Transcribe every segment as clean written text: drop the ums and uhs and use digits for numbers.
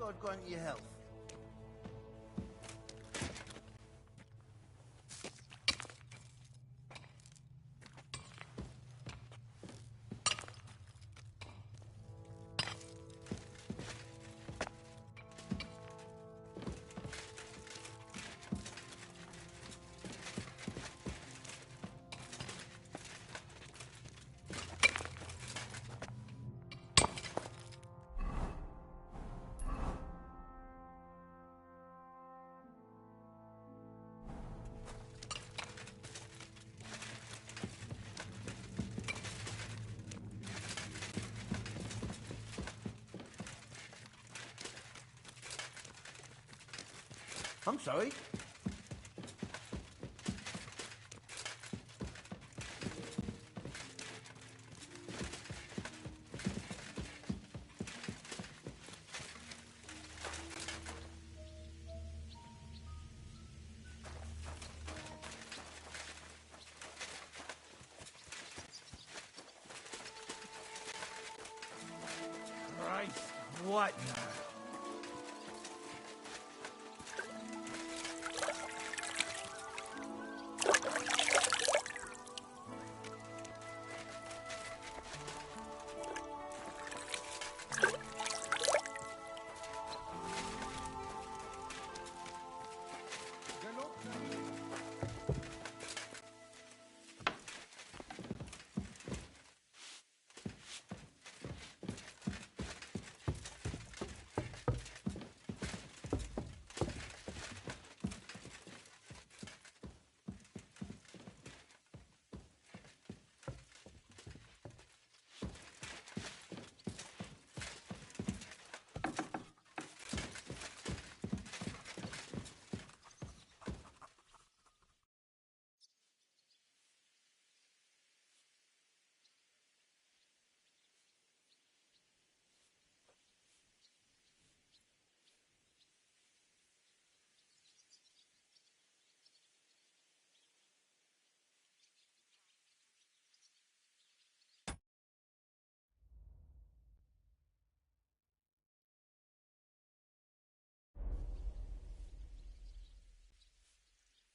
God grant you health. I'm sorry. Christ, what now?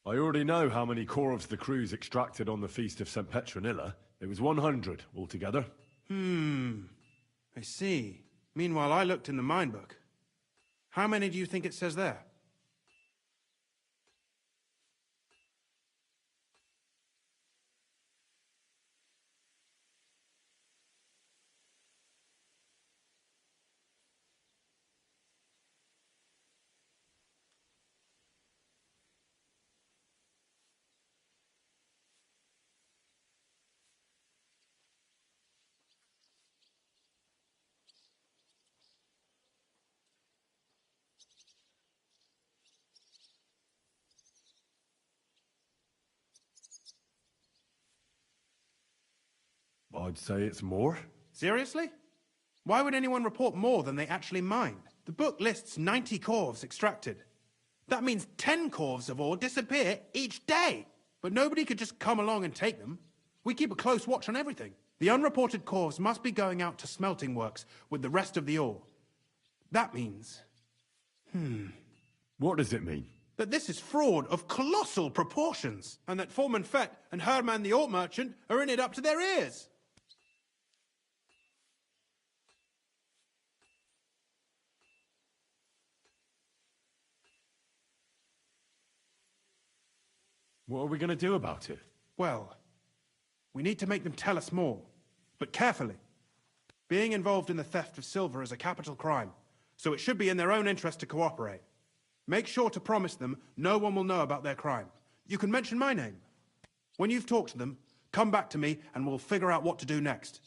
I already know how many corvs the crews extracted on the Feast of St. Petronilla. It was 100 altogether. I see. Meanwhile, I looked in the mine book. How many do you think it says there? I'd say it's more. Seriously? Why would anyone report more than they actually mined? The book lists 90 corvs extracted. That means 10 corvs of ore disappear each day. But nobody could just come along and take them. We keep a close watch on everything. The unreported corvs must be going out to smelting works with the rest of the ore. That means... What does it mean? that this is fraud of colossal proportions, and that Foreman Fett and Herman the ore merchant are in it up to their ears. What are we going to do about it? Well, we need to make them tell us more, but carefully. Being involved in the theft of silver is a capital crime, so it should be in their own interest to cooperate. Make sure to promise them no one will know about their crime. You can mention my name. When you've talked to them, come back to me and we'll figure out what to do next.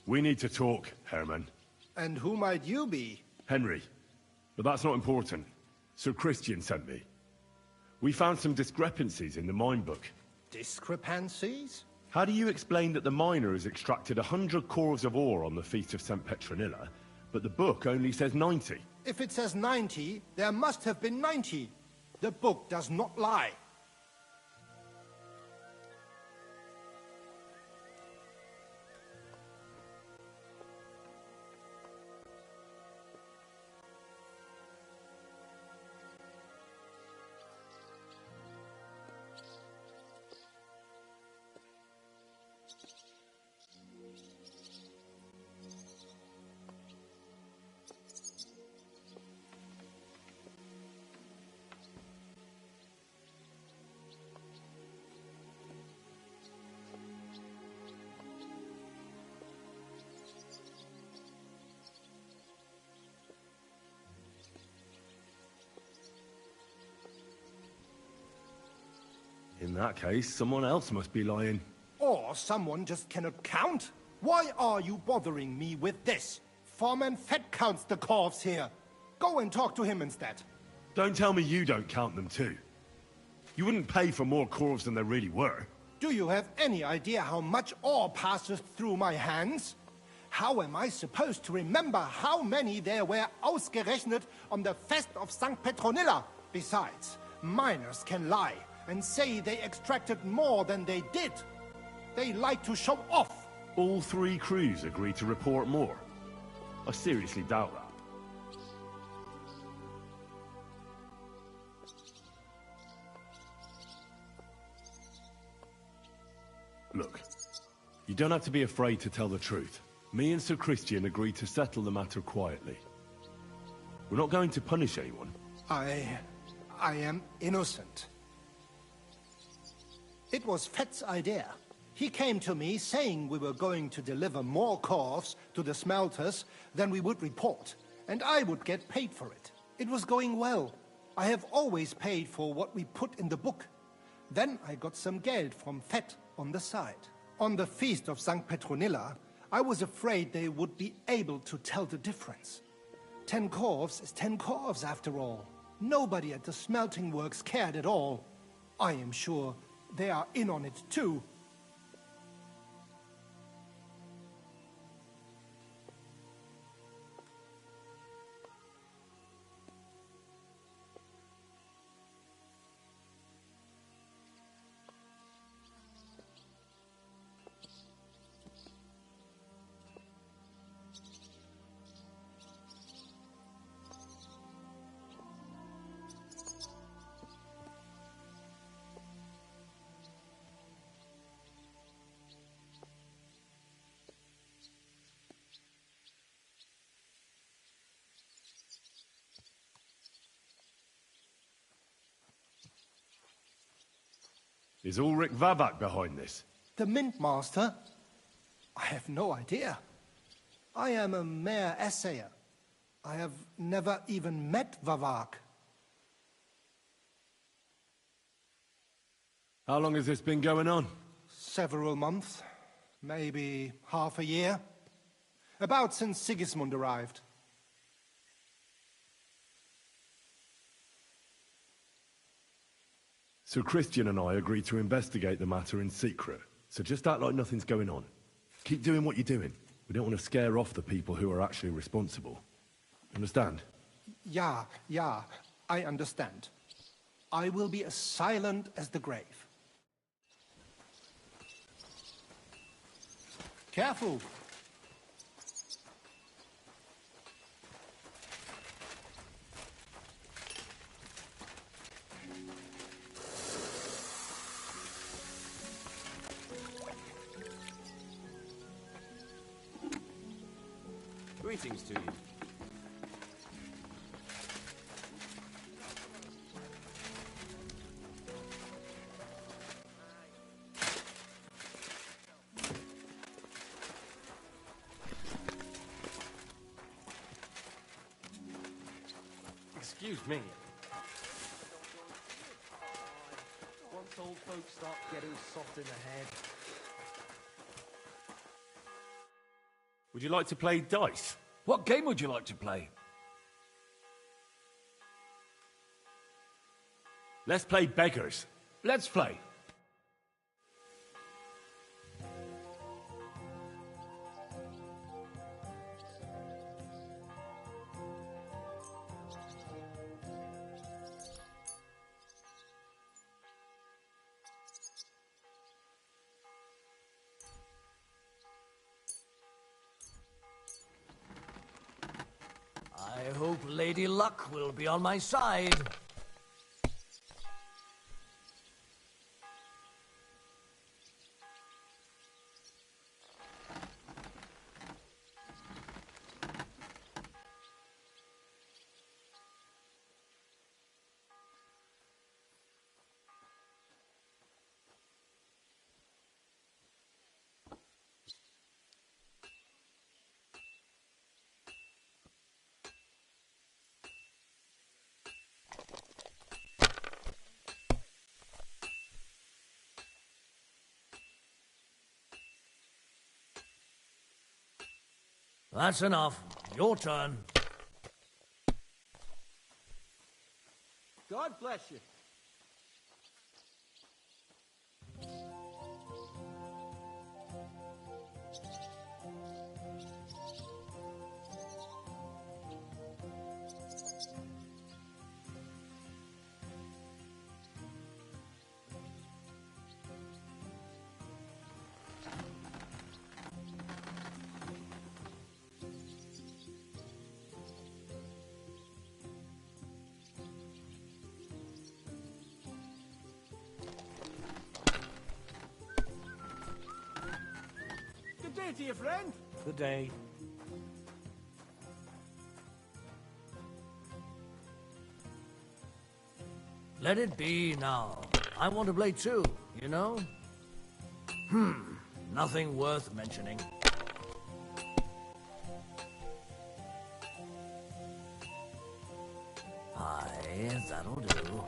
We need to talk, Herman. And who might you be? Henry. But that's not important. Sir Christian sent me. We found some discrepancies in the mine book. Discrepancies? How do you explain that the miner has extracted 100 cores of ore on the Feast of St. Petronilla, but the book only says 90? If it says 90, there must have been 90. The book does not lie. In that case, someone else must be lying. Or someone just cannot count. Why are you bothering me with this? Foreman Fett counts the corves here. Go and talk to him instead. Don't tell me you don't count them too. You wouldn't pay for more corves than there really were. Do you have any idea how much ore passes through my hands? How am I supposed to remember how many there were ausgerechnet on the Fest of St. Petronilla? Besides, miners can lie and say they extracted more than they did. They like to show off. All 3 crews agreed to report more. I seriously doubt that. Look, you don't have to be afraid to tell the truth. Me and Sir Christian agreed to settle the matter quietly. We're not going to punish anyone. I am innocent. It was Fett's idea. He came to me saying we were going to deliver more corves to the smelters than we would report, and I would get paid for it. It was going well. I have always paid for what we put in the book. Then I got some geld from Fett on the side. On the Feast of St. Petronilla, I was afraid they would be able to tell the difference. 10 corves is 10 corves after all. Nobody at the smelting works cared at all. I am sure they are in on it too. Is Ulrich Vavak behind this? The Mint Master? I have no idea. I am a mere assayer. I have never even met Vavak. How long has this been going on? Several months, maybe half a year. About since Sigismund arrived. Sir Christian and I agreed to investigate the matter in secret, so just act like nothing's going on. Keep doing what you're doing. We don't want to scare off the people who are actually responsible. Understand? Yeah, I understand. I will be as silent as the grave. Careful! Greetings to you. Excuse me. Once old folks start getting soft in the head. Would you like to play dice? What game would you like to play? Let's play beggars. Let's play. I hope Lady Luck will be on my side. That's enough. Your turn. God bless you. Good day to you, friend. Good day. Let it be now. I want to play too, you know? Nothing worth mentioning. Aye, that'll do.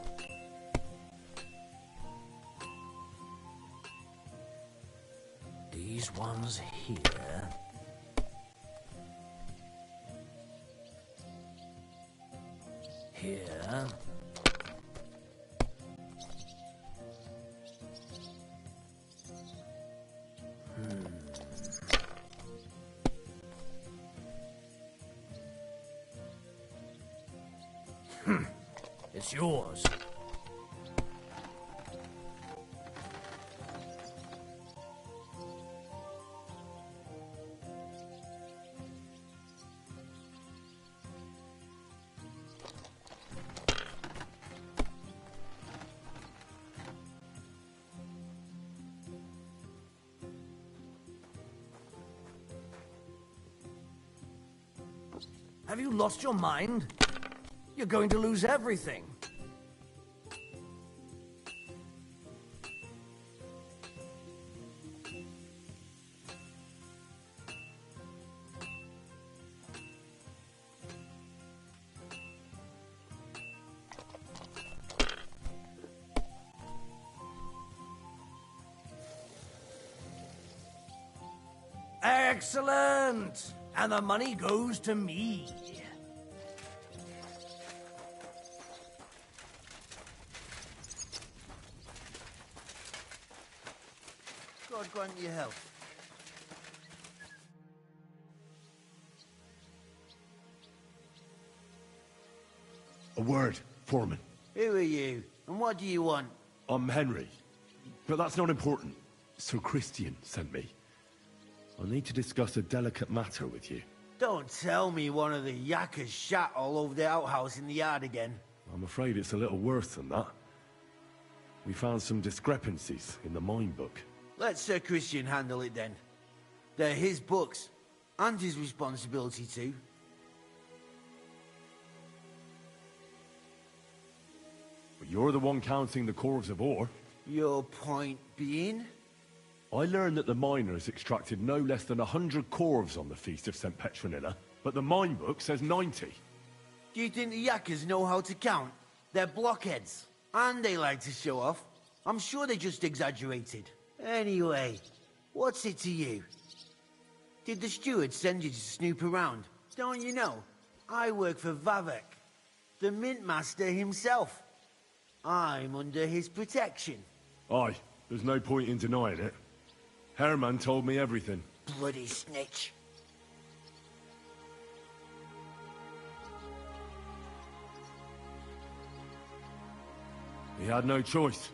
These ones here. Here. It's yours. Have you lost your mind? You're going to lose everything. Excellent! And the money goes to me. God grant you health. A word, Foreman. Who are you? And what do you want? I'm Henry. But that's not important. Sir Christian sent me. I need to discuss a delicate matter with you. Don't tell me one of the yakkers shat all over the outhouse in the yard again. I'm afraid it's a little worse than that. We found some discrepancies in the mine book. Let Sir Christian handle it then. They're his books, and his responsibility too. But you're the one counting the corves of ore. Your point being? I learned that the miners extracted no less than 100 corves on the Feast of St. Petronilla, but the mine book says 90. Do you think the yakkers know how to count? They're blockheads, and they like to show off. I'm sure they just exaggerated. Anyway, what's it to you? Did the steward send you to snoop around? Don't you know? I work for Vavek, the mint master himself. I'm under his protection. Aye, there's no point in denying it. Herman told me everything. Bloody snitch. He had no choice.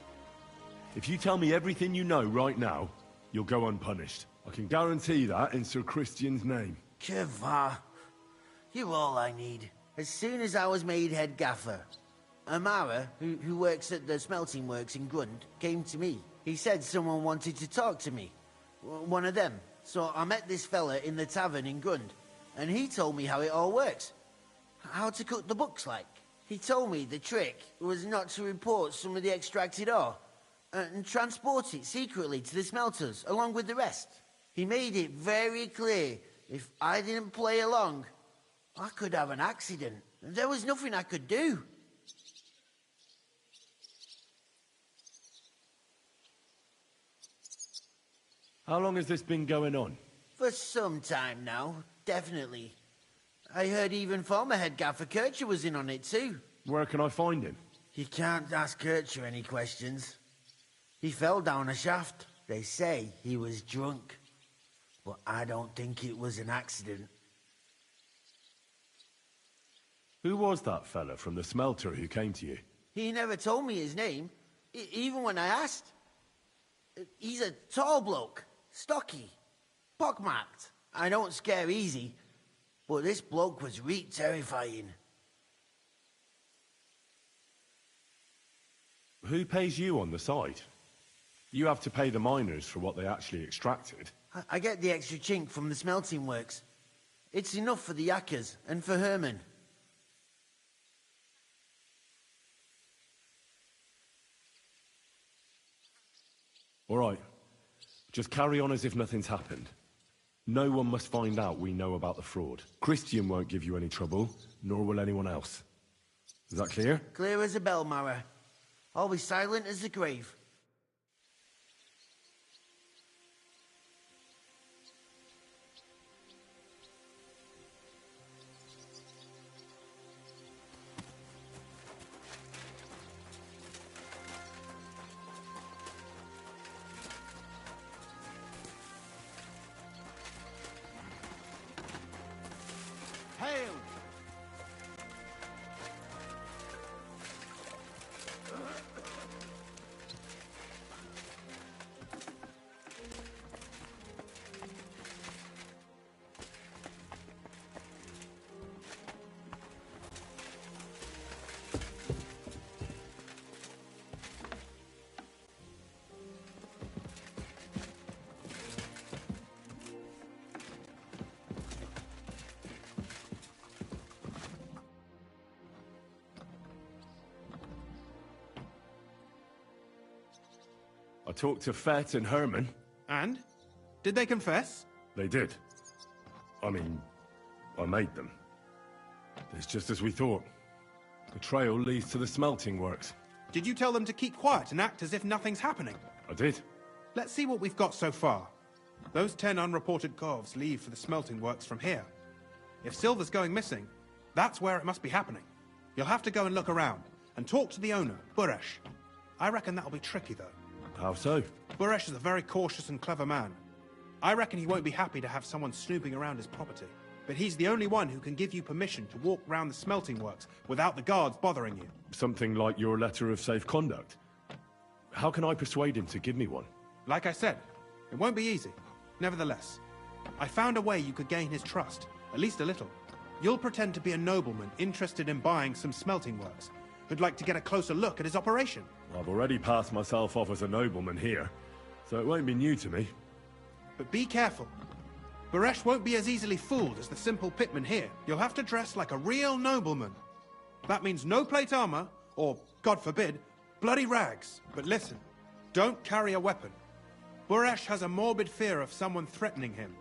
If you tell me everything you know right now, you'll go unpunished. I can guarantee that in Sir Christian's name. Keva, you're all I need. As soon as I was made head gaffer, Amara, who works at the smelting works in Grund, came to me. He said someone wanted to talk to me. One of them. So I met this fella in the tavern in Grund, and he told me how it all works. How to cook the books like. He told me the trick was not to report some of the extracted ore, and transport it secretly to the smelters, along with the rest. He made it very clear, if I didn't play along, I could have an accident. There was nothing I could do. How long has this been going on? For some time now, definitely. I heard even former head gaffer Kircher was in on it too. Where can I find him? You can't ask Kircher any questions. He fell down a shaft. They say he was drunk. But I don't think it was an accident. Who was that fella from the smelter who came to you? He never told me his name, even when I asked. He's a tall bloke, stocky, pockmarked. I don't scare easy, but this bloke was terrifying. Who pays you on the side? You have to pay the miners for what they actually extracted. I get the extra chink from the smelting works. It's enough for the yakkers and for Herman. All right. Just carry on as if nothing's happened. No one must find out we know about the fraud. Christian won't give you any trouble, nor will anyone else. Is that clear? Clear as a bell, Mara. I'll be silent as the grave. Hail! I talked to Fett and Herman. And? Did they confess? They did. I mean, I made them. It's just as we thought. The trail leads to the smelting works. Did you tell them to keep quiet and act as if nothing's happening? I did. Let's see what we've got so far. Those 10 unreported corves leave for the smelting works from here. If silver's going missing, that's where it must be happening. You'll have to go and look around, and talk to the owner, Buresh. I reckon that'll be tricky, though. How so? Buresh is a very cautious and clever man. I reckon he won't be happy to have someone snooping around his property. But he's the only one who can give you permission to walk round the smelting works without the guards bothering you. Something like your letter of safe conduct. How can I persuade him to give me one? Like I said, it won't be easy. Nevertheless, I found a way you could gain his trust, at least a little. You'll pretend to be a nobleman interested in buying some smelting works, who'd like to get a closer look at his operation. I've already passed myself off as a nobleman here, so it won't be new to me. But be careful. Buresh won't be as easily fooled as the simple pitman here. You'll have to dress like a real nobleman. That means no plate armor, or, God forbid, bloody rags. But listen, don't carry a weapon. Buresh has a morbid fear of someone threatening him.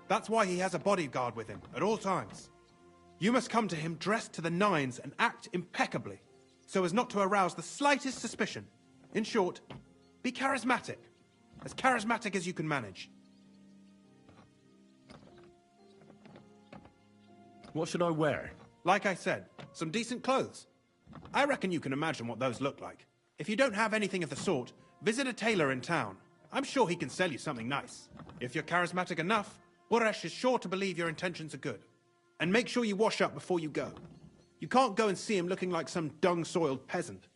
That's why he has a bodyguard with him at all times. You must come to him dressed to the nines and act impeccably, so as not to arouse the slightest suspicion. In short, be charismatic. As charismatic as you can manage. What should I wear? Like I said, some decent clothes. I reckon you can imagine what those look like. If you don't have anything of the sort, visit a tailor in town. I'm sure he can sell you something nice. If you're charismatic enough, Buresh is sure to believe your intentions are good. And make sure you wash up before you go. You can't go and see him looking like some dung-soiled peasant.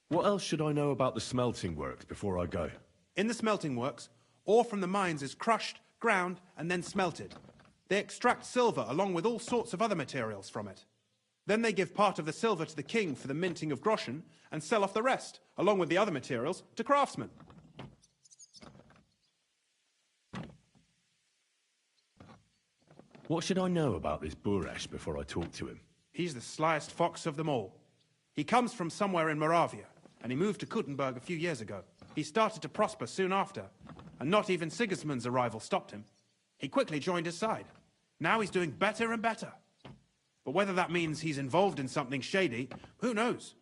What else should I know about the smelting works before I go? In the smelting works, ore from the mines is crushed, ground, and then smelted. They extract silver along with all sorts of other materials from it. Then they give part of the silver to the king for the minting of groschen and sell off the rest, along with the other materials, to craftsmen. What should I know about this Buresh before I talk to him? He's the slyest fox of them all. He comes from somewhere in Moravia, and he moved to Kuttenberg a few years ago. He started to prosper soon after, and not even Sigismund's arrival stopped him. He quickly joined his side. Now he's doing better and better. But whether that means he's involved in something shady, who knows?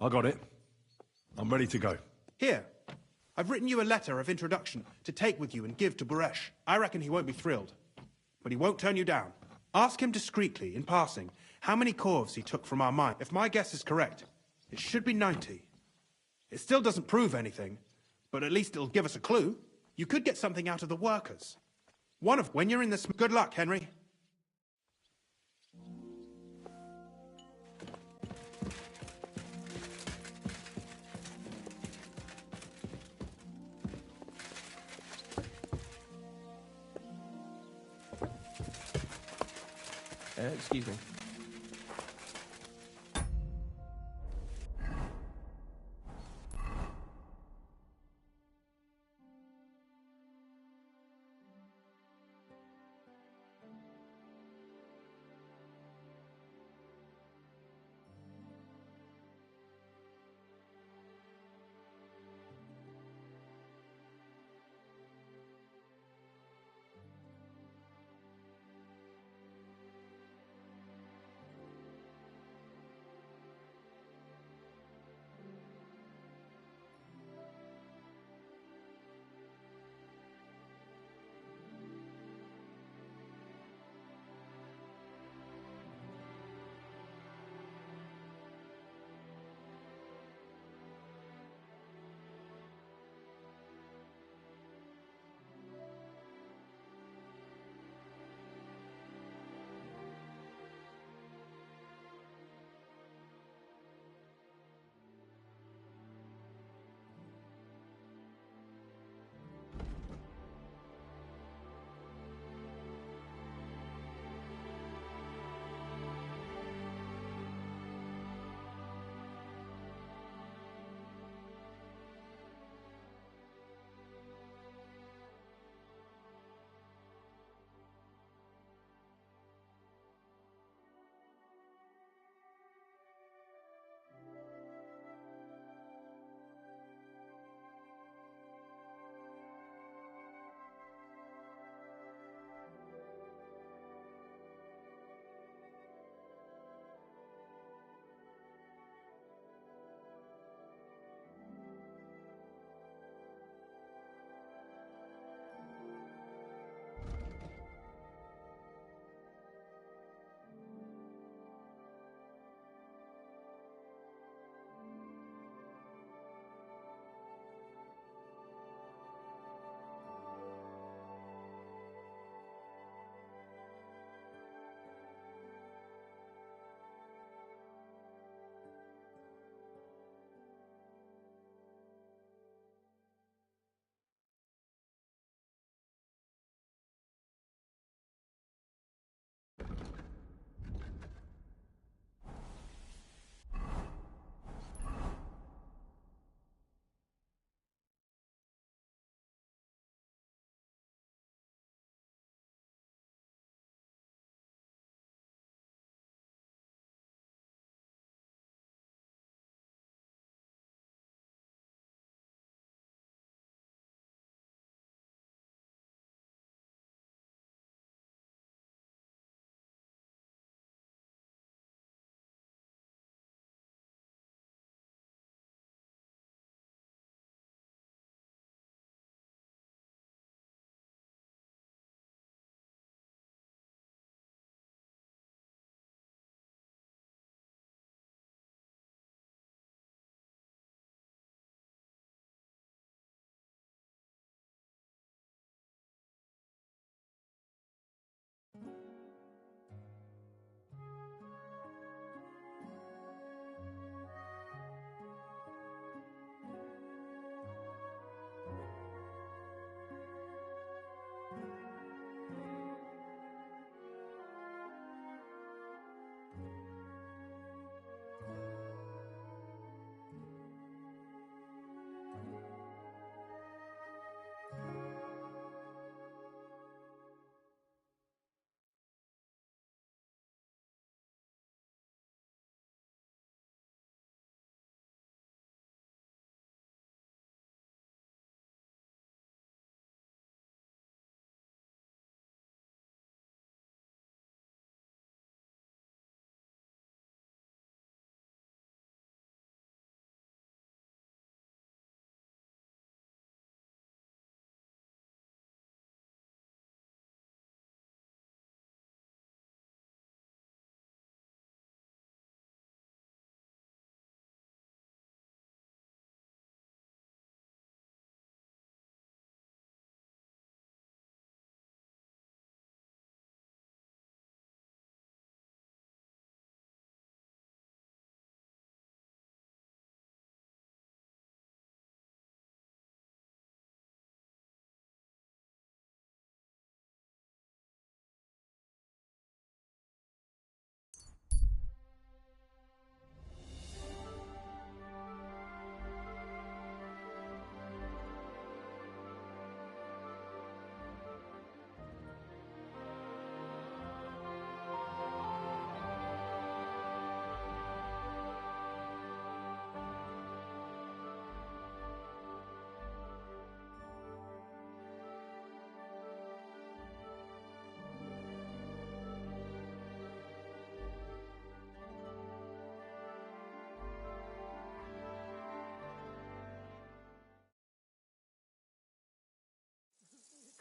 I got it. I'm ready to go. Here, I've written you a letter of introduction to take with you and give to Buresh. I reckon he won't be thrilled, but he won't turn you down. Ask him discreetly, in passing, how many corves he took from our mine. If my guess is correct, it should be 90. It still doesn't prove anything, but at least it'll give us a clue. You could get something out of the workers. When you're in this... Good luck, Henry. Excuse me.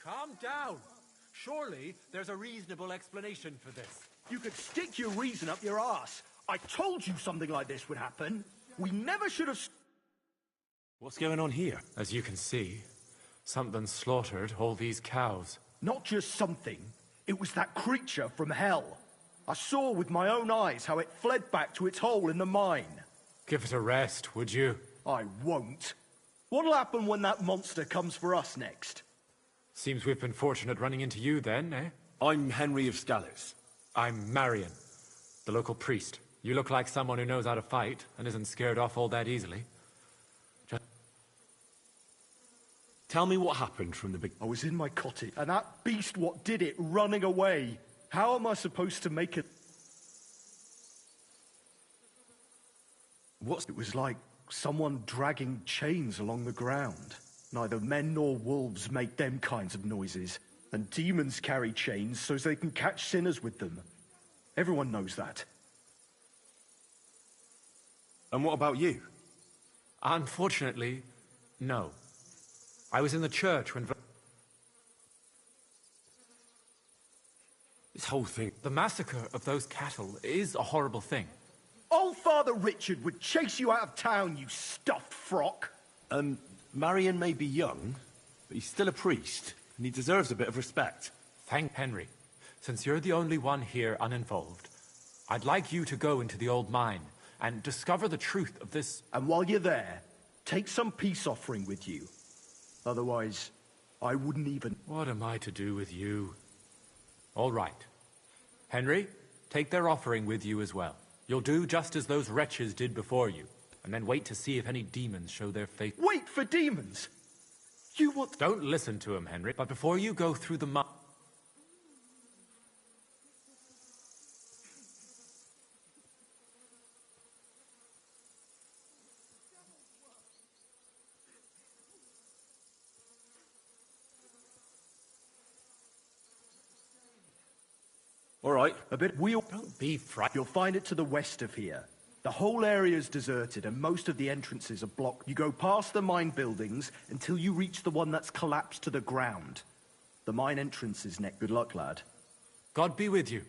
Calm down. Surely there's a reasonable explanation for this. You could stick your reason up your ass. I told you something like this would happen. We never should have... What's going on here? As you can see, something slaughtered all these cows. Not just something. It was that creature from hell. I saw with my own eyes how it fled back to its hole in the mine. Give it a rest, would you? I won't. What'll happen when that monster comes for us next? Seems we've been fortunate running into you then, eh? I'm Henry of Scalitz. I'm Marion, the local priest. You look like someone who knows how to fight and isn't scared off all that easily. Tell me what happened from the big... I was in my cottage, and that beast what did it running away. How am I supposed to make it? It was like someone dragging chains along the ground. Neither men nor wolves make them kinds of noises. And demons carry chains so they can catch sinners with them. Everyone knows that. And what about you? Unfortunately, no. I was in the church when... This whole thing... The massacre of those cattle is a horrible thing. Old Father Richard would chase you out of town, you stuffed frock. Marion may be young, but he's still a priest, and he deserves a bit of respect. Thank Henry. Since you're the only one here uninvolved, I'd like you to go into the old mine and discover the truth of this... And while you're there, take some peace offering with you. Otherwise, I wouldn't even... What am I to do with you? All right. Henry, take their offering with you as well. You'll do just as those wretches did before you, and then wait to see if any demons show their faith. Wait for demons? You want... Don't listen to him, Henry, but before you go through the mud... All right. A bit... Don't be frightened. You'll find it to the west of here. The whole area is deserted and most of the entrances are blocked. You go past the mine buildings until you reach the one that's collapsed to the ground. The mine entrance is next. Good luck, lad. God be with you.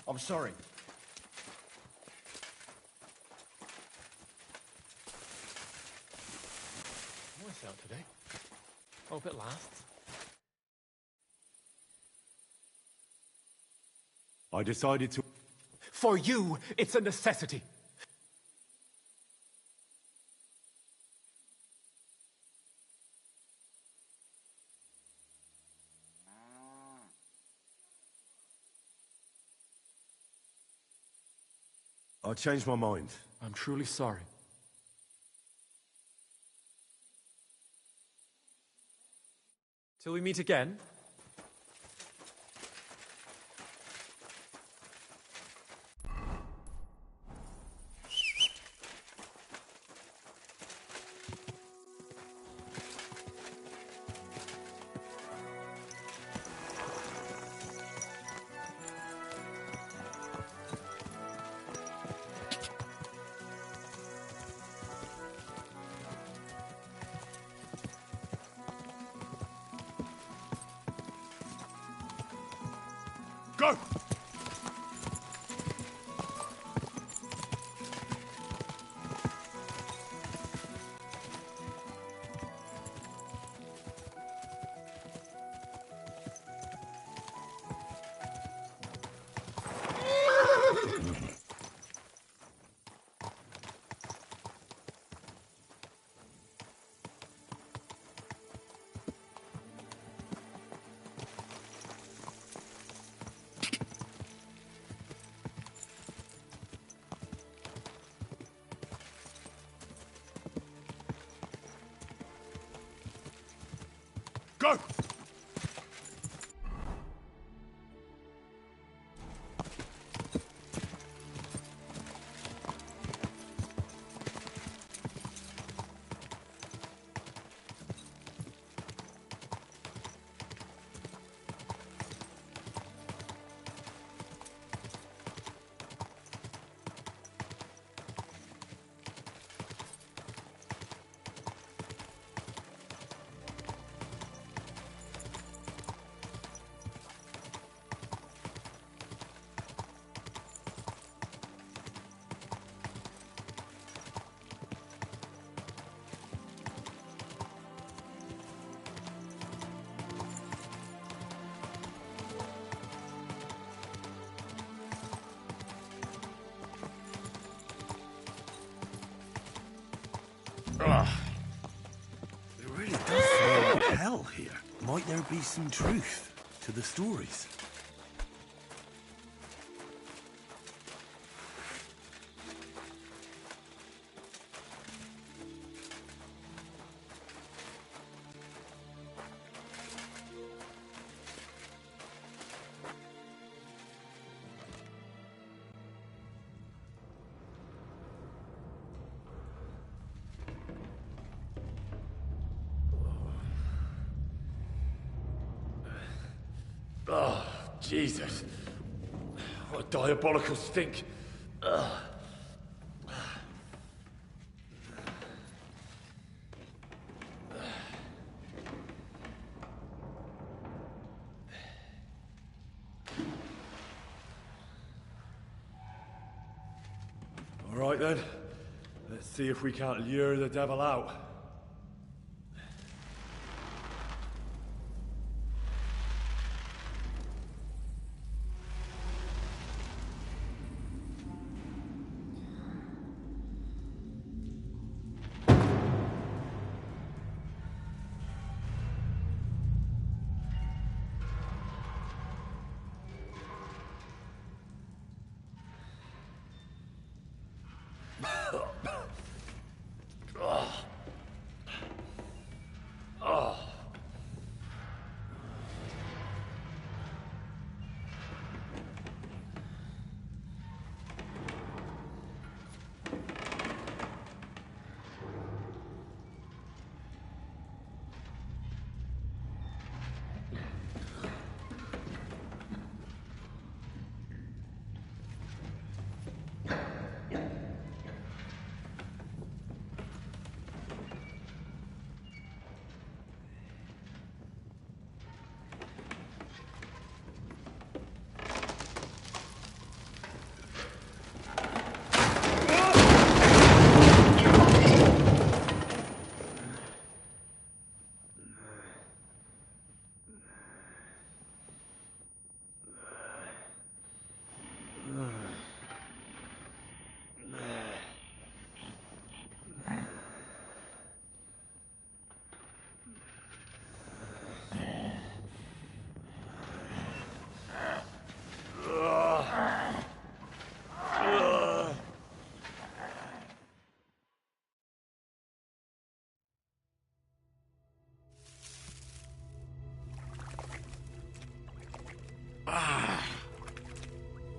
I'm sorry. What's out today? Hope it lasts. I decided to... For you, it's a necessity. I changed my mind. I'm truly sorry. Till we meet again. Go! It really does smell like hell here. Might there be some truth to the stories? Oh, Jesus. What a diabolical stink. Ugh. All right then. Let's see if we can't lure the devil out.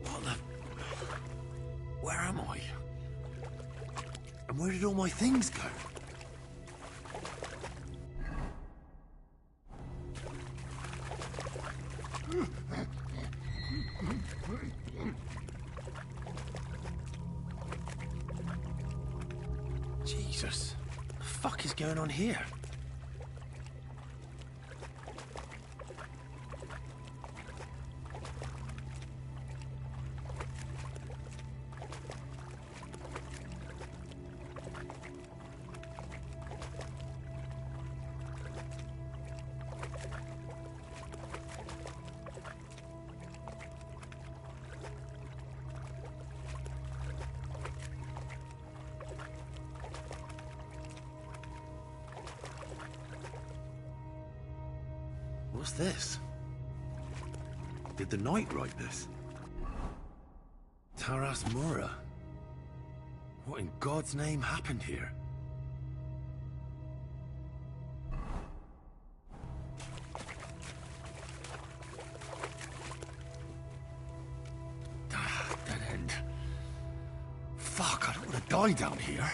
What the... Where am I? And where did all my things go? Jesus. What the fuck is going on here? What's this? Did the knight write this? Taras Mura. What in God's name happened here? Dead end. Fuck, I don't want to die down here.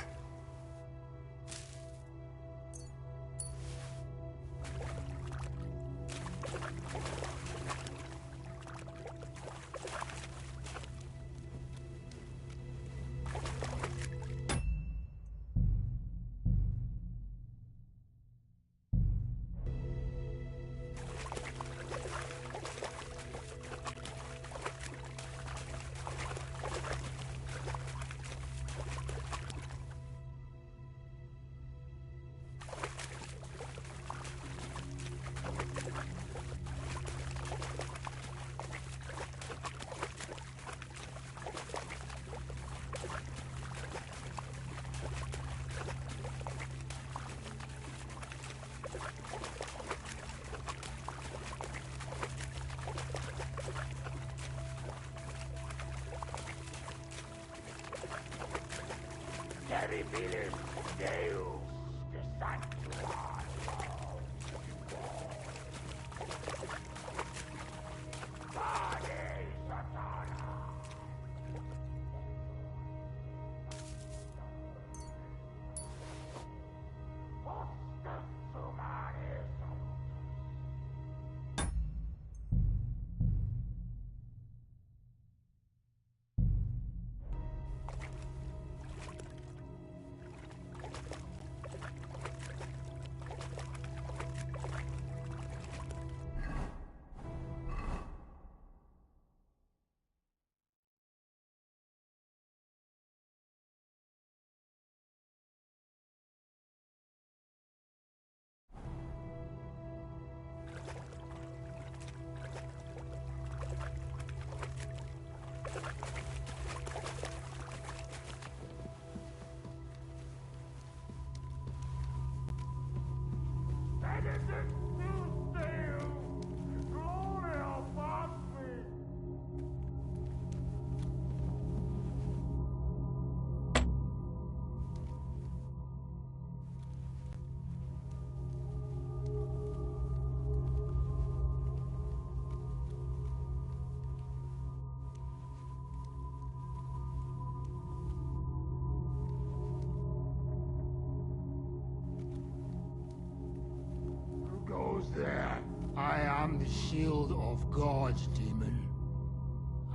Goes there. I am the shield of gods, demon.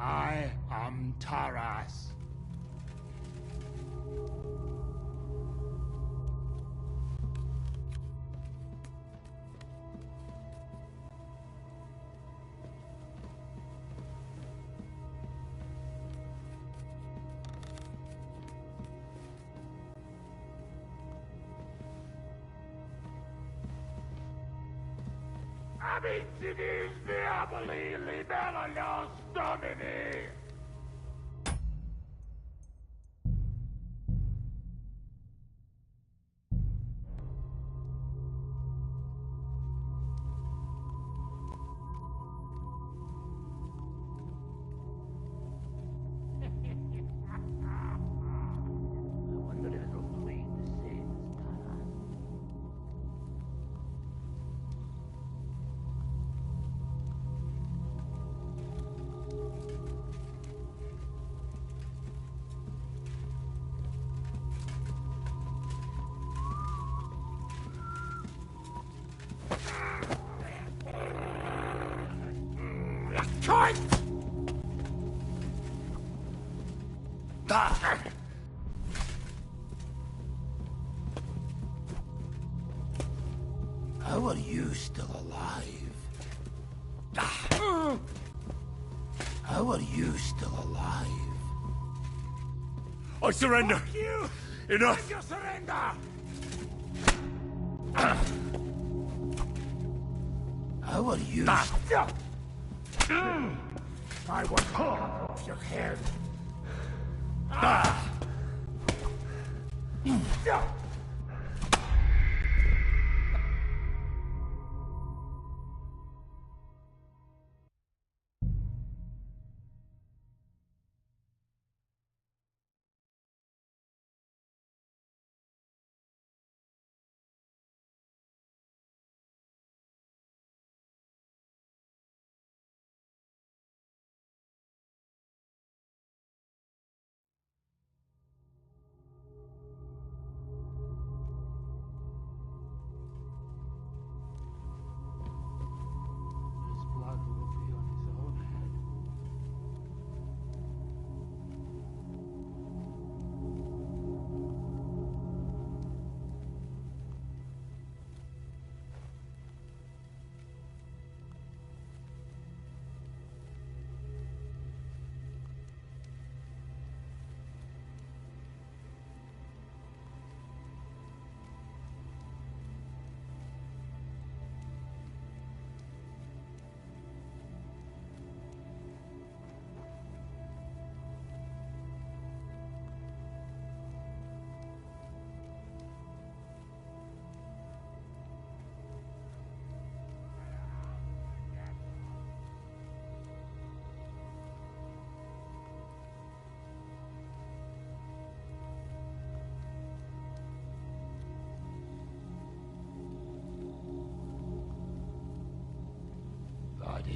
I am Taras. Amici diaboli, libera nos domini! How are you still alive? How are you still alive? I surrender! You! Enough! You surrender! How are you? I want to cut off your head.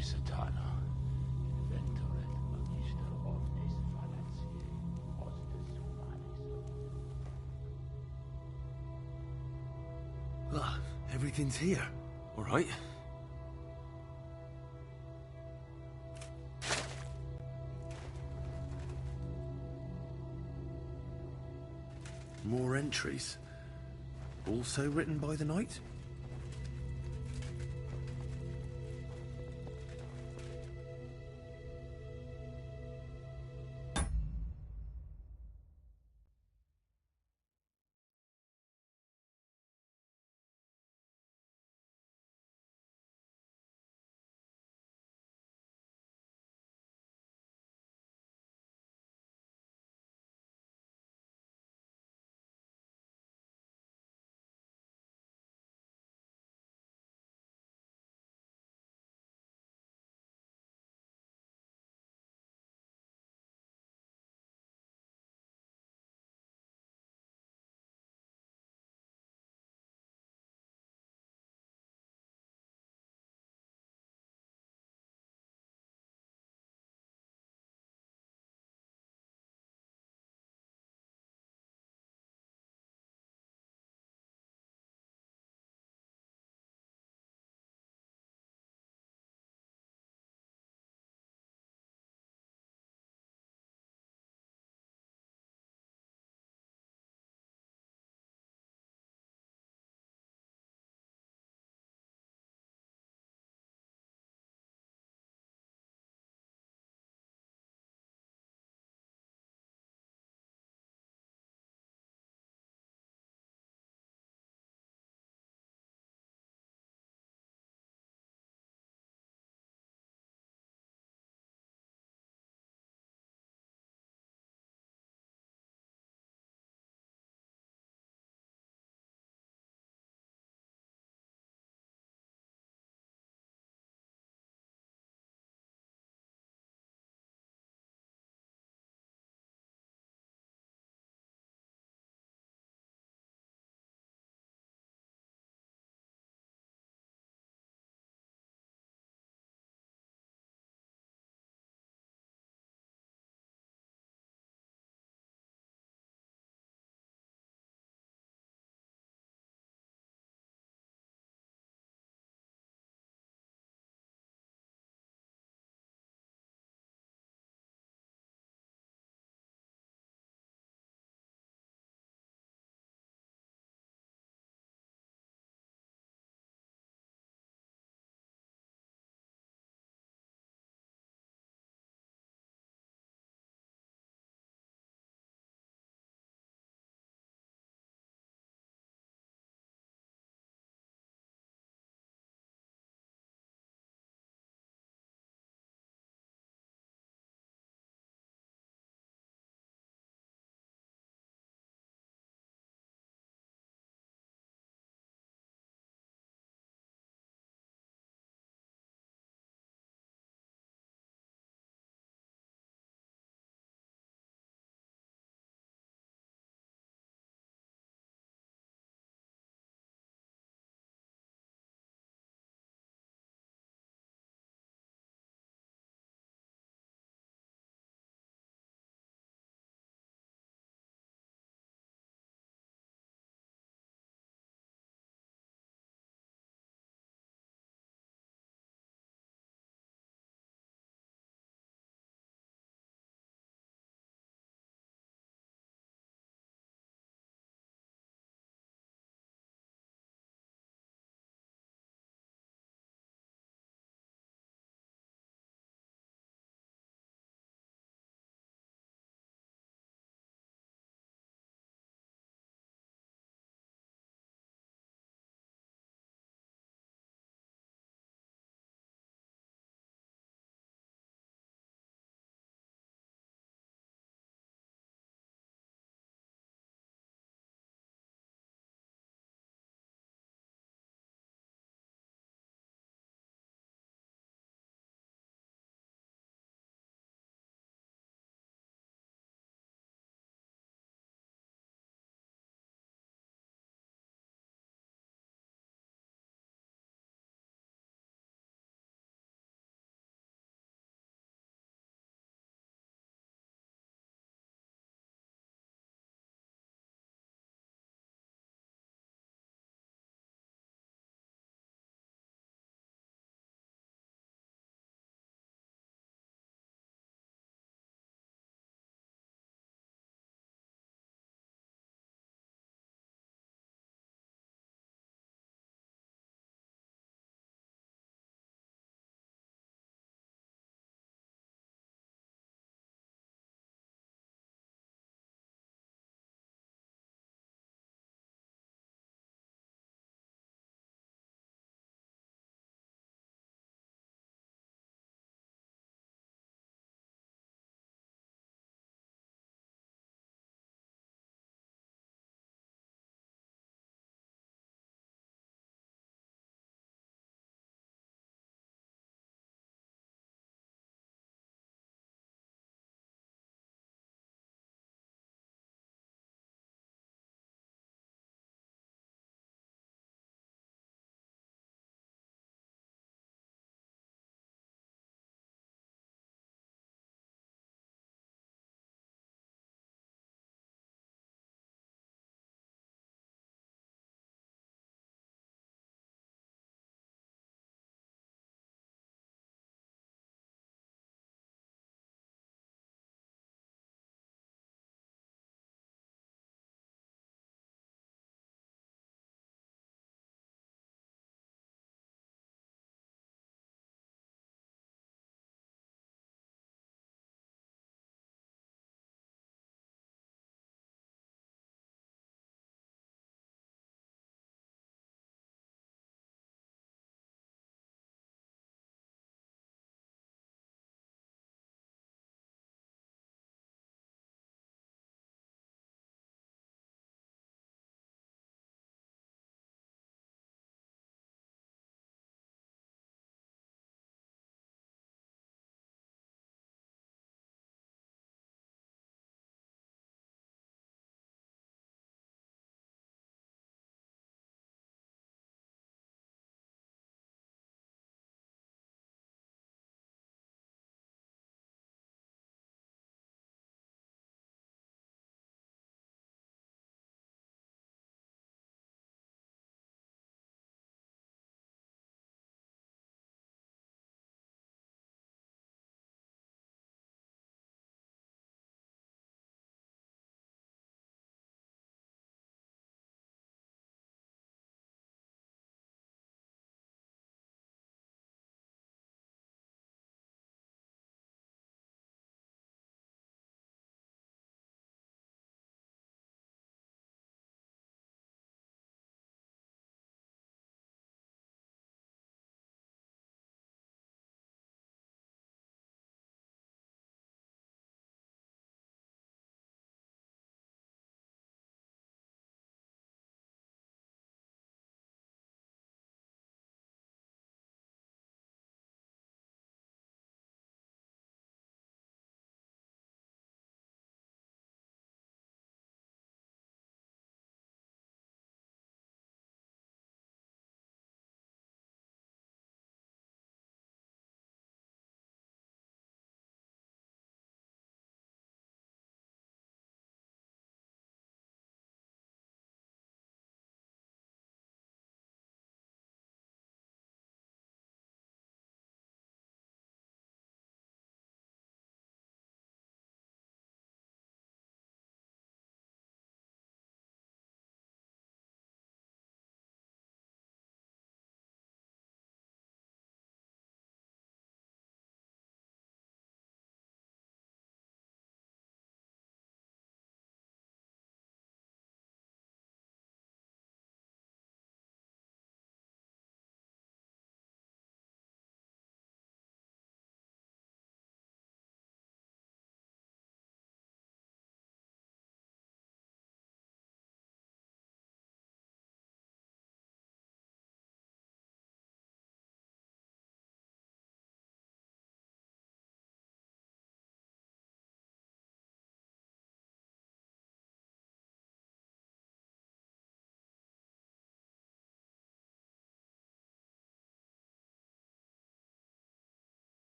Satana. Venturet magister omnes fallaciae, hostis humanis. Ah, everything's here. All right. More entries. Also written by the Knight?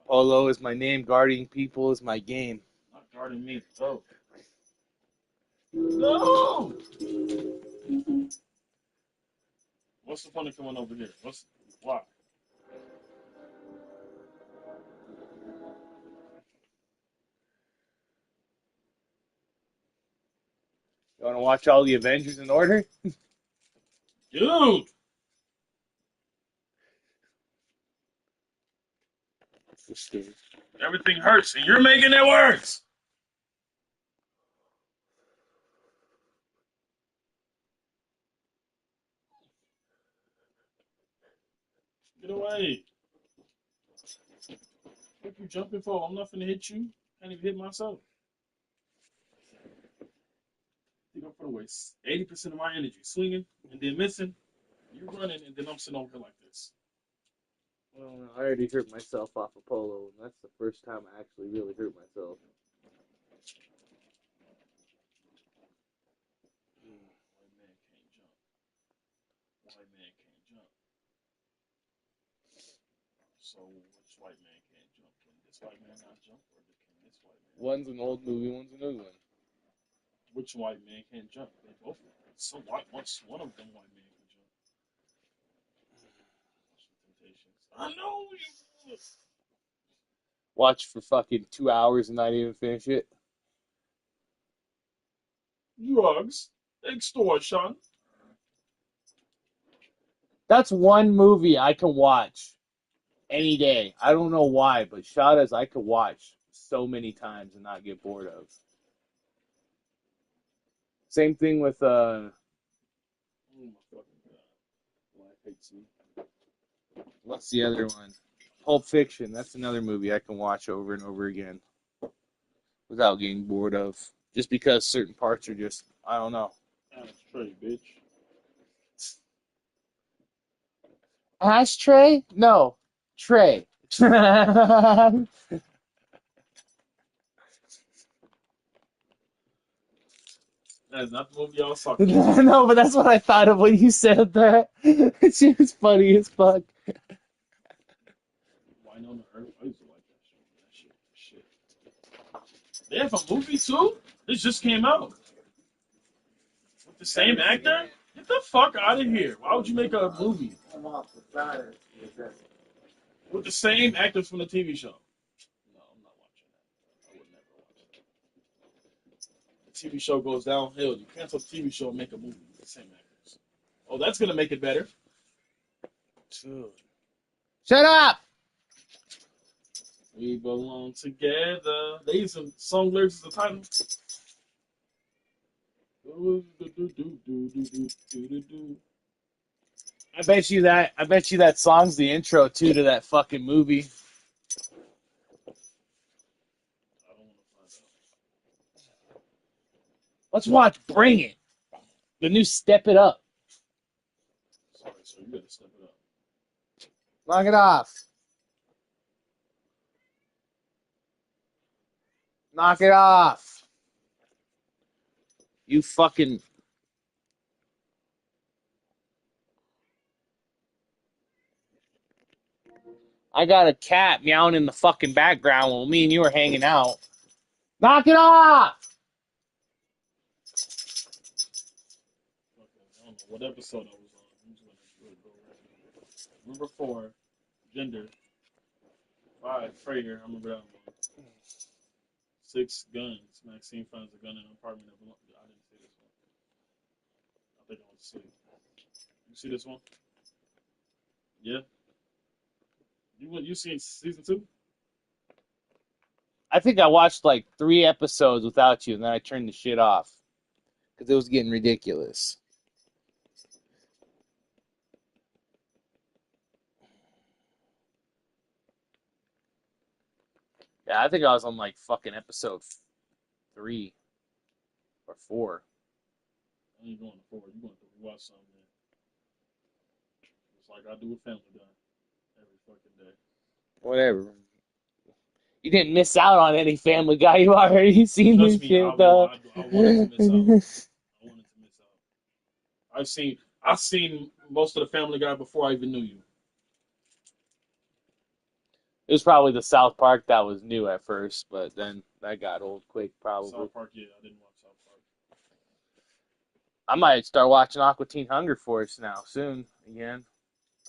Polo is my name. Guarding people is my game. Not guarding me. Oh. No! What's the point of coming over here? Why? You want to watch all the Avengers in order? Dude! Everything hurts, and you're making it worse! Get away. What you jumping for? I'm not finna hit you. Can't even hit myself. I think I'm gonna waste 80% of my energy swinging and then missing. You running, and then I'm sitting over here like this. Well, I already hurt myself off of Polo, and that's the first time I actually really hurt myself. White man can't jump. White man can't jump. So which white man can't jump? Can this white man not jump, or can this white man? One's an old movie, one's a new one. Which white man can't jump? They both. So white. Once one of them white men can jump. Temptations. I know you. Watch for fucking 2 hours and not even finish it. Drugs, extortion. That's one movie I can watch any day. I don't know why, but Shada's I could watch so many times and not get bored of. Same thing with Oh my fucking god. Life hates me. what's the other one? Pulp Fiction. That's another movie I can watch over and over again without getting bored of. Just because certain parts are just, I don't know. Ashtray, bitch. Ashtray? No. Tray. That's not the movie y'all talking about. No, but that's what I thought of when you said that. It was funny as fuck. Why on the earth? I used to like that shit. They have a movie too? This just came out. With the same actor? Get the fuck out of here. Why would you make a movie? With the same actors from the TV show. No, I'm not watching that. I would never watch that. The TV show goes downhill. You cancel the TV show and make a movie with the same actors. Oh, that's gonna make it better. Dude. Shut up! We belong together. They use some song lyrics as the title. I bet you that song's the intro too to that fucking movie. I don't want to find out. Let's watch Bring It. The new Step It Up. Sorry, sir. You gotta step it up. Knock it off. Knock it off. You fucking... I got a cat meowing in the fucking background while me and you are hanging out. Knock it off! I don't know what episode I was on. Number 4, gender. 5, prayer. I remember that one. 6, guns. Maxine finds a gun in an apartment. I didn't see this one. I think I was asleep. You see this one? Yeah. You seen season 2? I think I watched like 3 episodes without you, and then I turned the shit off. Because it was getting ridiculous. Yeah, I think I was on like fucking episode 3 or 4. I ain't going to 4. You're going to watch something. It's like I do with Family Guy every fucking day. Whatever. You didn't miss out on any Family Guy. You already seen Trust this me, shit, I though. wanted to miss out. I've seen most of the Family Guy before I even knew you. It was probably the South Park that was new at first, but then that got old quick, probably. South Park, yeah, I didn't watch South Park. I might start watching Aqua Teen Hunger Force now, soon, again.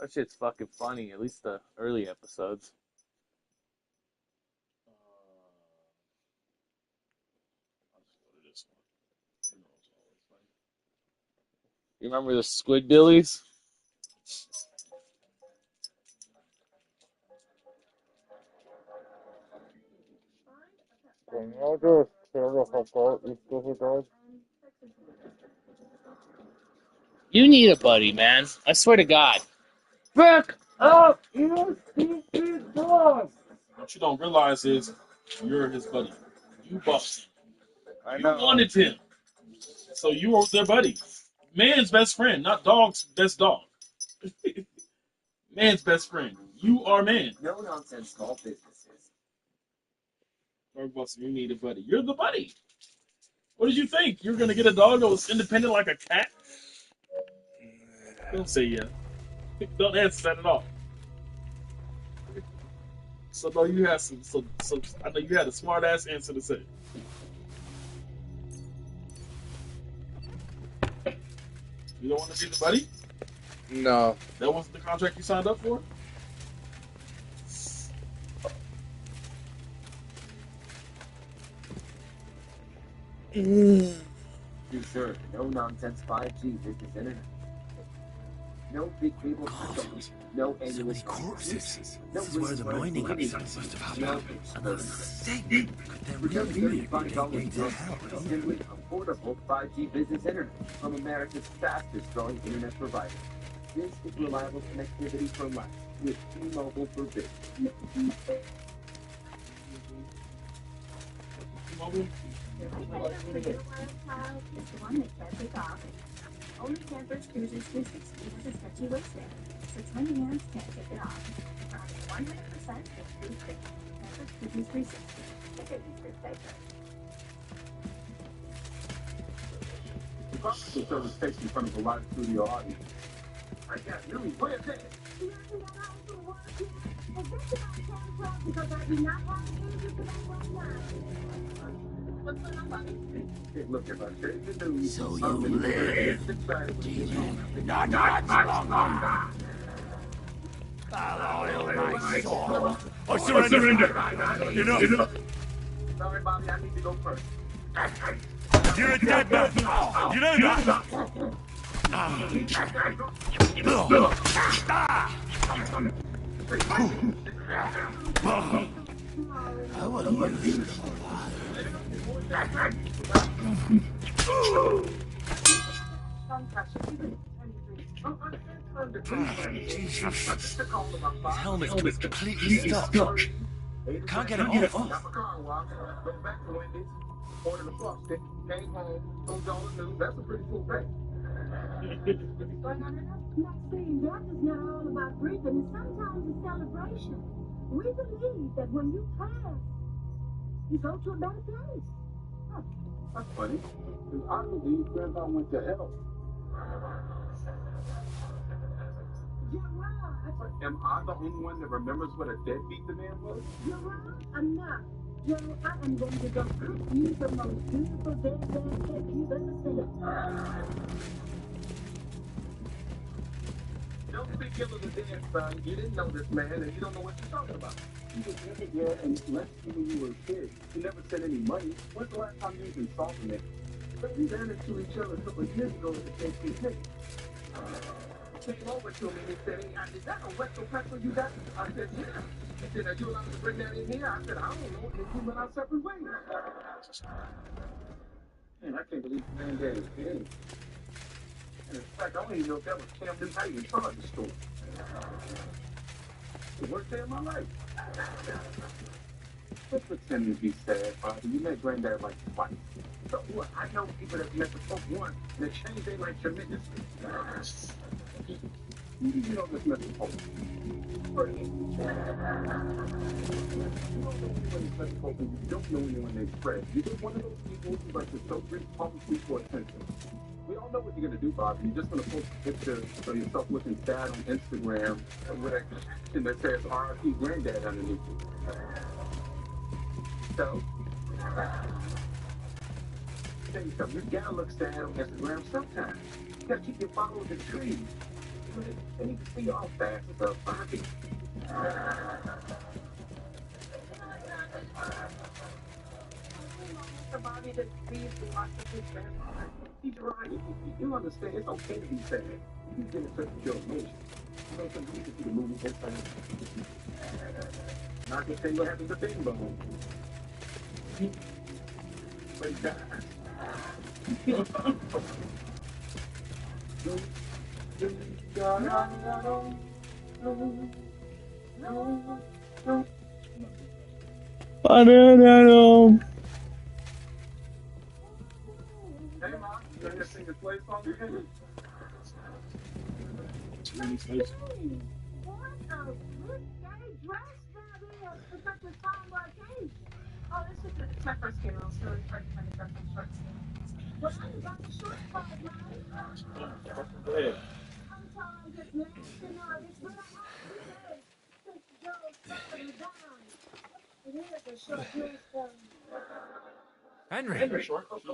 That shit's fucking funny, at least the early episodes. I'll just go to this one. Funeral's always funny. You remember the Squidbillies? You need a buddy, man. I swear to God. Back up, you stupid dog! What you don't realize is you're his buddy. You bought him. I You know. wanted him. So you are their buddy. Man's best friend, not dog's best dog. Man's best friend. You are man. No nonsense small businesses. Dog Boston, you need a buddy. You're the buddy. What did you think? You're gonna get a dog that was independent like a cat? Don't say yeah. Don't answer that at all. So no, you had some. So I know you had a smart ass answer to say. You don't want to be the buddy? No. That wasn't the contract you signed up for? You sure? No nonsense 5G business internet. No big cable systems. No annual. So many corpses. No This is where the mining accident must have happened. Another mistake. Could there really be a gateway to hell? Simply affordable 5G business internet from America's fastest growing internet provider. This is reliable connectivity for life with T-Mobile for Business. T-Mobile? Only campers, cruisers, 360 has a stretchy waistband, so 20 amps can't take it off. Running 100% with free quick. Campers, cruisers, 360. Look at these good papers. The gospel service takes in front of a live studio audience. I got really play it. Look, if I change the news, So you live, demon. Not longer. I'll oil my soul. I surrender. Enough. Sorry, Bobby, I need to go first. You're a dead man. You know that. How will you leave? Jesus. His helmet's completely stuck. Can't get it off. Ordered a fuck stick, came home, told y'all the news. That's a pretty cool day. Maxine, death is not all about grieving. It's sometimes a celebration. We believe that when you pass, you go to a better place. Huh. That's funny, because I believe Grandpa went to hell. Gerard. Am I the only one that remembers what a deadbeat the man was? Gerard, I'm not. Joe, I am going to go cook you the most beautiful dead cake you've ever seen. Don't speak ill of the dead, son. You didn't know this man, and you don't know what you're talking about. You was never there and left you when you were a kid. You never sent any money. When's the last time you was insulting him? But we ran into each other a couple of years ago at the KCD2. Came over to me and he said, hey, is that a rectal pepper you got? I said, yeah. He said, are you allowed to bring that in here? I said, I don't know. And we went our separate ways. Man, I can't believe the man gave his head. And in fact, I don't even know if that was Cam Newton. I even saw the story. The worst day of my life. Let's pretend to be sad, Father. You met Granddad like twice. So what? I know people that met the Pope once and they changed their life tremendously. You know this met the Pope. You don't know anyone named Fred. You're just one of those people who like to so drink publicly for attention. We all know what you're gonna do, Bobby. You're just gonna post a picture of yourself looking sad on Instagram with a caption that says "R.I.P. Granddad" underneath it. So, tell you something. You gotta look sad on Instagram sometimes. You gotta keep your followers intrigued. They need to see all facets of Bobby. Bobby that sees the watch of his grandfather. He's right. You understand? It's okay to be sad. You can get a certain your emotion. You know, some people see the movie inside. Not just saying what happens to Bing Bong. But he dies. Hey, Mom, you gonna sing this play song again? What a good day dress that is for such a time like this. Oh, it's my first funeral, so it's hard to find a dress in short sleeves. Well, I got the short part, right? Sometimes it's nasty, it's been a hot few days since Joe's father died. It is a short dress for me. Henry,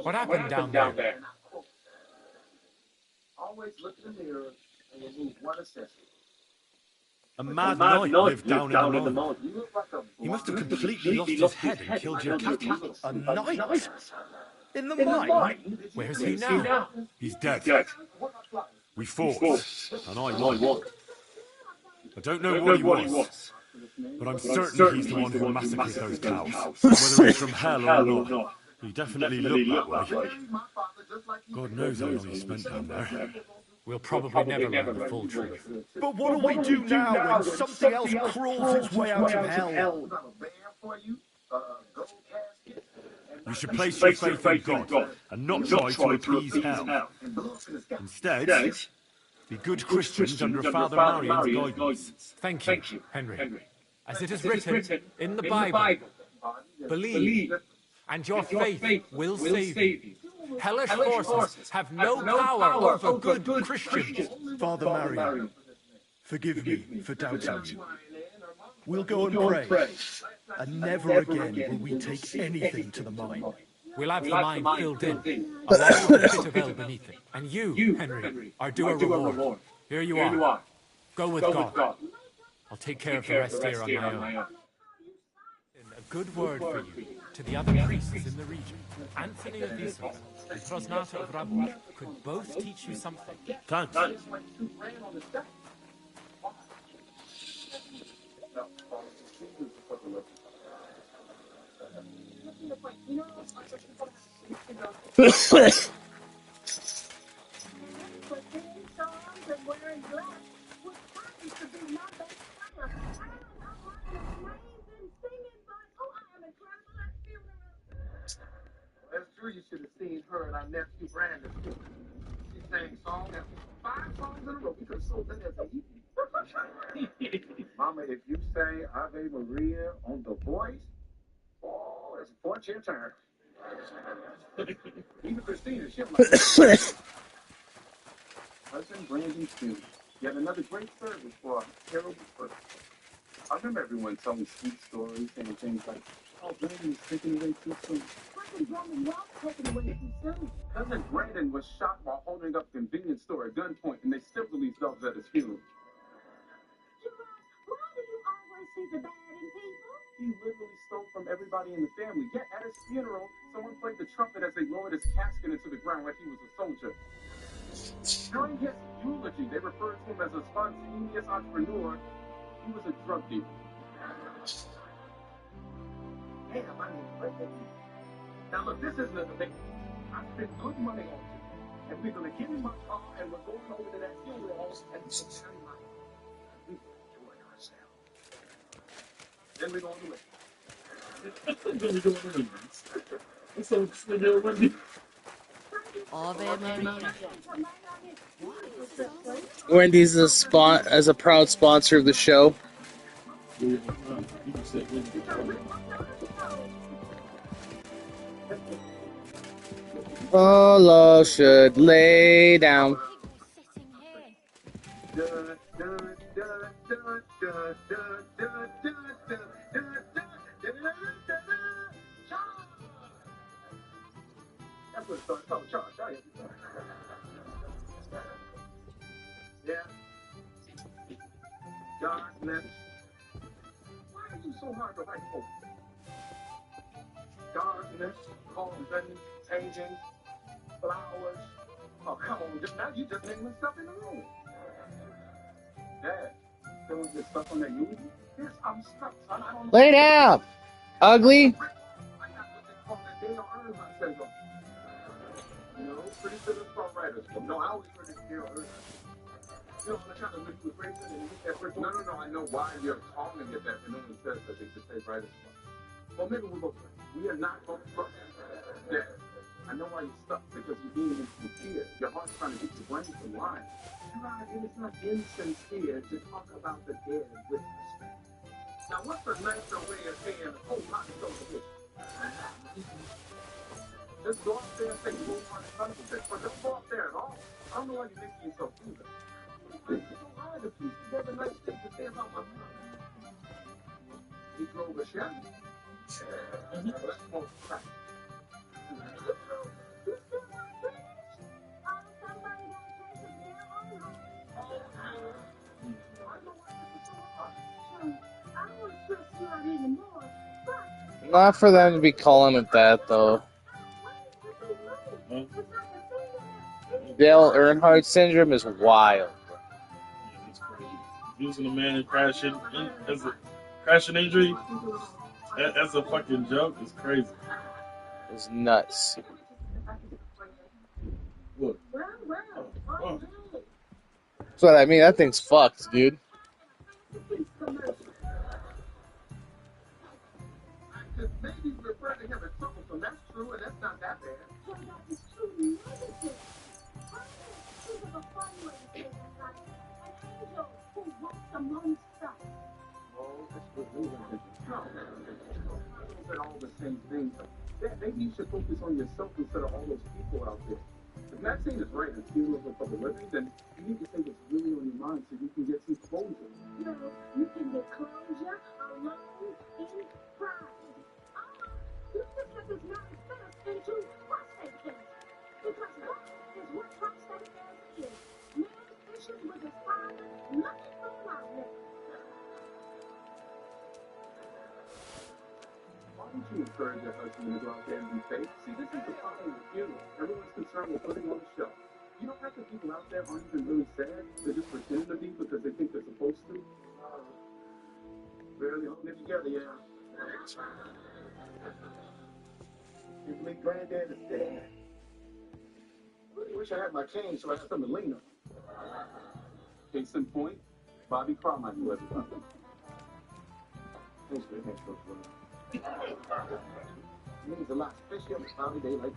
what happened down there? Always look in the mirror and remove one accessory. A mad knight lived down in the mine. He must have completely lost his head and killed your Capon. A knight? In the mine? Where's he now? He's dead. We fought, and I won. I don't know what he was, but I'm certain he's the one who massacred those cows. Whether he's from hell or not, he definitely looked that way. God knows how long he spent down there. We'll probably never learn the full truth. But what do we do now when something else crawls its way out of hell? You should place your faith in God and not try to appease hell. Instead, be good Christians under Father Marion's guidance. Thank you, Henry. As it is written in the Bible, believe, and your faith will save you. Hellish forces have no power over good Christians. Father Marion, forgive me for doubting you. We'll go and pray, and never again will we take anything to the mine. We'll have the mine filled in, along with the pit of hell beneath it. And you, Henry, are due a reward. Here you are. Go with God. I'll take care of the rest here on my own. A good word for you to the other priests in the region. Anthony of Visor and Prosnata of Rabu could both teach you something. Thanks. That's true. You should have seen her and our nephew Brandon. She sang song after 5 songs in a row. We could have sold that as a EP. Mama, if you say Ave Maria on The Voice, oh, it's a 4-chair turn. Even Christina, she'll like it. Husband Brandon too. Yet another great service for a terrible person. I remember everyone telling sweet stories, saying things like, oh, Brandon was taken away too soon. Cousin Brandon was shot while holding up a convenience store at gunpoint, and they still released dogs at his funeral. Why do you always see the bad in people? He literally stole from everybody in the family. Yet at his funeral, someone played the trumpet as they lowered his casket into the ground like he was a soldier. During his eulogy, they referred to him as a spontaneous entrepreneur. He was a drug dealer. Hey, my name's Brandon. Now look, this isn't a debate. I spent good money on you. And we're going to get in my car and we're going over to that funeral and carry my we enjoy ourselves. Then we're going to win. So we're going to win. Wendy's as a proud sponsor of the show. Polo should lay down. That's what it's called. Charge. Yeah. Darkness. Why are you so hard to write for? Darkness, cauldron, painting, flowers. Oh, come on. Now you just naming stuff in the room. Dad, doing this stuff on that movie? Yes, I'm stuck, son. I don't know. Lay down. Ugly. I got what they call the Dale Earnhardt syndrome. No, pretty sure it's called writer's block. No, I always heard it's Dale Earnhardt. You know, the kind of which was racing and you that person. No, I know why you're calling it that, but no one says that they should say writer's block. Well, maybe we'll go through. We are not going to Dad, I know why you're stuck, because you're being insincere. Your heart's trying to get your brain to line. It is not insincere to talk about the dead with respect. Now, what's a nicer way of saying a whole lot of social? Just go up there and say you won't want to come to this, but don't go up there at all. I don't know why you're making yourself do that. It's so hard to please. You have a nice thing to say about my mom. He drove a Chevy. Let's go crack. Not for them to be calling it that, though. Dale Earnhardt syndrome is wild. It's crazy. Using a man and crashing as a crashing injury as a fucking joke is crazy. It's nuts. Look. That's what I mean. That thing's fucked, dude. Maybe refer to him as troublesome. That's true, and that's not that bad. So that is truly negative. Think of a fun way to say that, like an angel who walks amongst us. Oh, that's what we want. No, they're all the same thing. Maybe you should focus on yourself instead of all those people out there. If Maxine is right and funerals are for the living, then you need to say what's really on your mind so you can get some closure. No, you can get closure alone in pride. You just get this marriage fast into prostate cancer. Because that is what prostate cancer is. Man's issues with his father, looking for an outlet. Why don't you encourage your husband to go out there and be faith? See, this is the problem with you. Everyone's concerned with putting on a show. You know half the people out there aren't even really sad. They're just pretending to be because they think they're supposed to. Barely holding it together, yeah. Your big granddad is dead. I wish I had my cane so I had something to lean on. Case in point, Bobby Carmichael, everybody. Thanks for the next one. Means a lot, especially on a cloudy day like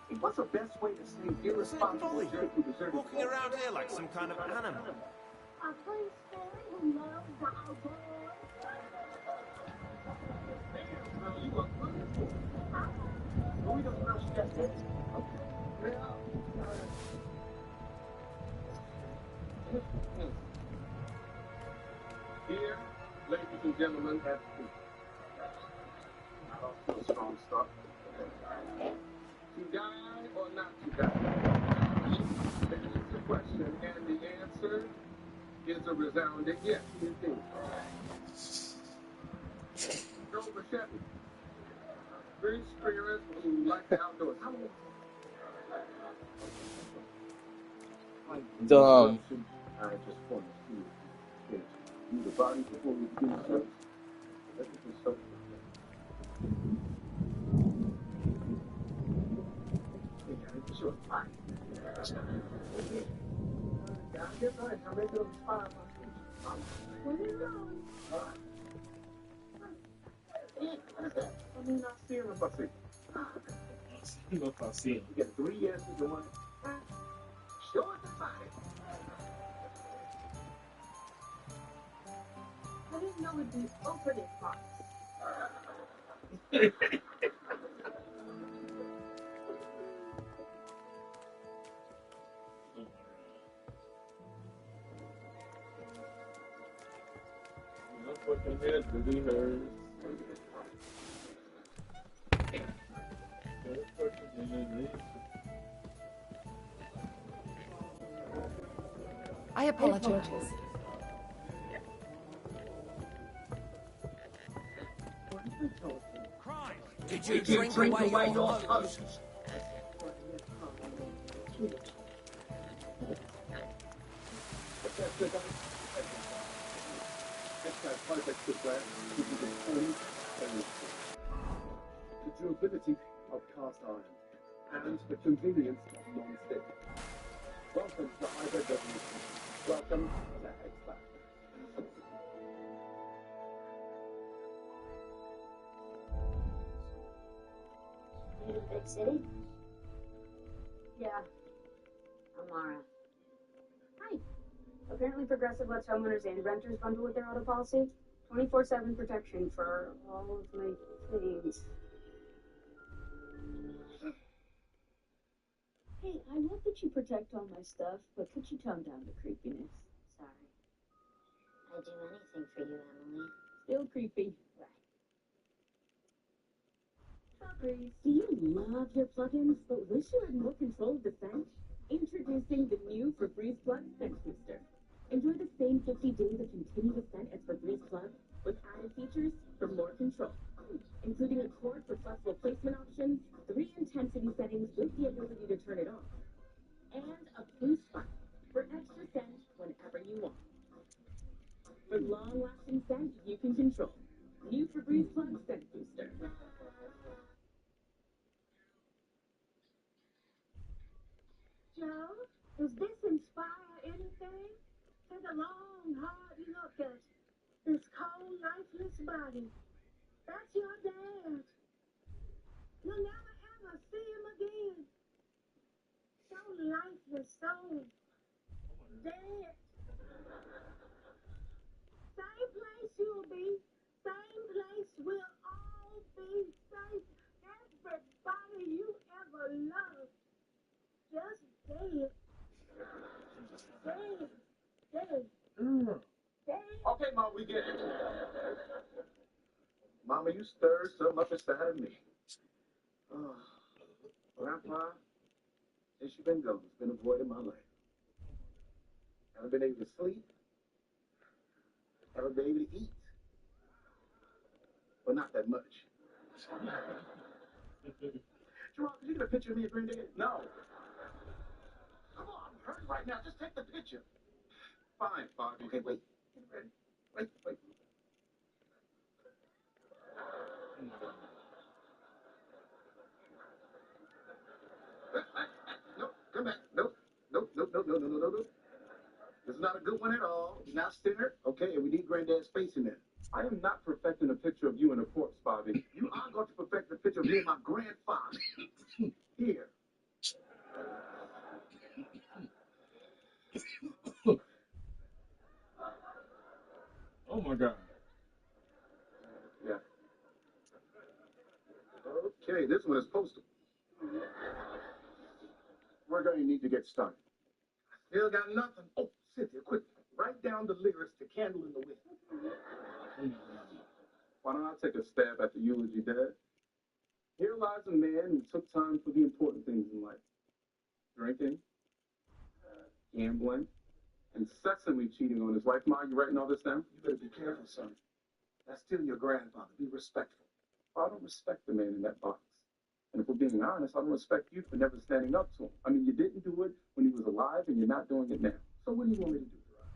this. What's the best way to stay irresponsible jerk who deserves walking around here like some kind of animal? A free spirit who loves the outdoors. You are good for it. We don't rush that day. Here, ladies and gentlemen, have food. Not off to a strong start. To die or not to die? That is the question, and the answer is a resounding yes, indeed. Joe Machete. Free spirits who like the outdoors. How many? Dumb. I just want to see it. Use the body before we begin the service. Let me just show you. Sure. Fine. Yeah, I get right. I make it on the spot. Where you going? I mean, I see him if I see him. If I see him. You get 3 yeses and 1. Sure, it's fine. I didn't know it'd be opening parts. Really hurts. I apologize. Did you drink away your clothes? The durability of cast iron and the convenience of non-stick. Welcome to hybrid revolution. Welcome to X-Factor. New to the big city? Yeah. Amara. Hi. Apparently Progressive lets homeowners and renters bundle with their auto policy. 24/7 protection for all of my things. Hey, I love that you protect all my stuff, but could you tone down the creepiness? Sorry. I'd do anything for you, Emily. Still creepy. Right. Breeze. Do you love your plugins, but wish you had more control of the scent? Introducing the new Febreze Plug Scent Booster. Enjoy the same 50 days of continuous scent as Febreze Plug, with added features for more control, including a cord for flexible placement options, 3 intensity settings with the ability to turn it off, and a boost button for extra scent whenever you want. For long-lasting scent you can control. New Febreze Plug Scent Booster. Joe, does this inspire anything? Take a long, hard look at this cold, lifeless body. That's your dad. You'll never ever see him again. So lifeless, so dead. Same place you'll be, same place we'll all be safe. Everybody you ever loved, just dead. Dead. Dead. Dead. Okay, Mom, we get it. Mama, you stirred something up inside of me. Oh, Grandpa, since you've been gone, it's been a void in my life. Haven't been able to sleep. Haven't been able to eat. Well, not that much. Gerard, could you get a picture of me and Granddad? No. Come on, hurry right now. Just take the picture. Fine, Bobby. Okay, wait. Get ready. Wait. Nope, come back. Nope. This is not a good one at all. It's not centered. Okay, and we need Granddad's face in there. I am not perfecting a picture of you in a corpse, Bobby. You are going to perfect the picture of me and my grandfather. Here. Oh my God. Yeah. Okay, this one is postal. We're going to need to get started. Still got nothing. Oh, Cynthia, quick. Write down the lyrics to Candle in the Wind. Why don't I take a stab at the eulogy, Dad? Here lies a man who took time for the important things in life. Drinking, gambling, incessantly cheating on his wife. Ma, you writing all this down? You better be careful, son. That's still your grandfather. Be respectful. I don't respect the man in that box. And if we're being honest, I don't respect you for never standing up to him. I mean, you didn't do it when he was alive, and you're not doing it now. So what do you want me to do, Gerard?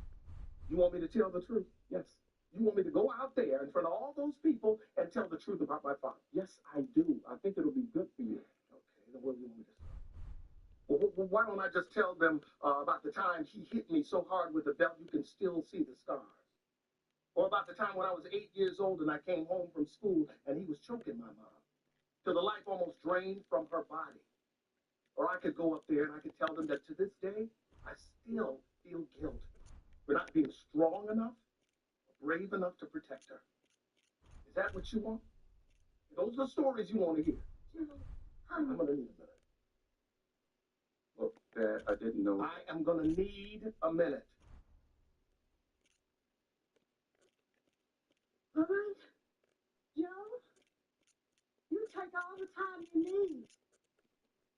You want me to tell the truth? Yes. You want me to go out there in front of all those people and tell the truth about my father? Yes, I do. I think it'll be good for you. Okay, then what do you want me to say? Well, why don't I just tell them about the time he hit me so hard with a belt you can still see the scars? Or about the time when I was 8 years old and I came home from school and he was choking my mom till the life almost drained from her body. Or I could go up there and I could tell them that to this day, I still feel guilt for not being strong enough, brave enough to protect her. Is that what you want? Those are the stories you want to hear. I'm going to need a minute. Look, Dad, I didn't know. I am going to need a minute. All right. take all the time you need.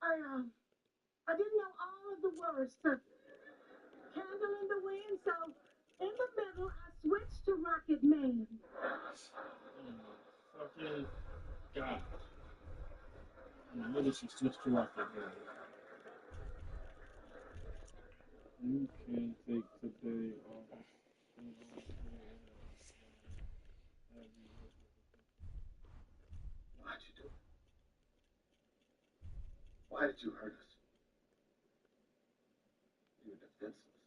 I didn't know all of the words. Candle in the wind, so in the middle, I switched to Rocket Man. Fucking God. In the middle, she switched to Rocket Man. You can take today off. Why'd you do it? Why did you hurt us? You were defenseless.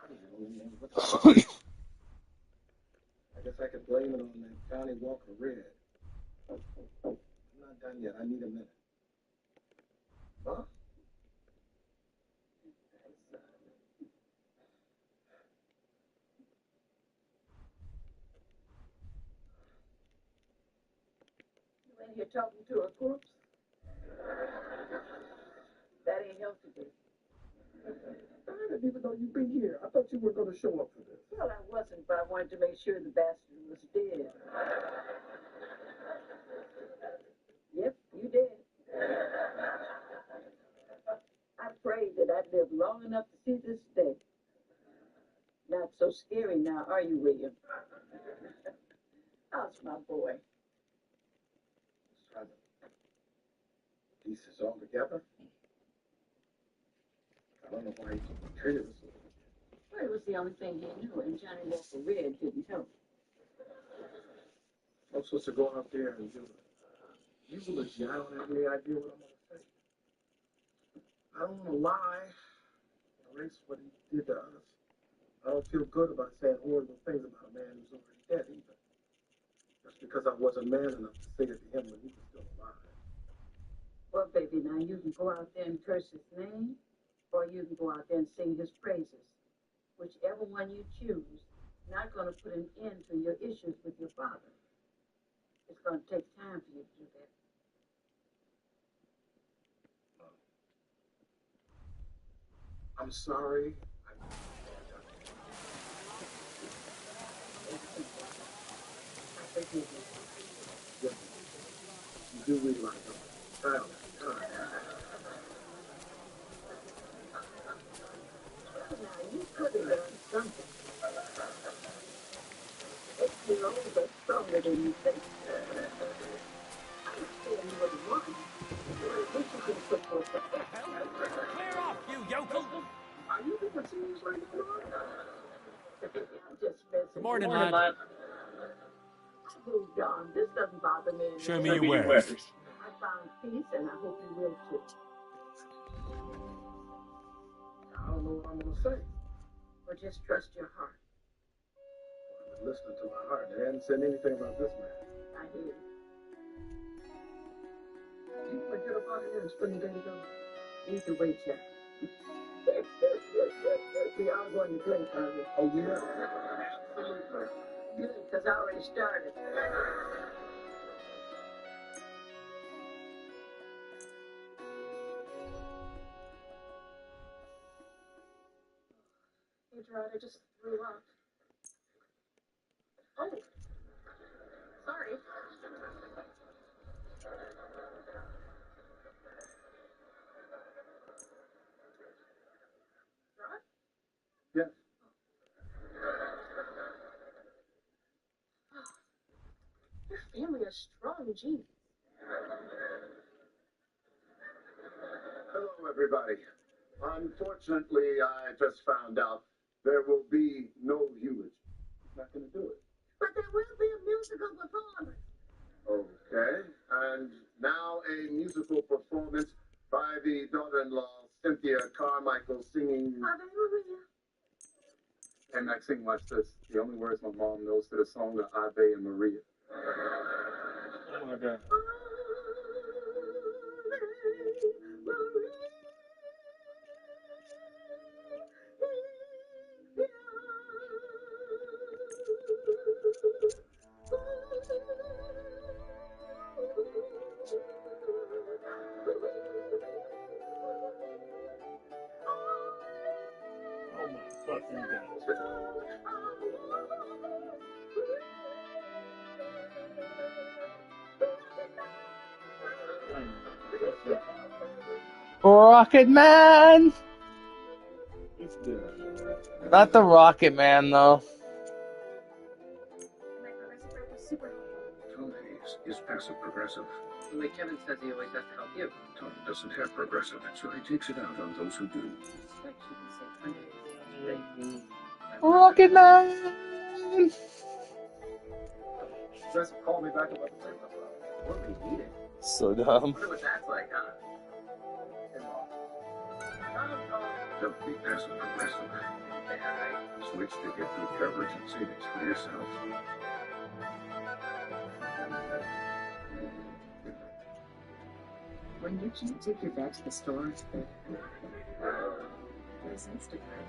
I don't even remember what the fuck. I guess I could blame it on that Johnny Walker Red. I'm not done yet. I need a minute. Huh? When you're talking to a corpse, that ain't healthy, baby. I didn't even know you'd be here. I thought you were going to show up for this. Well, I wasn't, but I wanted to make sure the bastard was dead. Yep, you did. I prayed that I'd live long enough to see this day. Not so scary now, are you, William? How's my boy? Just trying to piece this all together. I don't know why he treated us like this. Well, it was the only thing he knew, and Johnny Walker Red didn't help. I'm supposed to go out there and do it. Eulogy. I don't have any idea what I'm going to say. I don't want to lie, erase what he did to us. I don't feel good about saying horrible things about a man who's already dead either. Just because I wasn't man enough to say it to him when he was still alive. Well, baby, now you can go out there and curse his name, or you can go out there and sing his praises. Whichever one you choose, not going to put an end to your issues with your father. It's going to take time for you to do that. I'm sorry. I forgive you. You do realize I'm a child at the time. Now, you could have done something. 8-year-olds are stronger than you think. I understand you were the one. At least you could have put forth some effort. Clear off, you yokel! Are you being serious right now, Lord? I'm just messing. Good morning, lad. Moved on. This doesn't bother me anymore. Show me your wares. I found peace, and I hope you will too. I don't know what I'm going to say. Or just trust your heart. I've been listening to my heart. They hadn't said anything about this man. I hear you. You want to get up out of here and spend the day together? You can wait, Jack. We are going to drink, are we? Oh, yeah? Absolutely. Good, because I already started. It's right, I just threw up. Oh, sorry. Rod? Yes. Your family has strong genes. Hello, everybody. Unfortunately, I just found out there will be no eulogy. He's not going to do it. But there will be a musical performance. Okay. And now a musical performance by the daughter-in-law, Cynthia Carmichael, singing... Ave Maria. And Maxine, watch this. The only words my mom knows to the song are Ave and Maria. Oh my God. Oh my fucking God. Rocket Man! Not the Rocket Man, though. Tom Hayes is passive progressive. The way Kevin says he always has to help you. Tom doesn't have progressive, so he takes it out on those who do. Rocket Man! Progressive called me back about the paper. What do we need it? So dumb. I wonder what that's like, huh? Don't be passive progressive. Switch to get good coverage and savings for yourself. When you can't take your bag to the store, there's Instacart.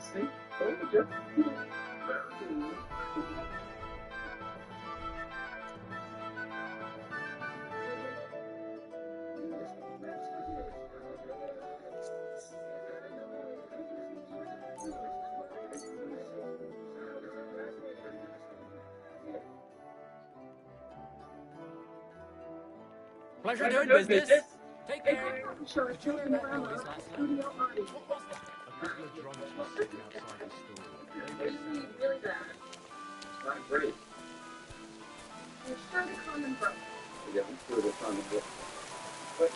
See? Told you. Pleasure doing business. Take care. Show us children drama, studio audience. Really bad. Not great. You're sure the condom broke. Yeah, I'm sure they're trying to get. But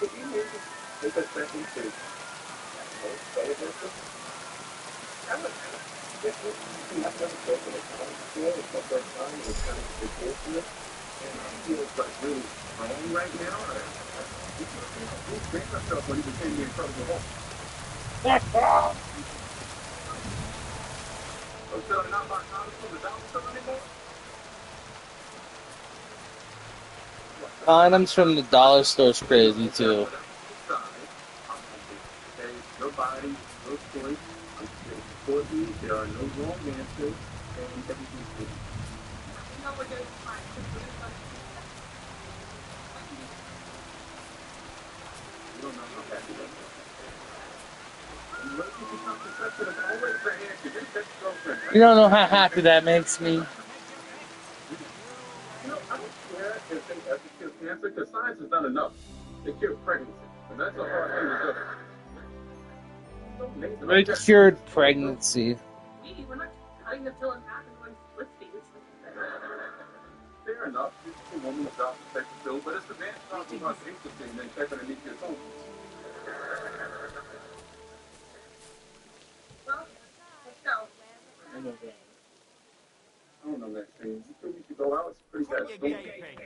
could you maybe take a second to celebrate this? I would I've never spoken to a before. It's my first time. It's kind of ridiculous. And I feel like really strong right now. He trained himself when he became the Incredible Hulk. So they're not buying condoms from the dollar store anymore? Condoms from the dollar store's crazy, too. Your body, your choice. For these, there are no wrong answers, and everything's good. You know we're doing fine. You don't know how happy that is. And when you become susceptible, always say, hey, you didn't take your girlfriend, right? You don't know how happy that makes me. You know, I don't care if they ever cure cancer, because science has done enough. They cure pregnancy, and that's a hard thing to do. They cured pregnancy. We're not cutting the pill in half and going split these. Fair enough. It's a woman's job to take the pill, but it's the man's job to not take the thing and then check underneath your tongue. Well, let's go. I don't know that thing. You think you should go out? It's pretty bad.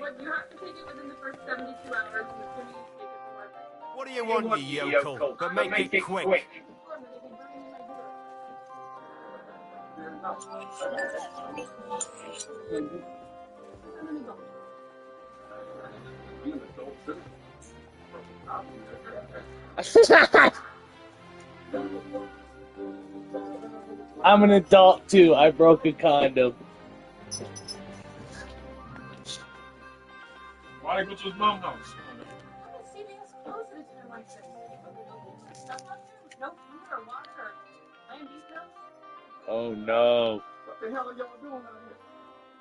Well, you have to take it within the first 72 hours, and as soon as you take it from our What do you want, you yokel? But make it quick. I'm an adult too. I broke a condom. Why go to his mom's house? CVS closed at a time like this. Stuff up there? No food or water or land details? Oh no. What the hell are y'all doing out here?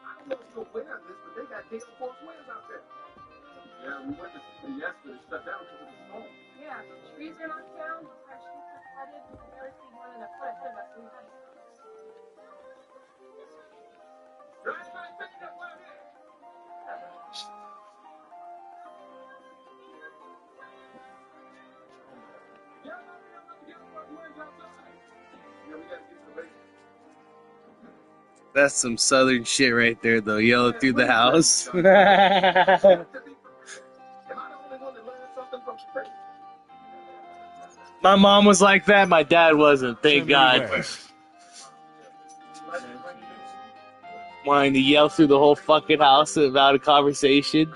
I don't know if you're aware of this, but they got Gale Force Winds out there. Yeah, we went to CVS, but it shut down because of the storm. Yeah, trees are knocked down, our streets are flooded, we can barely see more than a foot ahead of us, so we had to stop. That's some southern shit right there, though. Yellow through the house. My mom was like that. My dad wasn't. Thank God. Wanting to yell through the whole fucking house about a conversation.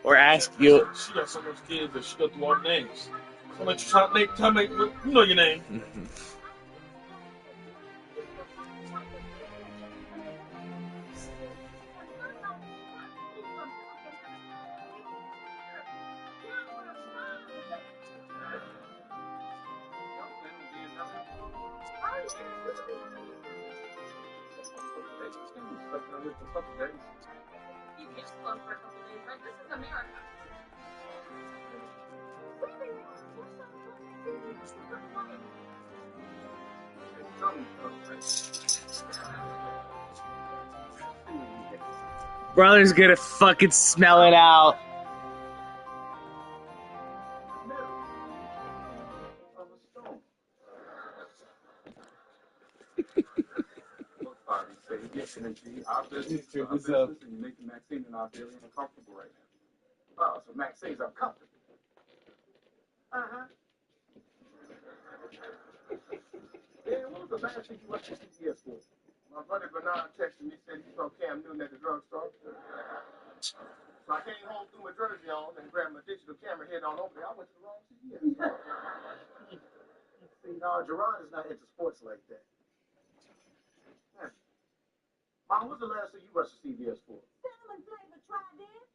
Or ask you. She got so much kids that she got through all the names. So let you try to make you know your name. You can't slow for a couple days, right? This is America. Brother's gonna fucking smell it out. Our business, and you're making Maxine and I very uncomfortable right now. Oh, so Maxine's uncomfortable. Uh-huh. Yeah, what was the last thing you went to CVS for? My buddy Bernard texted me, said he saw Cam Newton at the drugstore. So I came home, threw my jersey on, and grabbed my digital camera, head on over there. I went to the wrong CVS. See, no, Gerard is not into sports like that. Yeah. Mom, what's the last thing you rushed to CVS for? Cinnamon flavor Trident.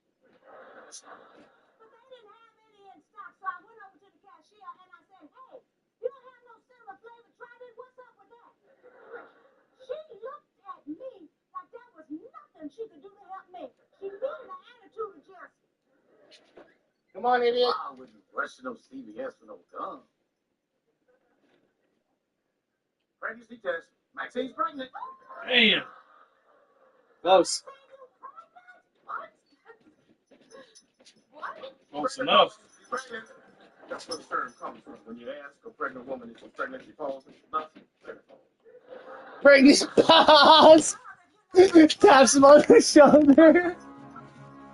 But they didn't have any in stock, so I went over to the cashier and I said, hey, you don't have no cinnamon flavor Trident? What's up with that? She looked at me like that was nothing she could do to help me. She needed an attitude of just... Come on, idiot. Why would you rush to no CVS for no gum? Pregnancy test. Maxine's pregnant. Damn. Close. Close enough. That's where the term comes from. When you ask a pregnant woman if she's pregnant, she calls it nothing. Pregnancy pause. Taps him on the shoulder.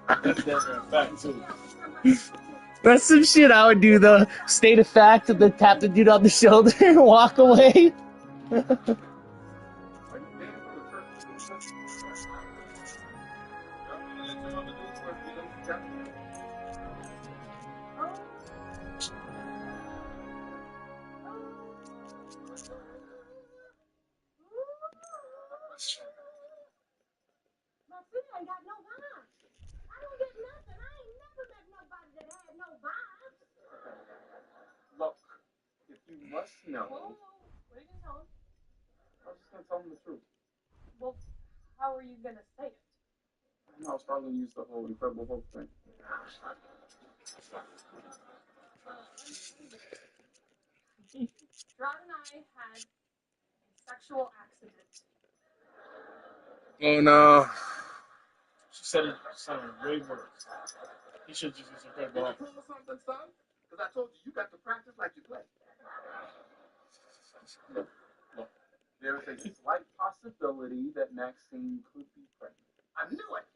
That's a fact too. That's some shit I would do though. State of fact and then tap the dude on the shoulder and walk away. Maxine ain't got no vibes. I don't get nothing. I ain't never met nobody that had no vibes. Look, if you must know, Whoa, what are you gonna tell him? I was just gonna tell him the truth. Well, how are you gonna say it? I was probably gonna use the whole Incredible Hulk thing. Rod and I had a sexual accident. Oh no. She said it sounded way worse. He should just use Incredible Hulk. Did you pull something, son? Because I told you got to practice like you play. Look, there is a slight possibility that Maxine could be pregnant. I knew it!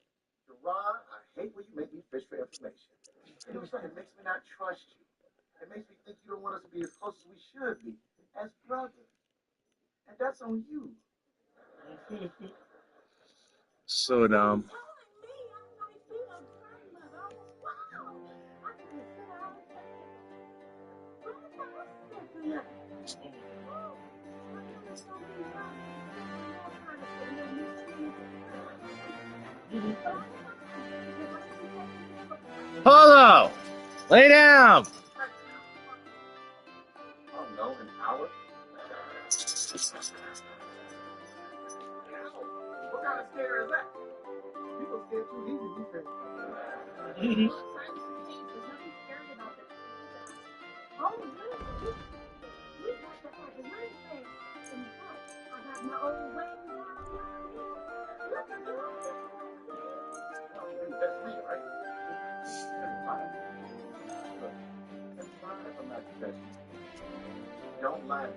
Gerard, I hate when you make me fish for information. You know, it makes me not trust you. It makes me think you don't want us to be as close as we should be, as brothers. And that's on you. So dumb. Polo! Lay down! Oh no, an hour? What kind of scare is that? People scare too easy these days. Oh, really? We got to have a ring thing. In fact, I got my old way down here. Look at you. That's me, right? That's fine. Look, that's fine if I'm not confessing. Don't lie.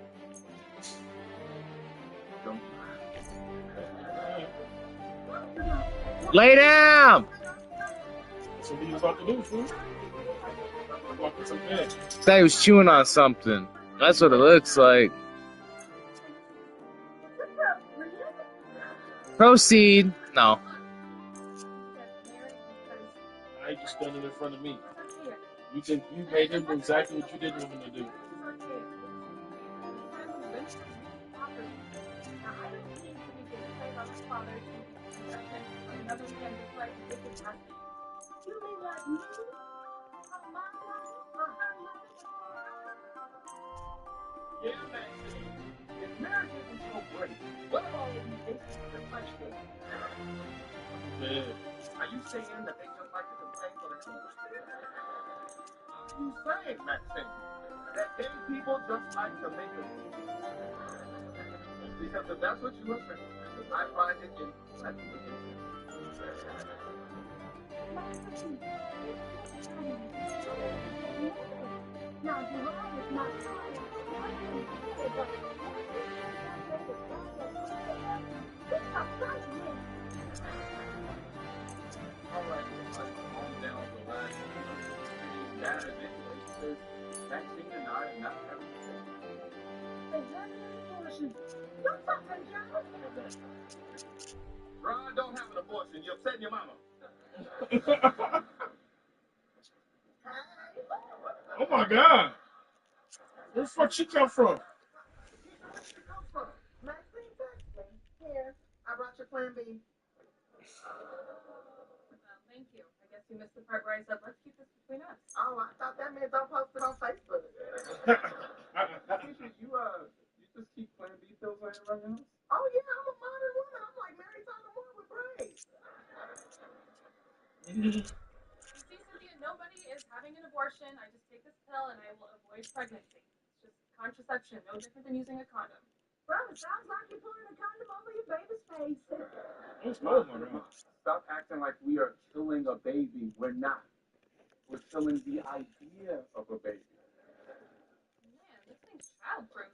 Don't lie. Lay down! So what are you about to do, fool? Walk in some bed. Thought he was chewing on something. That's what it looks like. Proceed. No. Now he just standing in front of me. You think you made him do exactly what you didn't want him to do. Yeah, Maxine. If marriage isn't so great, what are all of these aces in the flesh for? Are you saying that they just like to complain for the hell of it? Are you saying, Maxine, that gay people just like to make a scene? Because if that's what you are saying, I find it incredibly Now, Gerard is not sorry. all right, calm down, relax. It matters anyway because Maxine and I are not having sex. Don't fucking Gerard. Ron, don't have an abortion. You're upsetting your mama. Oh my God. Where the fuck she come from? Maxine texted me. Here, I brought your plan B. Thank you. I guess you missed the part where I said, let's keep this between us. Oh, I thought that meant don't post it on Facebook. You just keep plan B pills laying around your house? Oh, yeah, I'm a modern woman. I'm like Mary Tyler Moore with braids. You see, Cynthia, nobody is having an abortion. I just take this pill and I will avoid pregnancy. It's just contraception, no different than using a condom. Well, it sounds like you're pulling a condom over your baby's face. Oh my God. Stop acting like we are killing a baby. We're not. We're killing the idea of a baby. Man, this thing's childproof.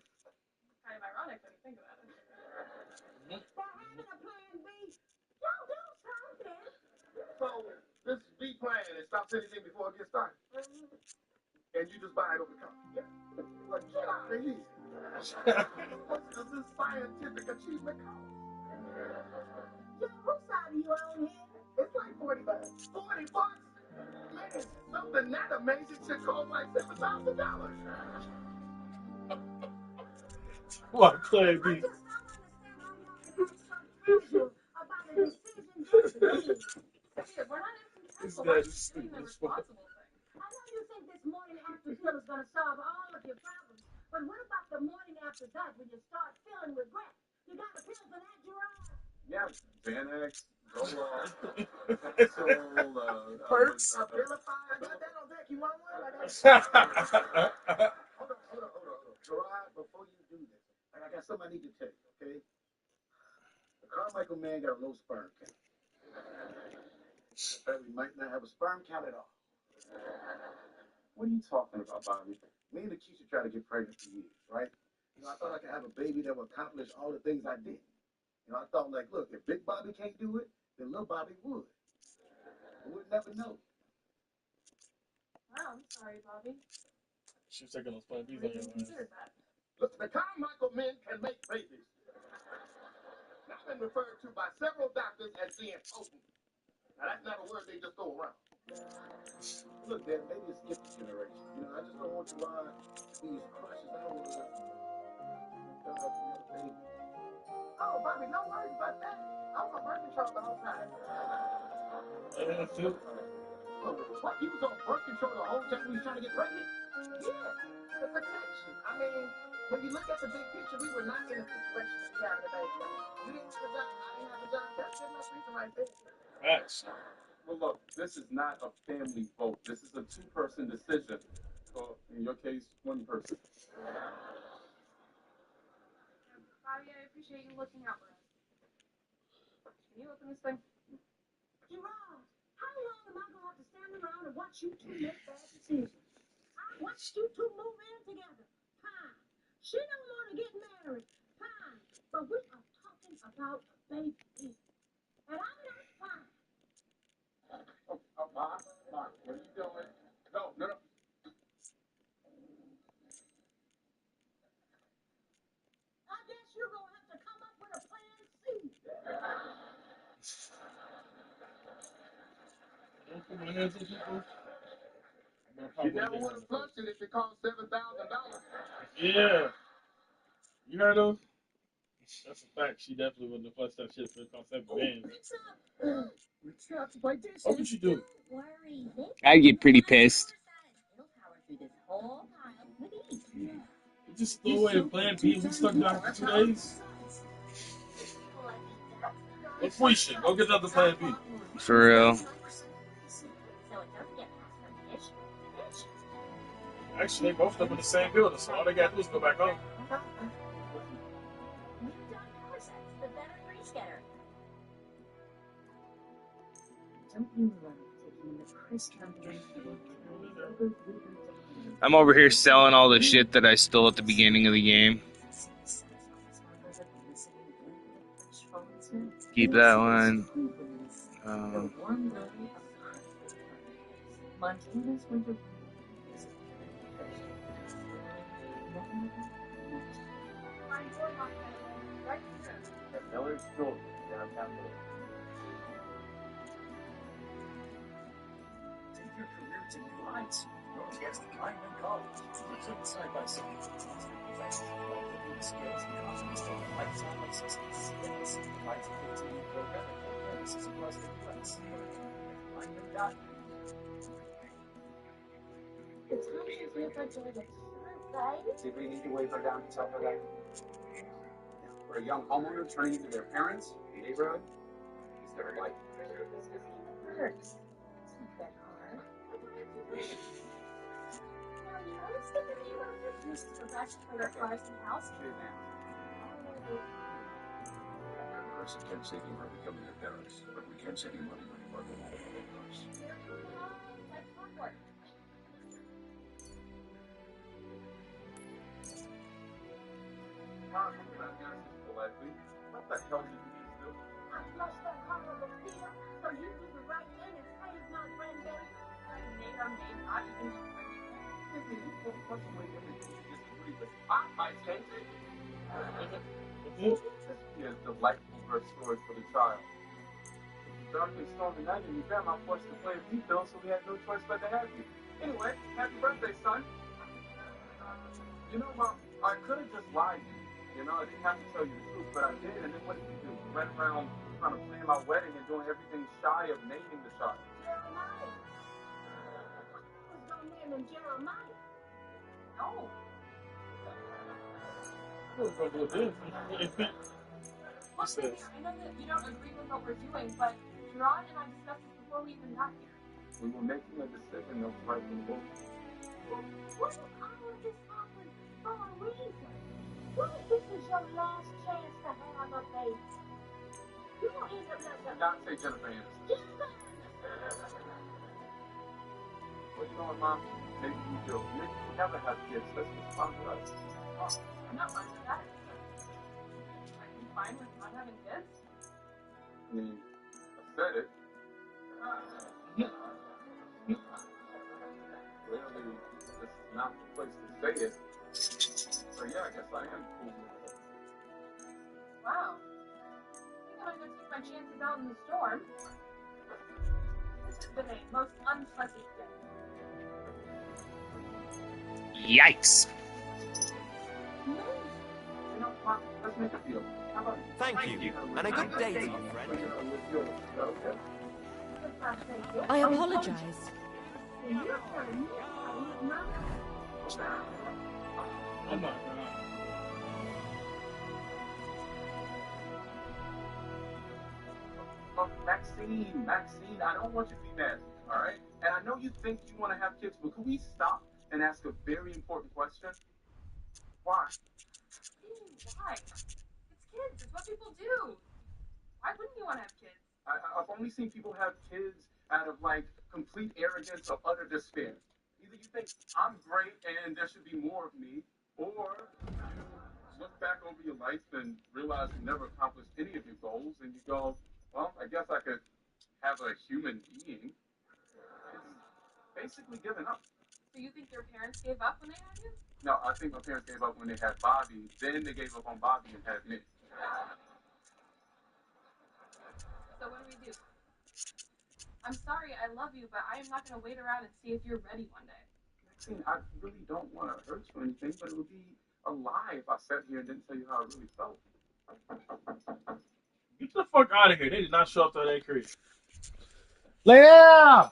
Kind of ironic when you think about it. For having a plan B, y'all do something. So, this B plan, it stops anything before it gets started. And you just buy it over the counter. Yeah. Like, get out of here. What does this scientific achievement cost? Yo, whose side are you on here? It's like $40. $40? Man, something that amazing should cost like $7,000. What plan B? I just don't understand how y'all can act so casual about a decision just made. Cynthia, we're not asking This counsel. guy We're is just doing the stupid as fuck. responsible thing. I know you think this morning after pill is going to solve all of your problems, but what about the morning after that when you start feeling regret? You got a pill for that, Gerard? Yeah, Xanax, Zoloft, Perks. Abilify, I got that on deck. You want one? I got it. Hold on. Gerard, before you do this, I got something I need to tell you, okay? The Carmichael man got a low sperm count. In fact, we might not have a sperm count at all. What are you talking about, Bobby? Me and Lakeisha tried to get pregnant for years, right? I thought I could have a baby that would accomplish all the things I did. I thought, like, look, if Big Bobby can't do it, then Little Bobby would. We'd never know. Wow, I'm sorry, Bobby. She was taking those plan B's I on your didn't ass. consider that. Look, the Carmichael men can make babies. I've been referred to by several doctors as being potent. Now, that's not a word they just throw around. Look, Dad, maybe it's skip the generation. I just don't want you to be as crushed as I was. Baby. Oh, Bobby, no worries about that. I was on birth control the whole time. What? You was on birth control the whole time we was trying to get pregnant? Yeah, the protection. I mean, when you look at the big picture, we were not in a situation to be having a baby. You didn't have a job, I didn't have a job. That's good enough reason right there. Facts. Well, look, this is not a family vote. This is a two-person decision. Or, in your case, one person. Bobby, I appreciate you looking out for us. Can you open this thing? Gerard, how long am I going to have to stand around and watch you two make bad decisions? I watched you two move in together. Fine. She don't want to get married. Fine. But we are talking about a baby. And I'm not fine. Mark, what are you doing? No. I guess you're going to have to come up with a plan C. Don't put my hands on people. You never would have flushed it if it cost $7,000. Yeah. You heard those? That's a fact. She definitely wouldn't have flushed that shit for it cost $7 bands. What would you do? I get pretty pissed. Just throw away the plan B. We stuck down for 2 days. Laquisha, go get another plan B. For real. Actually, both of them in the same building, so all they gotta do is go back home. I'm over here selling all the shit that I stole at the beginning of the game. Keep that one. Take your career to new heights. Northwest Lineman College. Side by side. Developing skills and confidence on lifetime assistance. Fitness. Provides a continued programming for campuses across the U.S. Lineman.com. See if we need to wait for down to tell her that. For a young homeowner turning into their parents, neighborhood, is their life. Hurts. It's not that hard. Now, you notice that the neighborhood used to progression for their cars and houses? Every person can save you by becoming their parents, but we can't save you money when you are the one of the cars. Like clockwork. What the hell did you do? I flushed that car over here so you do the right thing and save my granddaddy. May or may not even be you can't flush away everything you disagree with. I changed it. This is delightful birth story for the child. Dark and stormy night and your grandma forced to play a beat bill, so we had no choice but to have you. Anyway, happy birthday, son. You know, Mom, I could have just lied to you. You know, I didn't have to tell you the truth, but I did, and then what did you do? You went around trying to plan my wedding and doing everything shy of naming the child. Jeremiah. Who's no name than Jeremiah? No. We'll go do this. Look, baby, I know that you don't agree with what we're doing, but Gerard and I discussed this before we even got here. We were making a decision that was right for both. What if all of this happened for a reason? What if this is your last chance to have a baby? You won't end up like Not say Jennifer Aniston. Jennifer. Well, you know what, Mom? Maybe you do. Maybe you never have kids. That's just fun for us. Oh, I'm not fine with that. Are you fine with not having kids? I mean, I said it. Clearly, this is not the place to say it. So yeah, I guess I am cool with it. Wow. I think I'm gonna go take my chances out in the storm. This has been a most unpleasant day. Yikes. You know, Mom, let's make a deal. How about Thank you, and a good day to you, friend. I apologize. I'm not. Look, Maxine, I don't want you to be mad, all right? And I know you think you want to have kids, but could we stop and ask a very important question? Why? Why? It's kids. It's what people do. Why wouldn't you want to have kids? I've only seen people have kids out of, like, complete arrogance or utter despair. Either you think I'm great and there should be more of me, or you look back over your life and realize you never accomplished any of your goals, and you go, well, I guess I could have a human being. It's basically giving up. So you think your parents gave up when they had you? No, I think my parents gave up when they had Bobby, then they gave up on Bobby and had me. So what do we do? I'm sorry, I love you, but I am not going to wait around and see if you're ready one day. Maxine, I really don't want to hurt you or anything, but it would be a lie if I sat here and didn't tell you how I really felt. Get the fuck out of here. They did not show up to that crib. Lay down!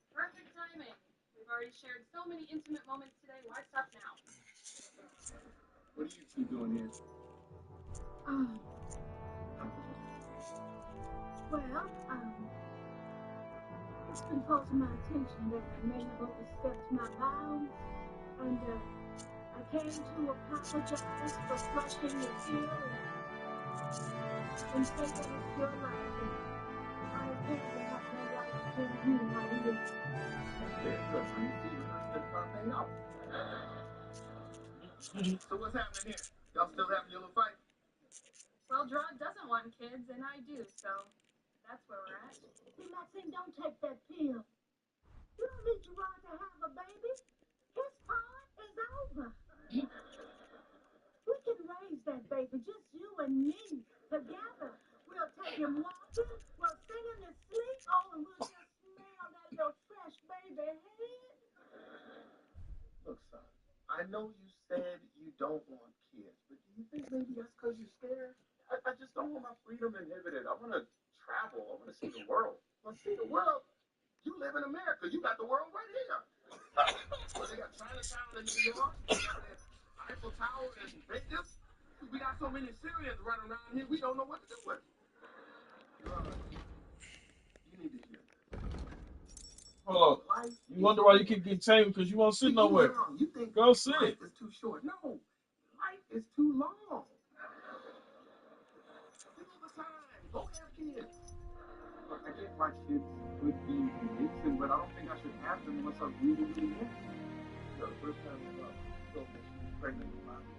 Perfect timing. We've already shared so many intimate moments today, Henry. Why stop now? What are you two doing here? It's been called to my attention that I may have overstepped my bounds, and I came to apologize for flushing the field and say that it's your life, and I apparently have no right to tell you how to live. So what's happening here? Y'all still having your little fight? Well, Gerard doesn't want kids, and I do, so that's where we're at. See, Maxine, don't take that pill. You don't need Gerard to have a baby. His part is over. We can raise that baby, just you and me, together. We'll take him walking, we'll sing him to sleep, and we'll just smell that little fresh baby head. Look, son, I know you said you don't want kids, but do you think maybe that's because you're scared? I just don't want my freedom inhibited. I want to travel. I want to see the world. I want to see the world. You live in America. You got the world right here. Well, they got Chinatown in New York. They got that Eiffel Tower in Vegas. We got so many Syrians running around here, we don't know what to do with them. You need to hear this. Hold on. You wonder why you keep getting tamed because you won't sit nowhere. You think Go sit. life is too short. No, life is too long. Give us time. Go have kids. Look, I get why kids could be amazing, but I don't think I should have them unless I really, really want them. You know, the first time I told her she was pregnant with Bobby.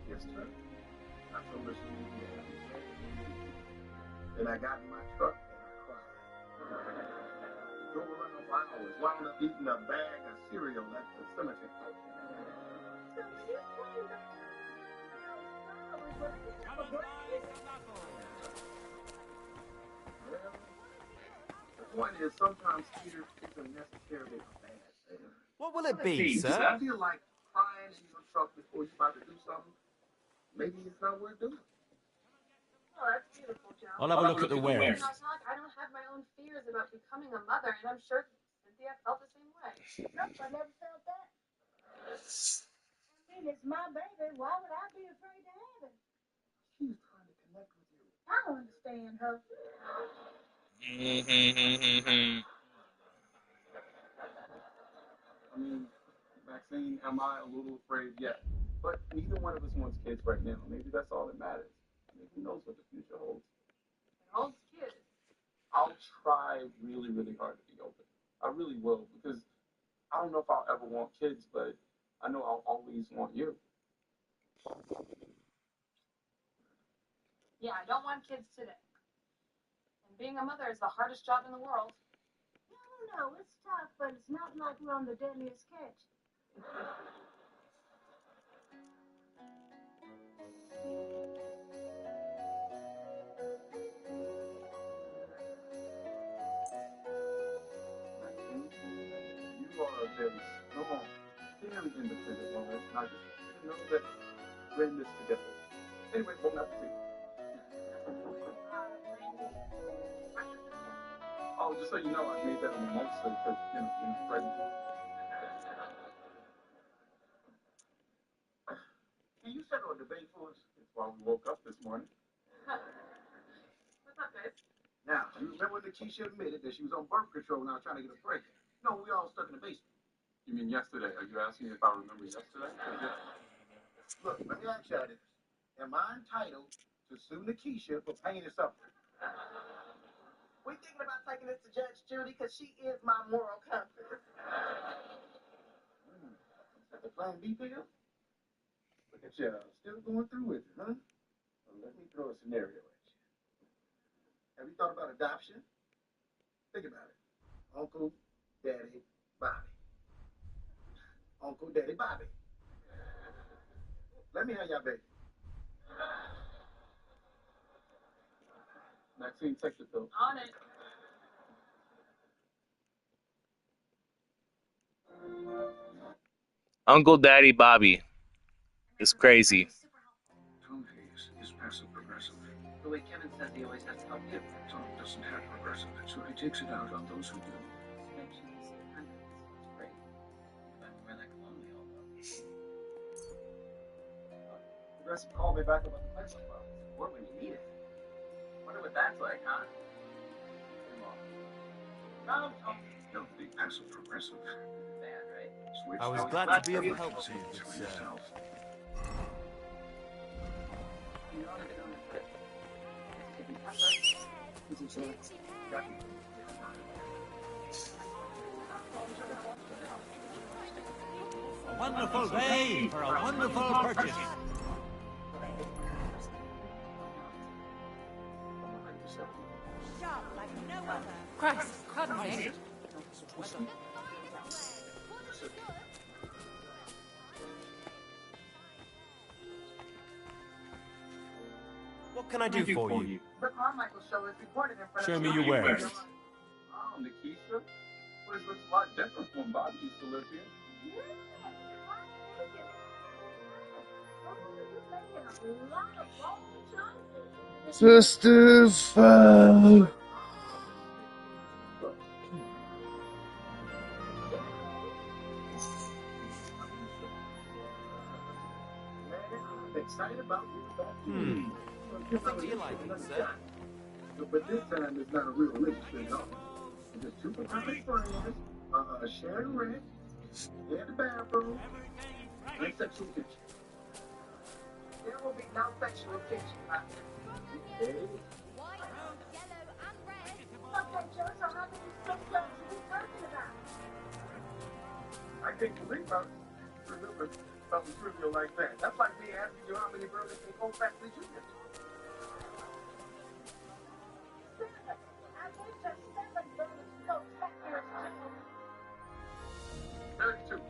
Kissed her. I told her she needed to have me. Then I got in my truck and I cried. Drove around for hours, wound up eating a bag of cereal at the cemetery. The point is, sometimes fear isn't necessarily a bad thing. What will it be, sir? I feel like crying in your truck before you're about to do something. Maybe it's not worth doing. Oh, that's beautiful, Joe. I'll have a look at the wares. You know, it's not like I don't have my own fears about becoming a mother, and I'm sure Cynthia felt the same way. Nope, I never felt that. I mean, it's my baby. Why would I be afraid to have it? She's trying to connect with you. I don't understand her. I mean, Maxine, am I a little afraid? Yeah. But neither one of us wants kids right now. Maybe that's all that matters. I mean, who knows what the future holds? It holds kids. I'll try really, really hard to be open. I really will, because I don't know if I'll ever want kids, but I know I'll always want you. Yeah, I don't want kids today. And being a mother is the hardest job in the world. No, it's tough, but it's not like we're on the deadliest catch. You are a very strong, very independent woman, and I just want you to know that we're in this together. Anyway, we'll have to see. Oh, just so you know, I made that on the night so because, you're pregnant. Can you settle a debate for us? That's why we woke up this morning. What's up, guys? Now, you remember when Keisha admitted that she was on birth control now trying to get us pregnant? No, we all stuck in the basement. You mean yesterday? Are you asking if I remember yesterday? Look, let me ask you this. Am I entitled to sue Nikisha for paying us something? We're thinking about taking this to Judge Judy because she is my moral compass. Is that the plan B pill? Look at you, still going through with it, huh? Well, let me throw a scenario at you. Have you thought about adoption? Think about it. Uncle, Daddy, Bobby. Uncle, Daddy, Bobby. Let me have your baby. Maxine, take the pill. On it. Uncle Daddy Bobby. It's crazy. Tom Hayes is passive progressive. The way Kevin says he always has to help you. Tom doesn't have progressive, so he takes it out on those who do. Mention you see hundreds. It's great. But we're like lonely all over. Chris called me back about the pencil file. Support when you need it. Wonder what that's like, huh? No, Healthy as a progressive. bad, right? Switch I was to glad to be of help to you, for good sir. yourself. A wonderful day for a wonderful purchase. Christ, pardon me. What can I do for you? The Carmichael show is recorded in front Show of me you. your wares. Oh, Nikisha. Place looks a lot different from when Bobby used to live here. Justify. I'm excited about you. Nothing to your liking, sir. But this time it's not a real relationship at all. It's just two platonic friends, sharing rent, and the bathroom, and sexual tension. There will be no sexual tension. Okay. Okay, Joe, so how many strip clubs are we talking about? I can't believe I remember something trivial like that. That's like me asking you how many Burlington Coat factories you get. I went to 7 Burlington Coat factories, Joe. 32.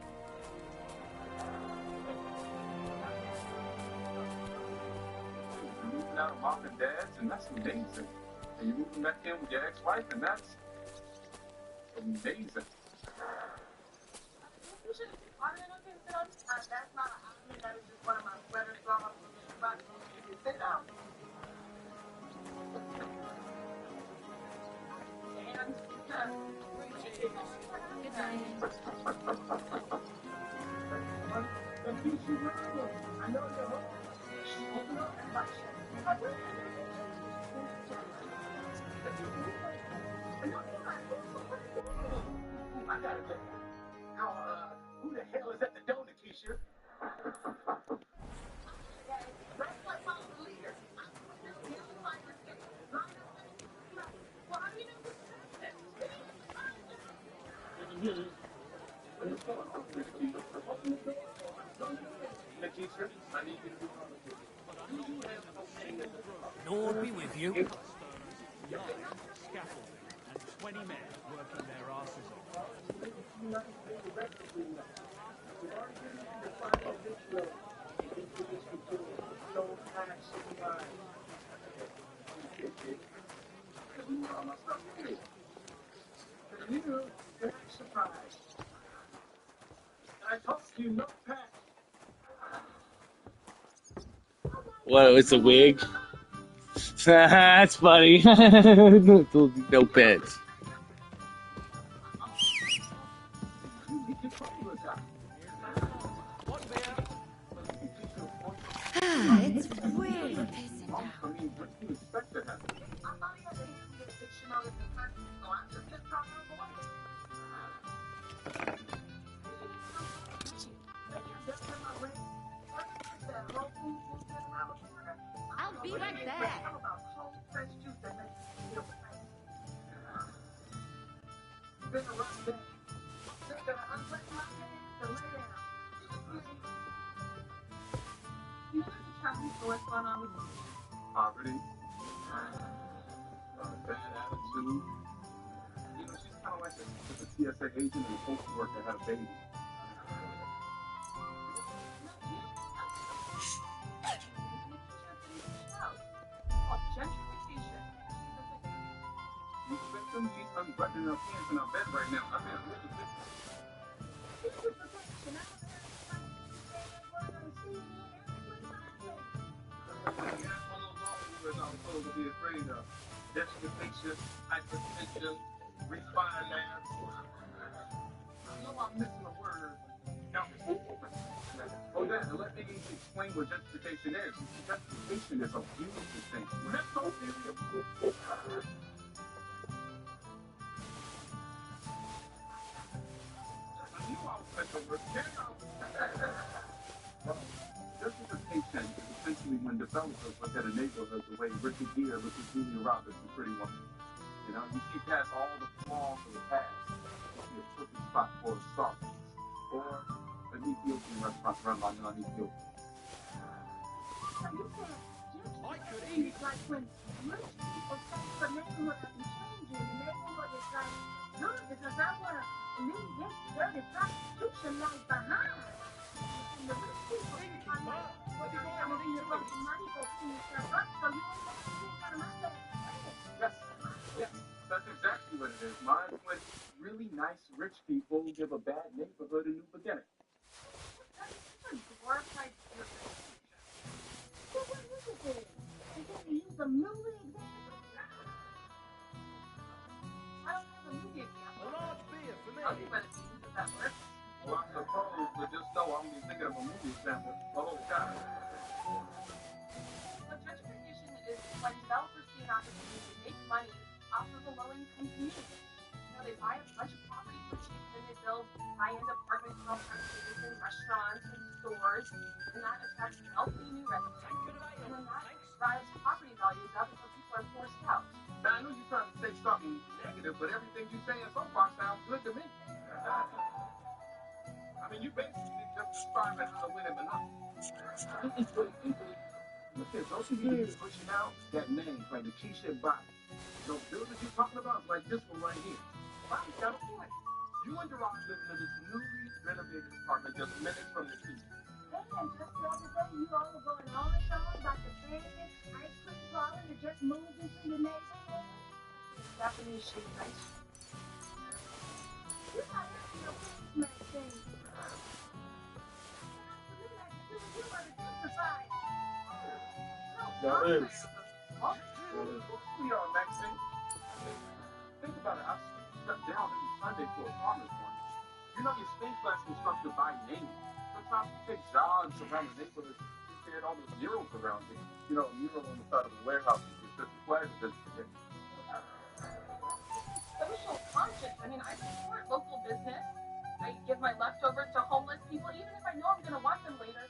You're moving out of mom and dad's, and that's amazing. And you're moving back in with your ex-wife, and that's amazing. You shouldn't be ordering on this film. That's not an island. That is just one of my sweaters. So I'm going to sit down. I know you're home. Open up and watch it. I will. I gotta get now, who the hell is at the door, Keisha? Lord be with you. Scaffolding and 20 men working their asses off. I told you no pack. Whoa, it's a wig. That's funny. No pets. It's really pissing down. I mean, what do you expect to happen? I thought he had to get a dictionary of the country, so I'm just trying to avoid it. I'll be right there. How about cold fresh juice that makes you feel nice? Been a rough day. Just gonna unbutton my pants and lay down. You should be trying to what's going on with you. Poverty, bad attitude. You know, she's kind of like a TSA agent and a postal worker had a baby. These victims, she's unbuttoning her pants in our bed right now. I mean, really to be afraid of desiccation, hypertension, refinance. I know I'm missing a word. No. Oh, then, let me explain what justification is. Justification is a beautiful thing. That's so beautiful. I knew I was such a justification is essentially when developers look at a neighborhood the way Richard Gere looks at Julia Roberts in Pretty Woman. You know, you see past all the flaws of the past. You see a perfect spot for a Starbucks or an Ethiopian restaurant run by non-Ethiopians. I could eat. Like when rich people say the neighborhood doesn't change, and the neighborhood is like good because I want to leave this dirty prostitution life behind. And the rich people think I'm like, well, I'm going to give up the money for clean stuff up, so you don't have to keep out of my bed. Yes, that's exactly what it is. Mine's when really nice rich people give a bad neighborhood a new beginning. That's such a glorified justification. So what is it then? Is it to use a movie example? I don't have a movie example. A large beer for me. Tell me what it means if that works. Well, I suppose, but just know I'm be thinking of a movie example the whole time. But gentrification is when developers see an opportunity to make money off of the low-income community. You know, they buy a bunch of property for cheap, and they build high-end apartment complexes and restaurants and stores, and that attracts healthy new residents. And then that drives property values up until people are forced out. Now, I know you're trying to say something negative, but everything you're saying so far sounds good to me. I mean, you basically just describing how to win in Monopoly. Look here, don't you need to be pushing out that name like the Keisha Bobby? Those buildings you're talking about is like this one right here. Bobby's got a point. You and Gerard living in this newly renovated apartment just minutes from the sea. Hey, and just the other day, you all were going on about the fancy ice cream parlor that just moved into your neighborhood. Japanese shaped ice cream. You're not asking no questions, Maxine. That is. We are, Maxine. Think about it. I stepped down every Sunday for a farmer's market. You know your state class was structured by name. Sometimes you take jogs around the neighborhood. You see all the zeros around here. You know, a mural on the side of the warehouse with your 50 flags that you Social conscience. I mean, I support local business. I give my leftovers to homeless people, even if I know I'm going to want them later.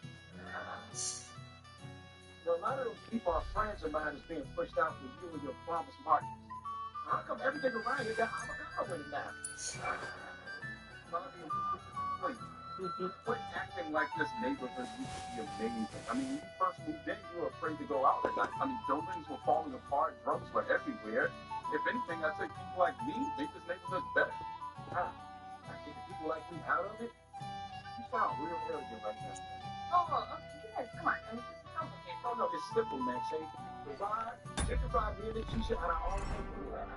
Well, a lot of those people are friends of mine that's being pushed out for you and your farmer's markets. How come everything around you got avocado in it now? Wait, quit acting like this neighborhood used to be amazing. I mean, when you first moved in, you were afraid to go out at night. I mean, buildings were falling apart, drugs were everywhere. If anything, I'd say people like me make this neighborhood better. I get people like me out of it. You sound real arrogant right now. Oh, okay, guys, come on. I mean, this is complicated. No, it's simple, Maxine. Provide, gentrify me and Keisha and our own neighborhood.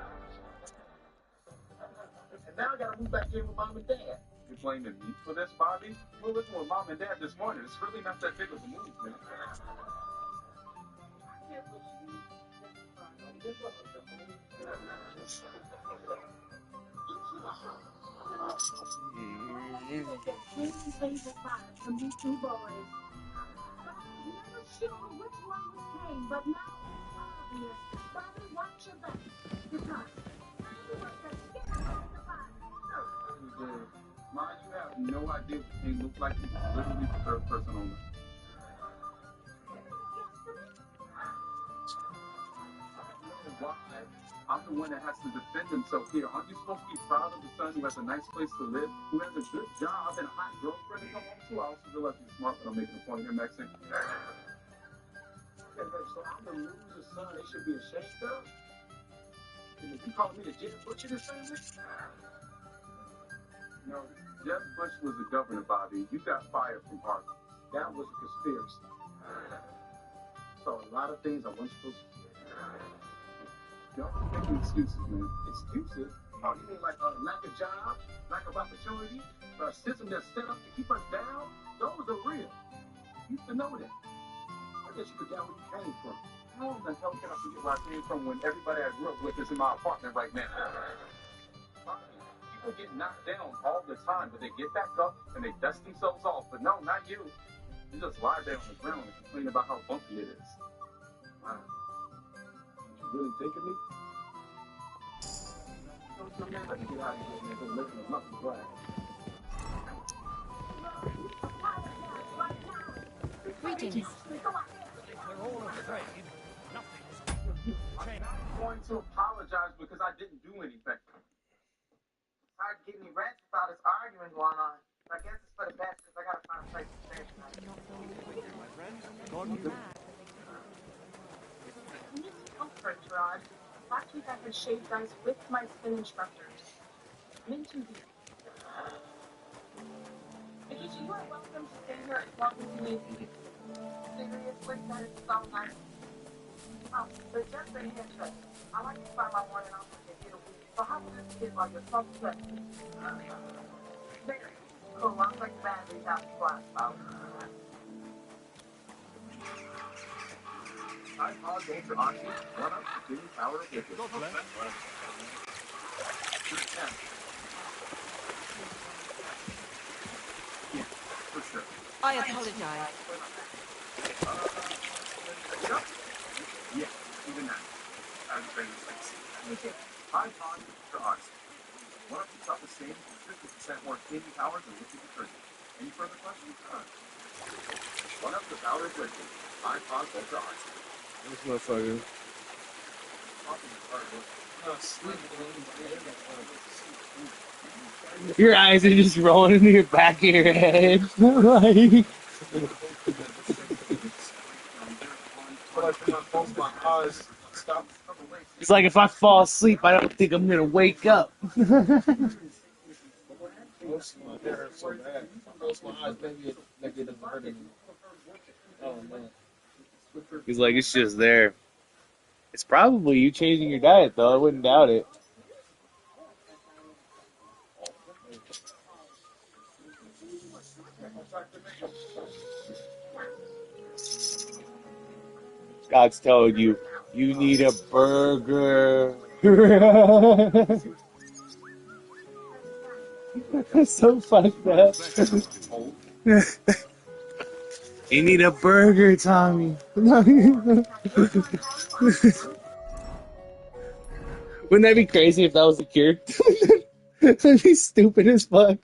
And now I gotta move back in with Mom and Dad. You're blaming me for this, Bobby? You were living with Mom and Dad this morning. It's really not that big of a move, man. From these two boys. But I was never sure which one was Cain, but now it's obvious. Bobby, watch your back. Because Cain was the scared of the body. Ma, you have no idea what Cain looked like. He was literally the third person on the... Why? I'm the one that has to defend himself here. Aren't you supposed to be proud of the son who has a nice place to live, who has a good job and a hot girlfriend to come home to? I also realize you're smart, but I'm making a point here, Maxine. Okay, so I'm the loser's son they should be ashamed of? And if you call me the Jeb Bush in this family? No, Jeb Bush was the governor, Bobby. You got fired from Harvard. That was a conspiracy. So a lot of things I wasn't supposed to do. Y'all making excuses, man. Excuses? Oh, you mean like lack of jobs, lack of opportunity, a system that's set up to keep us down? Those are real. You used to know that. I guess you forgot where you came from. How the hell can I forget where I came from when everybody I grew up with is in my apartment right now? Bobby, keep People get knocked down all the time, but they get back up and they dust themselves off. But no, not you. You just lie there on the ground and complain about how bumpy it is. Wow. You really think of me? Don't man, let me get out of here, man. Don't make me nothing glad. Greetings. We're all afraid nothing's I'm not going to apologize because I didn't do anything. Hard to get any rest with all this arguing going on. I guess it's for the best because I gotta find a place to stay tonight. Comfort, Rod. Last week I had shaved ice with my spin instructors. Mint to be. Because you are welcome to stay here as long as you need to. Seriously, that is so nice. Oh, but just a heads up. I like to start my morning off with a little week. So how will this kid while you're so stressed? Very cool. I'll take the batteries out the glass out. I apologize for Oxy. One up, continue power of liquid. Yeah, for sure. I apologize. Yeah, even that. I was very nice. High pond to Oxy. One up the top of same with 50% more candy power than liquid detergent. Any further questions? One up the power of liquid. High pond to Oxy. This motherfucker. Your eyes are just rolling into your back of your head. Like... It's like if I fall asleep, I don't think I'm gonna wake up. He's like, it's just there. It's probably you changing your diet, though. I wouldn't doubt it. God's telling you, you need a burger. That's so fucked up. You need a burger, Tommy. Wouldn't that be crazy if that was the cure? That'd be stupid as fuck.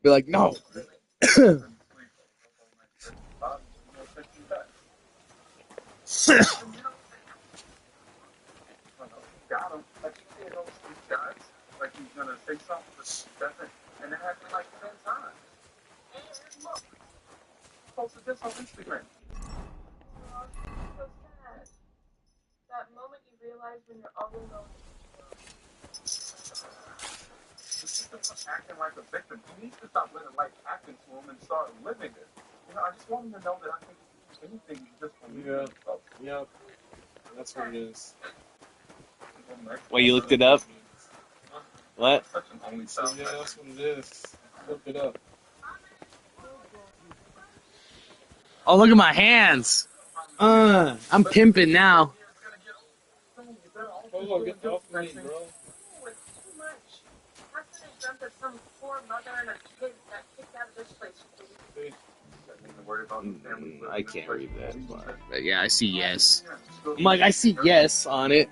Be like, no. Got him. Like you see those guys, like he's gonna say something, but doesn't, and it happened like 10 times. And look, posted this on Instagram. Oh, so sad. That moment you realize when you're all alone. This is acting like a victim. He needs to stop letting life happen to him and start living it. You know, I just want him to know that I think anything just for me. Yeah. That's what it is. Well, you looked it up? What? Yeah, that's what it is. Look it up. Oh, look at my hands. I'm pimping now. Oh, get off me, bro. Oh, it's too much. How can I jump at some poor mother and a kid that kicked out of this place? I can't read that. But yeah, I see yes. I'm like, I see yes on it.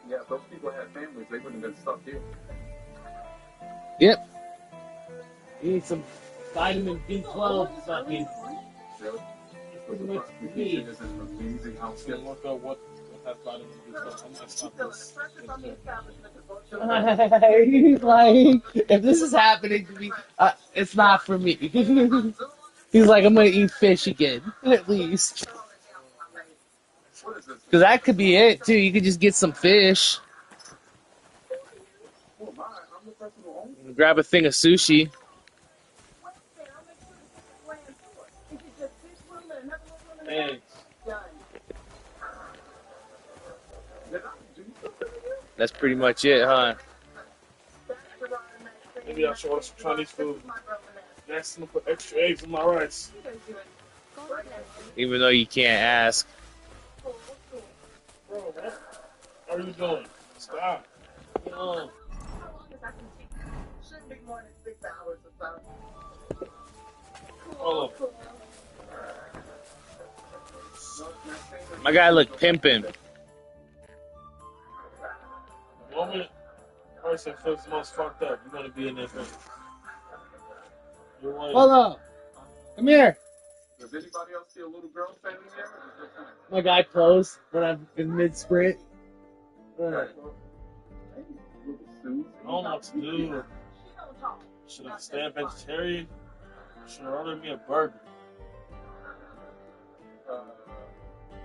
Yeah, if those people had families, they wouldn't have been stuck here. Yep. You need some vitamin B12 fucking. Look up what has vitamin B12. I'm gonna stop this. He's like, if this is happening to me, it's not for me. He's like, I'm gonna eat fish again, at least. Because that could be it, too. You could just get some fish. Grab a thing of sushi. Hey. That's pretty much it, huh? Maybe I should order some Chinese food. Ask them to put extra eggs in my rice. Even though you can't ask. Bro, what are you doing? Stop. Oh. How long is that going to take? Shouldn't be more than 6 hours or so. Oh. My guy look pimping. The moment a person feels the most fucked up, you're gonna be in their face. Hello. Come here. Does anybody else see a little girl standing there? My guy close when I'm in mid sprint. I don't know what to do. Should I stay a vegetarian? Should I order me a burger?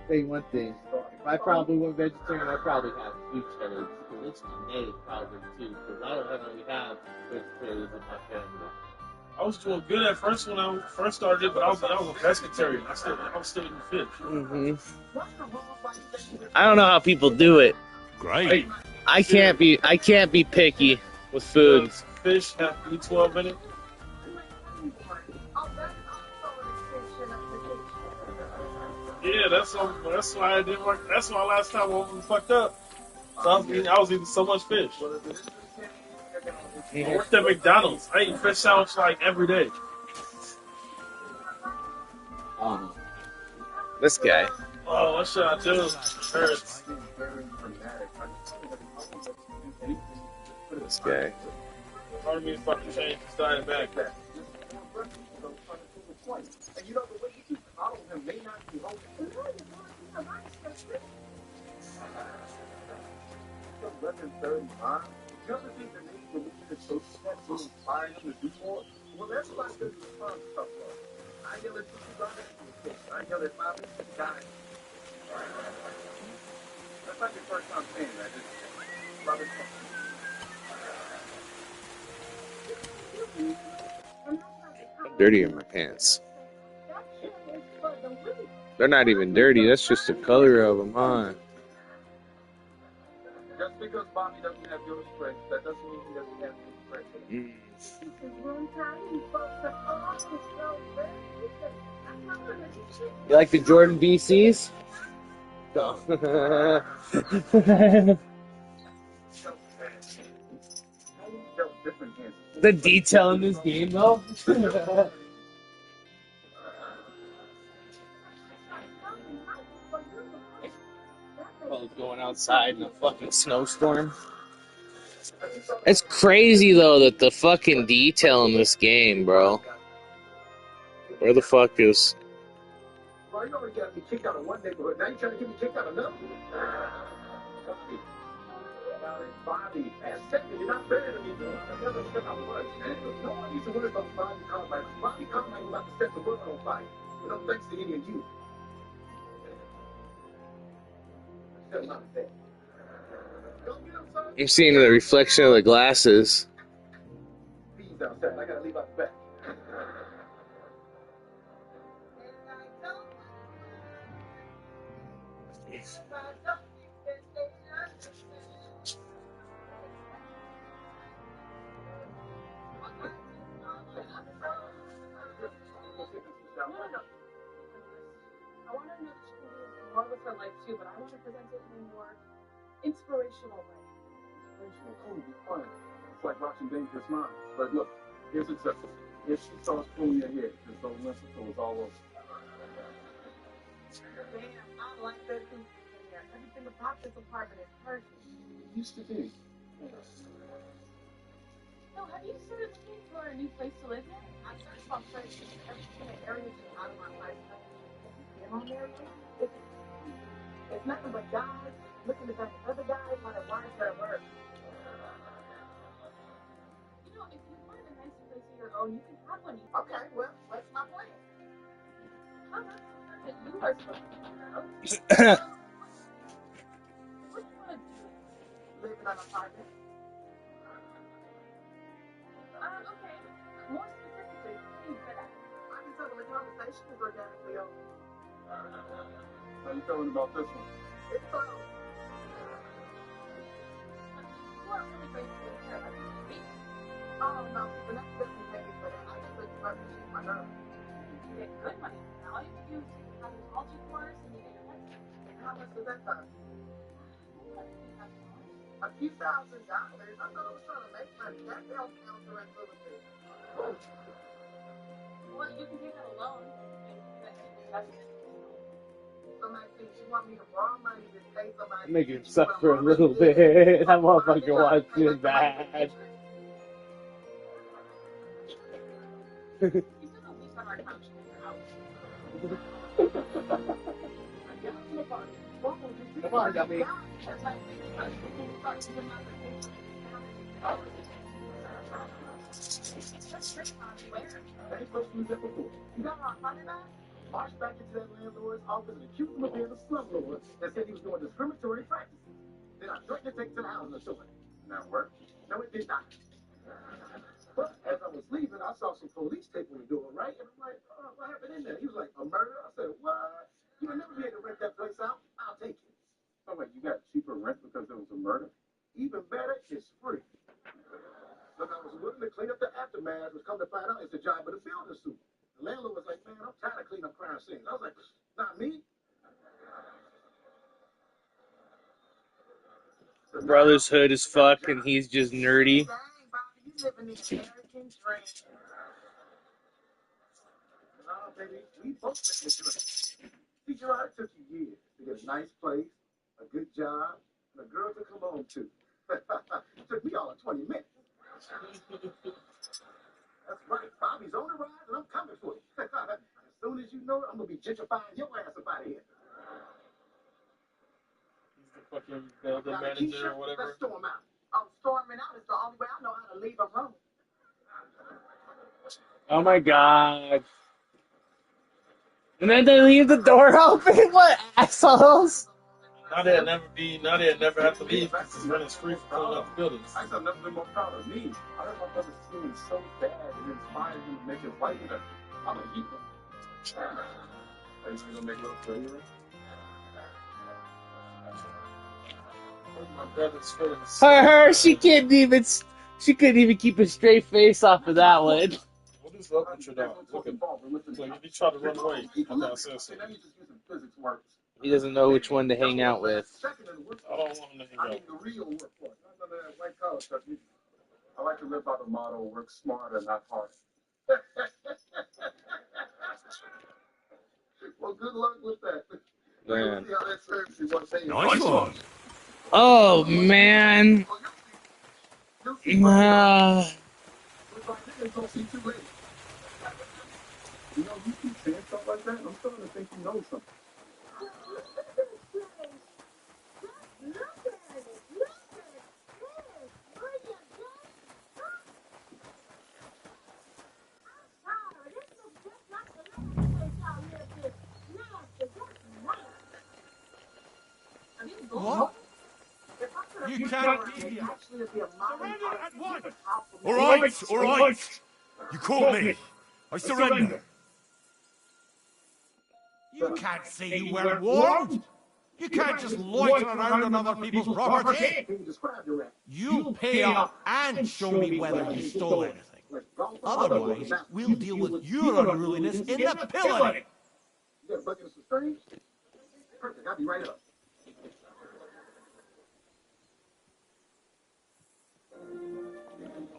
Tell you one thing. If I probably went vegetarian, I'd probably have 2 cherries. It's today probably too, because I don't really have vegetarians in my family. I was doing good at first when I first started, but I was a pescatarian. I was still eating fish. Mm-hmm. I don't know how people do it. Great. I can't be picky with food. Does fish have B12 in it? Yeah, that's why I didn't work. That's why last time I was fucked up. So I was eating so much fish. I worked at McDonald's. I eat fish sandwich like every day. This guy. Oh, what should I do? It hurts. This guy. Part of me fucking changed his diet back. And you know, the way you follow him may not be holding. 11:30. The other thing that made believe that social steps will inspire him to do more. Well, everybody does the fun stuff. I yell at people, I yell at Bobby, guys. That's not your first time saying that, is it? Robert. I'm dirty in my pants. They're not even dirty. That's just the color of them, huh? Just because Bobby doesn't have your strength, that doesn't mean he doesn't have your strength. You like the Jordan BCs? No. The detail in this game, though. Going outside in a fucking snowstorm. It's crazy though that the fucking detail in this game, bro. Where the fuck is? Well, you already got me kicked out of one neighborhood. Now you're trying to get me kicked out of another. Bobby, you're not better than me. I never said I was. No one used to worry about Bobby Carmine. Bobby Carmine was about to set the world on fire. But no thanks to any of you. Still not there. I'm seeing the reflection of the glasses. Bees outside. I gotta leave out the back. I want to know that she can do more with her life too, but I want to present it in a more inspirational way. Inspirational, cool, be fun. It's like watching Dangerous Minds. But look, here's the trick. If she starts pulling your hair, just don't listen to it's all over. Damn, I like that thing in there. Everything about this apartment is perfect. It used to be. So, have you started looking for a new place to live yet? I searched on places in every single area just out of my life. And on there, it's nothing but guys looking at other guys while their wives are at work. You know, if you wanted a nice place of your own, you can have one. Okay, well, that's my plan. How about that you are supposed to do? What do you want to do? Live in an apartment. Okay. More specifically, what do you good at? I can tell the conversation is organically over. How you feeling about this one? It's fun. You are really great to take care of everything. Oh, no, the next step is maybe for that. I just like to represent my girl. You get good money. Now all you have to do is take a cosmetology course and you get your next. And how much does that cost? A few $1,000. I thought I was trying to make money. That don't count for activity. Well, you can take out a loan and do that investment. So, Maxine, you want me to borrow money to pay somebody? Make him suffer a little bit. That motherfucker wants too bad. You still don't lease on our couch in your house. Come on, Yummy. You got our money back? Marched back into that landlord's office and accused him of being a slumlord and said he was doing discriminatory practices. Then I threatened to take him to the housing authority. That worked? No, it did not. But as I was leaving, I saw some police tape on the door, right? And I'm like, oh, what happened in there? He was like, a murder? I said, what? You'll never be able to rent that place out. I'll take it. Oh, wait, you got cheaper rent because there was a murder? Even better, it's free. Look, I was willing to clean up the aftermath, which come to find out it's the job of the building suit. The landlord was like, man, I'm tired of cleaning up crime scenes. I was like, not me. Brother's hood as fuck, and he's just nerdy. Dang, Bobby, you living the American dream. No, baby, we both living the dream. See, Gerard, it took you years to get a nice place, a good job, and a girl to come home to. It took me all of 20 minutes. That's right. Bobby's on the rise, and I'm coming for you. As soon as you know it, I'm going to be gentrifying your ass up out of here. He's the fucking building manager or whatever. Let's storm out. Oh, storming out is the only way I know how to leave a room. Oh my god. And then they leave the door open? What assholes? Now they'll never have to leave because his rent is free for cleaning up the buildings. I said never been more proud of me. I heard my brother stealing so bad it inspired him to make his wife better. I'm gonna keep him. Are you gonna make love to you? My brother's feeling Her, she couldn't even keep a straight face off of that one. What is up with your dog? Look at him. Like, if he tried to run away, after I said so. He doesn't know which one to hang out with. I don't want him to hang I out. mean the real workforce, not none of that white collar stuff. I like to live by the motto: work smarter, not harder. Well, good luck with that. Man. See how that serves you one day. Nice one. Oh man. It's like, don't see too late. You know, you keep saying stuff like that, and I'm starting to think you know something. What? You can't be here. Surrender at once! All right. You caught me. I surrender. You can't say you weren't warned. You can't just loiter around on other people's property. You'll pay up and show me whether you stole anything. Otherwise, we'll deal with your unruliness in the pillory. You got a bucket of some strange? Perfect, I'll be right up.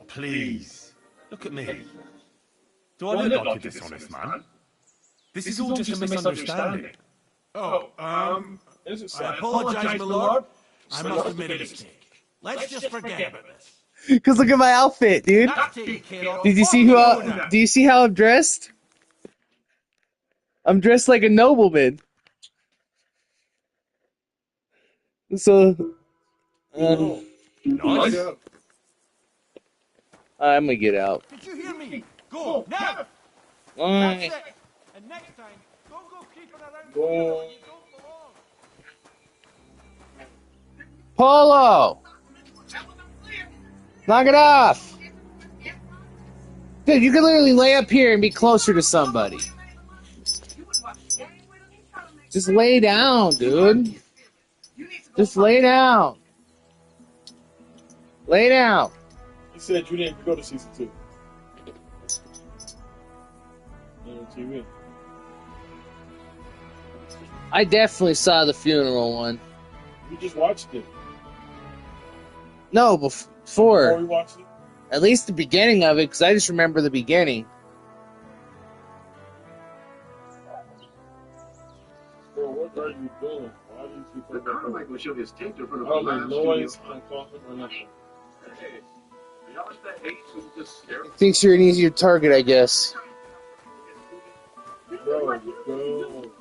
Please, look at me. Do I look like a dishonest man? This is all just a misunderstanding. I apologize, my lord. I must have made a mistake. Let's just forget about this. Cause look at my outfit, dude. That's taken care of. Do you see how I'm dressed? I'm dressed like a nobleman. So, Nice. I'm gonna get out. Did you hear me? Go, now! Alright. That's it. And next time, don't go creeping around where you don't belong. Polo! Knock it off! Dude, you can literally lay up here and be closer to somebody. Just lay down, dude. Just lay down. Lay down. He said you didn't go to season 2. On TV. I definitely saw the funeral one. You just watched it. No, before. we watched it? At least the beginning of it, because I just remember the beginning. Bro, what are you doing? Why do you keep The Carmike will show his tape in front of oh, a the live noise studio. and coughing or nothing? Hey, y'all at that age when you just stare? Thinks you're an easier target, I guess. Bro, go.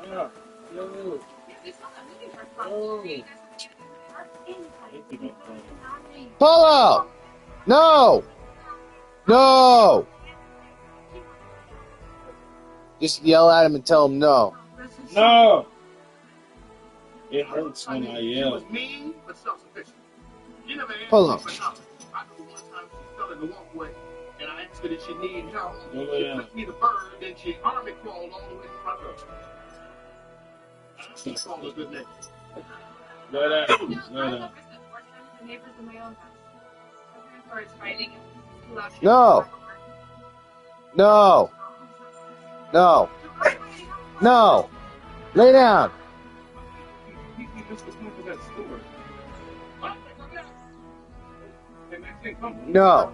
Yeah. Yo. Polo! No! No! Just yell at him and tell him no. No! It hurts when I She yell. was mean but self-sufficient. You never asked Polo. me for nothing. I know one time she fell in the walkway, and I asked her if she needed help. Go She lay down. flipped me the bird, then she army crawled all the way to the front door. She called her good name. Lay down. Lay down. The neighbors in my own house. My parents were always fighting and too loud. No! No! No! No! Lay down! He missed the point of that story. And that thing comes. No!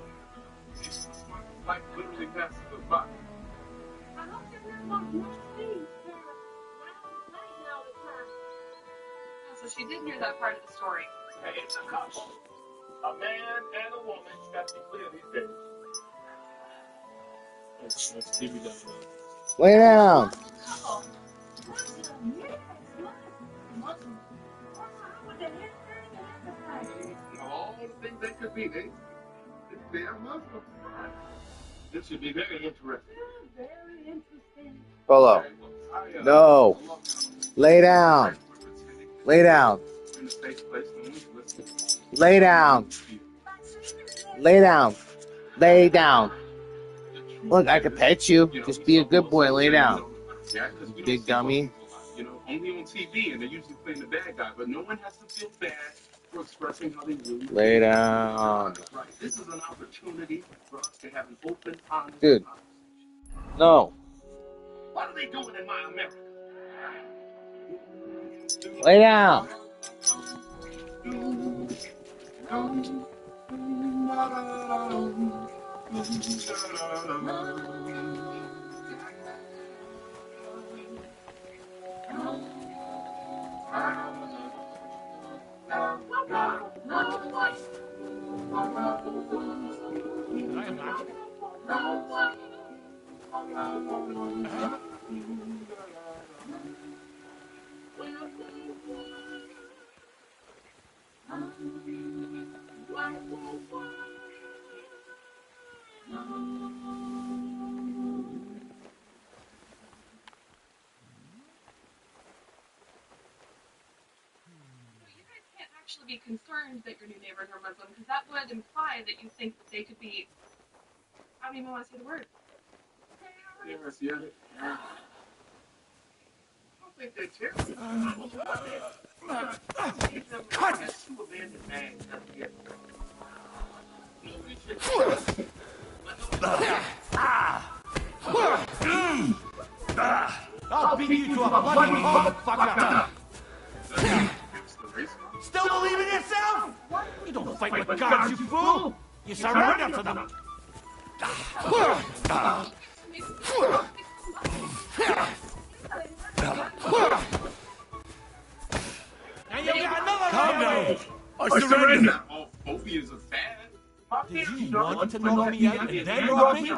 Like literally passes us by. So she did hear that part of the story. Hey, it's a couple. A man and a woman. You got to be clear these days. Let's keep it down. Lay down! All the things they could be, they are Muslim. This should be very interesting. Polo. No! Lay down! Lay down! In a safe place, no one's listening. Lay down! Lay down! Lay down! Look, I could pet you. Just be a good boy. Lay down. Yeah, 'cause we don't Big see dummy. Muslims a lot, you know, only on TV, and they're usually playing the bad guy, but no one has to feel bad for expressing how they really feel. Lay down. Right. This is an opportunity for us to have an open, honest Dude. conversation. No. What are they doing in my America? Lay down. Actually be concerned that your new neighbors are Muslim, because that would imply that you think that they could be, I don't even want to say the word. Terrorists, yeah. I don't think they're terrorists. Cut it! Two abandoned man. I'll beat you to a bloody motherfucker! Still believe in yourself? You don't fight with gods, you fool! You surrender to them! Now you got another Calm down. I surrender. All phobias are bad. Did you want to knock me out and then rob me?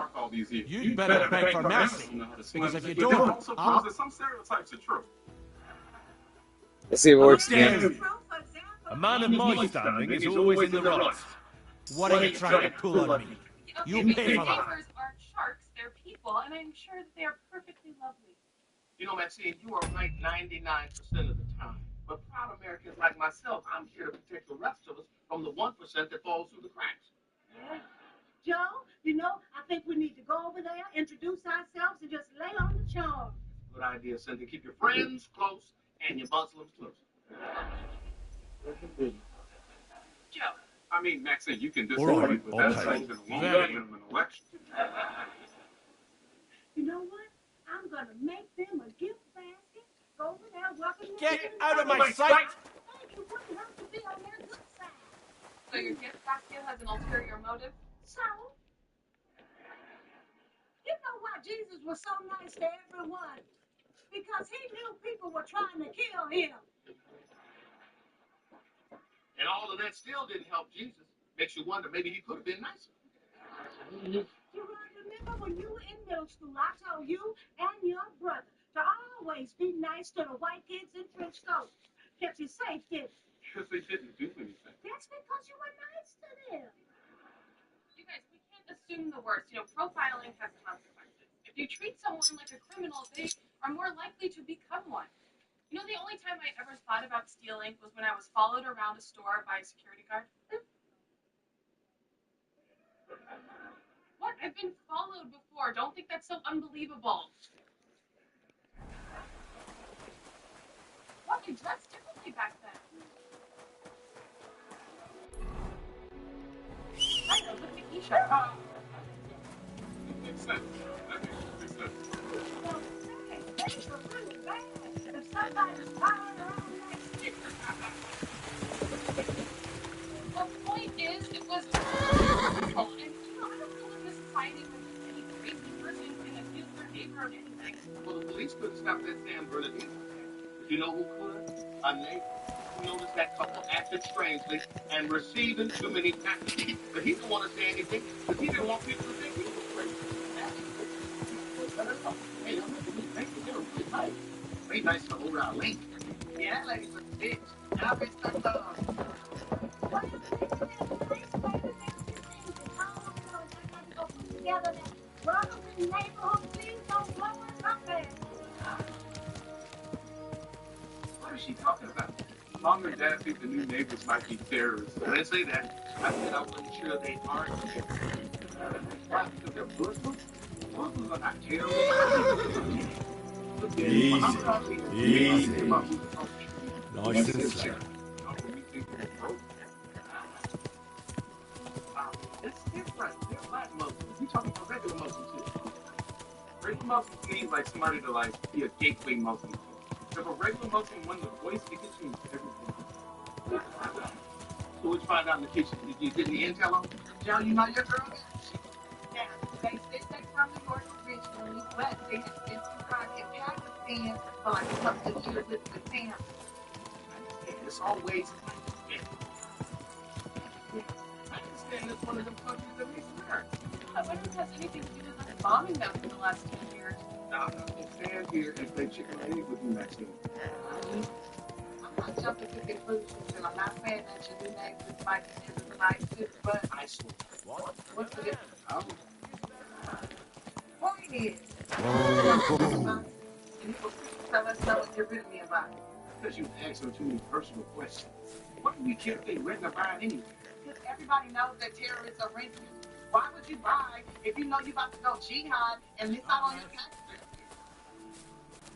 You'd better beg for mercy. Because if you don't, I'll... Some stereotypes are true. Let's see if it works Damn again. you. A man of my standing is always in the right. What are you trying to pull on me? You pay for that. Neighbors aren't sharks, they're people, and I'm sure that they are perfectly lovely. You know, Maxine, you are right 99% of the time. But proud Americans like myself, I'm here to protect the rest of us from the 1% that falls through the cracks. Yeah. Joe, you know, I think we need to go over there, introduce ourselves, and just lay on the charm. Good idea, Cynthia. Keep your friends close and your Muslims close. Joe. I mean, Maxine, you can All right, disagree with that. okay. It's been a long day in an election. You know what? I'm going to make them a gift basket. Go over there, welcome them. Get out of my sight! Thank you. Wouldn't hurt So your gift basket has an ulterior motive? So, you know why Jesus was so nice to everyone? Because he knew people were trying to kill him. And all of that still didn't help Jesus. Makes you wonder, maybe he could have been nicer. You remember when you were in middle school, I told you and your brother to always be nice to the white kids in trench coats. Kept you safe, didn't it? Because they didn't do anything. That's because you were nice to them. You guys, we can't assume the worst. You know, profiling has consequences. If you treat someone like a criminal, they are more likely to become one. You know, the only time I ever thought about stealing was when I was followed around a store by a security guard. What? I've been followed before. Don't think that's so unbelievable. What? I dressed differently back then. I know, look at Keisha. Makes sense. That makes sense. Well, hey, that's really bad. If somebody's following around like this. The point is, it was illegal. And, you know, I don't live in a society where just any crazy person can accuse their neighbor of anything. Well, the police couldn't stop that San Bernardino. But you know who could? A neighbor who noticed that couple acted strangely and receiving too many packages. But he didn't want to say anything because he didn't want people to think he was crazy. Hey, I'm looking at these things. They're really nice. Very nice to hold our link. Yeah, that lady was a bitch. And I bet stuck love. Together that brothers in neighborhood things don't blow us up there. What is she talking about? Mom and Dad think the new neighbors might be terrorists. I didn't say that. I said I wasn't sure they aren't terrorists. Why? Because they're Muslims? Muslims are not terrorists. Easy. Nice and slow. It's different. They're black Muslims. We talking about regular Muslims here. Regular Muslims means like somebody to like be a gateway Muslim. If a regular Muslim won the voice, it gets you everything. So what you find out in the kitchen? Did you get the intel on? Joe, you know your girl? Now, they said they from New York originally, but they have been to Pakistan for like a couple of years with the family. It's always I understand it's one of them countries that makes America. I wonder if it has anything to do with us bombing them for the last 2 years. Nah, they stand here and play chicken and egg with you, Maxine. I'm not jumping to conclusions, and I'm not saying that your new name is Mike is nice, but I swear. what's the difference? Point is, and you tell us no and get rid of me about it. Because you ask them too many personal questions. What do we care if they rent or buy anyway? Because everybody knows that terrorists are renting. Why would you buy if you know you're about to go jihad and it's not on your tax bill?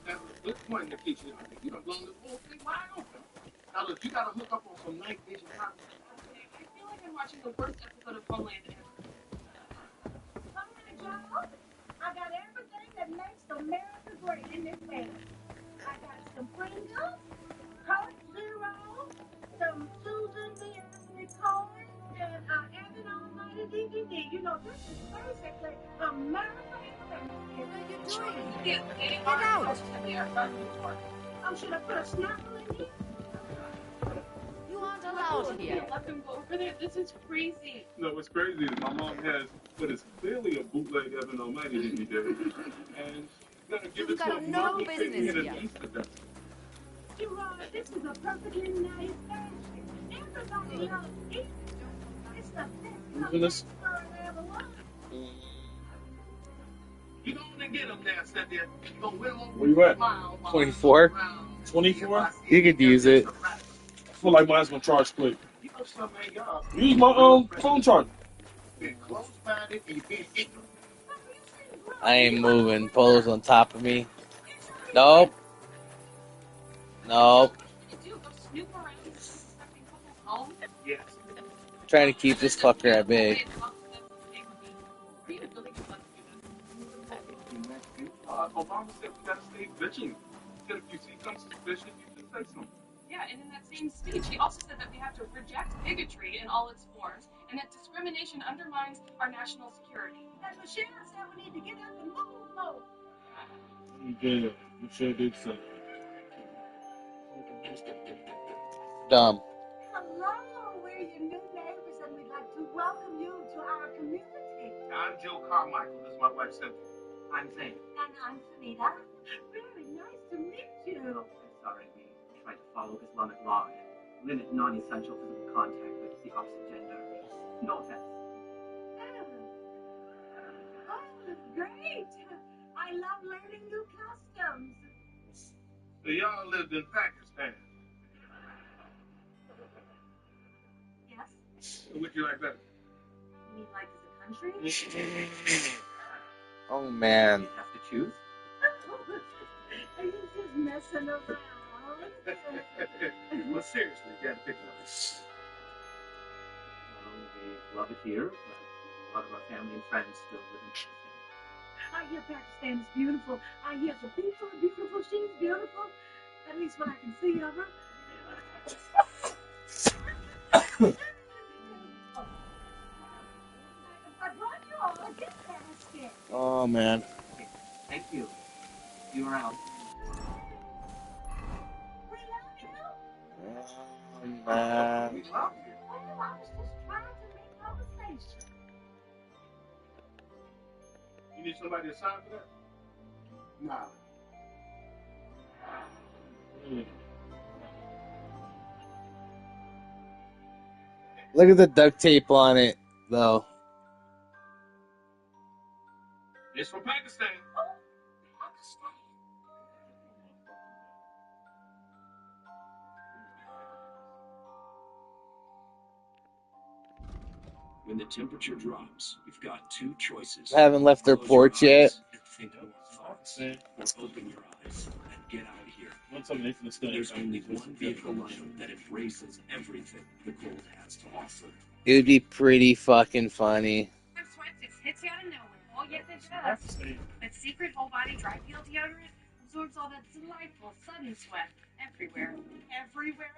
That's a good point in the kitchen. I think you done blown this whole thing wide open. Now look, you gotta hook up on some night vision content. I feel like I'm watching the worst episode of Homeland ever. Come on, Joe. I got everything that makes America great in this bag. I got some Pringles, Coke Zero, some Susan B. Anthony Cohen, and Evan Almighty DVD. You know, this is basically America in Thanksgiving. What are you doing? Get out! Oh, should I put a snapple in here? You aren't allowed here. Let them go over there. This is crazy. No, what's crazy is my mom has what is clearly a bootleg Evan Almighty DVD, and she's gonna give it to a mom business in an here. Easter basket. Gerard, this is a perfectly nice Thanksgiving. Everybody loves Easter. It's the best ever was. You gonna get them there, sit there. You gonna win them over. Where you at? 24. 24? You could use it. I feel like mine's gonna charge quick. You know something, man, y'all. Use my phone charger. Been close-minded and you've been ignorant. I ain't moving. Polo's on top of me. Nope. Nope. Yes. Trying to keep this fucker at bay. Obama said we gotta stay vigilant. He said if you see something suspicious, you can say something. Yeah, Yeah, and in that same speech, he also said that we have to reject bigotry in all its forms, and that discrimination undermines our national security. And Michelle said we need to get up and move, though. You did. You sure did say. Dumb. Hello, we're your new neighbors, and we'd like to welcome you to our community. I'm Joe Carmichael. This is my wife, Cynthia. I'm Zane. And I'm Sunita. Very nice to meet you. I'm sorry, we try to follow Islamic law and limit non-essential physical contact with the opposite gender. No offense. Oh, great. I love learning new customs. So y'all lived in Pakistan. Yes? Would you like better? You mean like as a country? Oh man. You have to choose. Are you just messing around? Well, seriously, you gotta pick one. We love it here, but a lot of our family and friends still live in Pakistan. I hear Pakistan is beautiful. I hear the people are beautiful. She's beautiful. At least what I can see of her. I brought you all a gift basket. Oh man. Thank you. You are out. We love you. Oh man. We love you. Well, I was just trying to make conversation. You need somebody to sign for that? Nah. Look at the duct tape on it, though. It's from Pakistan. When the temperature drops, you've got two choices. I haven't left their Close porch your yet. eyes and think more thoughts, or open your eyes and get out of here. There's only one vehicle lineup that embraces everything the cold has to offer. It would be pretty fucking funny. Sweat just hits you out of nowhere. Oh, yes, it does. That secret whole body dry peel deodorant absorbs all that delightful sudden sweat everywhere. Everywhere?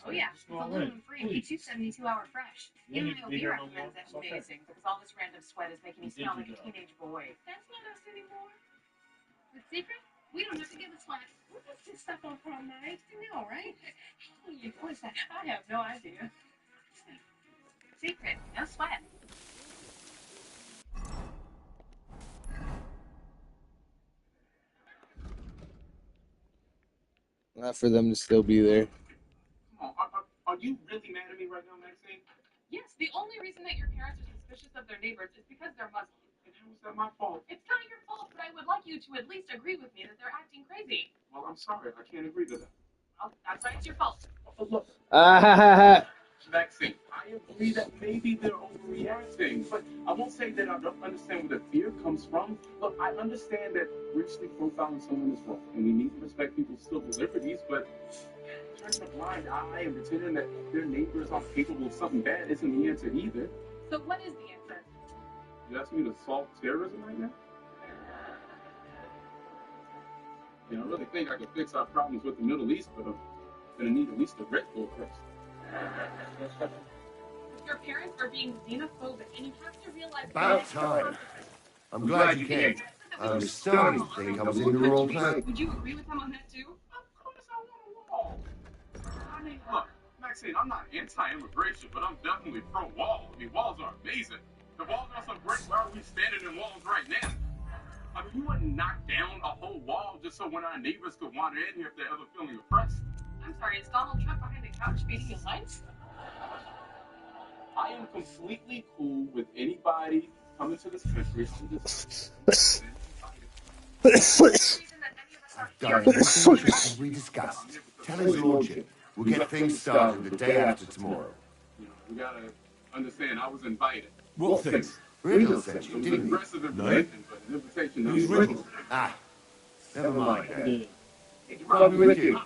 Oh, yeah. It's aluminum free and keeps you 72-hour fresh. Even my OB recommends that. Amazing. Because all this random sweat is making me smell like a teenage boy. That's not us anymore. The secret? We don't have to get the sweat. We'll just do stuff on prom night. You know, right? Hey, what's that? I have no idea. Secret. No sweat. Not for them to still be there. Come on, are you really mad at me right now, Maxine? Yes, the only reason that your parents are suspicious of their neighbors is because they're Muslim. And how is that my fault? It's not your fault, but I would like you to at least agree with me that they're acting crazy. Well, I'm sorry. I can't agree to that. Well, that's why it's your fault. Oh, look. Ah, Maxine, I agree that maybe they're overreacting, but I won't say that I don't understand where the fear comes from. Look, I understand that racially profiling someone is wrong, and we need to respect people's civil liberties, but turning a blind eye and pretending that their neighbors aren't capable of something bad isn't the answer either. So what is the answer? You asking me to solve terrorism right now? You know, I really think I could fix our problems with the Middle East, but I'm going to need at least a Red Bull first. Your parents are being xenophobic, and you have to realize... About time. I'm glad you came. I'm starting to think I was in the wrong place. Would you agree with them on that, too? Of course I want a wall. I mean, look, Maxine, I'm not anti-immigration, but I'm definitely pro-wall. I mean, walls are amazing. The walls are so great, why are we standing in walls right now? I mean, you wouldn't knock down a whole wall just so when our neighbors could wander in here if they're ever feeling oppressed. I'm sorry, is Donald Trump behind the couch feeding you lights? I am completely cool with anybody coming to this country. I've got everything as we discussed. Tell his lordship. We'll get things started the day after tomorrow. You know, we gotta understand, I was invited. What things? Riddle sent you, It was didn't an he? aggressive invitation, but an invitation. Who's nonetheless. Riddle? Ah, never mind that. He brought me with you.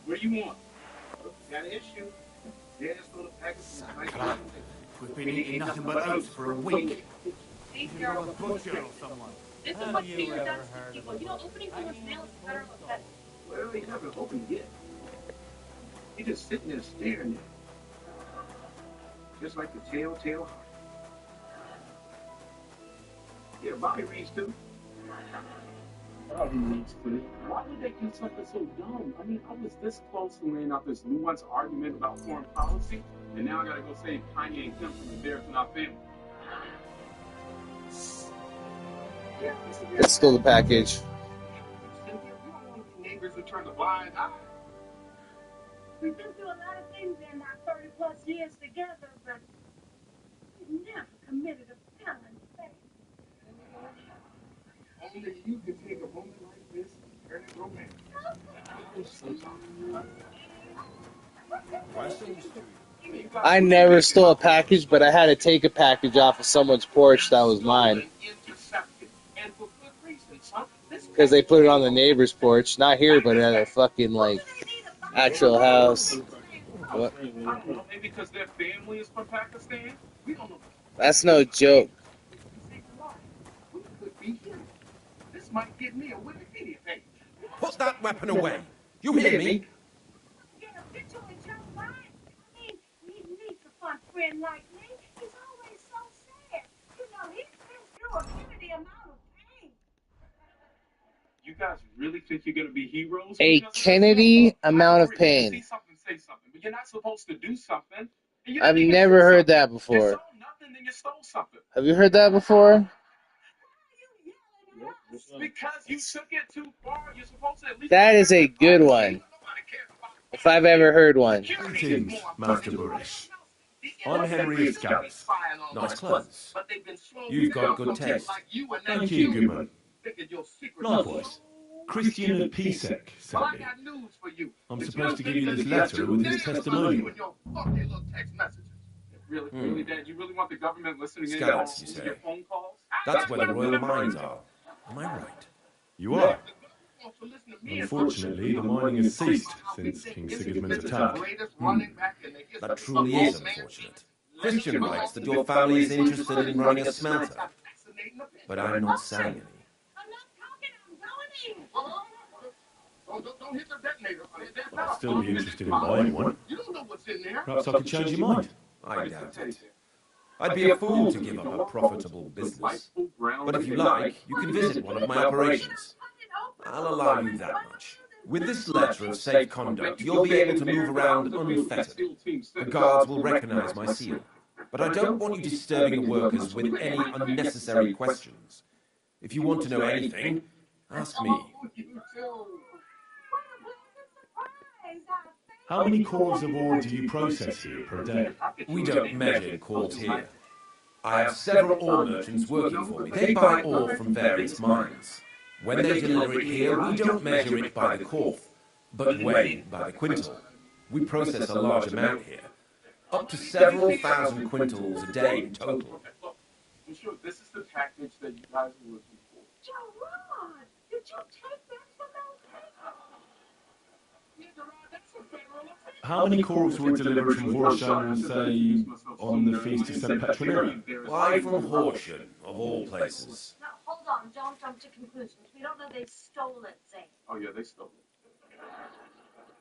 What do you want? Got an issue? Yeah, it's for the package. We've been eating nothing but oats for a week. Hey, You're Carol. a butcher or someone. This is what fear does to people. You know, opening someone's mail is a federal offense. Well, he haven't opened yet. He just sitting there staring at it. Just like the telltale heart. Yeah, Bobby reads too. Bobby reads too. Why would they do something so dumb? I mean, I was this close to laying out this nuanced argument about foreign policy, and now I gotta go save Kanye and Kim from the bears in our family. It's still the package. Neighbors who turn a blind eye. We've been through a lot of things in our 30-plus years together, but we've never committed a felony. Only you can take a moment like this and turn it romantic. I never stole a package, but I had to take a package off of someone's porch that was mine. Because they put it on the neighbor's porch. Not here, but at a fucking, like, actual house. What? I don't know, maybe because their family is from Pakistan? We don't know. That's no joke. We could be here. This might get me a Wikipedia page. Put that weapon away. You hear me? Get a picture with Joe Biden. I mean, he needs a fun friend like me. He's always so sad. You know, he's been through a Kennedy amount of pain. You guys really think you're going to be heroes? A Kennedy amount of pain. See something, say something. But you're not supposed to do something. I've never heard that before. You saw nothing, then you stole something. Have you heard that before? Because you took it too far. You're supposed to at least... That is a good one. If I've ever heard one. Greetings, Master Burish. I'm Henry Scouts. Nice clothes. You've got good taste. Thank you, Goodman. Likewise. Christian of Pisek sent me. I'm supposed to give you this letter with his testimonial. Really, Dad? You really want the government listening Scouts, in you on say? your phone calls? That's where the royal mines are. Am I right? You are. Unfortunately, the mining has ceased since King Sigismund's attack. That truly is unfortunate. Christian writes that your family is interested in running a smelter. But I'm not selling any. Don't hit the detonator. I'd still be interested in buying one. You don't know what's in there. Perhaps I could change your mind. I doubt it. I'd be a fool to give up a profitable business. But if you like, you can visit one of my operations. I'll allow you that much. With this letter of safe conduct, you'll be able to move around unfettered. The guards will recognize my seal. But I don't want you disturbing the workers with any unnecessary questions. If you want to know anything, ask me. How many cores of ore do you process here per day? We don't measure cores here. I have several ore merchants working for me. They buy ore from various mines. When they deliver it here, we don't measure it by the core, but weigh by the quintal. We process a large amount here, up to several thousand quintals a day in total. I'm sure this is the package that you guys were looking for. Gerard, did you take that from How many corpses were delivered from Horsham, say, on the feast of St. Petronilla? Why from Horsham, of all places? Now, hold on. Don't jump to conclusions. We don't know they stole it, Zane. Oh, yeah, they stole it.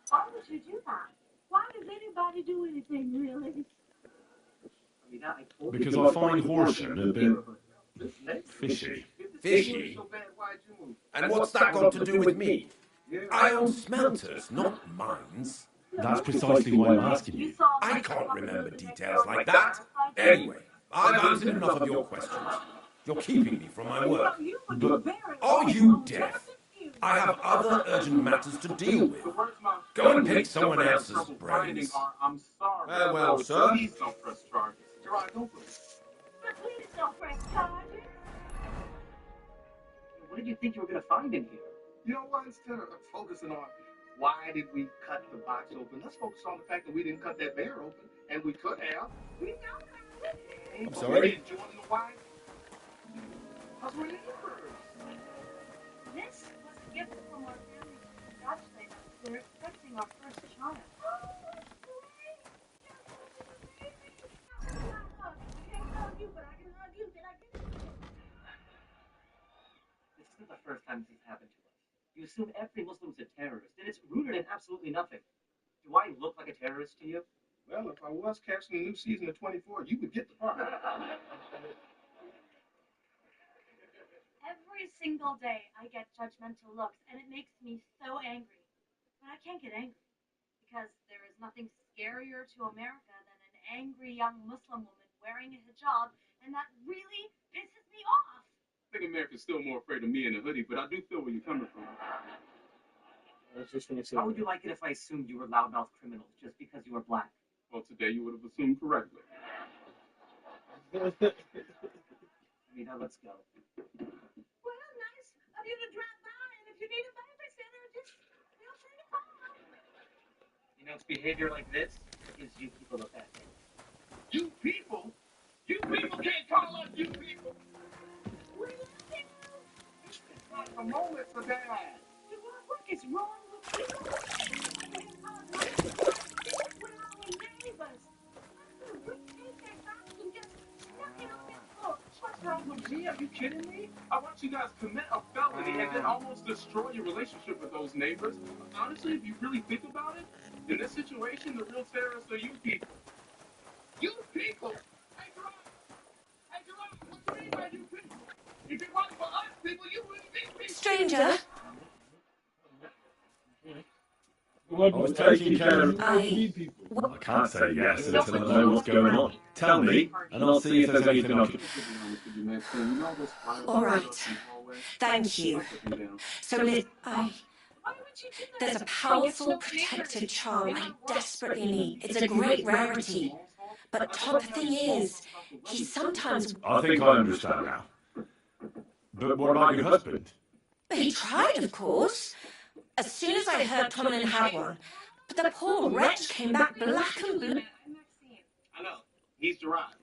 Why would you do that? Why does anybody do anything, really? Because I find Horsham a bit fishy. Fishy? And what's that got to do with me? I own smelters, not mines. That's precisely why I'm asking you. I can't remember details like that. Anyway, I've answered enough of your questions. You're keeping me from my work. But are you deaf? I have other urgent matters to deal with. Go and pick someone else's brains. I'm sorry. Farewell, sir. Please don't press charges. Gerard, don't please. Please don't press charges. What did you think you were going to find in here? You know what? Instead of focusing on why did we cut the box open, let's focus on the fact that we didn't cut that bear open, and we could have. We know that. I'm sorry? Enjoying the wife? How's my neighbors? This was a gift from our family to congratulate us. We're expecting our first child. This isn't the first time this has happened to us. You assume every Muslim's a terrorist, and it's rooted in absolutely nothing. Do I look like a terrorist to you? Well, if I was casting a new season of 24, you would get the part. Every single day I get judgmental looks, and it makes me so angry. But I can't get angry, because there is nothing scarier to America than an angry young Muslim woman wearing a hijab, and that really pisses me off. I think America's still more afraid of me in a hoodie, but I do feel where you're coming from. How would you like it if I assumed you were loudmouth criminals just because you were black? Well, today you would have assumed correctly. Now let's go. Well, nice of you to drop by, and if you need a babysitter, just feel free to call. You know, it's behavior like this that gives you people a bad name. You people? You people can't call us you people. We love you. It's not a moment for that. What is wrong with you? We're our neighbors. We take that box and just stuck it on their porch. What's wrong with me? Are you kidding me? I watched you guys commit a felony and then almost destroy your relationship with those neighbors. Honestly, if you really think about it, in this situation, the real terrorists are you people. You people! Hey, Gerard! Hey, Gerard! What do you mean by you people? If it wasn't for us people, you wouldn't be people. Stranger. I was taking care of people. I can't say yes until I know what's going on. Tell me, and I'll see if there's anything I can... All right. Thank you. So, Liz, there's a powerful protective charm I desperately need. It's a great rarity. But top thing is, he sometimes... I think I understand now. But what about your husband? He tried, of course. As soon as I heard Tomlin had one. But the poor wretch came back black and blue. I know. He's Gerard.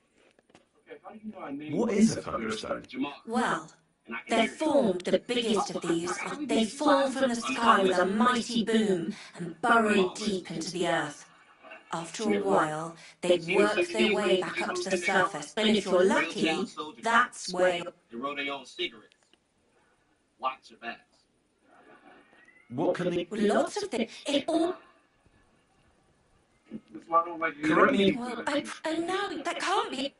Okay, how do you know I named What is a thunderstone? Well, they're formed, the biggest of these. They fall from the sky with a mighty boom and burrow deep into the earth. After a while, they work their way back up to the surface. And if you're lucky, that's where... They roll their own cigarettes. Lots of bags. What can they... Lots of things. It all... That's why I don't like you. Correct me. Well, and now that can't be...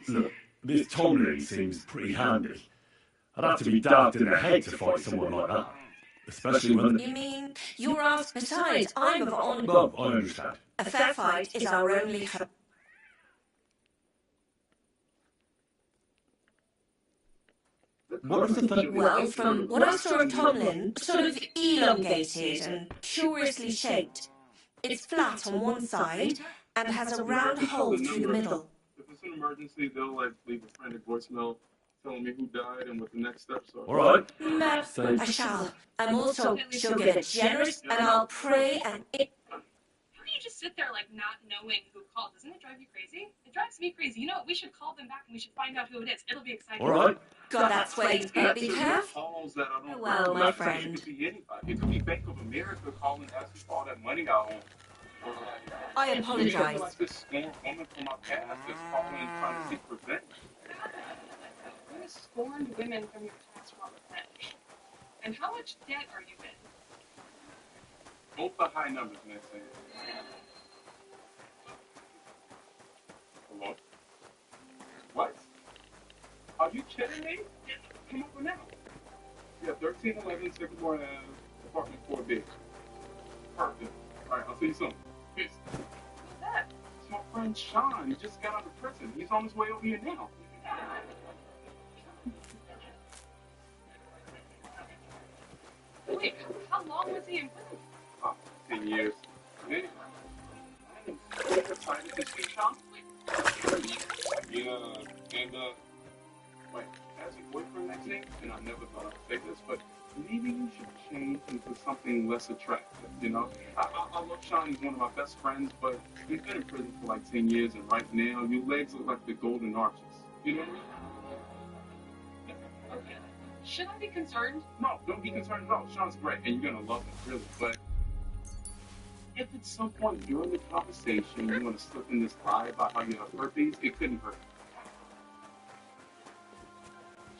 Look, this Tomlin seems pretty handy. I'd have to be daft in the head to fight someone like that. Especially when... You mean, you're asked besides, I'm of on... Well, I understand. A fair fight is our only hope. What is the thing? Well, from what I saw of Tomlin, sort of elongated and curiously shaped. It's flat on one side and has a round hole through the middle. If it's an emergency, they'll leave a frantic voicemail telling me who died and what the next steps are. All right. I shall. I'm also she'll give it generous, and I'll pray and it. How do you just sit there not knowing who called? Doesn't it drive you crazy? It drives me crazy. You know what? We should call them back and we should find out who it is. It'll be exciting. All right. God, that's where you be careful. Calls that I don't Well, my friend. It could be anybody. It could be Bank of America calling asking for all that money I owe. I apologize. Like this scorned woman from my past that's calling and trying to seek revenge. You're a scorned women from your past want revenge. And how much debt are you in? Both the high numbers, Nancy. Hello? What? Are you kidding me? Come over now. Yeah, 1311 Sycamore Ave, apartment 4B. Perfect. All right, I'll see you soon. Peace. Who's that? It's my friend Sean. He just got out of prison. He's on his way over here now. Wait, how long was he in prison? 10 years. Anyway, I'm excited to see Sean. Yeah, and wait, as a boyfriend next name, and I never thought I'd say this, but maybe you should change into something less attractive, you know? I love Sean, he's one of my best friends, but he's been in prison for 10 years, and right now, your legs look like the golden arches. You know what I mean? Okay. Should I be concerned? No, don't be concerned at all. Sean's great, and you're gonna love him, really, but if at some point during the conversation you want to slip in this lie about how you have herpes, it couldn't hurt.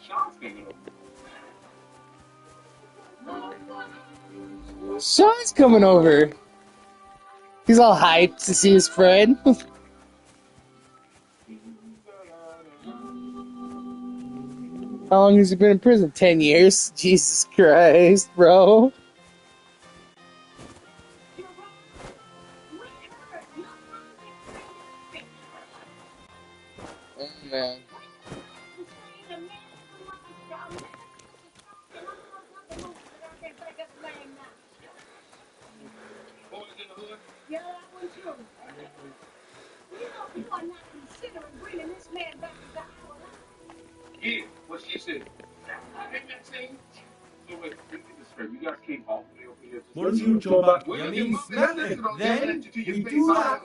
Sean's coming over. Sean's coming over. He's all hyped to see his friend. How long has he been in prison? 10 years? Jesus Christ, bro. Oh, man. Yeah, that one too. You are not considering bringing this man back into our life. Yeah, what she said. Hey, Maxine. So wait, let me get this straight. You guys came all the way over here. What's your job at Well, Yummy Smelting? Then we do that.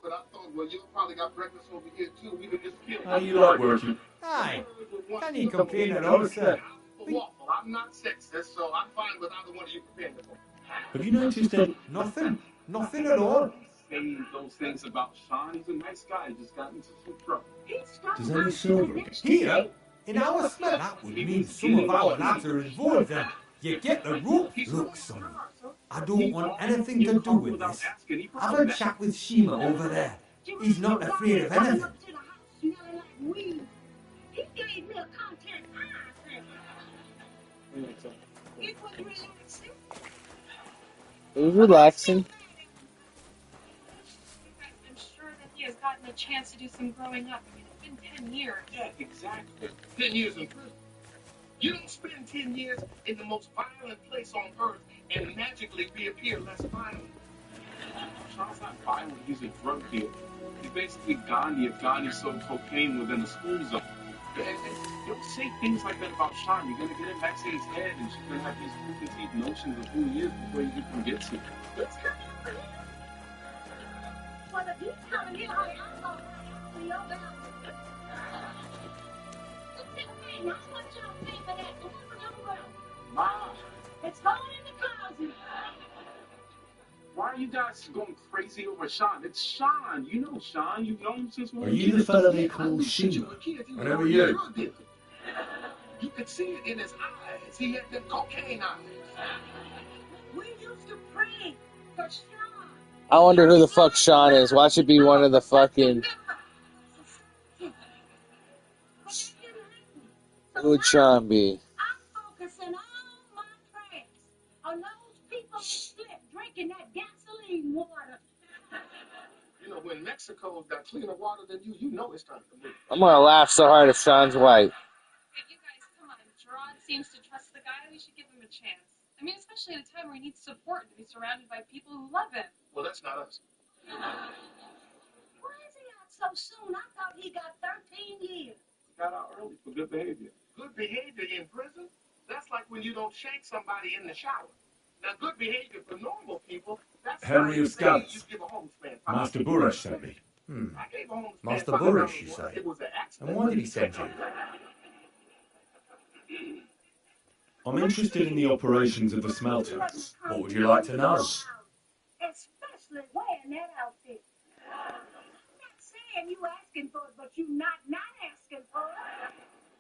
But I thought, well, you probably got breakfast over here too. We could just kill. How you like working? Aye. Can you complain at all, sir? I'm not sexist, so I'm fine with either one of you preparing for. Have you noticed that? Nothing. Nothing at all. Saying those things about Sean, he's a nice guy. He just got into some trouble. Does any silver Here, in our smell, that would mean some of our lads are involved and you get the rope. Look, sonny, I don't want anything to do with this. Have a chat with Shima over there. He's not afraid of anything. He gave me a contact eye. It was relaxing. It was relaxing. I'm sure that he has gotten a chance to do some growing up. I mean, it's been 10 years. Yeah, exactly. 10 years in prison. You don't spend 10 years in the most violent place on earth and magically reappear less violent. Sean's not violent, he's a drug dealer. He's basically Gandhi if Gandhi sold cocaine within a school zone. And don't say things like that about Sean. You're going to get in Maxine's head and she's going to have these preconceived notions of who he is before you even get to him. He's coming over here. Well, if he's coming here, I'm going to your balance. How much y'all pay for that? Ma, it's going in the closet. why are you guys going crazy over Sean? It's Sean. You know Sean. You've known him since we were Are you the fella they call Shima? And who are you? You could see it in his eyes. He had the cocaine eyes. We used to pray for Sean. I wonder who the fuck Sean is. Watch it be one of the fucking... Who would Sean be? I'm focusing all my prayers on those people who slip drinking that gasoline water. You know, when Mexico's got cleaner water than you, you know it's time to move. I'm gonna laugh so hard if Sean's white. Hey, you guys, come on. Gerard seems to trust the guy. We should give him a chance. I mean, especially at a time where he needs support to be surrounded by people who love him. Well, that's not us. Why is he out so soon? I thought he got 13 years. He got out early for good behavior. Good behavior in prison? That's like when you don't shank somebody in the shower. Now, good behavior for normal people, that's Henry of Scouts. you give a homeless man Master Burrish sent me. I gave a homeless Master man Burrish, you $5 say? It was an accident. And why did he send you? I'm interested in the operations of the smelter. What would you like to know? Especially wearing that outfit. I'm not saying you asking for it, but you not asking for it.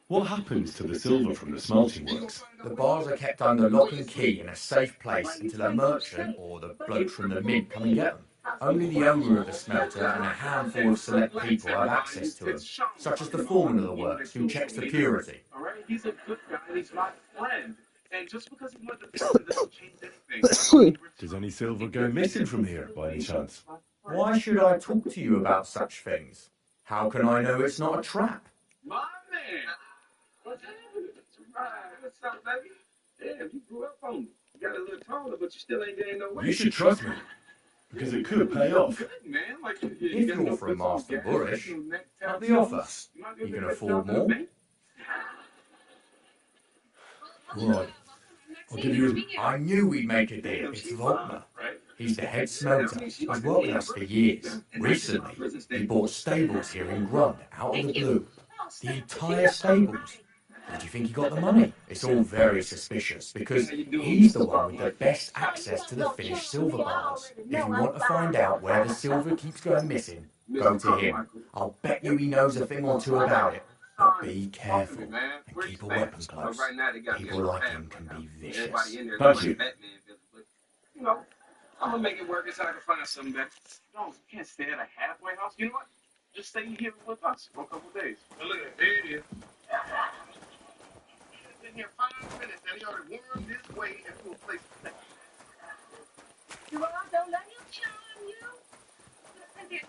What happens to the silver from the smelting works? The bars are kept under lock and key in a safe place until a merchant or the blokes from the mint come and get them. Only the owner of the smelter and a handful of select people have access to them, such as the foreman of the works, who checks the purity. All right? He's a good guy, and he's my friend. And just because he went to prison doesn't change anything. Does any silver go missing from here, by any chance? Why should I talk to you about such things? How can I know it's not a trap? My man! What's happening? Right. What's up, baby? Damn, you grew up on me. You got a little taller, but you still ain't gained no weight. You should trust me, because it could pay off. Good, man. Like, If you're from Master Burrish, have the offer. You can afford more. Right. I'll give you I knew we'd make a deal. It's Volkmer. He's the head smelter. He's worked with us for years. Recently, he bought stables here in Grund, out of the blue. The entire stables. Where do you think he got the money? It's all very suspicious, because he's the one with the best access to the finished silver bars. If you want to find out where the silver keeps going missing, go to him. I'll bet you he knows a thing or two about it. But be careful and keep a weapon close. People like him can be vicious. Thank you. You know, I'm gonna make it work until I can find something better. No, you can't stay at a halfway house. You know what? Just stay here with us for a couple days. Now look at there it is. He's been here 5 minutes and he already wormed his way into a place to stay. Gerard, don't let him charm you.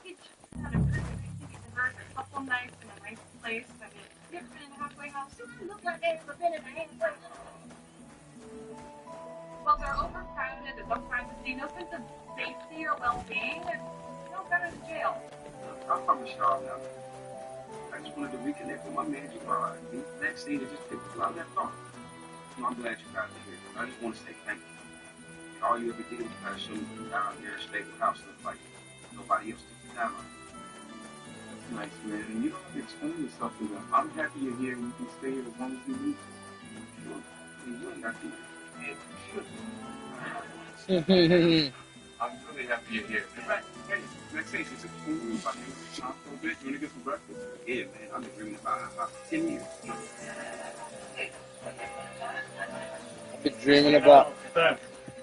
He just had a good, I think he deserves a couple nights in a nice place. I mean, you ever been in a halfway house? Do I look like I ever been in a halfway house? Well, they're overcrowded, there's no privacy, no sense of safety or well-being. It's no better than jail. I promise y'all now. I just wanted to reconnect with my man Gerard. The next thing is just pick up around that thought. You know, I'm glad you guys are here. I just want to say thank you. All you ever did was try to show me down here a stable house looks like nobody else took the time on it. That's nice, man. And you don't have to explain yourself to them. I'm happy you're here and you can stay here as long as you need to. Sure. I mean, you ain't got to. I'm really happy you're here. In fact, hey, next thing she's a cool about you for a bit. You want to get some breakfast? Yeah, man. I've been dreaming about 10 years. I've been dreaming about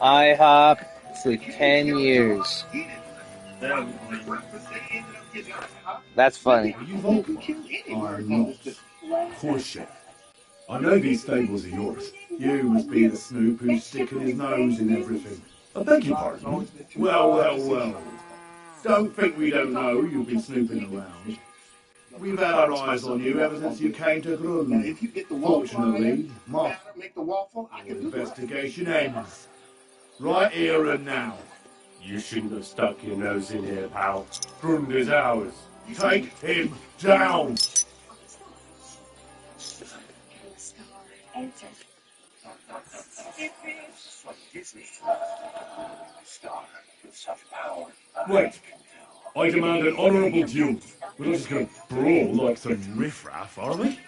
IHOP for 10 years. That's funny. Are you Volkmar? I'm not. Horseshit. I know these stables are yours. You must be the snoop who's sticking his nose in everything. I beg your pardon? Well. Don't think we don't know you've been snooping around. We've had our eyes on you ever since you came to Grun. Fortunately, my investigation ends. Right here and now. You shouldn't have stuck your nose in here, pal. Grund is ours. Take him down! Wait. I demand an honourable duel. We're not just going to brawl like some riffraff, are we?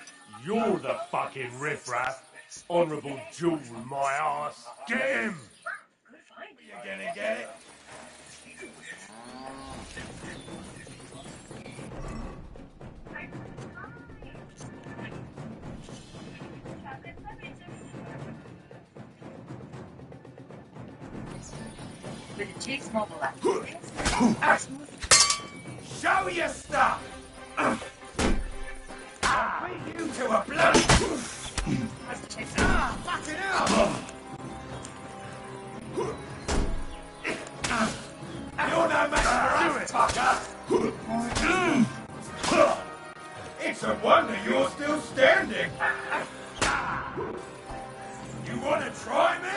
You're the fucking riffraff. Honourable duel, my ass. Get him! You're gonna get it. With the jigs mobilized. Show your stuff! I'll beat you to a blood! Fucking hell! You're no match for us, fucker! It's a wonder you're still standing! You wanna try me?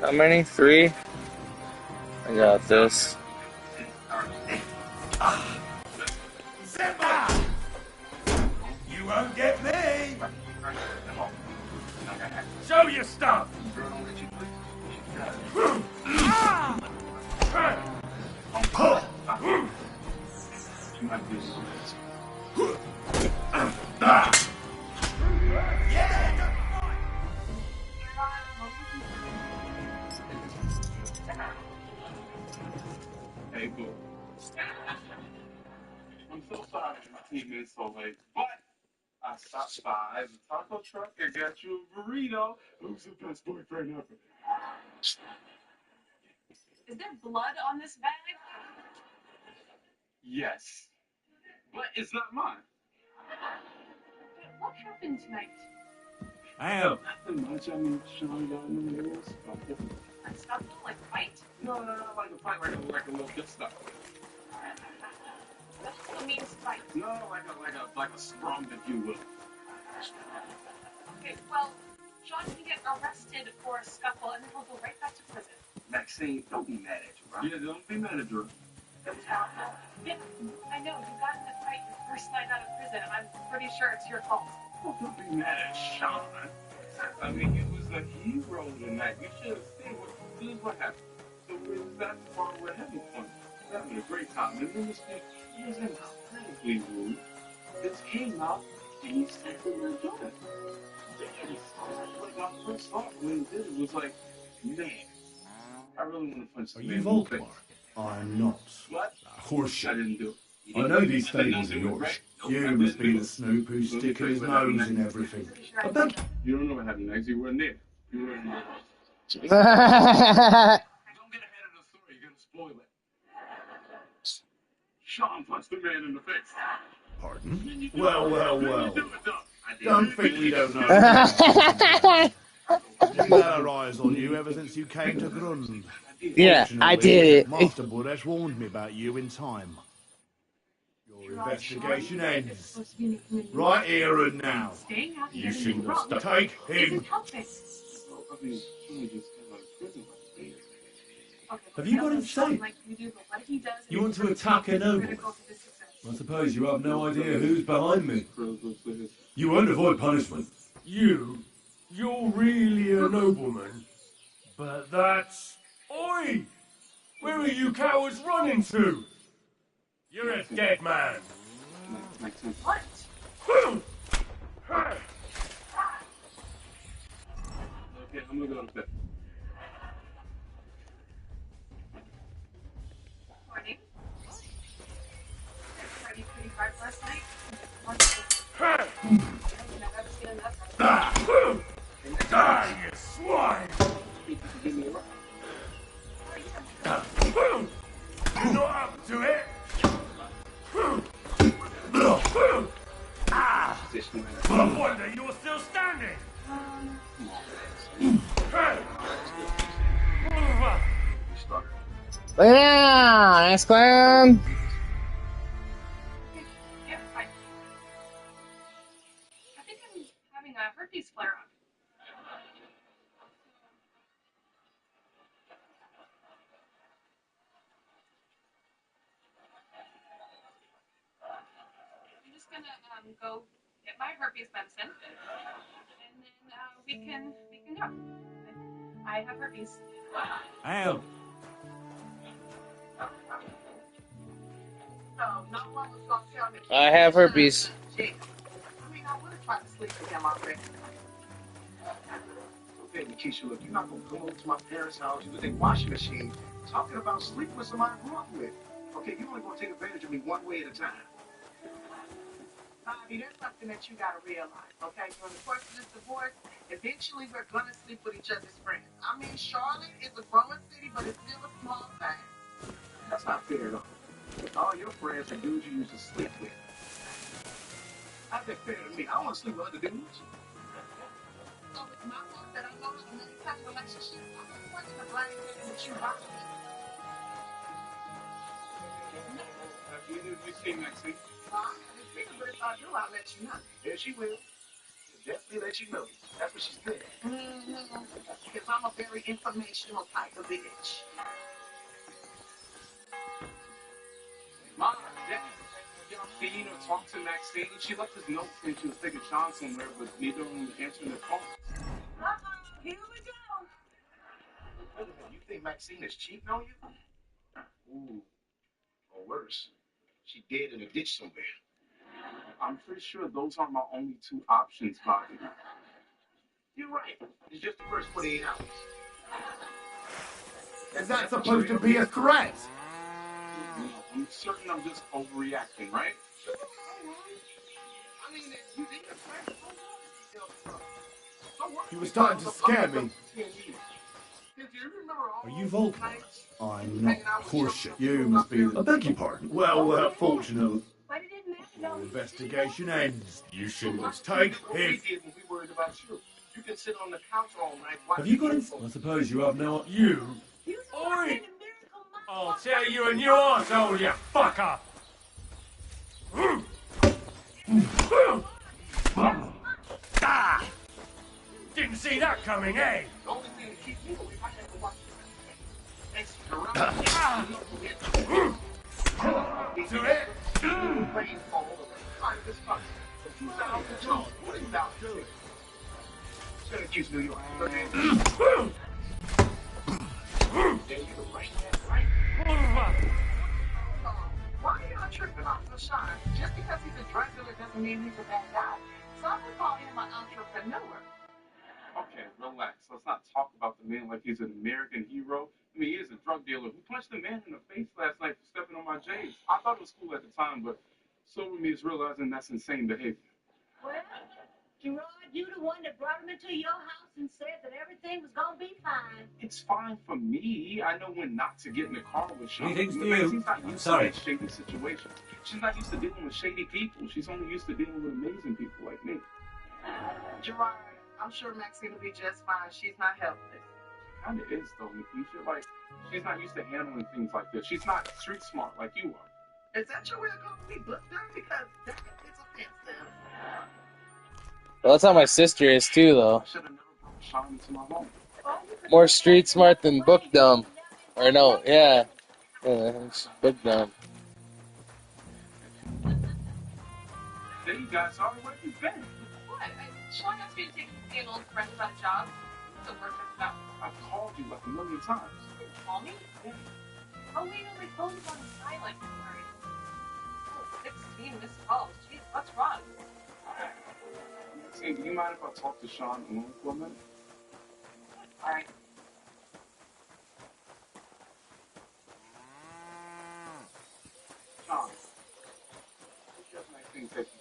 How many? 3? I got this. Zimmer! You won't get me! Show your stuff! Hey, boo. I'm so sorry my team is so late, but I stopped by the taco truck and got you a burrito. Who's the best boyfriend ever? Is there blood on this bag? Yes, but it's not mine. What happened tonight? Nothing much. I mean, Sean got in the rules. A scuffle, like fight? No, like a fight, like a little good stuff. That still means fight. No, like a scrum, if you will. Okay, well, Sean can get arrested for a scuffle and then he'll go right back to prison. Maxine, don't be mad at you, right? Yeah, don't be mad at you. Yeah, I know, you got in a fight your first night out of prison. I'm pretty sure it's your fault. Oh, don't be mad at Sean. I mean, you was a hero tonight. You should have seen what happened. So we was that far we're having fun. We're having a great time. And then he was incredibly rude. This came out and he said we were done. Like my first thought when he did it was like, man, I really want to punch Are this you man in the Volkmar? face. I'm not. What? Horseshit. I didn't do it. I know these stables are yours. You must be the snoop who's sticking his nose in everything. I beg You don't know what happened next. You weren't there. You weren't there. Yeah. Don't get ahead of the story. You're gonna spoil it. Sean punched the man in the face. Pardon? Well. Don't think we don't know. We've had our eyes on you ever since you came to Grund. Yeah, I did it. Master Buresh warned me about you in time. Your investigation ends. Right here and now. You shouldn't have stuck. Take him. Have you got insane? You want to attack a nobleman? I suppose you have no idea who's behind me. You won't avoid punishment. You're really a nobleman. But that's... Oi! Where are you cowards running to? You're a dead man. What? Okay, I'm gonna go to bed. Morning. Pretty hard last night. Die, you swine! You're not up to it? No wonder you're still standing! Yeah, nice clown. Yeah, fine. I think I'm having a herpes flare up. I'm just gonna go get my herpes medicine, and then we can go. I have herpes. Al. I have herpes. I mean, I would have tried to sleep with him already. Okay, Keisha, look, you're not going to come over to my parents' house with a washing machine talking about sleeping with somebody I grew up with. Okay, you're only going to take advantage of me one way at a time. Bobby, that's something that you gotta realize, okay? During the course of this divorce, eventually we're gonna sleep with each other's friends. I mean, Charlotte is a growing city, but it's still a small town. That's not fair at all. All your friends are dudes you used to sleep with. How's that fair to me? I don't want to sleep with other dudes. So it's my fault that I know how to maintain relationships. I'm not pointing the blame at you, Bobby. Have either of you seen Maxine? But if I do, I'll let you know. Yeah, she will. She'll definitely let you know. That's what she's good at. Because I'm a very informational type of bitch. Mom, Dad, y'all seen or talked to Maxine? She left us notes when she was taking Sean somewhere, but neither of them answering their phone. Here we go. You think Maxine is cheating on you? Ooh. Or worse, she dead in a ditch somewhere. I'm pretty sure those aren't my only two options, Bobby. You're right. It's just the first 48 hours. Is that supposed to be a threat? I'm certain I'm just overreacting, right? I mean, you think the threat? You were starting to scare me. Are you Vulcan? I'm not horseshit. You must be... I beg your pardon. Well, fortunately. Your investigation ends. You shouldn't have taken him. You can sit on the couch all night. Have you got it? I suppose you have no... You? Oi! I'll tell you a new arsehole, you fucker! Ah! Didn't see that coming, eh? To it! Syracuse, New York. Why are y'all tripping off the Sean? Just because he's a drug dealer doesn't mean he's a bad guy. Some would call him an entrepreneur. Okay, relax. Let's not talk about the man like he's an American hero. I mean, he is a drug dealer who punched a man in the face last night for stepping on my J's. I thought it was cool at the time, but sober me is realizing that's insane behavior. Well, Gerard, you the one that brought him into your house and said that everything was gonna be fine. It's fine for me. I know when not to get in the car with Sean. Greetings to She's you. not I'm used sorry. to these shady situations. She's not used to dealing with shady people. She's only used to dealing with amazing people like me. Gerard, I'm sure Maxine will be just fine. She's not helpless. Kinda is though, Nikisha. Like, she's not used to handling things like this. She's not street smart like you are. Is that your way of calling me book dumb? Because that is offensive. Well, that's how my sister is too, though. Should have never brought Sean into my home. More street smart than book dumb. Or no, yeah. It's book dumb. There you guys are. Where you been? What? Sean asked me to take an old friend on a job. So work this out. I've called you like a million times. You didn't call me? Yeah. Oh, wait, no, my phone is on silent. Sorry. Oh, 16 missed calls. Jeez, what's wrong? Maxine, do you mind if I talk to Sean alone for a minute? All right. Sean. Just Maxine take you.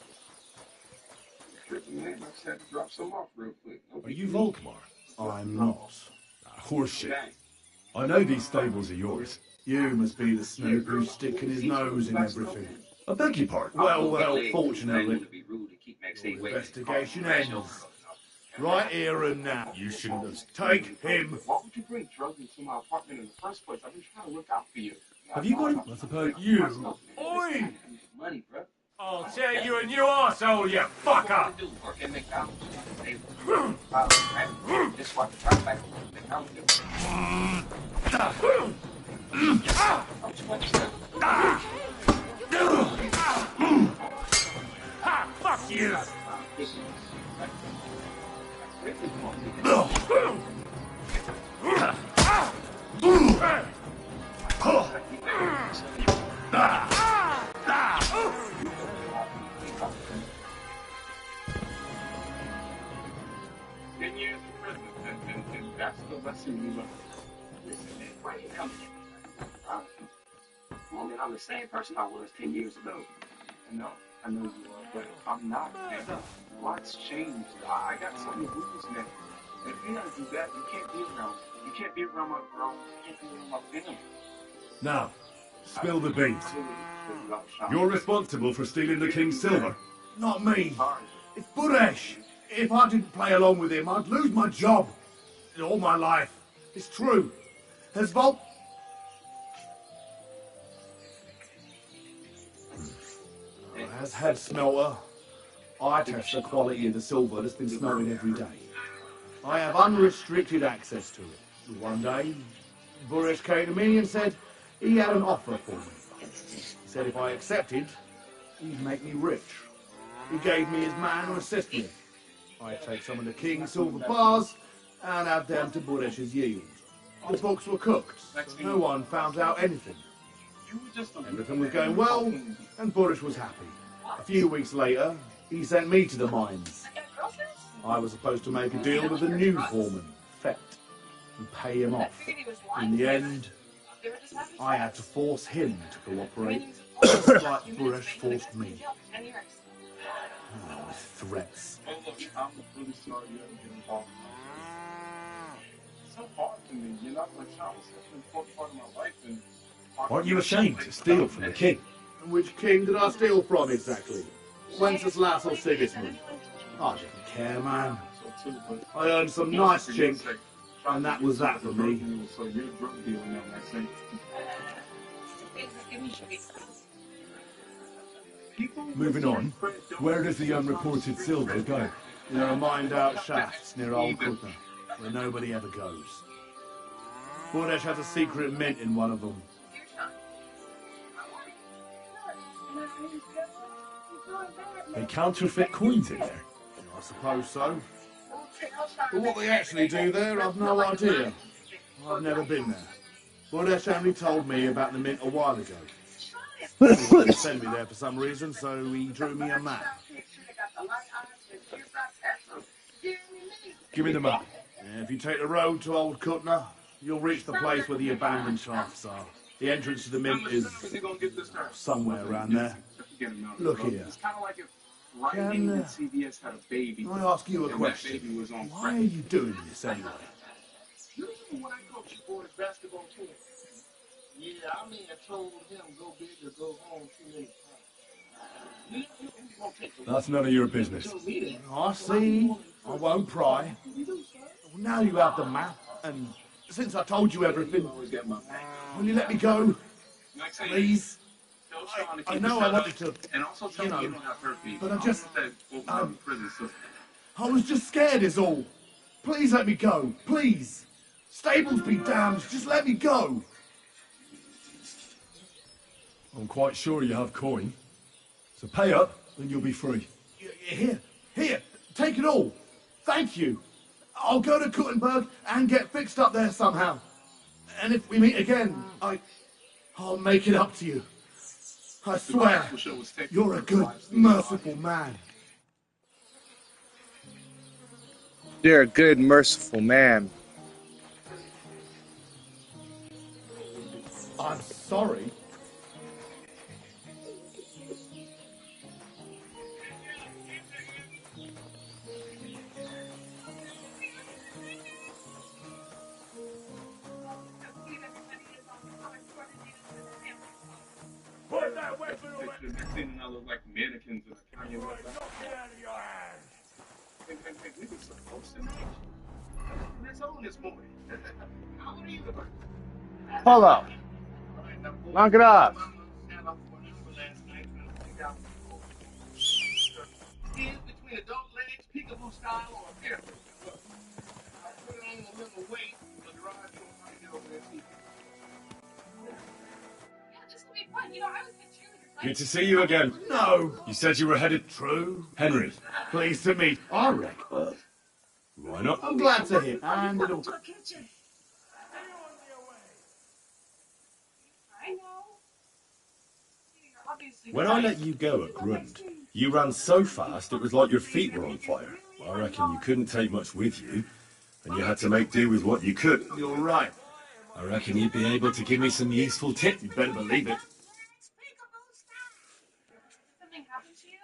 Man, I just had to drop some off real quick. Are you Volkmar? I'm not. Horseshit. I know these stables are yours. You must be the snoop who's sticking his nose in everything. I beg your pardon. Well, fortunately, your investigation ends. Right here and now. You shouldn't have. Take him. Why would you bring drugs into my apartment in the first place? I've been trying to look out for you. Have you got him? I suppose you. Oi! Money, bro. I'll tear you a new arsehole, you fucker! This one, try back Ha! Fuck you! That's the lesson you learn. Listen, man, why you coming here? Well, man, I'm the same person I was 10 years ago. I know you are, but I'm not, man. Lots changed. I got so many rules, man. If you gotta do that, you can't be around. You can't be around my girl. You can't be around my family. Now, spill the beans. You're responsible for stealing the King's silver. Not me. It's Buresh. If I didn't play along with him, I'd lose my job. All my life. It's true. Has Volk... As head smelter, I test the quality of the silver that's been smelted every day. I have unrestricted access to it. One day, Buresh came to me and said he had an offer for me. He said if I accepted, he'd make me rich. He gave me his man to assist me. I'd take some of the King's silver bars and add them to Buresh's yield. The books were cooked, so no one found out anything. Everything was going well, and Buresh was happy. A few weeks later, he sent me to the mines. I was supposed to make a deal with the new foreman, Fett, and pay him off. In the end, I had to force him to cooperate, just like Buresh forced me. With threats. I'm really sorry you had to get involved. It's so hard to me, you know? Like, Sean was such an important part of my life, and... Aren't you ashamed to steal from the king? Which king did I steal from exactly? Wenceslas or Sigismund? I didn't care, man. I earned some nice chink, and that was that for me. So you're a drug dealer now, Maxine. Moving on, where does the unreported silver go? There are mined-out shafts near Old Kutna, where nobody ever goes. Buresh has a secret mint in one of them. They counterfeit coins in there. I suppose so. But what they actually do there, I've no idea. I've never been there. Buresh only told me about the mint a while ago. He wanted to send me there for some reason, so he drew me a map. Give me the map. If you take the road to Old Kutna, You'll reach the place where the abandoned shafts are. The entrance to the mint is somewhere around there. Look here. Can I ask you a question? Why are you doing this anyway? You remember when I coached you boys basketball team? Yeah, I mean, I told him go big or go home too late. That's none of your business. I see. I won't pry. Well, now you have the map, and since I told you everything, will you let me go? Please? I know I wanted to, you know, but I was just scared is all. Please let me go, please. Stables be damned, just let me go. I'm quite sure you have coin. So pay up, and you'll be free. Here, take it all. Thank you. I'll go to Kuttenberg and get fixed up there somehow. And if we meet again, I'll make it up to you. I swear, you're a good, merciful man. You're a good, merciful man. I'm sorry. Put that weapon away! Next thing I look like mannequins in a Kanye West. And we were supposed to match. It's on this morning. How old are you? Hold up. Knock it off. Between adult legs, peekaboo style, or a pair. I put it on a little weight, but the ride to get over there. Yeah, this will be fun. You know, I was with cheerleaders. Good to see you again. No. You said you were headed... True. Henry. Pleased to meet. I reckon. Why not? I'm glad to hear. And it'll... I know. When I let you go at Grund, you ran so fast it was like your feet were on fire. I reckon you couldn't take much with you, and you had to make do with what you could. You're right. I reckon you'd be able to give me some useful tips. You better believe it. Something happened to you?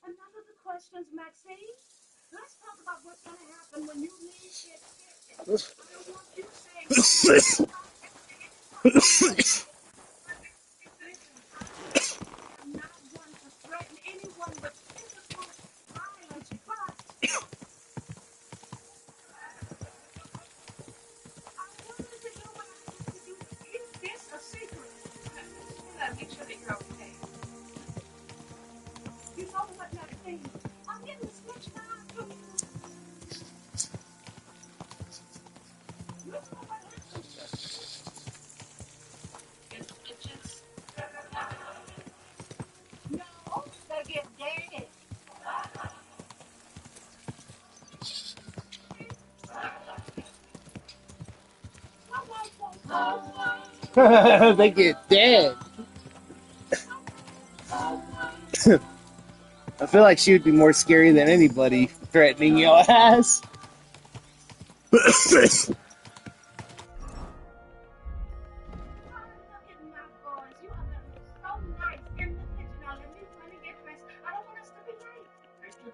Enough of the questions, Maxine. Let's talk about what's going to happen when you leave this kitchen. I don't want you saying... I'm not one to threaten anyone with physical violence, but... I wanted to do what I had to do to keep this a secret. Make sure that you're okay. You know what, Maxine? I'm getting switched on to you. You know what happened? Itches. No, they get dead. They get dead. I feel like she would be more scary than anybody threatening your ass. Extra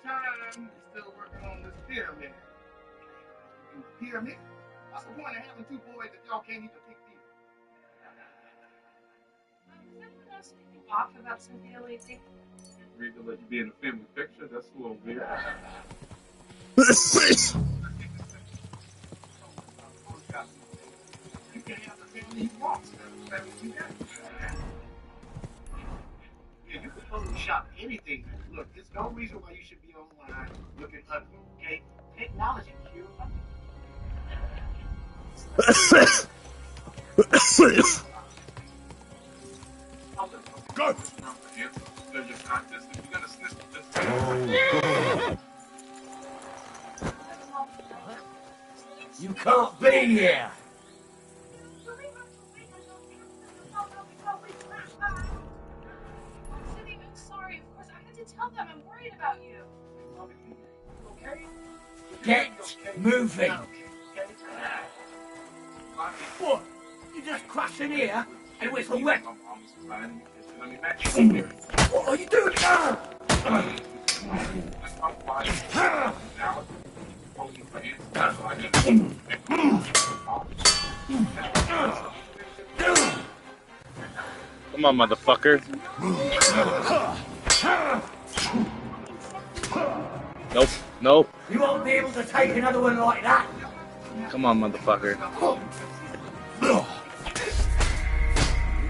time. We're still working on this pyramid. Pyramid? What's the point of having two boys if y'all can't even pick people? Has anyone else speaking off about Cynthia lately? Agreed to let you be in a family picture. That's a little weird. You can have the family you want. That's what you got. Yeah, you can Photoshop anything. Look, there's no reason why you should be online looking ugly, okay? Technology cure ugly. Go! You can't be here! Cindy, I'm sorry. Of course, I had to tell them. I'm worried about you. Okay? Get moving! What? You just crash in here and whistle wet? What are you doing now? Come on, motherfucker. Nope, nope. You won't be able to take another one like that. Come on, motherfucker.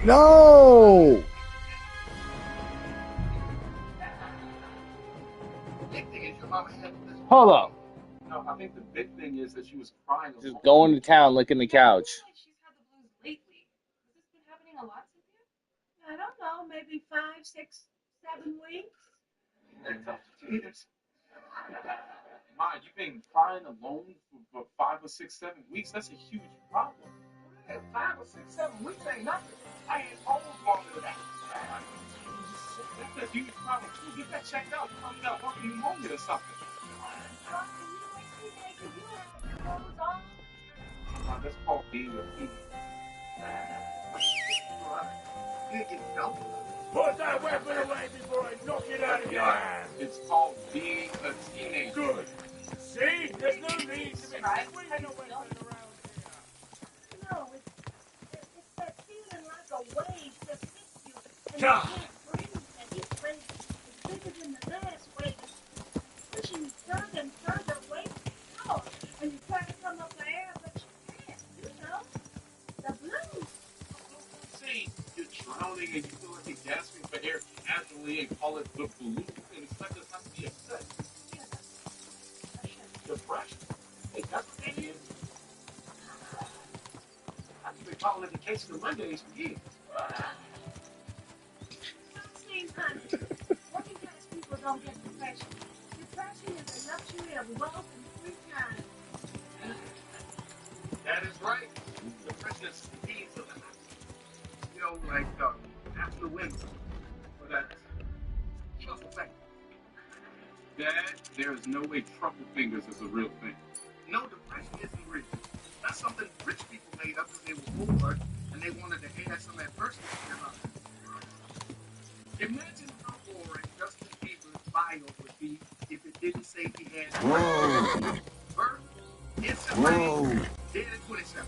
No! Hold up. No, I think the big thing is that she was crying. Just going to town, licking the couch. She's had the blues lately. Has this been happening a lot, Cynthia? I don't know, maybe 5, 6, 7 weeks. Ma, you've been crying alone for 5 or 6, 7 weeks. That's a huge problem. 5 or 6, 7 weeks ain't nothing. I ain't almost longer than that. That's a huge problem too. Get that checked out. You got fucking pneumonia or something. That's called being a female. Put that weapon away before I knock it out of your hand. It's called being a teenager. Good. See? There's no need to be swinging a weapon around here. No, it's that feeling like a wave just hits you and you can't breathe, and each wave is bigger than the last wave. It's pushing you further and further away from the shore, and you try to come up for air, but you can't, you know? The blues. See, you're drowning and you feel like you're gasping for air casually and call it the blues and expect us not to be upset. Depression. Hey, that's what that is. I've been calling it the case of the Mondays for years. See, honey, working class people don't get depression. Depression is a luxury of wealth and free time. That is right. Depression is the key to the you know, like after winter, or that truffle thing. Dad, there is no way truffle fingers is a real thing. No, depression isn't real. That's something rich people made up because they were bored and they wanted to add some adversity to their lives. Imagine how boring Justin Bieber's bio would be if it didn't say he had birth, instant rain, dead at 27.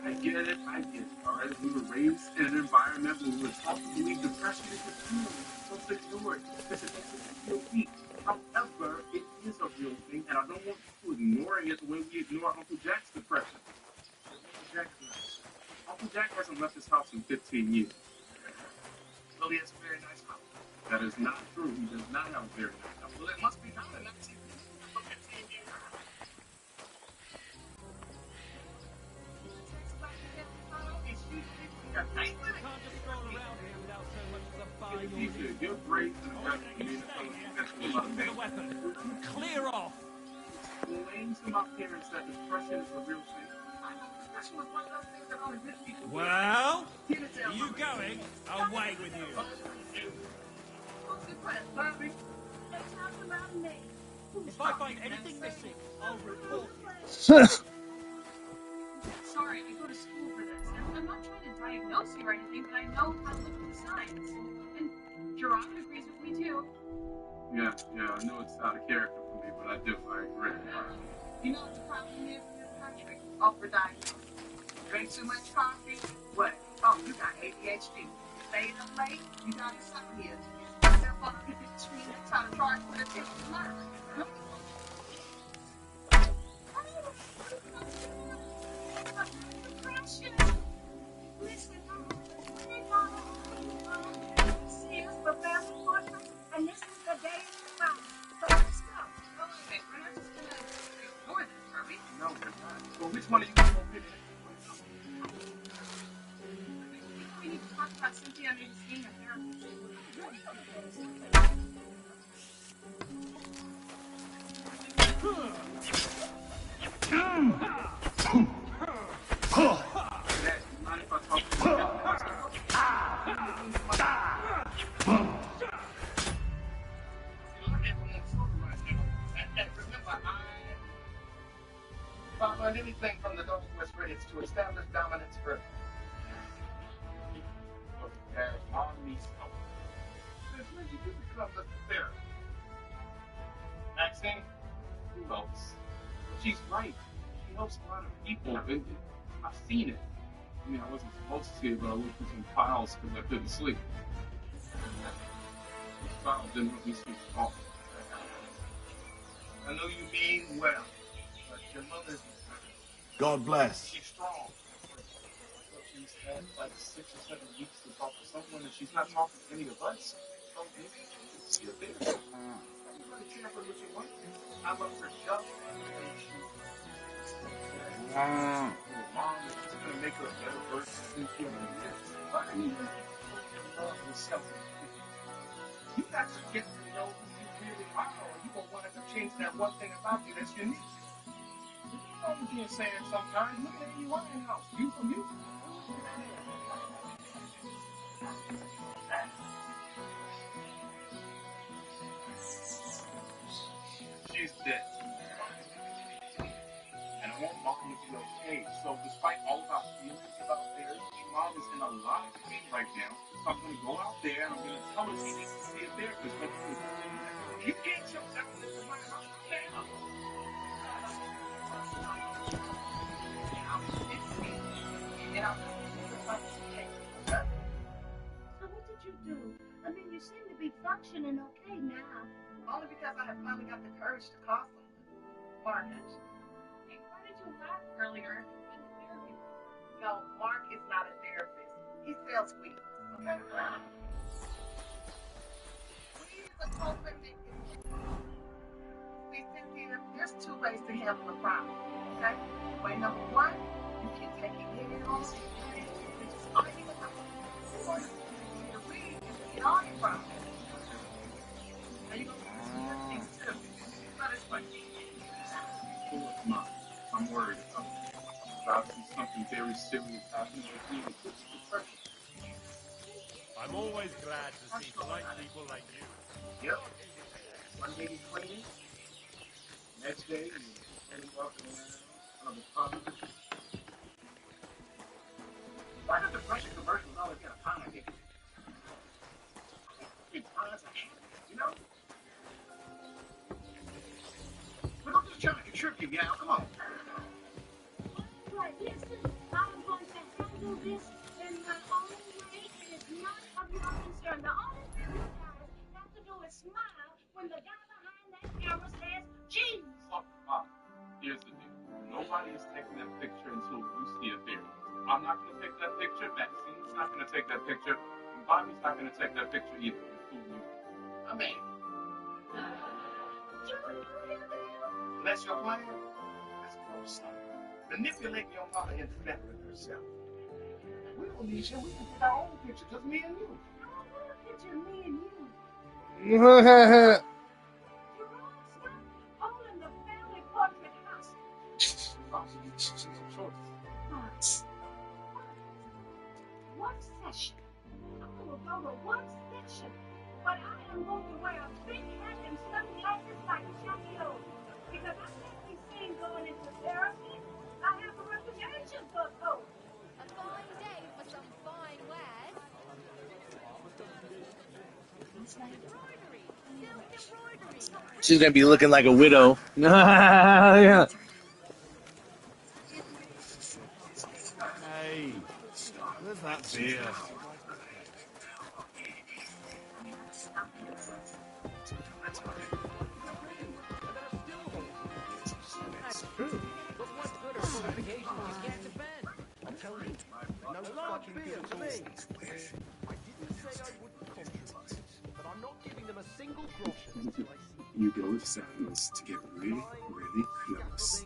I get it, alright? We were raised in an environment where we were taught to believe depression is a feeling, so ignore it, because it makes us feel weak. However, it is a real thing, and I don't want people ignoring it the way we ignore Uncle Jack's depression. Uncle Jack hasn't left his house in 15 years. Well, he has a very nice house. That is not true. He does not have a very nice house. Well, it must be not a 19 for 15 years. You're great. Clear off. Explain to my parents that depression is a real thing. Depression was one of those things that only rich people do. Well, are you going? I'll wait with you. If I find anything missing, I'll report you. Sorry, I go to school for this. I'm not trying to diagnose you or anything, but I know how to look at the signs. And Gerard agrees with me too. Yeah, I know it's out of character for me, but I agree. You know what the problem is in this country? Overdiagnosis. Drink too much coffee? What? Oh, you got ADHD. Staying up late? You got insomnia. Step on a pivot screen and try to charge for the tip of the month. Listen, see us Professor Portman, and this is the day of the time. So let's go. Okay, we're not just gonna ignore this, are we? No, we're not. Well, which one are you going to pick? We need to talk about Cynthia maybe seeing a therapist. to establish dominance further. Look, Paris, Mom needs help. Since when did you become the therapist? Maxine, who helps? She's right. She helps a lot of people. I've seen it. I mean, I wasn't supposed to see it, but I looked through some files because I couldn't sleep. These files didn't let me sleep at all. I know you mean well, but your mother's... God bless. She's strong. But she's had like 6 or 7 weeks to talk to someone, and she's not talking to any of us. So maybe she should see a therapist. Everybody careful what you want. I love her show. Mom is just going to make her a better person than she ever is. But I mean, love yourself. You got to get to know who you really are, or you won't want to change that one thing about you that's unique. You know what you're saying sometimes. Look at you are in house. You from you. She's dead. And I want Mom to be okay. So despite all of our feelings about theirs, Mom is in a lot of pain right now. So I'm going to go out there and I'm going to tell her she needs to see a therapist. But you can't show that to my house now. So what did you do? I mean, you seem to be functioning okay now. Only because I have finally got the courage to call someone. Mark, actually. Hey, why did you laugh earlier in the therapy? No, Mark is not a therapist. He sells weed. Okay? Weed is a coping mechanism. See, Cynthia, there's 2 ways to handle a problem. Okay? Way number 1, you can take it head on and just argue it out. Or you can the weed and just get all your problems. Are you going to do your things too? But it's like, Mom, I'm worried about something very serious happening with me. It's depression. I'm always glad to see polite people like you. Yep. One day you're cleaning. Next day you're walking around on the pub. Why do depression commercials always get a pound of it? It's pounds of it, you know? But I'm just trying to contribute, y'all. Come on. Right, listen, I'm going to handle this in my own way, and it's not of your concern. The only thing you guys have to do is smile when the guy behind that camera says, "Jeez." Look, here's the deal. Nobody is taking that picture until you see a therapist. I'm not going to take that picture. Maxine's not going to take that picture. And Bobby's not going to take that picture either. Including you. I mean, that's your plan? That's gross. Manipulating your mother into bettering herself. We don't need you. We can get our own picture, just me and you. I don't want a picture of me and you. Holding the family portrait hostage. One session. I will go to one session, but I am going to wear a big hat and sunglasses like Jackie O. Because I can't be seen going into therapy. I have a reputation to uphold. A fine day for some fine wares. Embroidery, silk embroidery. She's gonna be looking like a widow. Yeah. Hey, where's that beer? That's true. But what good are qualifications you can't defend? I'll tell you, no fucking beer to me. I didn't say I wouldn't compromise, but I'm not giving them a single groschen until I see You go with Sandals to get really, really close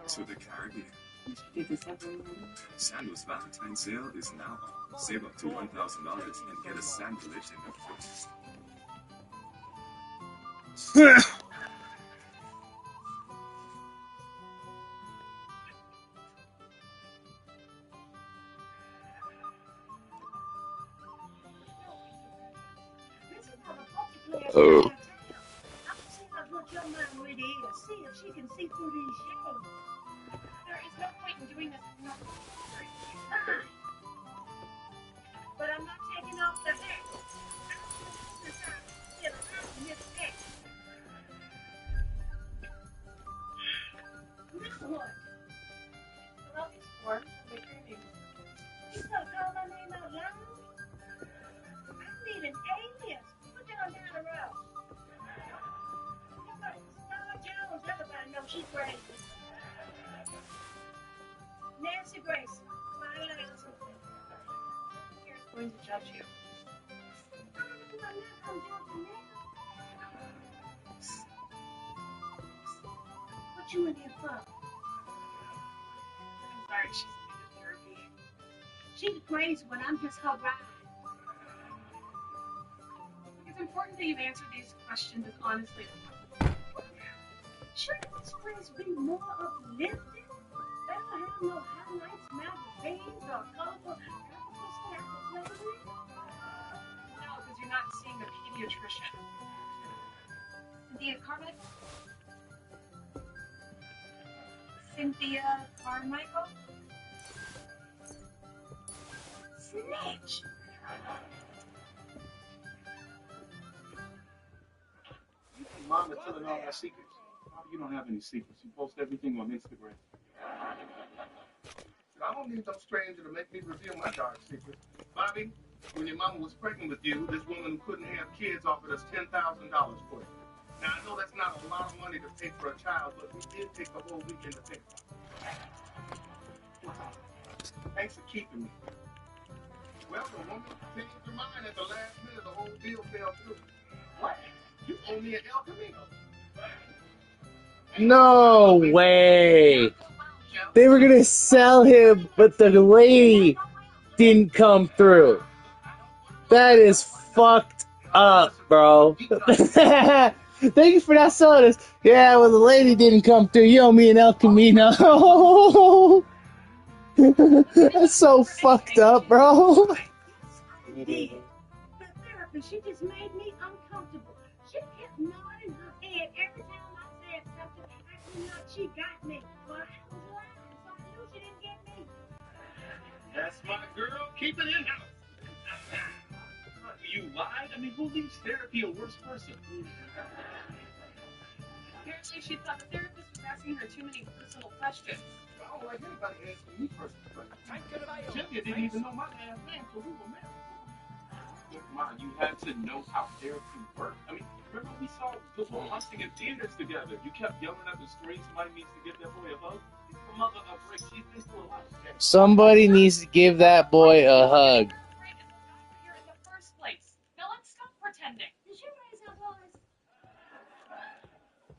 to the Caribbean. Sandals Valentine's sale is now on. Save up to $1,000 and get a sandwich in the foot. Oh. See how good your mind really is. See if she can see through these shades. There is no point in doing going to judge you. What you in here for? I'm sorry, she's in therapy. She the crazy one, I'm just her ride. It's important that you answer these questions as honestly as possible. Shouldn't this place be more uplifting? They don't have no highlights, magazines, or colorful applications. No, because you're not seeing a pediatrician. Cynthia Carmichael? Cynthia Carmichael? Snitch! Mama telling all our secrets. Bobby, you don't have any secrets. You post everything on Instagram. I don't need no stranger to make me reveal my dark secrets. Bobby, when your mama was pregnant with you, this woman who couldn't have kids offered us $10,000 for it. Now, I know that's not a lot of money to pay for a child, but we did take the whole weekend to think about it. Thanks for keeping me. Well, the woman changed her mind at the last minute. The whole deal fell through. What? You owe me an El Camino. No way. They were gonna sell him, but the lady didn't come through. That is fucked up, bro. Thank you for not selling us. Yeah, well, the lady didn't come through. You owe me an El Camino. That's so fucked up, bro. The therapy, she just made me uncomfortable. She kept nodding her head every time I said something, acting like she got me. But I was lying, so I knew she didn't get me. That's my girl. Keep it in-house. You lied? I mean, who leaves therapy a worse person? Apparently, she thought the therapist was asking her too many personal questions. I don't like anybody asking me personal questions. Cynthia didn't even know my last name, so we were married. Look, Ma, you had to know how therapy worked. I mean, remember we saw Football Hunting in theaters together. You kept yelling at the screen, somebody needs to give that boy a hug. Give the mother a break. She's been through a lot. Somebody needs to give that boy a hug. Here in the first place. Now let's stop pretending. Did you raise her voice?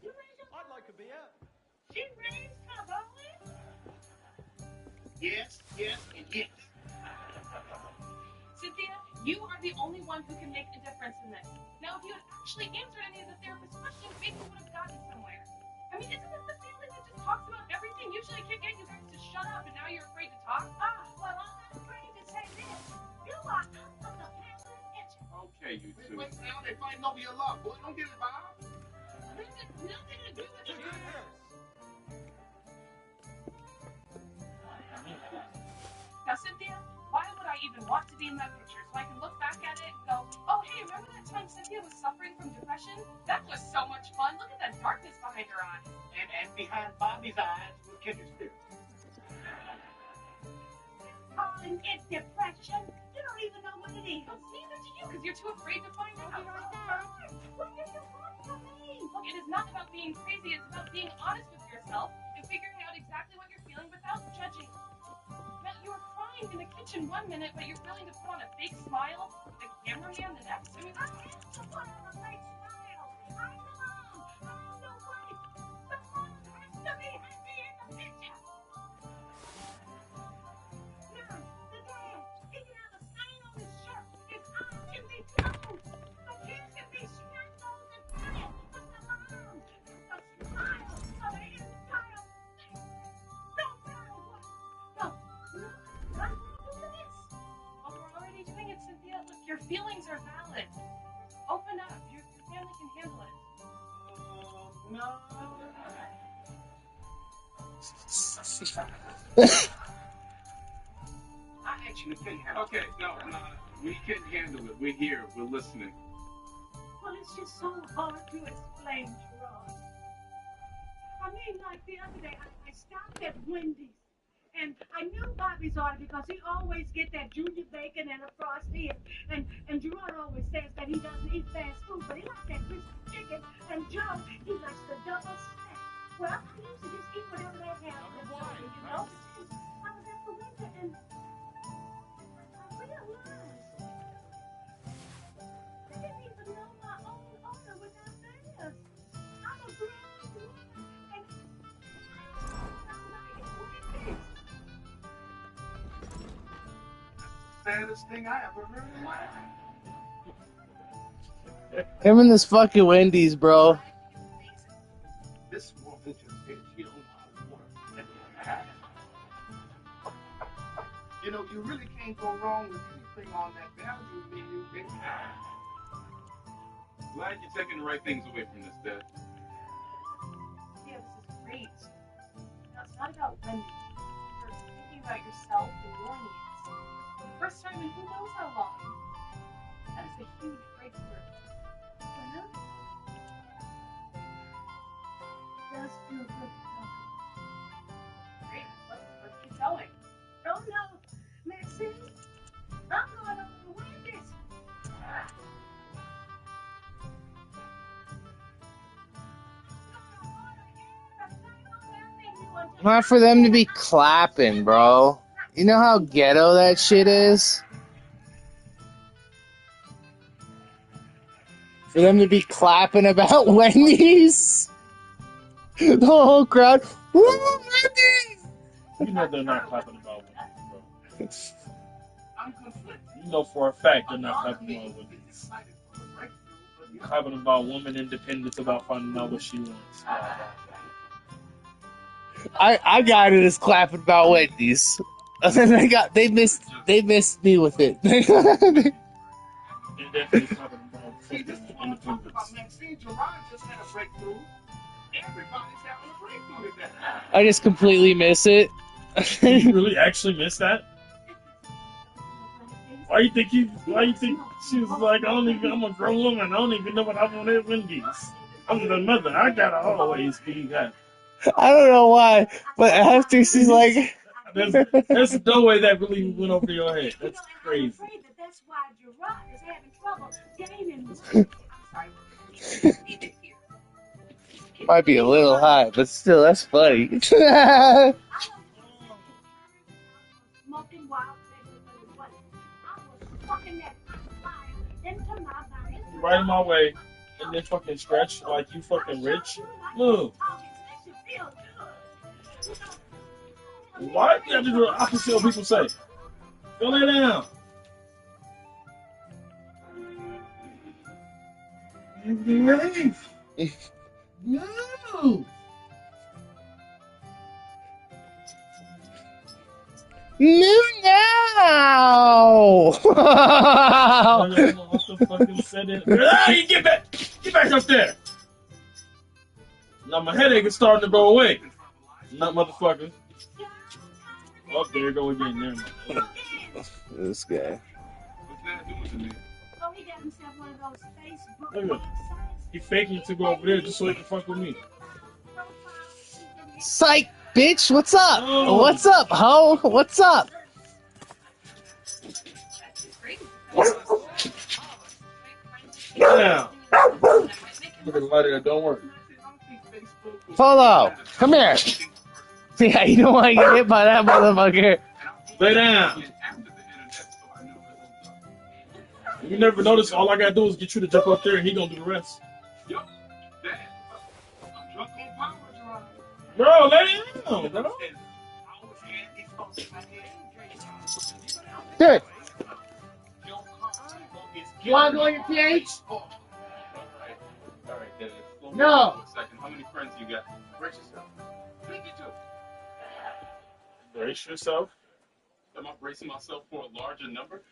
You raised her I'd like a beer. She raised her voice? Yes, yes, and yes. Cynthia, you are the only one who can make a difference in this. Now, if you had actually answered any of the therapist's questions, maybe we would have gotten somewhere. I mean, isn't it the family that just talks about everything? Usually can't get you guys to shut up, and now you're afraid to talk? Well, I'm not afraid to say this. You are out of the family's picture. Okay, you two. Wait, now they fighting over your love, boy. Don't get involved. This has nothing to do with you. Now, Cynthia, why would I even want to be in that picture? So I can look back at it and go, oh, hey, remember that time Cynthia was suffering from depression? That was so much fun. Look at that darkness behind her eyes. And behind Bobby's eyes was Kendrick's spirit. Calling it depression? You don't even know what it is. Well, neither do you, because you're too afraid to find out. What do you want from me? Look, it is not about being crazy. It's about being honest with yourself and figuring out exactly what you're feeling without judging. Now, you were crying in the kitchen one minute, but you're willing to put on a fake smile with the cameraman the next. I mean, I have to put on a fake smile. I'm the mom. I'm the wife. The mom has to be happy in the picture. Now, the dad, he can have a stain on his shirt. His arm can be cold. The kids can be scrambled and tired. But the mom, the smile of the entire thing. Don't matter what. No, I'm going to do this. well, we're already doing it, Cynthia. Look, your feelings are valid. Open up. Your family can handle it. No. I actually can handle it. Okay, no, we can handle it. We're here. We're listening. Well, it's just so hard to explain, Gerard. I mean, like the other day, I stopped at Wendy's. And I knew Bobby's order because he always get that junior bacon and a frosty. And Gerard always says that he doesn't eat fast food, but he likes that crispy chicken. And Joe, he likes the double snack. Well, I used to just eat whatever they have. You know? I was at the window and I realized saddest thing I ever heard in my life. Him and this fucking Wendy's, bro. This woman just said she don't know how to work. You know, you really can't go wrong with anything on that value menu, baby. Glad you're taking the right things away from this, Dad. Yeah, this is great. Now, it's not about Wendy. You're thinking about yourself and your needs. For the first time in who knows how long. That is a huge breakthrough. Well, Just feel good. great. Let's keep going. Oh no, Maxine, I'm going over to Wendy's. Not for them to be clapping, bro. You know how ghetto that shit is? For them to be clapping about Wendy's? The whole crowd, woo, Wendy's! You know they're not clapping about Wendy's, bro. You know for a fact they're not clapping about Wendy's. They're clapping about woman independence, about finding out what she wants. I got it as clapping about Wendy's. And then they missed me with it. They're definitely clapping about fucking independence. Maxine Gerard just had a breakthrough. Everybody's having a breakthrough today. I just completely miss it. You really actually missed that? Why you think she was like, I'm a grown woman, I don't even know what I want at Wendy's. I'm the mother, I gotta always be that. I don't know why, but after she's like, there's no way that really went over your head. That's crazy. I'm afraid that's why Gerard is having trouble gaining. I'm sorry. might be a little high, but still, that's funny. Smoking wild cigarettes. I was fucking that fire into my body. You right in my way, and then fucking stretch like you fucking rich. Move. Why do you have to do the opposite of what people say? Go lay down. No. No! What the fucking said it? Ah, you get back up there. Now my headache is starting to go away. Not motherfucker. Oh, there you go again. Never mind. This guy. Oh, he got himself one of those Facebook. Look at him. He faking to go over there just so he can fuck with me. Psych, bitch! What's up? Oh. What's up, ho? What's up? Yeah. Look at the lighter that don't work. Polo, come here. Yeah, you don't want to get hit by that motherfucker. Lay down. You never notice, all I gotta do is get you to jump up there and he gonna do the rest. Bro, lay down, bro. Do it. You want to go on your pH? No. How many friends you got? Brace yourself. Think you do. Brace yourself. Am I bracing myself for a larger number?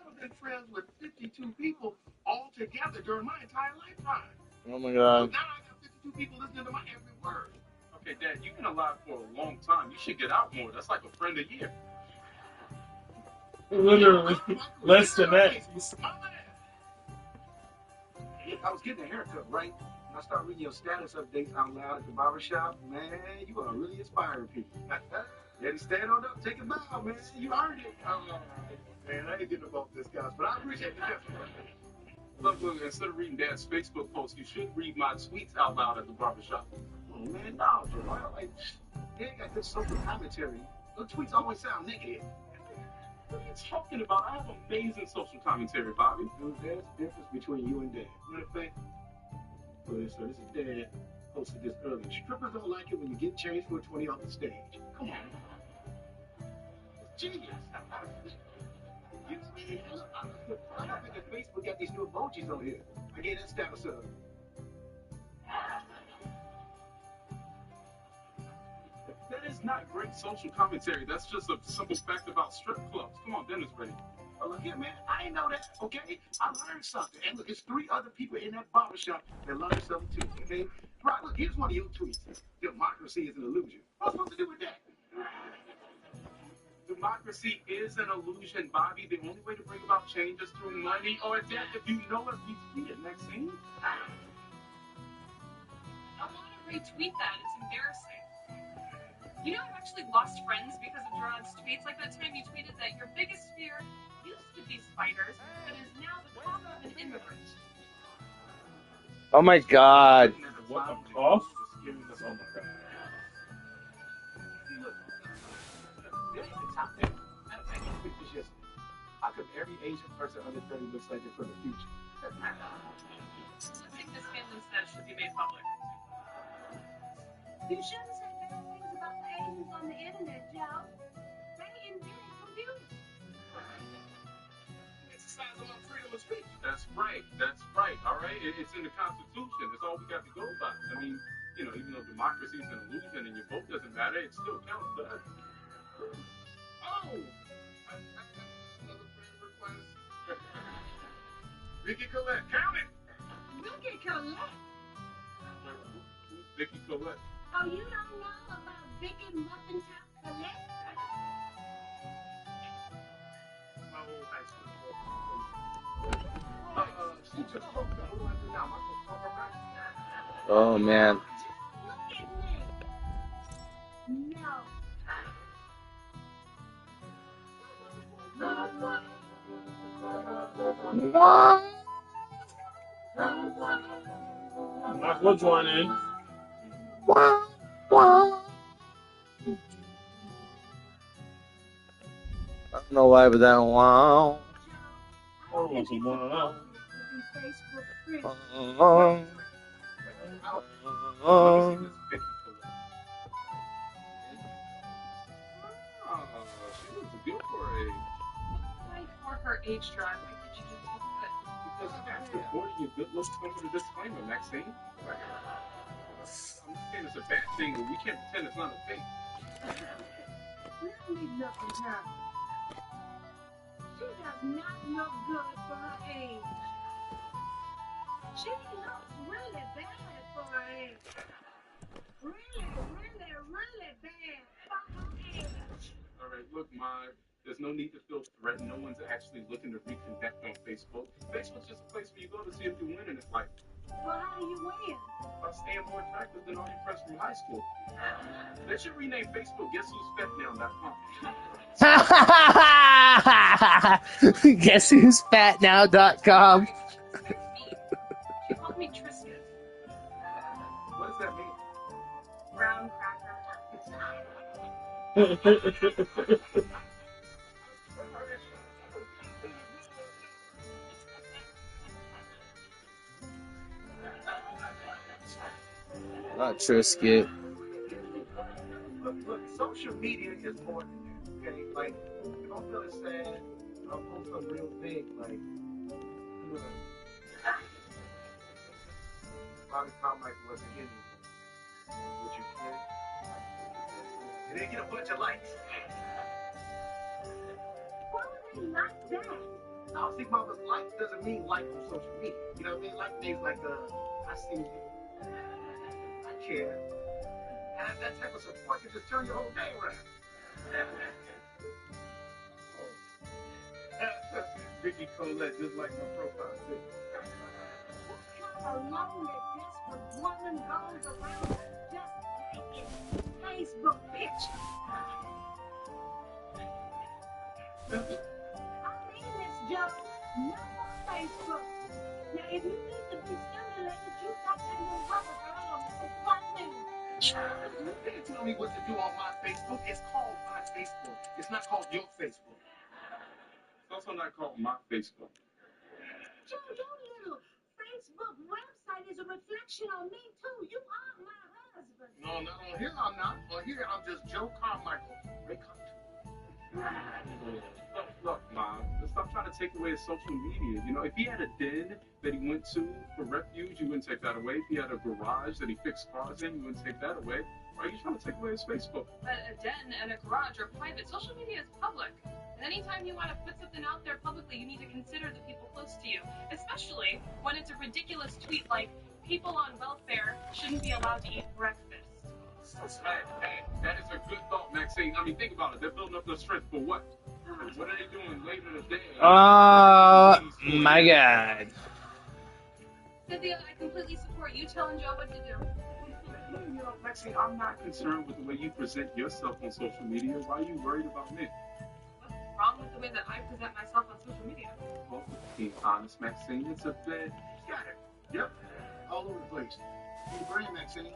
I've been friends with 52 people all together during my entire lifetime. Oh my god. Now I got 52 people listening to my every word. Okay, Dad, you've been alive for a long time. You should get out more. That's like a friend a year. Literally, less than that. I was getting a haircut, right? And I started reading your status updates out loud at the barbershop. Man, you are really inspiring people. Yeah, stand on up, take a bow, man. You earned it. Man, I ain't getting above this, guys, but I appreciate the effort. Look, instead of reading Dad's Facebook post, you should read my tweets out loud at the barbershop. Oh, man, no, Gerard. Like, they ain't got good social commentary. The tweets always sound negative. What are you talking about? I have amazing social commentary, Bobby. There's a difference between you and Dad. You know what I'm saying? Well, so this is Dad. Posted this earlier. Strippers don't like it when you get changed for a 20 off the stage. Come on. It's genius. your emojis on here. I gave that status up. That is not great social commentary. That's just a simple fact about strip clubs. Come on, Dennis, ready? Oh, look here, man. I ain't know that, okay? I learned something. And look, there's 3 other people in that barbershop that learned something too, okay? Right, look, here's one of your tweets. Democracy is an illusion. What's supposed to do with that? Democracy is an illusion, Bobby. The only way to bring about change is through money or death. If you know it, retweet it. Maxine? I want to retweet that. It's embarrassing. You know, I've actually lost friends because of Gerard's tweets. Like that time you tweeted that your biggest fear used to be spiders, but is now the cough of an immigrant. Oh my god. What a cough? How come every Asian person under 30 looks like they're from the future? I think this family set should be made public. You shouldn't say bad things about the Asians on the internet, Joe. They invented computers. Exercise on freedom of speech. That's right. That's right. All right. It's in the Constitution. That's all we got to go by. I mean, you know, even though democracy is an illusion and your vote doesn't matter, it still counts, doesn't it? Oh! Another friend request. Vicky Colette, count it! Vicky Colette? Who's Vicky Colette? Oh, you don't know about Vicky Muffin Top Colette? My whole high school. She just broke the whole idea now. Am I supposed to talk her back? Oh man. Look at me. No. Knock which one in? I don't know why, but that wow. She looks good for her age. Why for her age, Gerard? Why did you just look good? Because after reporting your good looks come with a disclaimer, Maxine. I'm not saying it's a bad thing, but we can't pretend it's not a thing. Let me look at her. She does not look good for her age. She looks really bad for her age. Really, really, really bad for her age. All right, look, Ma, there's no need to feel threatened. No one's actually looking to reconnect on Facebook. Facebook's just a place where you go to see if you win in this life. Well, how do you win? By staying more attractive than all your friends from high school. They should rename Facebook GuessWho'sFatNow.com. GuessWho'sFatNow.com. She called me Triscuit. What does that mean? Brown cracker. Not Triscuit. Look, social media is more than that, okay? Like, if I'm feeling sad, I'll post something real big, like, Bobby Carmichael wasn't here anymore. Would you care? And then get a bunch of likes. Why would they like that? No, see, Mama's like doesn't mean like on social media. You know what I mean? Like things like, I see you. I care. And that type of support can just turn your whole day around. Vicky Colette, just like my profile pic. What kind of lonely, desperate woman goes around just taking Facebook pictures? I mean this, Joe. No more Facebook. Now, if you need to be stimulated, you got that little rubber girl on the one thing. You can't tell me what to do on my Facebook. It's called my Facebook. It's not called your Facebook. It's also not called my Facebook. Joe, your little Facebook website is a reflection on me, too. You are my husband. No, not on here I'm not. On here I'm just Joe Carmichael. Look, Mom, stop trying to take away his social media. You know, if he had a den that he went to for refuge, you wouldn't take that away. If he had a garage that he fixed cars in, you wouldn't take that away. Why are you trying to take away his Facebook? But a den and a garage are private. Social media is public. And anytime you want to put something out there publicly, you need to consider the people close to you, especially when it's a ridiculous tweet like, people on welfare shouldn't be allowed to eat breakfast. Hey, that is a good thought, Maxine. I mean, think about it. They're building up their strength for what? What are they doing later in the day? My God. Cynthia, I completely support you telling Joe what to do. You know, Maxine, I'm not concerned with the way you present yourself on social media. Why are you worried about me? What's wrong with the way that I present myself on social media? Well, being honest, Maxine, it's a bit... Got it. Yep. All over the place. You agree, Maxine?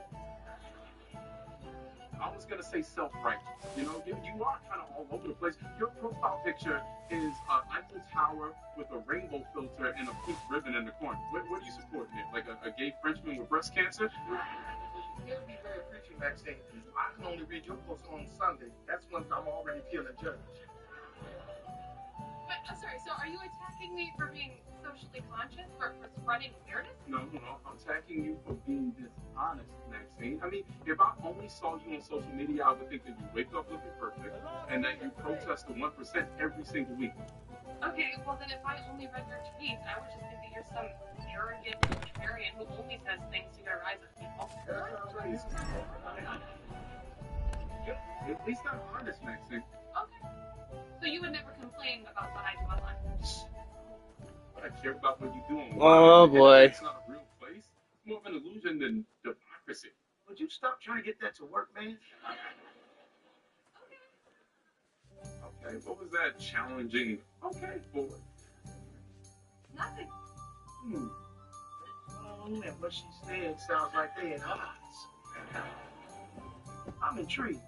I was going to say self-righteous. You know, you are kind of all over the place. Your profile picture is an Eiffel Tower with a rainbow filter and a pink ribbon in the corner. What are you supporting here? Like a gay Frenchman with breast cancer? You'll be very preachy, Maxine. I can only read your post on Sunday. That's when I'm already feeling judged. But, I'm sorry, so are you attacking me for being socially conscious, for spreading weirdness? No. I'm attacking you for being dishonest, Maxine. I mean, if I only saw you on social media, I would think that you wake up looking perfect and that you protest the 1% every single week. Okay, well then if I only read your tweets, I would just think that you're some arrogant libertarian who only says things to get a rise out of people. At least I'm honest, Maxine. Okay. So you would never complain about what I do online? I care about what you do online. Oh, boy. It's not a real place. It's more of an illusion than democracy. Would you stop trying to get that to work, man? Okay, what was that challenging? Okay, boy. Nothing. And what she said sounds like they at odds. I'm intrigued.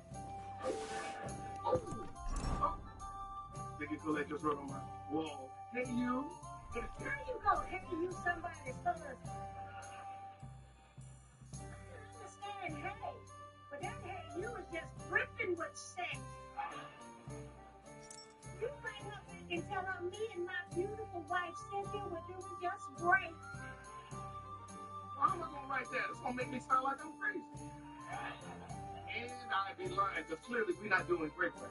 Think you Colette just wrote on my wall. Hey, you. How you go? Hey, you somebody's husband. I understand, hey. But that hey, you was just dripping with sex. You might not and tell her me and my beautiful wife Cynthia were doing just great. Why am I gonna write that? It's gonna make me sound like I'm crazy. And I'd be lying, because clearly we're not doing great right now.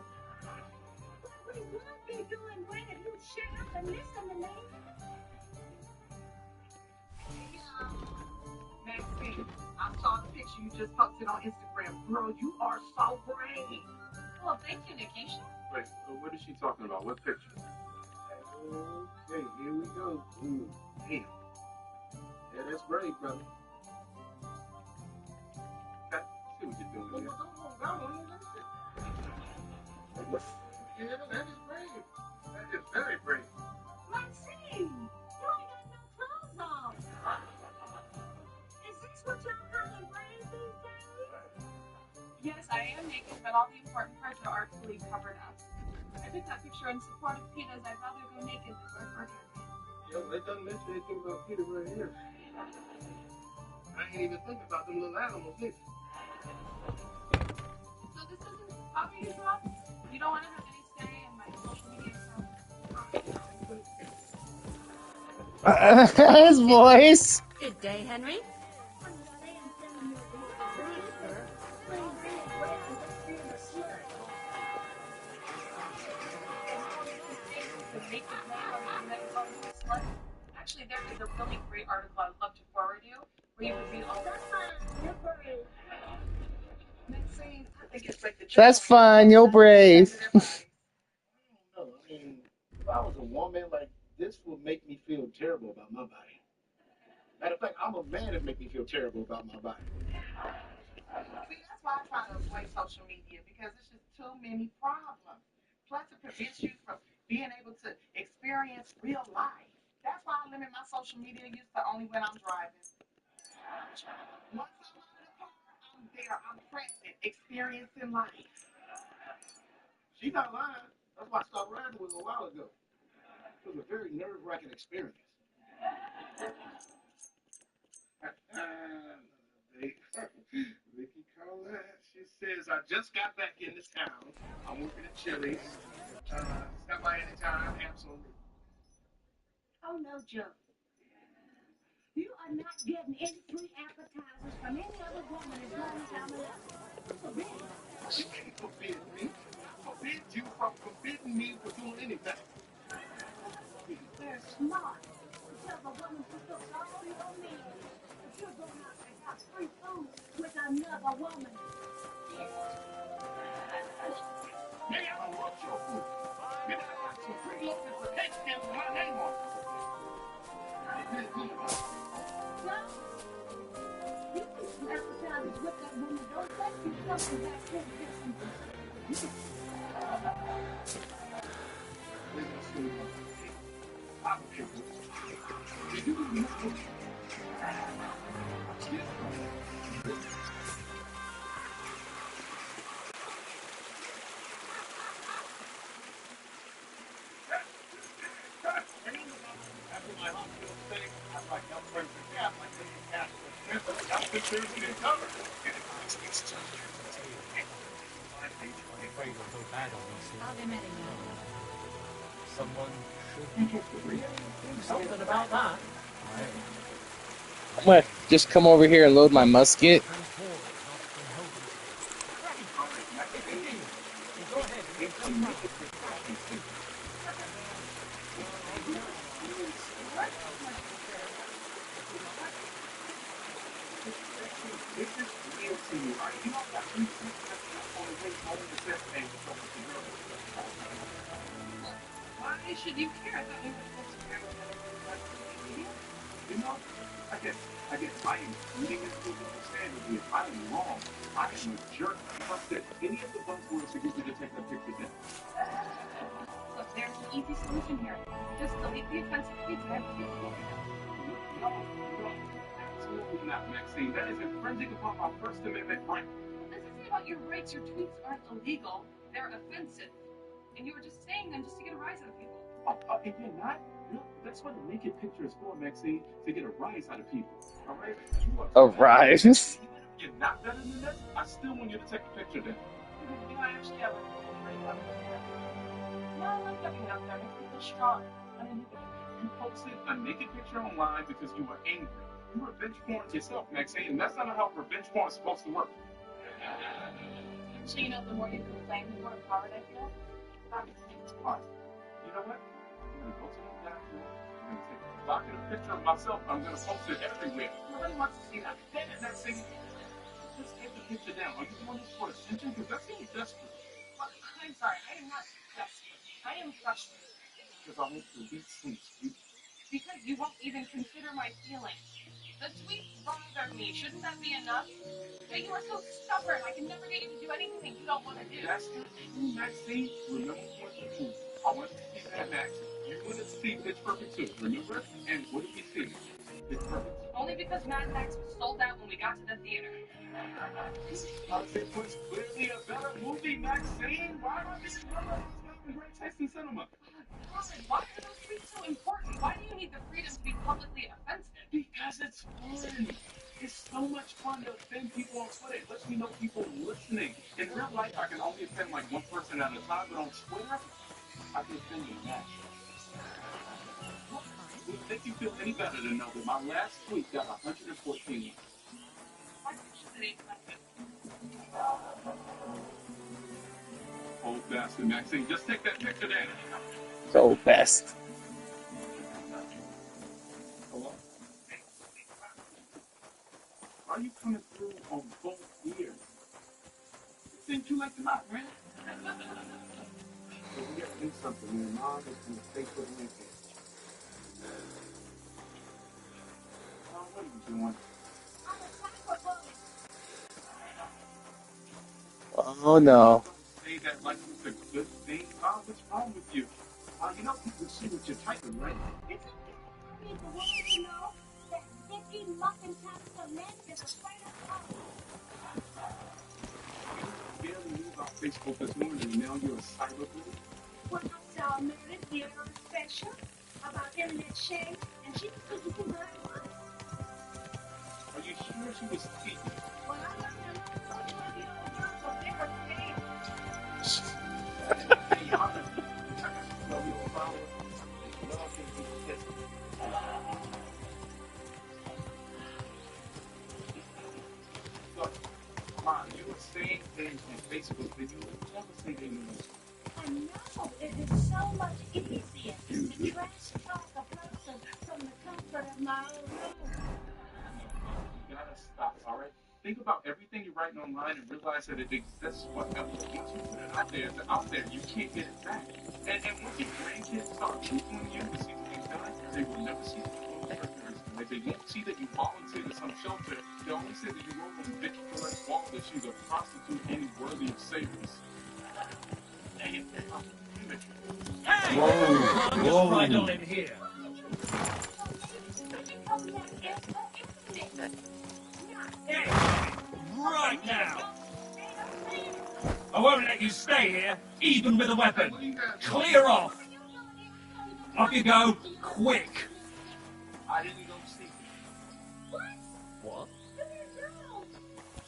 We would be doing great if you'd shut up and listen to me. Maxine, I saw the picture you just posted on Instagram. Girl, you are so great. Well, thank you, Nikisha. Wait, what is she talking about? What picture? Okay, here we go. Ooh, damn. Yeah, that's great, brother. Okay, see what you're doing here. Yeah, that is brave. That is very brave. Maxine, you ain't got no clothes on. Is this what y'all calling brave these days? Yes, I am naked, but all the important parts are artfully covered up. I took that picture in support of Peter's I'd rather go naked than wear fur campaign. Yo, they done mentioned anything about Peter right here. I ain't even thinking about them little animals either. So this doesn't bother you, Rob? You don't want to have any say in my social media account? His voice. Good day, Henry. Actually, there is a really great article I'd love to forward you, where you can read all this. Maxine, I think it's like the That's fine. You're brave. I mean, if I was a woman, like, this would make me feel terrible about my body. Matter of fact, I'm a man that make me feel terrible about my body. See, that's why I try to avoid social media, because it's just too many problems. Plus, it prevents you from being able to experience real life. That's why I limit my social media use to only when I'm driving. Once I'm out of the car, I'm there, I'm present, experiencing life. She's not lying. That's why I stopped riding with her a while ago. It was a very nerve-wracking experience. Vicky Colette, she says, I just got back into town. I'm working at Chili's. Stop by anytime, absolutely. I'm no joke. You are not getting any free appetizers from any other woman as long as I'm alive. Forbid it. You can't forbid me. I forbid you from forbidding me for doing anything. They're smart to tell the woman who cooks all your meals that you're going out and have free food with another woman. Maybe I don't want your food. Maybe I got some preloaded potato chips with my name on it. No? You keep some appetizers with that woman. Don't let you something back here and get something. I don't care what you do. You know. After my hospital stay, I'm like health friends and gas, like taking cash for health insurance and cover. I'm afraid I feel bad on you, sir. How they met you? Someone should really do something about that. I'm gonna just come over here and load my musket. This is real to you, right? You don't got to on the way home to say, hey, what's up with the girl? Why should you care? I thought we were supposed to care about social media. You know, I guess I am reading this to understand it here. I am wrong. I am a jerk. Trust that any of the buzzwords to get you to take the pictures in. Look, there's an easy solution here. Just delete the offensive tweets and everything's cool. No, absolutely not, Maxine. That is infringing upon my First Amendment right. This isn't about your rights. Your tweets aren't illegal. They're offensive. And you were just saying them just to get a rise out of people. If you're not, that's what a naked picture is for, Maxine, to get a rise out of people. All right? A rise? You're not better than that. I still want you to take a picture then. You know, I actually have a pretty love for that. No, I like having out there. It makes me feel strong. You posted a naked picture online because you were angry. You revenge porn yourself, Maxine, and that's not how revenge porn is supposed to work. So, you know, the more you complain, the more empowered I feel. Fine. You know what? I'm going to go to the bathroom. I'm going to take a provocative picture of myself. I'm going to post it everywhere. Nobody wants to see that. Damn it, Maxine. Just take the picture down. Are you doing this for attention? Because that's getting desperate. Well, I'm sorry. I am not desperate. I am frustrated. Because I want to beat sleep. Because you won't even consider my feelings. The tweets bother me. Shouldn't that be enough? But you are so stubborn. I can never get you to do anything that you don't want to do. That's not true, Maxine. Remember what you do. I want to see Mad Max. You want to see Pitch Perfect 2, remember? And what did we see? Pitch Perfect. Only because Mad Max was sold out when we got to the theater. It was clearly a better movie, Maxine. Why am I being having great taste in cinema? Why are those tweets so important? Why do you need the freedom to be publicly offensive? Because it's fun. It's so much fun to offend people on Twitter. It lets me know people are listening. In real life, I can only offend like one person at a time, but on Twitter, I can offend the masses. Will it make you feel any better to know that my last tweet got 114 likes? Old bastard, Maxine. Just take that picture there. So best. Hello? Are you coming through on both ears? It seems you like the knock, man. So we got to do something, man. Mom is going to Facebook link it. What are you doing? Oh no. Say that like it's a good thing. Mom, what's wrong with you? You know people see what you're typing, right? It's okay for me to want you to know that Vicky Muffin Tops for Men is a straight up couple. You barely knew about Facebook this morning, and now you're a cyberbully? When I saw Meredith here on a special about internet shame, and she was looking for my advice. Are you sure she was speaking? Well, I learned a lot from you and the other girls on different pages. Hey, y'all. Love you, follow. Love you, kiss. fans on Facebook, then you would never say they knew. I know. It is so much easier to trash talk a person from the comfort of my own home. You gotta stop, all right? Think about everything you're writing online and realize that it exists forever. Once you put it out there, it's out there. You can't get it back. And once your grandkids start Googling you to see what you've done, they will never see the photos of your They won't see that you volunteered at some shelter. They only say that you wrote on Vicky Collette's wall that she's a prostitute ain't worthy of savings. Hey! Whoa! Whoa! Right on in here. Right now! I won't let you stay here, even with a weapon. Clear off! Off you go, quick! I didn't go see. What?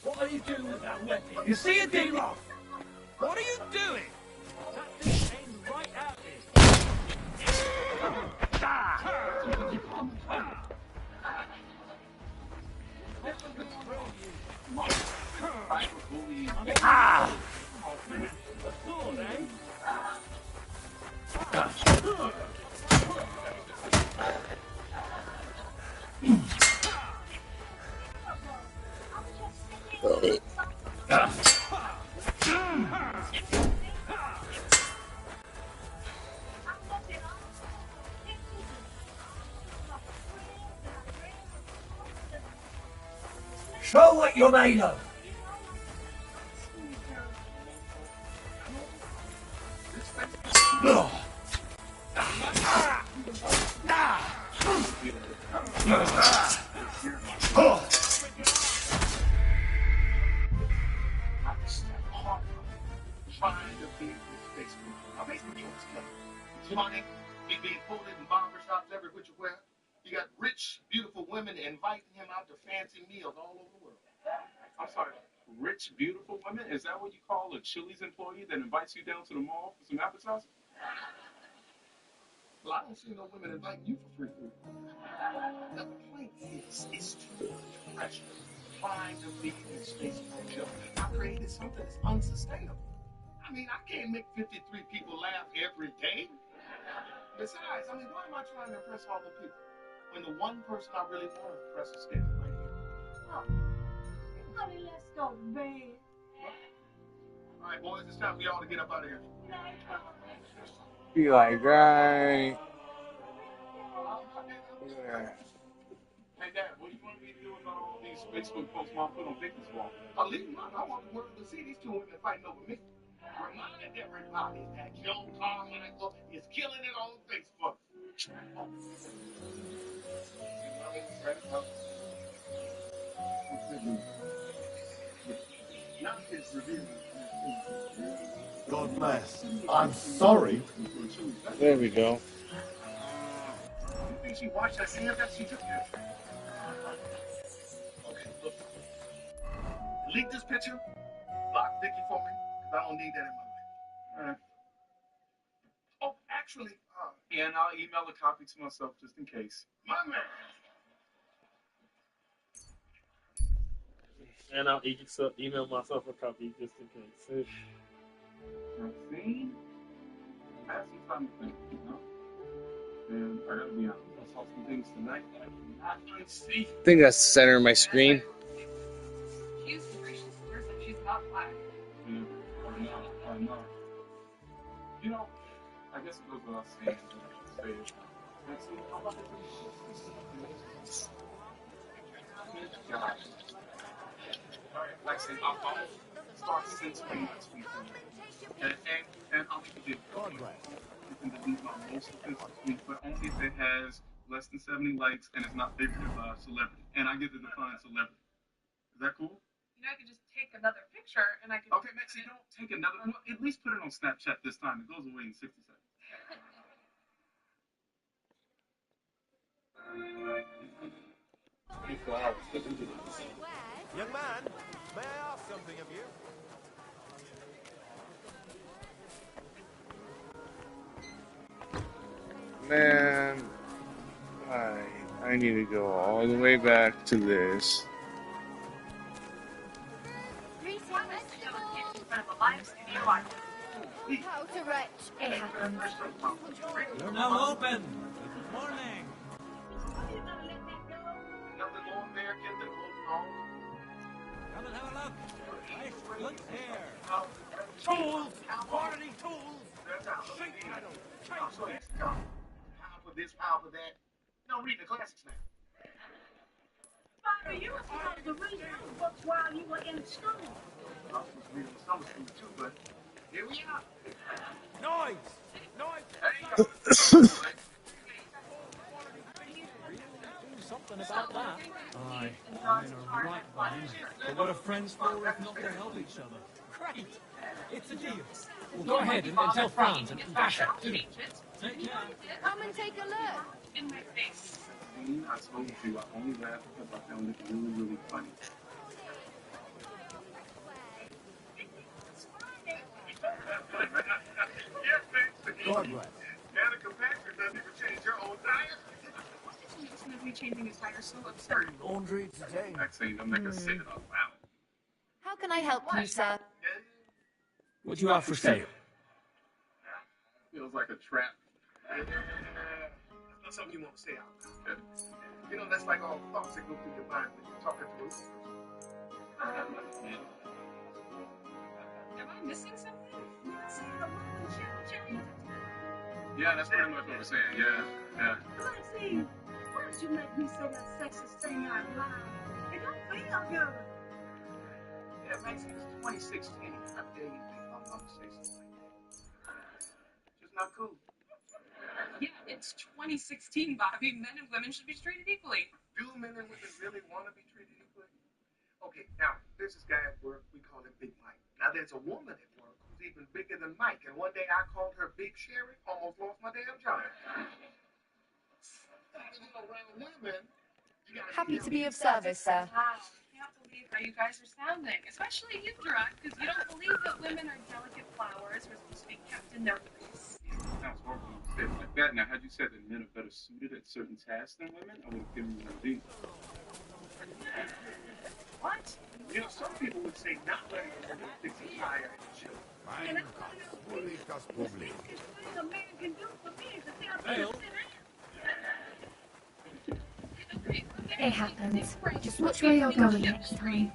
What are you doing with that weapon? You see it, D-Rock? What are you doing? That thing aimed right at me. Ah! A sword, eh? Show what you're made of! Trying to be his Facebook. Now, Facebook is killing. It's money. He being quoted in barbershops every which way. You got rich, beautiful women inviting him out to fancy meals all over the world. I'm sorry, rich, beautiful women? Is that what you call a Chili's employee that invites you down to the mall for some appetizers? Well, I don't see no women inviting you for free food. The point is too much pressure trying to be this Facebook show. I created something that's unsustainable. I mean, I can't make 53 people laugh every day. Besides, I mean, why am I trying to impress all the people when the one person I really want to impress is standing right here? Oh, honey, let's go to bed. All right, boys, it's time for y'all to get up out of here. Be like, right. Yeah. Hey, Dad, what do you want me to do about all these Facebook posts Mom put on Vicky's wall? I'll leave them out. I want the world to see these two women fighting over me. Reminded everybody that Joe Carmichael is killing it on Facebook. God bless. I'm sorry. There we go. You think she watched that scene that she took there? Okay, look. Delete this picture. Block Vicky for me, because I don't need that in my life. All right. Oh, actually, and I'll email a copy to myself just in case. My man. And I'll email myself a copy just in case. See? I had some time to think, you know? And I gotta be honest, I saw some things tonight that I did not see. I think that's the center of my screen. She's gracious. She's not black. Yeah, I know. You know, I guess it goes without saying, but I should say it. Maxine, how about this? Gosh. Alright, Lexi, I'll start censoring my tweet. And I'll make a deal. You can delete my most offensive tweet, but only if it has less than 70 likes and it's not favorited by a celebrity. And I get to define celebrity. Is that cool? You know, I could just take another picture and I could. Okay, Maxie, don't take another. Well, at least put it on Snapchat this time. It goes away in 60 seconds. Young man, may I ask something of you? Man, I need to go all the way back to this. How to wretch. It happens. You're now open. Good morning. Nothing more American than holding on. Come and have a look. Nice good hair. Tools. Quality tools. Sheet metal. Power for this, power for that. You don't read the classics now. Father, you were supposed to read those books while you were in school. I was supposed to read them in summer school too, but here we are. Noise. Noise. Do something about that. Aye, I'm in a right bind. But what are friends for if not to help each other? Great. It's a deal. Well, go ahead and tell Franz and Dasha too. Take care. Come and take a look. In my face. I told you, I only laughed because I found it really, really funny. God bless. And the compactor doesn't even change your own tires. Me changing his tires so absurd. Laundry today. Maxine, don't make us say it out loud. How can I help you, sir? What you have for sale? Feels like a trap. That's something you want to say out loud. You know, that's like all thoughts that go through your mind when you're talking to us. Am I missing something? Yeah, that's pretty much what we're saying. Yeah. Maxine, why did you make me say that sexist thing out loud? It don't feel good. Yeah, Maxine, it's 2016. How dare you think my mama say something like that? Just not cool. Yeah, it's 2016, Bobby. Men and women should be treated equally. Do men and women really want to be treated equally? Okay, now, there's this guy at work, we call him Big Mike. Now, there's a woman at work who's even bigger than Mike, and one day I called her Big Sherry, almost lost my damn job. You know, around women, you gotta Happy to be of service, sir. Wow, I can't believe how you guys are sounding. Especially you, Gerard, because you don't believe that women are delicate flowers who are supposed to be kept in their place. Sounds horrible when you say it like that. Now, had you said that men are better suited at certain tasks than women, I would have given you an idea. What? You know, some people would say not letting a woman fix a tire and chill. And that's what a man can do for me is to tell me to sit down. It happens. Just watch where you're going next time.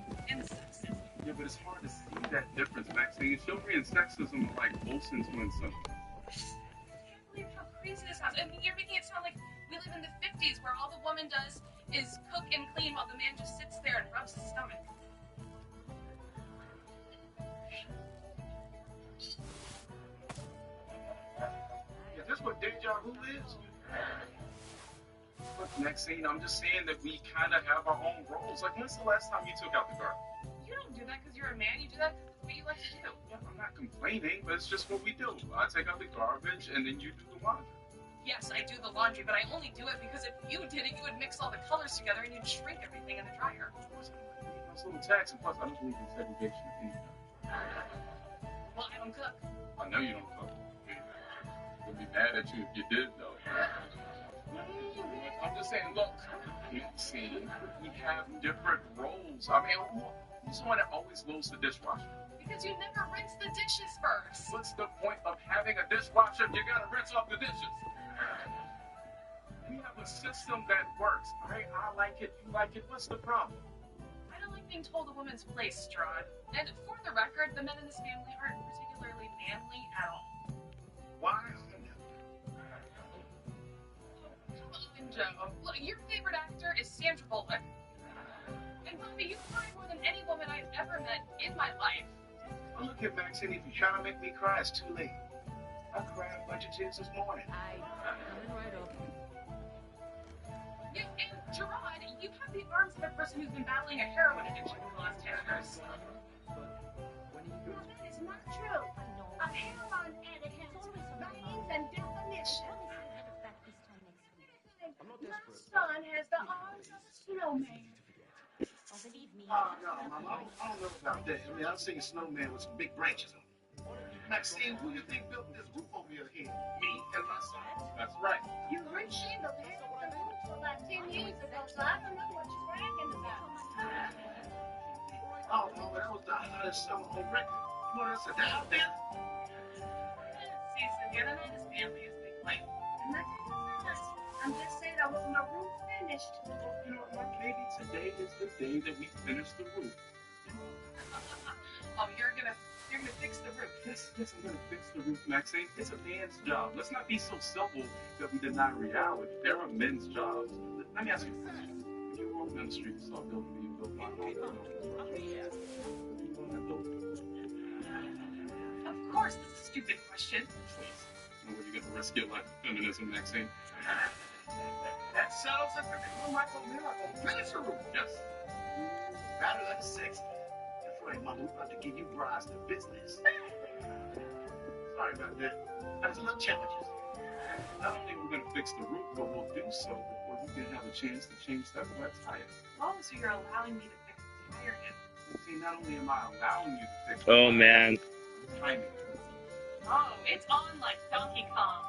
Yeah, but it's hard to see that difference, Maxine. Chivalry and sexism are like Olsen twins. I can't believe how crazy this sounds. I mean, you're making it sound like we live in the 50s where all the woman does is cook and clean while the man just sits there and rubs his stomach. Is this what deja vu is? Look, Maxine, I'm just saying that we kind of have our own roles. Like, when's the last time you took out the garbage? You don't do that because you're a man. You do that because it's what you like to do. Yeah, I'm not complaining, but it's just what we do. I take out the garbage, and then you do the laundry. Yes, I do the laundry, but I only do it because if you did it, you would mix all the colors together and you'd shrink everything in the dryer. It's a little tax, and plus, I don't believe in segregation of any kind. Well, I don't cook. I know you don't cook. I'd be mad at you if you did, though. I'm just saying, look, see, we have different roles. I mean, who's the one that always loads the dishwasher? Because you never rinse the dishes first. What's the point of having a dishwasher if you gotta rinse off the dishes? We have a system that works. I like it, you like it. What's the problem? I don't like being told a woman's place, Strahd. And for the record, the men in this family aren't particularly manly at all. Why? Joe, look, your favorite actor is Sandra Bullock. And Bobby, you cry more than any woman I've ever met in my life. Well, look at Maxine, if you're trying to make me cry, it's too late. I cried a bunch of tears this morning. Coming right up. Yeah, and Gerard, you have the arms of a person who's been battling a heroin addiction for the last 10 years. No, that is not true. A heroin addict has veins and definition. My son has the arms of a snowman. Oh, no, Mama, I don't know about that. I mean, I've seen a snowman with some big branches on it. Maxine, who do you think built this roof over your head? Me and my son. That's right. You reshingled it the roof for about 10 years ago, so I don't know what you're bragging about. Oh, Mama, that was the hottest summer on record. You want us to die out there? See, Cynthia, the man is family is big life. And that's nice. I'm just saying I want my roof finished. You know what? Maybe today is the day that we finish the roof. Oh, you're gonna fix the roof. Yes, I'm gonna fix the roof, Maxine. It's a man's job. Let's not be so simple that we deny reality. There are men's jobs. Let me ask you, if you walked down the street and saw a building being built by a man, Of course, this is a stupid question. where you gonna risk your life for feminism, Maxine? That settles it for me. Michael Miracle. Finish the roof. Yes. Better than 60. That's right, Mama. We're about to give you brides to business. Sorry about that. That's a little challenges. Not only are we gonna fix the roof, but we'll do so before you can have a chance to change that wet tire. Oh, so you're allowing me to fix the tire again. See, not only am I allowing you to fix Oh man. timing. Oh, it's on like Donkey Kong.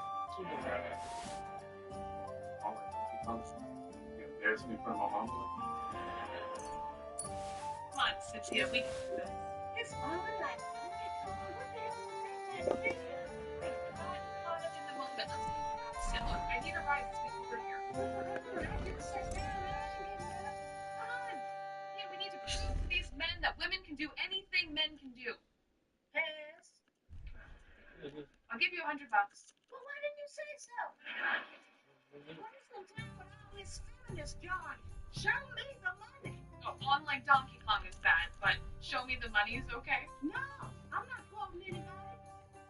You embarrass me in front of my mom? Come on, Cynthia, we can do this. It's on like caught up in the moment. Let's sit. Look, I need a ride this week over here. Come on. Yeah, we need to prove to these men that women can do anything men can do. Yes. I'll give you $100. Well, why didn't you say so? What is the time with all this feminist jargon? Show me the money. Oh, on like Donkey Kong is bad, but show me the money is okay. No, I'm not quoting anybody.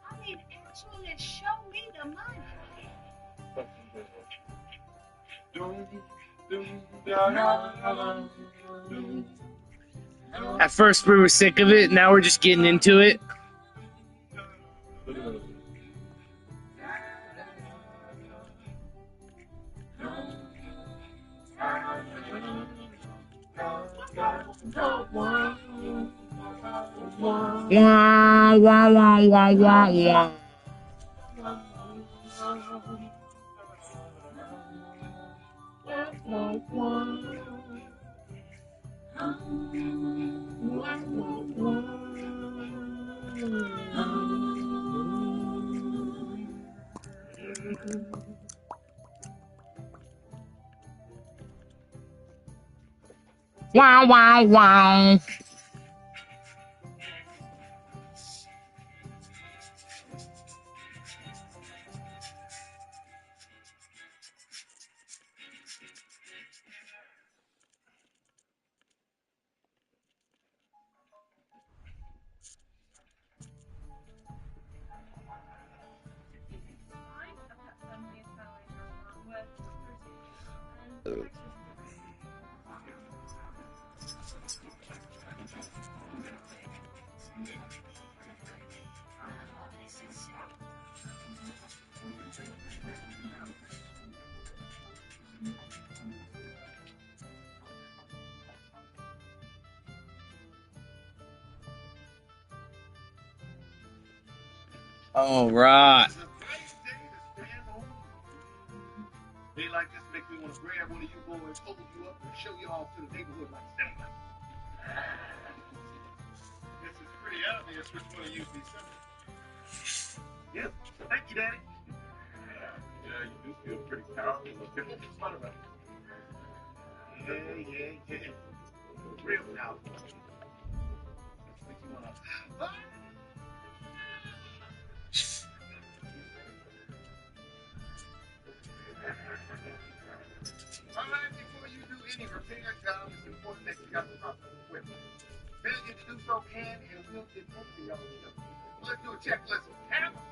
I mean, actually, show me the money. At first we were sick of it, now we're just getting into it. Wah, wah, wah, wah, wah, wah. Wow, wow, wow. All right. They like this make me want to grab one of you boys, hold you up, and show you off to the neighborhood like that. This is pretty obvious which one of you be something. Yep. Thank you, Daddy. Yeah, you do feel pretty powerful. What's fun about it? Yeah. Real powerful. Make you want to... Alright, before you do any repair job, it's important that you got the proper equipment. Failure to do so can and will get both of y'all killed. Let's do a checklist. Hammer.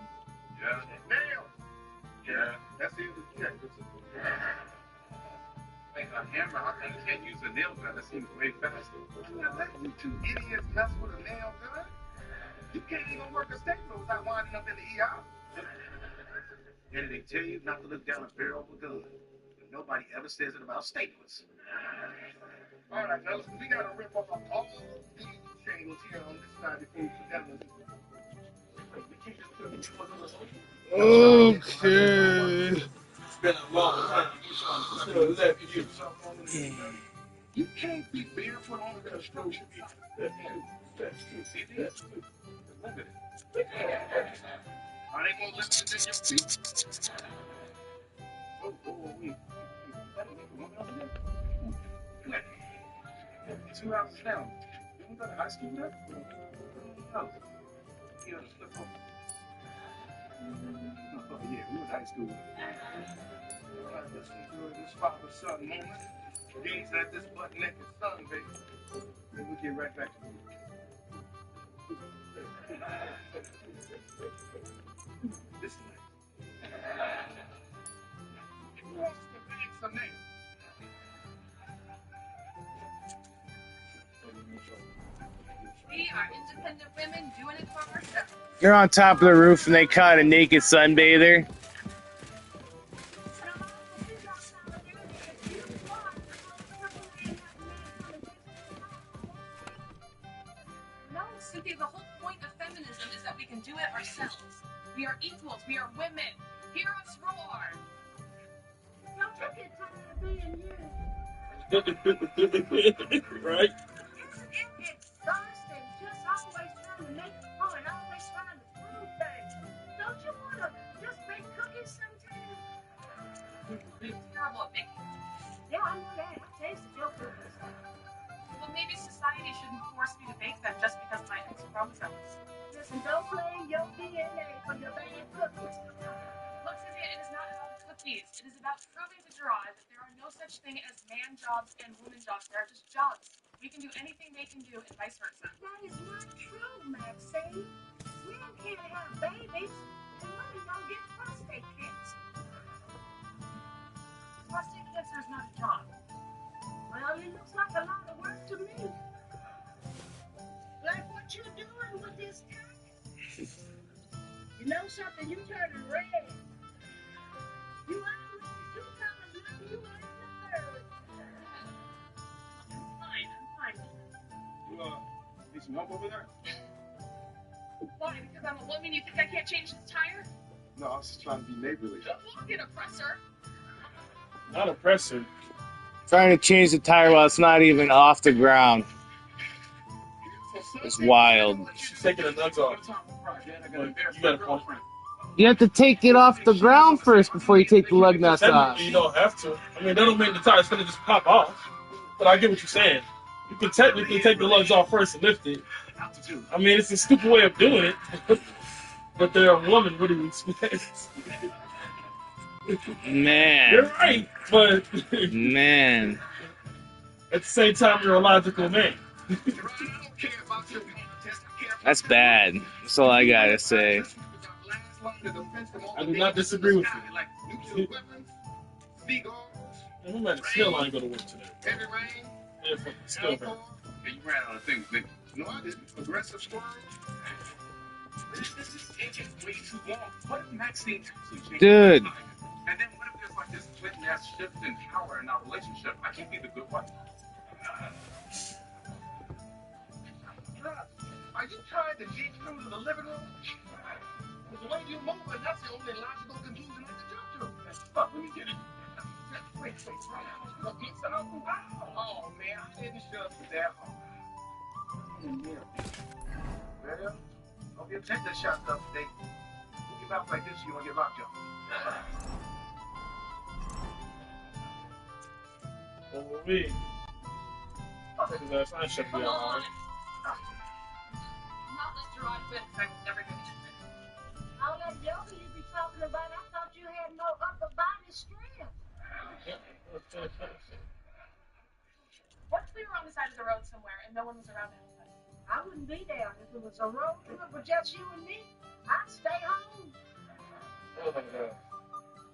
Yeah. Nails. Yeah. That's the end of the checklist. Like a hammer, how come you can't use a nail gun? That seems way faster. I'm not letting you two idiots mess with a nail gun. You can't even work a stapler without winding up in the ER. And they tell you not to look down a barrel of a gun. But nobody ever says it about staplers. All right, fellas, we got to rip off all these shingles here on this side before we put that one. We can't just put them on the Okay. It's been a long time. You can't be barefoot on the construction. That's true. See this? Look at it. Are they more limited than your feet? Oh, wait. That ain't even one other name. It's 2 houses down. You don't go to high school there? No. You know, slip over. Oh, yeah, we went to high school. Listen to this father-son moment. Games at this butt-naked son, baby. Then we'll get right back to it. Listen. Who wants to bang some names? We are independent women doing it for ourselves. You're on top of the roof and they caught a naked sunbather. No, Cynthia, the whole point of feminism is that we can do it ourselves. We are equals. We are women. Hear us roar. Don't you get tired of being you? Right? Isn't it exhausting just always trying to make a point, always trying to prove things? Don't you want to just bake cookies sometimes? You're terrible at making. Yeah, I know that. I tasted your cookies. Well, maybe society shouldn't force me to bake them just because of my X chromosomes. Listen, don't blame your DNA for your bad cookies. Look, Cynthia, it is not about the cookies. It is about proving to Gerard that there are no such thing as man jobs and woman jobs. There are just jobs. We can do anything they can do and vice versa. That is not true, Maxine. Men can't have babies, and women don't get prostate cancer. Prostate cancer is not a job. Well, it looks like a lot of work to me. Like what you're doing with this time. You know something? You turning red. You always 2 times now you ain't the 3rd. I'm fine. You, need some help over there? Why? Because I'm a woman, you think I can't change this tire? No, I was just trying to be neighborly. Don't walk in, oppressor. Not oppressive. Trying to change the tire while it's not even off the ground. It's wild. She's taking the nuts off. But you got a point. You have to take it off the ground first before you take the lug nuts off. Technically, you don't have to. I mean, that'll make the tire's gonna just pop off. But I get what you're saying. You can technically take the lugs off first and lift it. I mean, it's a stupid way of doing it. But they're a woman. What do you expect? Man. You're right, but man. At the same time, you're a logical man. That's bad. That's all I gotta say. I do not disagree with you. And we might still ain't gonna work today. Yeah, still hurt. You ran out of things, nigga. No, I didn't. Aggressive story. This is taking way too long. What if Maxine actually changed Dude. her mind? And then what if there's like this twin-ass shift in power in our relationship? I can't be the good one. Are you trying to get through to the living room? Because the way you move, and that's the only logical conclusion I can jump to. Fuck, let me get it. Wait. Look, oh, man, I didn't shove you that hard. Well, don't get take that shot up today. Move your mouth like this, you won't get locked up. Over me. Because I shut you out. Not let Gerard win. I'm never gonna do it. All that yoga you be talking about, I thought you had no upper body strength. What if we were on the side of the road somewhere and no one was around to help us? I wouldn't be there. If it was a road trip with just you and me, I'd stay home. Oh my God.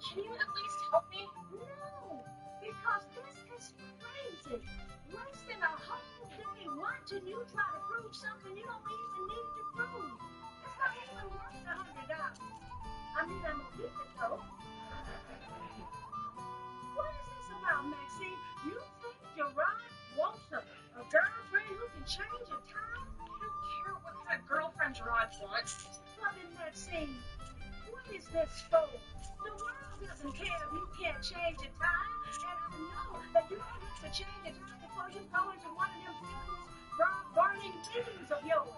Can you at least help me? No, because this is crazy. Wasting a whole day watching you try to prove something you don't even need to prove. It's not even worth $100. I mean, I'm a keep it though. What is this about, Maxine? You think Gerard wants a girlfriend who can change a tire? I don't care what kind of girlfriend Gerard wants. Well, then, Maxine, what is this for? The world doesn't care if you can't change a tire. And I know that you don't have to change a tire before you go into one of them furious, burning dreams of yours.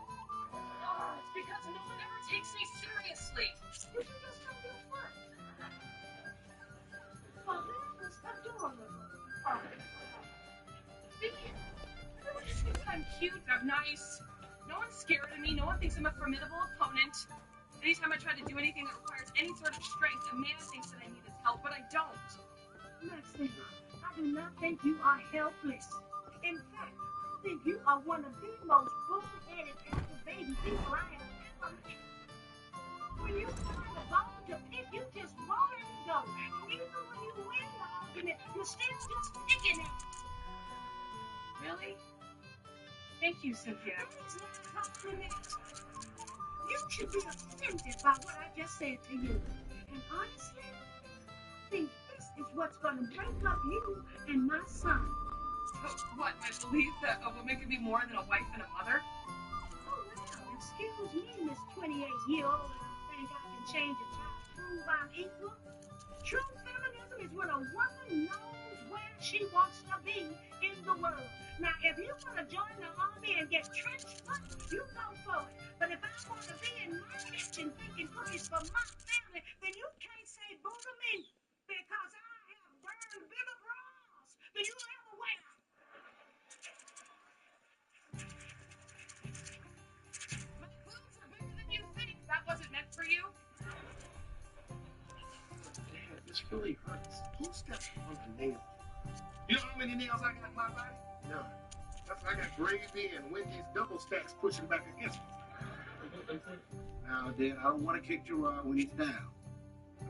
Oh, it's because of and no one ever takes me seriously. You should just come get fun. Oh, that was adorable. Oh. Everyone just thinks I'm cute, I'm nice. No one's scared of me. No one thinks I'm a formidable opponent. Anytime I try to do anything that requires any sort of strength, a man thinks that I need his help, but I don't. Maxine, I do not think you are helpless. In fact, I think you are one of the most bull-headed, aggravating people I have ever met. When you find a bone to pick, you just won't let it go. And even when you win the argument, you're still just picking at it. Really? Thank you, Cynthia. That's not a compliment. You should be offended by what I just said to you. And honestly, I think this is what's going to break up you and my son. What, my belief that a woman can be more than a wife and a mother? Oh, well, excuse me, Miss 28-year-old, and I think I can change a child to prove I'm equal. True feminism is when a woman knows where she wants to be in the world. Now, if you want to join the army and get trench foot, you go for it. But if I want to be in my kitchen thinking cookies for my family, then you can't say boo to me, because I have burned bigger bras than you ever wear. My boobs are bigger than you think. That wasn't meant for you. Damn, this really hurts. Who stepped on the nail? You know how many nails I got in my body? None. That's why I got Gravy and Wendy's double stacks pushing back against me. Now, Dad, I don't want to kick Gerard when he's down.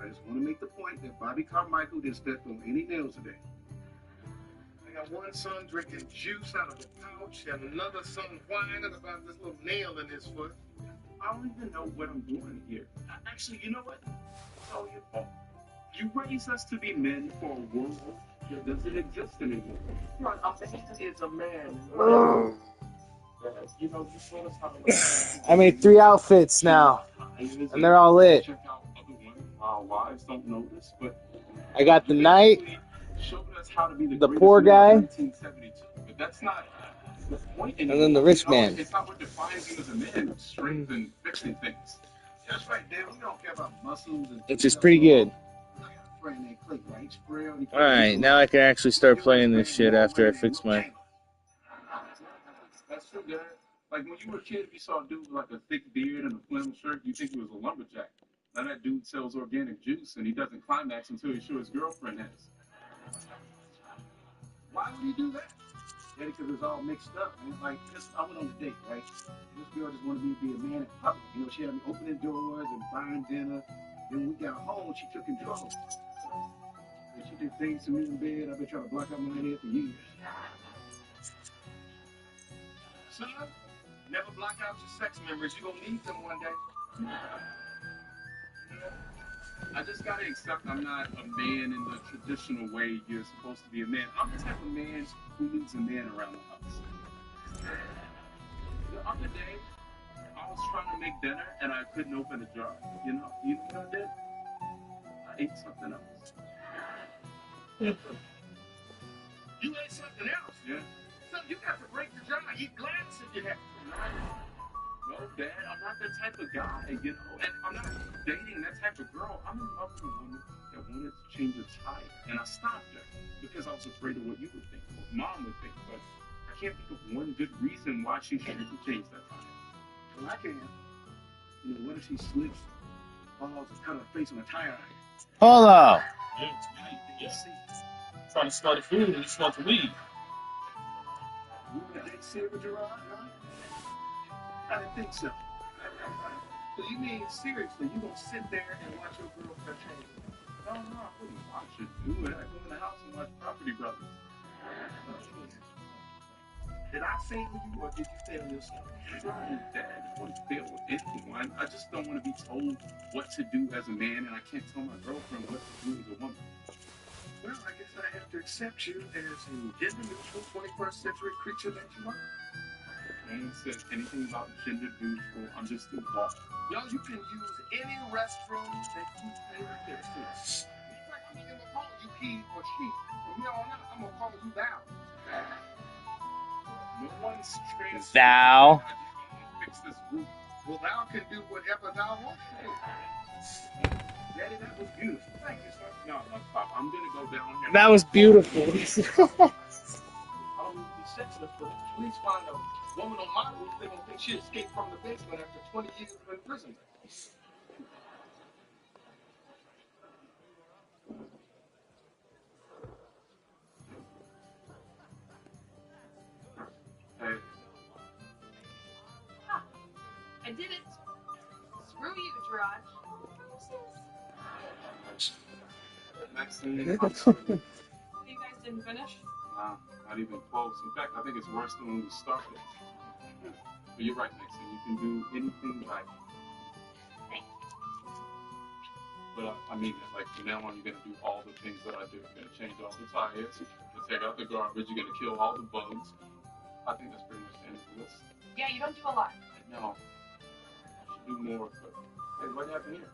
I just want to make the point that Bobby Carmichael didn't step on any nails today. I got one son drinking juice out of a pouch and another son whining about this little nail in his foot. I don't even know what I'm doing here. Actually, you know what? It's all your fault. You raised us to be men for a world that doesn't exist anymore. Right, a man is a man. You know, you told us how to I made 3 outfits now, and they're all lit. check out other women. Our wives don't know this, but I got the knight, showed us how to be the greatest poor man guy, of 1972. But that's not the point anymore. and then the rich man. It's not what defines you as a man. Strength and fixing things. That's right, Dad. We don't care about muscles and Which is pretty good. I got a friend named Clay, right? He's frail. He Alright, now I can actually start playing this shit after I fix my... That's true, Dad. Like when you were a kid, if you saw a dude with like a thick beard and a flannel shirt, you think he was a lumberjack. Now that dude sells organic juice and he doesn't climax until he's sure his girlfriend has. Why would he do that? Yeah, because it's all mixed up, man. Like, I went on a date, right? This girl just wanted me to be a man in public. You know, she had me opening doors and buying dinner. Then when we got home, she took control. And she did things to me in bed. I've been trying to block out my head for years. Son, never block out your sex memories. You're going to need them one day. I just gotta accept I'm not a man in the traditional way you're supposed to be a man. I'm the type of man who needs a man around the house. The other day, I was trying to make dinner and I couldn't open a jar. You know what I did? I ate something else. You ate something else? Yeah. So you got to break the jar. Eat glass if you have to. No, Dad, I'm not that type of guy, you know, and I'm not dating that type of girl. I'm in love with a woman that wanted to change a tire, and I stopped her because I was afraid of what you would think, what Mom would think, but I can't think of one good reason why she shouldn't change that tire. Well, I can. You know, what if she slips, falls, and cut her face on a tire iron? Hold on. Yeah. Trying to smell the food and you smell the weed. You want to date Sarah Gerard, huh? I didn't think so. So you mean, seriously, you gonna sit there and watch your girl cut change? No, I wouldn't watch her do it. I'd go in the house and watch Property Brothers. Did I fail you, or did you fail yourself? No, Dad, I wouldn't fail anyone. I just don't want to be told what to do as a man, and I can't tell my girlfriend what to do as a woman. Well, I guess I have to accept you as a gender-neutral 21st century creature that you are. No one said anything about gender neutral. I'm just a boss. Y'all, you can use any restroom that you pay attention to. It's like I'm even gonna call you he or she. From here on out, I'm gonna call you thou. No one's straight as Thou. I just want to fix this roof. Well, thou can do whatever thou wants to do. Daddy, that was beautiful. Thank you, sir. No, stop. I'm gonna go down here. That was beautiful. I don't need to be sexless, but please find a woman on my roof. They don't think she escaped from the basement after 20 years of imprisonment. Hey, I did it. Screw you, Gerard. Maxine, You guys didn't finish? nah, not even close. In fact, I think it's worse than when we started. But you're right, Maxine. You can do anything right. Thanks. But I mean that, like, from now on, you're gonna do all the things that I do. You're gonna change all the tires, you're gonna take out the garbage, you're gonna kill all the bugs. I think that's pretty much the end of the list. Yeah, you don't do a lot. No, I should do more. But hey, what happened here?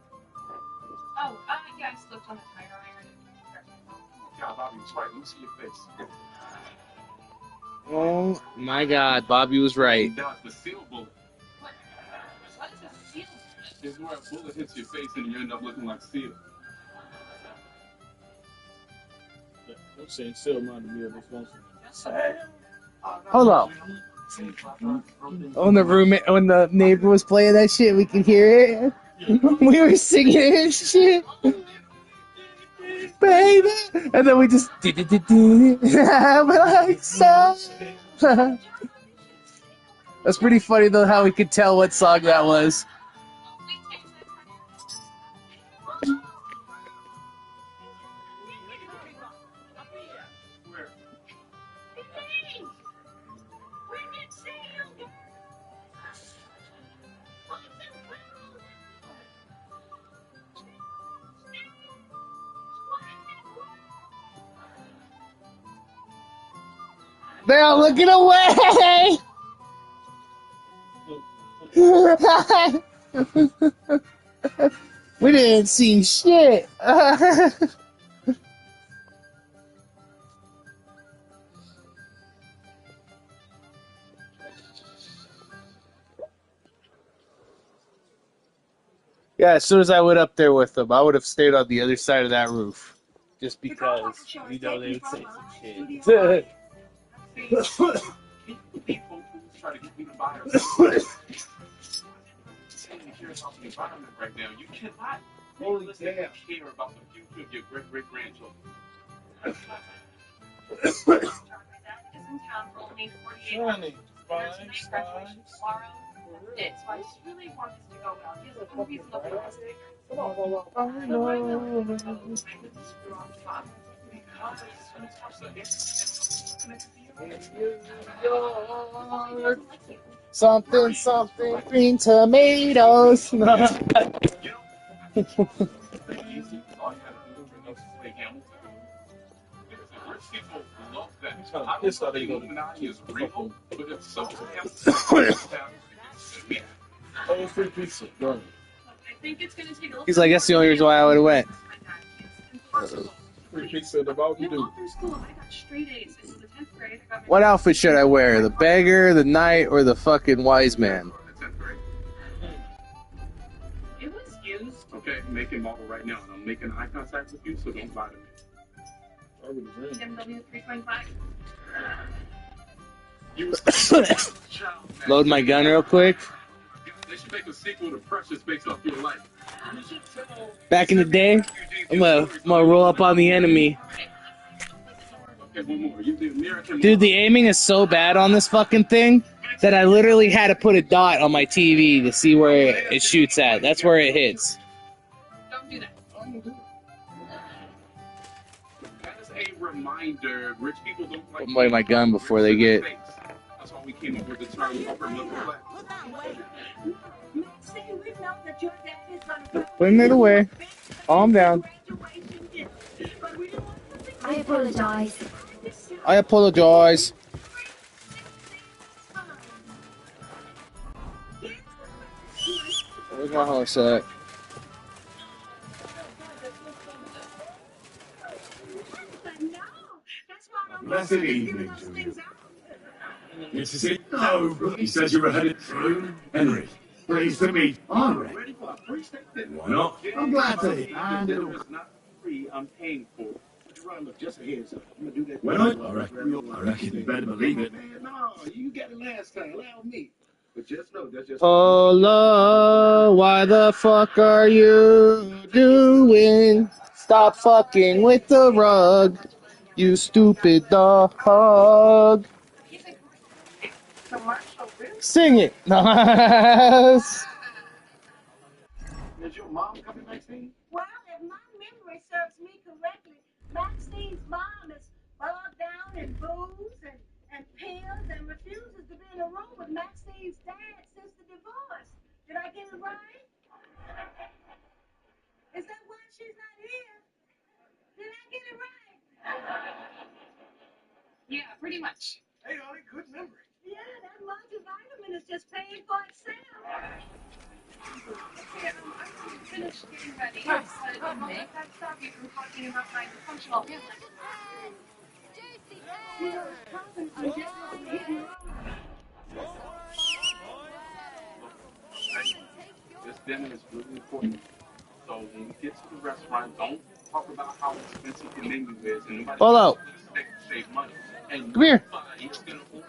Oh, yeah, I slipped on the tire iron. God, Bobby was right. Let me see your face. Oh my God, Bobby was right. That was the seal bullet. What is a seal? It's where a bullet hits your face and you end up looking like Seal. I'm saying still reminded me of this once. Hold on. When the neighbor was playing that shit, we could hear it. We were singing it and shit. Baby. And then we just I'm like so. That's pretty funny though how we could tell what song that was. They're all looking away! We didn't see shit. Yeah, as soon as I went up there with them, I would have stayed on the other side of that roof. Just because, you know, they would say some shit. People try to get me to buy or saying you care about the environment right now. You cannot realistically care about the future of your great-great-grandchildren. Is in town for only 48 hours. There's nice graduation tomorrow. So I just really want this to go well. He has a reasonable price taker. But why not? I could screw off top. Something, green tomatoes. This stuff ain't Illuminati is real, but if someone else Oh, free pizza. Done. I think it's going to take a little. He's like, that's the only reason why I would have went. Free pizza, the Mountain Dew. All through school, I got straight A's. In the 10th grade, I got my What outfit should I wear? The beggar, the knight, or the fucking wise man? It was used. Okay, make a model right now, and I'm making eye contact with you, so don't lie to me. BMW 325. Load my gun real quick. They should make a sequel to Precious based off your life. Back in the day, I'm gonna roll up on the enemy. Okay, one more. You do American. Dude, the aiming is so bad on this fucking thing that I literally had to put a dot on my TV to see where it shoots at. That's where it hits. Don't do that. That is a reminder. Rich people don't like. I'm putting my gun before they get. That's why we came up with the term upper middle class. Putting it away. Calm down. I apologize. I apologize. Where's my horse at? Blessed evening to you. Good to see you. No, he said you were headed through. Henry, Pleased to meet you. Honored. Ready for a free steak dinner? Why not? I'm glad to. The dinner is not free. I'm paying for it. Look, just a heads up. I'm gonna do that. When I reckon you better believe it. Man, no, you got it last time. Allow me. But just know, that's just. Paula, why the fuck are you doing? Stop fucking with the rug, you stupid dog. Commercial, really? Sing it. Nice. Is your mom coming, Maxine? Well, if my memory serves me correctly, Maxine's mom is bogged down in booze and pills and refuses to be in a room with Maxine's dad since the divorce. Did I get it right? Is that why she's not here? Did I get it right? Yeah, pretty much. Hey, Ollie, good memory. Yeah, that multivitamin is just paying for itself. Okay, I'm finished getting ready. Yes, but don't let that stop you from talking about my dysfunctional family. You know, it's probably definitely hitting wrong. This dinner is really important. So when you get to the restaurant, don't talk about how expensive the menu is and nobody Hold up. expect to save money. And Come here. nobody's gonna order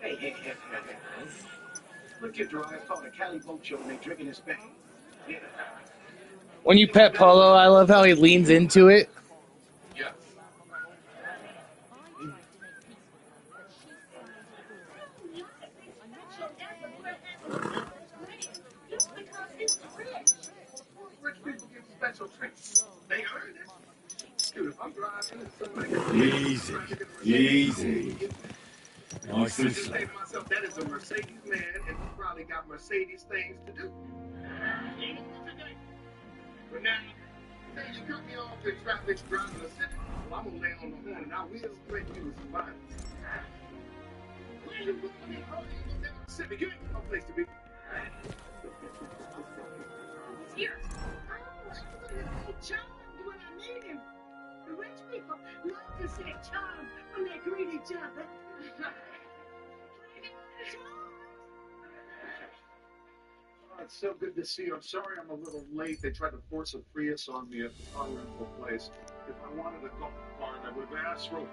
Hey, hey, hey, hey, hey. Look at your eyes called a Cali Pocho and they drinking his Spain. Yeah. When you pet Polo, I love how he leans into it. Yes. Just because he's rich. Rich people get special treats. They earn it. Dude, if I'm driving and somebody Easy. Easy. Nice and slow. I say to myself, that is a Mercedes man, and he probably got Mercedes things to do. But now, say you cut me off in traffic driving the city, well, I'm gonna lay on the horn and I will threaten you with some violence. Where you going? You go down Mississippi. You ain't got no place to be. He's here. Oh, he's charmed when I meet him. The rich people love to say charmed when they greet each other. Oh, it's so good to see you. I'm sorry I'm a little late. They tried to force a Prius on me at the car rental place. If I wanted a golf cart, I would have asked for it.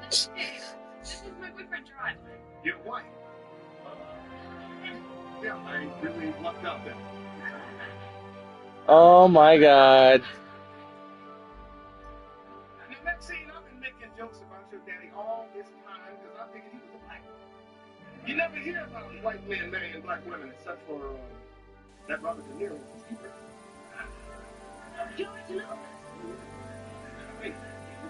This is my boyfriend, Gerard. Your wife? Yeah, I really lucked out there. Oh my god. Now, Maxine, I've been making jokes about your daddy all this time because I figured he was a black man. You never hear about white men marrying black women except for that Robert De Niro. George Lucas. Hey, you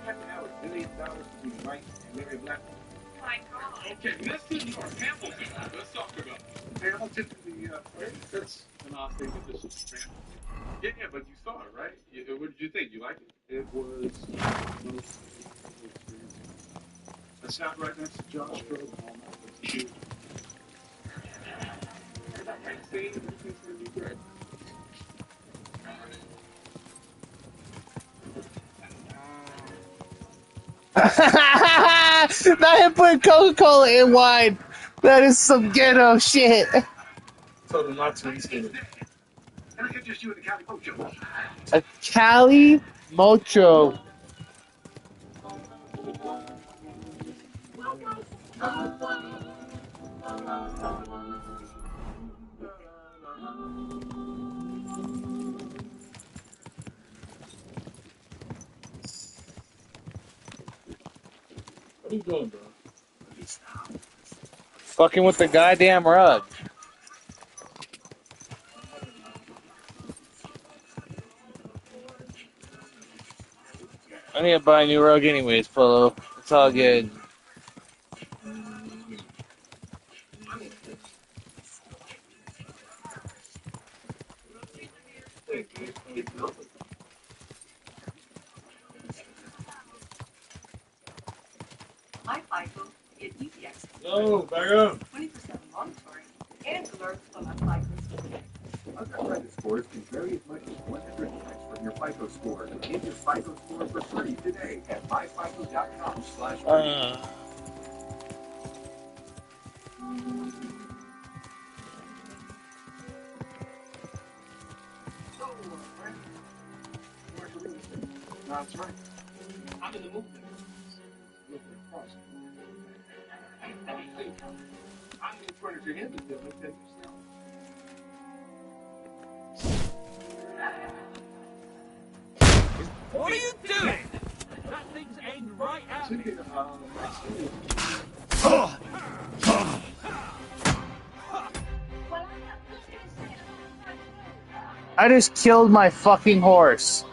have to have $1 million to be right and marry a black woman. My God. Okay, Mr. Hamilton, let's talk about it. Hamilton, that's an odd thing that this is Hamilton. Yeah, but you saw it, right? What did you think? You liked it? It was I sat right next to Josh Groban all night. Everything's gonna be great. Not him putting Coca-Cola in wine. That is some ghetto shit. Told him not to. He's good. And I interest you in the Cali Pocho. A Cali Mocho. What are you doing, bro? Fucking with the goddamn rug. I need to buy a new rug anyways, Polo. It's all good. My FICO is easy access. No, back up. 20% monitoring and alerts on my FICO score. Other credit scores can vary as much as 100 points from your FICO score. Get your FICO score for free today at myfico.com/free. So, Brandon, where's your real estate? That's right. I'm in the movie business. Looking across. I'm in the furniture handling business, and you sell. What are you doing? That thing's aimed right at me. I just killed my fucking horse.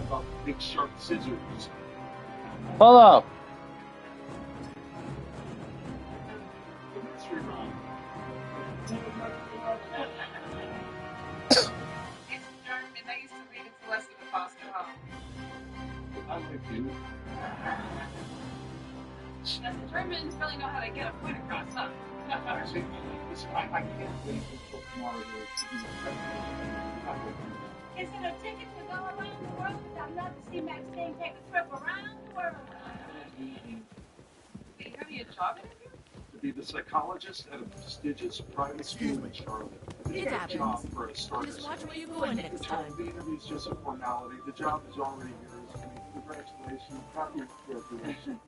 About big sharp scissors. Hold up. It's German. I used to read it to us in the foster home. I like you. As the Germans really know how to get a point across, huh? Actually, listen, I can't wait until tomorrow to be the president. Instead of tickets to go around the world, I'd love to see Maxine take a trip around the world. Wait, you having a job interview? To be the psychologist at a prestigious private school in Charlotte. It happens. Job for a starter. Just watch where you're going next time. The interview is just a formality. The job is already yours. I mean, congratulations. Happy graduation.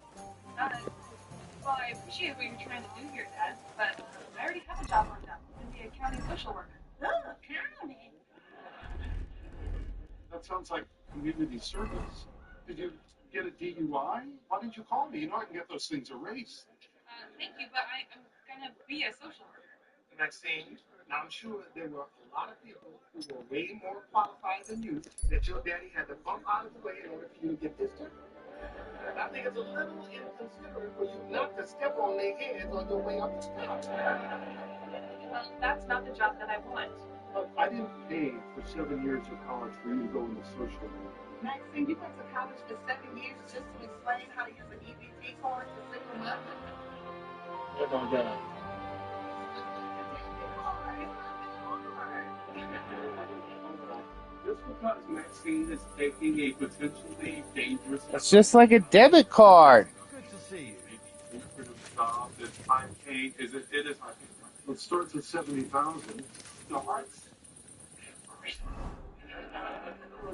Well, I appreciate what you're trying to do here, Dad, but I already have a job lined up. I'm going to be a county social worker. Oh, county. That sounds like community service. Did you get a DUI? Why didn't you call me? You know I can get those things erased. Thank you, but I'm going to be a social worker. Maxine, now I'm sure there were a lot of people who were way more qualified than you that your daddy had to bump out of the way in order for you to get this job. And I think it's a little inconsiderate for you not to step on their heads on your way up the steps. Well, that's not the job that I want. Look, I didn't pay for 7 years of college for you to go into social work. Maxine, you went to college for 7 years just to explain how to use an EBT card to single mother? Oh my God. Just because Maxine is taking a potentially dangerous It's just like a debit card. Good to see you. Job that's high paid. It is high paid. It starts at 70,000.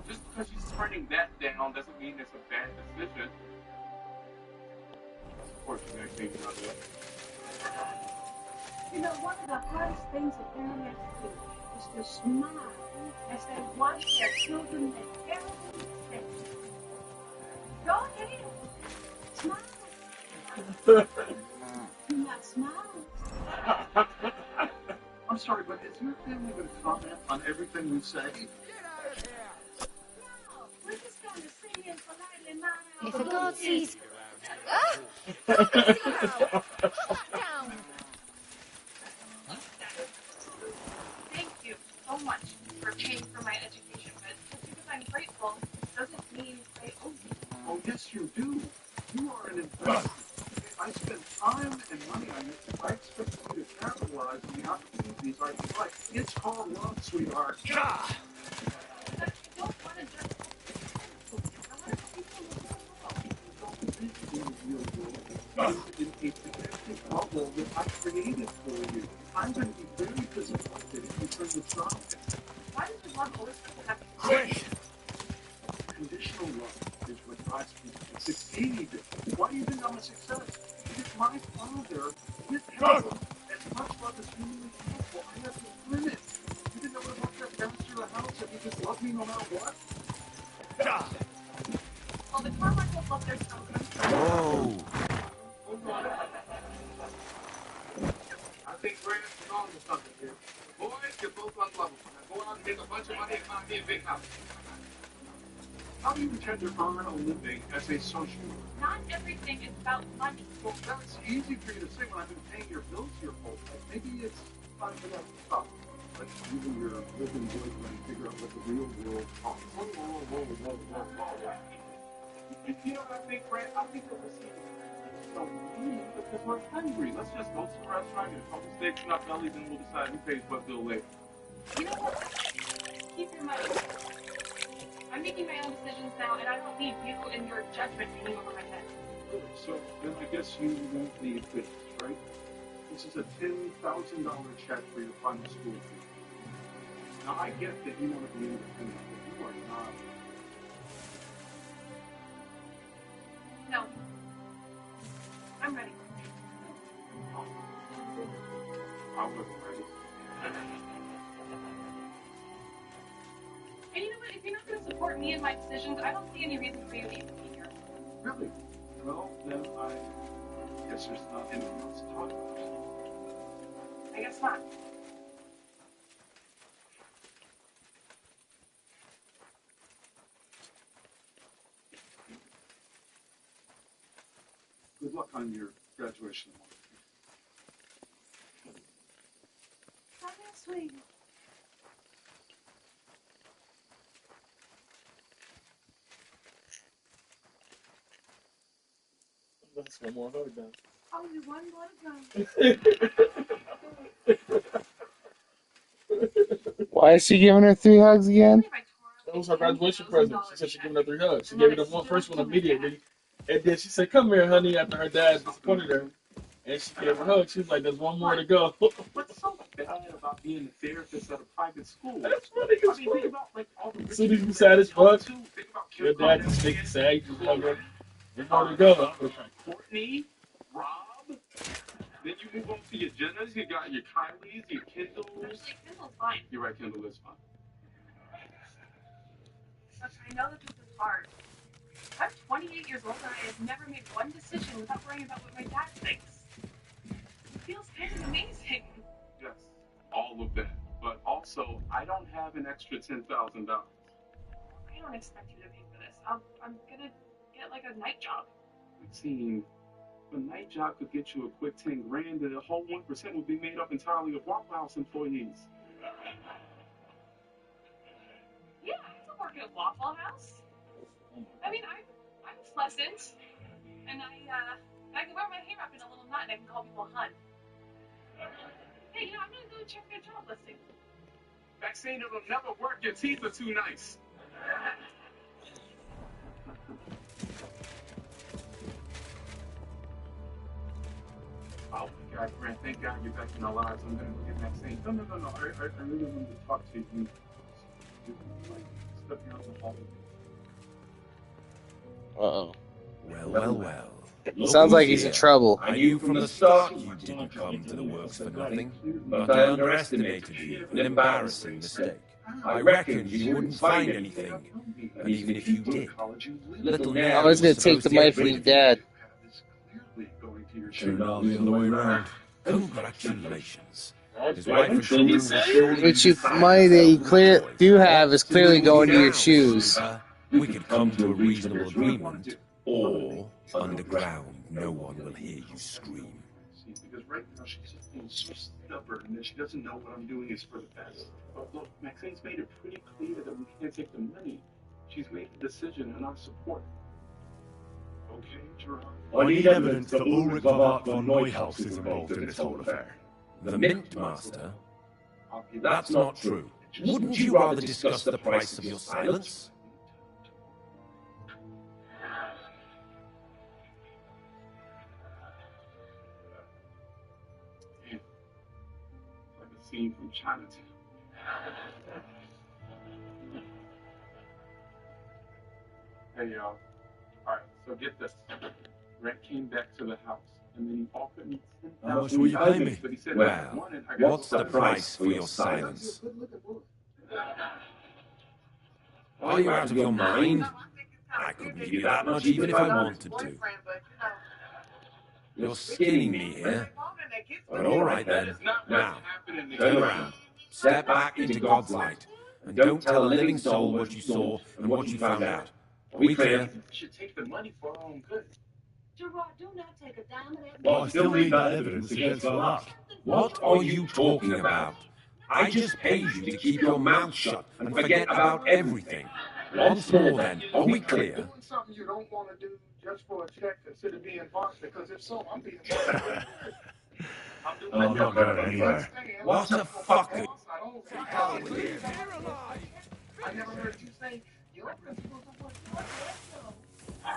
Just because she's turning that down doesn't mean it's a bad decision. Of course, you're going to take another way. You know, one of the hardest things a parent has to do is to smile as they watch their children make terrible mistakes. Go ahead. Smile. Do not smile. I'm sorry, but is your family going to comment on everything you say? No, we're just going to sit here and politely mind our If a god sees... Down. Thank you so much for paying for my education, but just because I'm grateful doesn't mean I owe you. Oh, yes, you do. You are an investment. I spent time and money on it. I expect you to capitalize on the opportunities I provide. It's called love, sweetheart. But I don't want to just... I want to see In a protected bubble that I created for you. I'm going to be very disappointed if you turn the job down. Why does the love always have to be Quick! Conditional love is what drives people to succeed. Why do you think I'm a success? Because my father withheld as much love as humanly possible. I have no limit. You didn't know what about your parents to the house if you just love me no matter what? Well, the Carmichaels love their children. Whoa! I think Brandon's on to something here. Boys, you're both unlovable. Now go out and make a bunch of money and find me a big house. How do you intend to earn a living as a social worker? Not everything is about money. Well, that's easy for you to say when I've been paying your bills your whole life. Maybe it's time for that to stop. But you and your living boyfriend figure out what the real world costs. Whoa. You know what I think, Brad? I think that this is so mean because we're hungry. Let's just go to the restaurant, get a couple steaks in our bellies, and we'll decide who pays what bill later. You know what? Keep your money. I'm making my own decisions now, and I don't need you and your judgment hanging over my head. Good. So then I guess you won't need this, right? This is a $10,000 check for your final school fee. Now I get that you want to be independent, but you are not. No. I'm ready. I wasn't ready. And you know what? If you're not going to support me and my decisions, I don't see any reason for you to even be here. Really? Well, then I guess there's not anything else to talk about. I guess not. Good luck on your graduation tomorrow. How sweet. That's one more hug then. Only one more time. Why is she giving her 3 hugs again? That was her graduation present. She said she's giving her 3 hugs. She gave her the first one immediately. And then she said, "Come here, honey," after her dad disappointed her. And she gave her a hug. She was like, "There's one more to go." What's so bad about being a therapist at a private school? That's funny as think about like all the As soon as you sad as fuck, your dad just makes you sad. You just hug her. There's more to go. I was like, Courtney, Rob. Then you move on to your Jennas. You got your Kylies, your Kindles. Actually, Kindle's fine. You're right, Kindle is fine. Look, I know that this is hard. I'm 28 years old and I have never made one decision without worrying about what my dad thinks. It feels kind of amazing. Yes, all of that. But also, I don't have an extra $10,000. I don't expect you to pay for this. I'm gonna get like a night job. Maxine, a night job could get you a quick 10 grand, and the whole 1% would be made up entirely of Waffle House employees. Yeah, I can work at a Waffle House. I mean, I'm pleasant, and I can wear my hair up in a little knot, and I can call people hun. Hey, you know, I'm gonna go check their job listing. Maxine, it'll never work. Your teeth are too nice. Oh my God, Grant, thank God you're back in our lives. I'm gonna go get Maxine. No. I really want to talk to you. Like, step here on the hallway. Uh-oh. Well. Sounds like he's in trouble. I knew from the start you didn't come to the works for nothing, but I underestimated you. An embarrassing mistake. I reckoned you wouldn't find anything, and even if you did, little Nell I was going to take the money from your dad. Turned out the other way around. Congratulations. His wife and children will surely Which money that you do have is clearly going to your shoes. We could come to a reasonable agreement, or underground, no one will hear you scream. Because right now she's just being so stubborn and she doesn't know what I'm doing is for the best. But look, Maxine's made it pretty clear that we can't take the money. She's made the decision and I support it. Okay, Gerard? I need evidence that Ulrich von Neuhaus is involved in this whole affair. The Mint Master? That's not true. Wouldn't you rather discuss the price of your silence? Scene from Chinatown. Hey y'all. Alright, so get this. Brent came back to the house and then he offered me $10,000. How much will you pay me? But he said, Well, what's the price for your silence? Are you out of your mind? I couldn't give you that much even if I wanted to. You're skinning me here. But all right then. Now, turn around. Step back into God's light. And don't tell a living soul what you saw and what you found out. Are we clear? We should take the money for our own good. Gerard, do not take a dime of that. But I still need that evidence against the luck. What are you talking about? I just paid you to keep your mouth shut and forget about everything. Once more then, are we clear? Doing something you don't want to do just for a check instead of being boxed, because if so, I'm being boxed. I'm not going anywhere. What a fucker. trouble with him. I never heard you say your principles are what you are.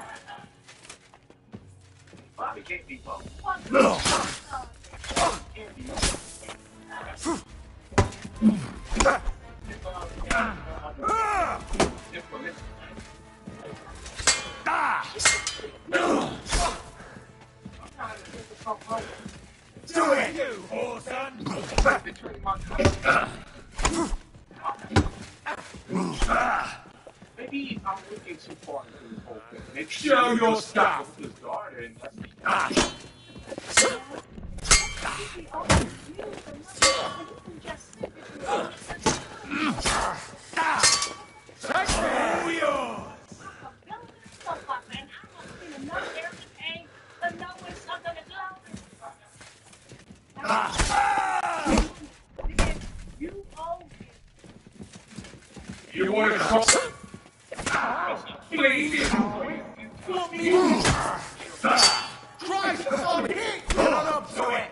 Bobby can't be both. Can't be Do it, you whoreson! Maybe I'm looking too far into this whole thing. Maybe Show your stuff! his daughter and All yours! You want to call? Please! Christ, I'm hit! Get on up to it!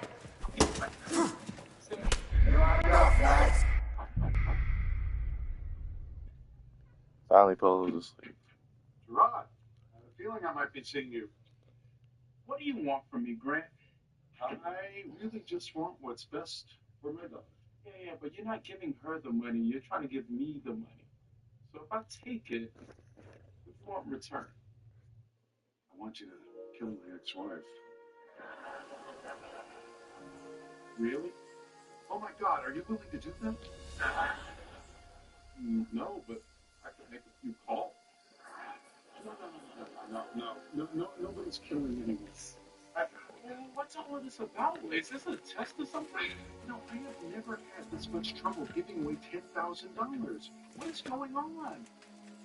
Finally Polo's asleep. Gerard, I have a feeling I might be seeing you. What do you want from me, Grant? I really just want what's best for my daughter. Yeah, but you're not giving her the money. You're trying to give me the money. So if I take it, what do you want in return? I want you to kill my ex-wife. Really? Oh my God, are you willing to do that? No, but I can make a few calls. No, nobody's killing anyone. What's all of this about? Is this a test or something? No, I have never had this much trouble giving away $10,000. What is going on?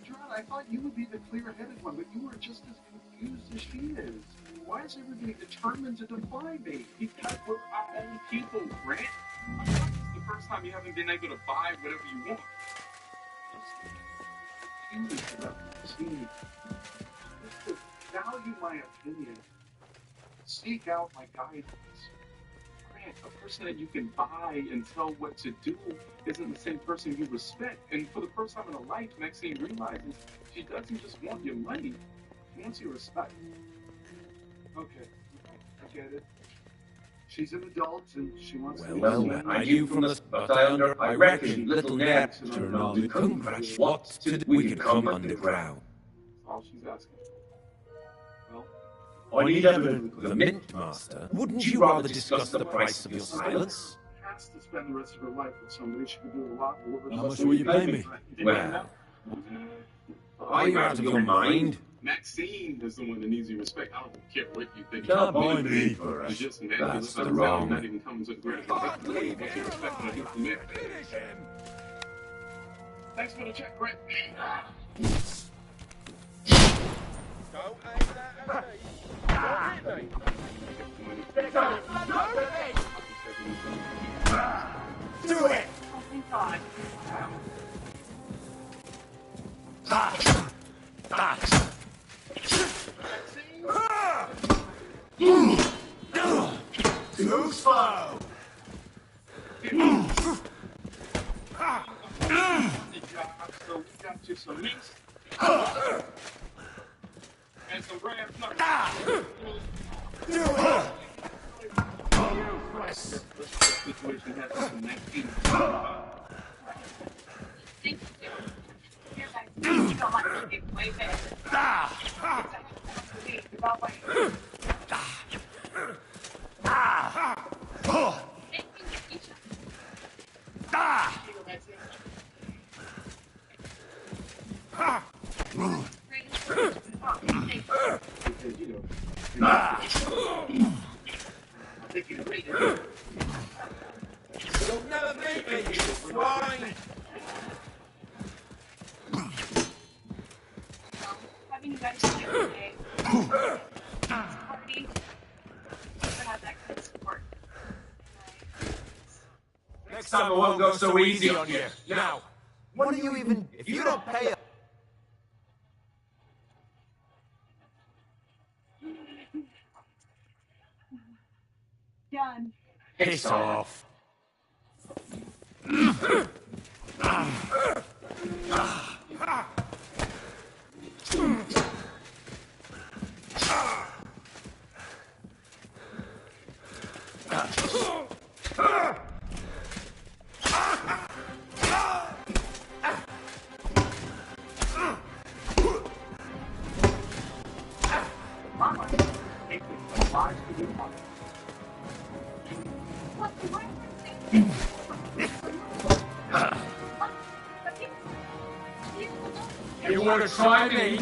John, I thought you would be the clear-headed one, but you are just as confused as she is. Why is everybody determined to defy me? Because we're our own people, Grant. This is the first time you haven't been able to buy whatever you want. See, just to value my opinion, seek out my guidance. Grant, a person that you can buy and tell what to do isn't the same person you respect. And for the first time in her life, Maxine realizes she doesn't just want your money, she wants your respect. Okay, I get it. She's an adult and she wants to be Well, I knew from the start I reckon little Ned turned on the congratulate what to do. We could come underground. That's all she's asking. Well, I need evidence of the Mint Master. Wouldn't you rather discuss the price of your silence? has to spend the rest of her life with somebody she could do a lot more. How much will you pay me? Well, are you out of your mind? Maxine is the one that needs your respect. I don't care what you think. Can't buy me for You us. just man, That's you the look wrong. not even comes with great respect what you do from there. Thanks for the check, Grant. Do it! Oh, thank God. Too slow! So we got you some mints and some gram Do it! situation has some 19. Thank you. Here, guys. You don't like to get way better. You'll never beat me, you swine! Having you guys here today. Party. Never had that kind of support. Next time I won't go so easy on you. Now, What do you even... If you don't pay us... Done. piss off. You want to try me?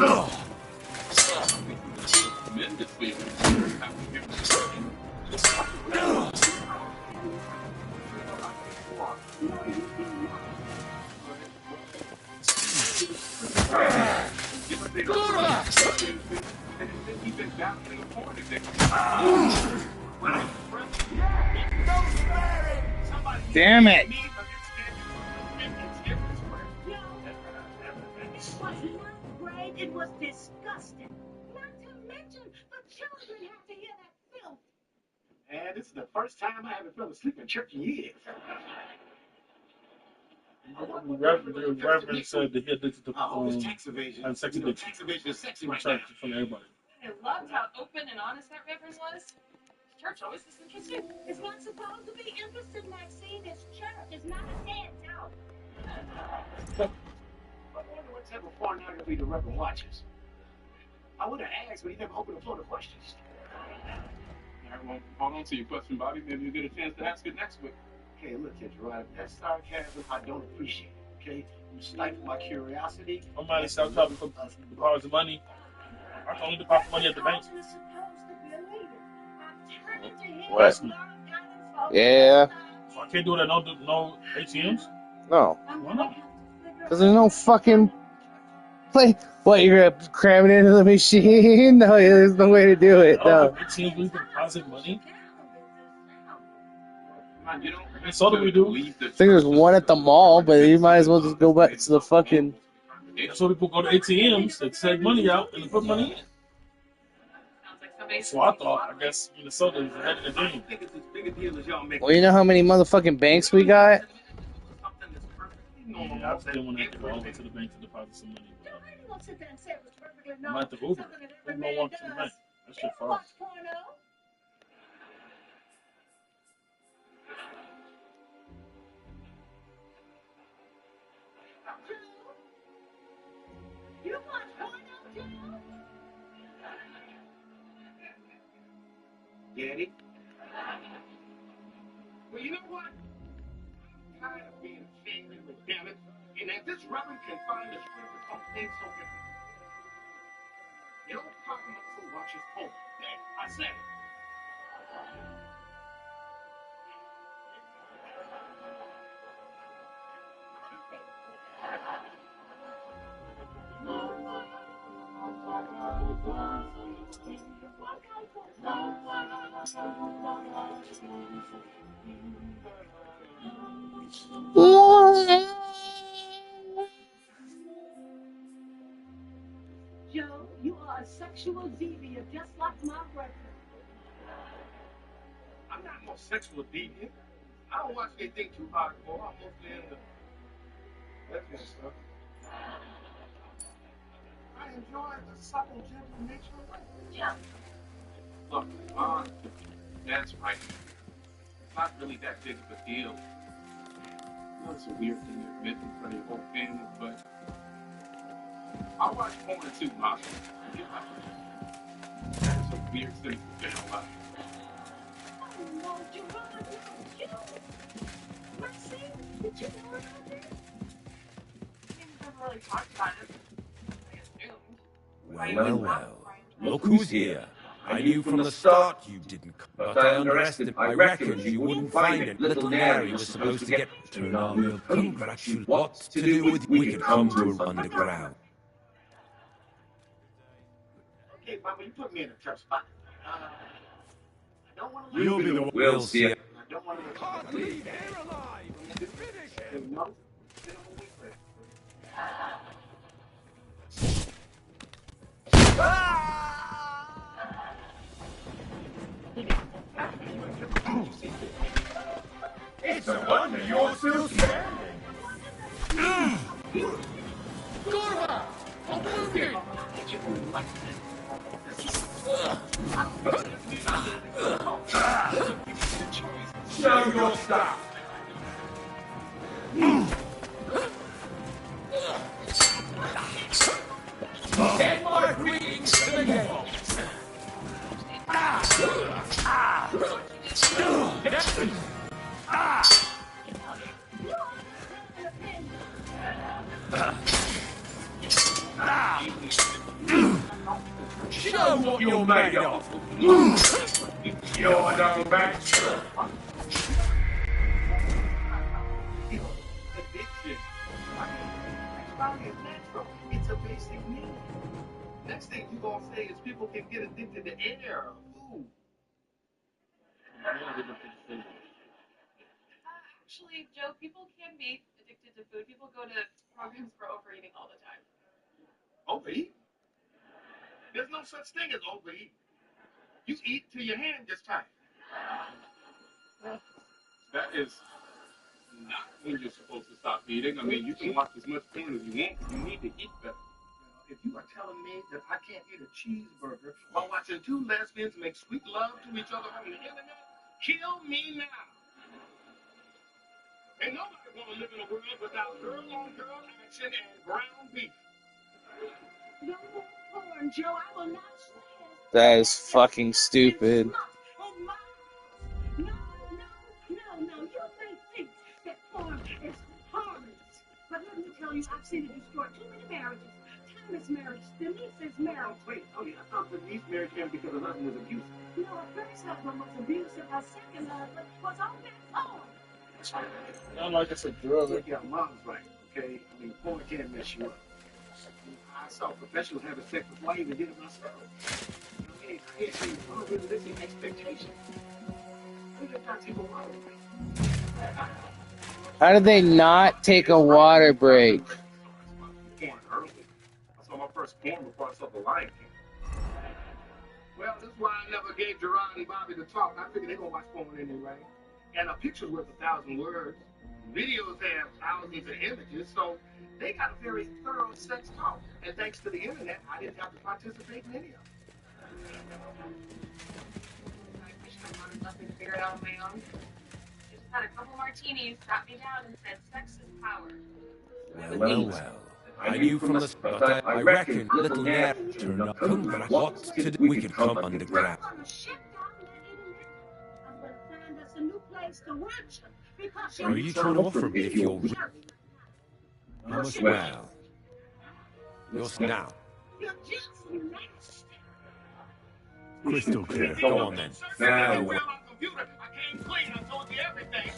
Damn it! It was disgusting. Not to mention the children have to hear that filth. And this is the first time I haven't fell asleep in church in years. The Reverend said that he addicted to tax evasion. and sex addiction. Tax evasion is sexy From right church, now. from everybody. I loved how open and honest that Reverend was. Church always is interesting. It's not supposed to be interested, Maxine. It's church. It's not a dance out. I wonder what type of pornography the Reverend watches. I would have asked, but he never opened the floor to questions. All right, well, hold on to your question, Bobby. Maybe you'll get a chance to ask it next week. Okay, look at you, right? That sarcasm, I don't appreciate it, okay? You stifle my curiosity. Somebody stopped talking for deposit money. I can only deposit money at the bank. What? Yeah. So I can't do that. No ATMs. No. Why not? Because there's no fucking play. What, you're gonna cram it into the machine? No, there's no way to do it. No. ATMs we can deposit money. You don't And so do we do. I think there's one at the mall, but you might as well just go back to the fucking. That's why people go to ATMs that take money out and put money in. So I thought, I guess Minnesota is ahead of the game. Well, you know how many motherfucking banks we got? Yeah, I just didn't want to have to go all the way to the bank to deposit some money. I'm at the Uber. Uber don't walk to the bank. That shit far. You watch porno too? Daddy? Well, you know what? I'm tired of being ashamed and damn it. And if this Reverend can find the strength to come things so different. You don't pop him up to watch his home, Dad. I said it. Joe, you are a sexual deviant just like my brother. I'm not no sexual deviant. I don't watch anything too hardcore. I'm mostly into that kind of stuff. I enjoy the subtle, gentle nature of life. Yeah. Look, that's right. It's not really that big of a deal. I know it's a weird thing to admit in front of your whole family, but I watch porn too, Mom. That is a weird thing to do in life. Oh, no, Gerard, no, you. Maxine, did you know about this? We never really talked about it. I Well, assumed. well, well. Look who's here. I knew from the start you didn't come, but I underestimated. I reckoned you wouldn't find it. Little Mary was supposed to get turned on real congratulations. What to do with we could come to her underground. Okay, Mama, you put me in a tough spot. I don't want to You'll be the one. We'll see it. I don't want to Can't leave here alive. Finish him. No. It's a wonder you're still standing. Kurwa! Pomóżcie! Show your stuff! Send my greetings to the devil. Show what you're made of! You're no match! Addiction. Sexuality is natural. It's a basic need. Next thing you're gonna say is people can get addicted to air, food. Actually, Joe, people can be addicted to food. People go to programs for overeating all the time. Overeat? There's no such thing as overeat. You eat till your hand gets tired. That is not when you're supposed to stop eating. I mean, you can watch as much porn as you want. You need to eat better. If you are telling me that I can't eat a cheeseburger while watching two lesbians make sweet love to each other on the internet, kill me now. Ain't nobody gonna live in a world without girl-on-girl action and ground beef. No more porn, Joe. I will not stand. That is fucking stupid. No. You may think that porn is harmless, but let me tell you, I've seen it destroy too many marriages. Thomas' marriage, Denise's marriage. Wait, I thought Denise's marriage came because her husband was abusive. No, her first husband was abusive. Her second husband was on that porn. Not like it's a drug. Yeah, mom's right, okay? I mean, porn can't mess you up. I saw professionals having sex before I even did it myself. I mean, I had some unrealistic expectations. I just not take a water break. How did they not take a water break? Porn early. I saw my first porn before I saw The Lion King. Well, this is why I never gave Gerard and Bobby the talk. I figured they're gonna watch porn anyway. And a picture's worth 1,000 words. Videos have thousands of images, so they got a very thorough sex talk. And thanks to the internet, I didn't have to participate in any of it. I wish I wanted nothing to figure it out on my own. I just had a couple martinis, sat me down, and said, "Sex is power." Well. I knew from the start, I reckon little Ned turned up hungry. What to do? We could come underground. I'm gonna shut down that internet. I'm gonna find us a new place to watch them. Because Are you trying to offer me if you're well? You're now. You're just nasty. Crystal clear. Go on then. Now. I came clean. I told you everything.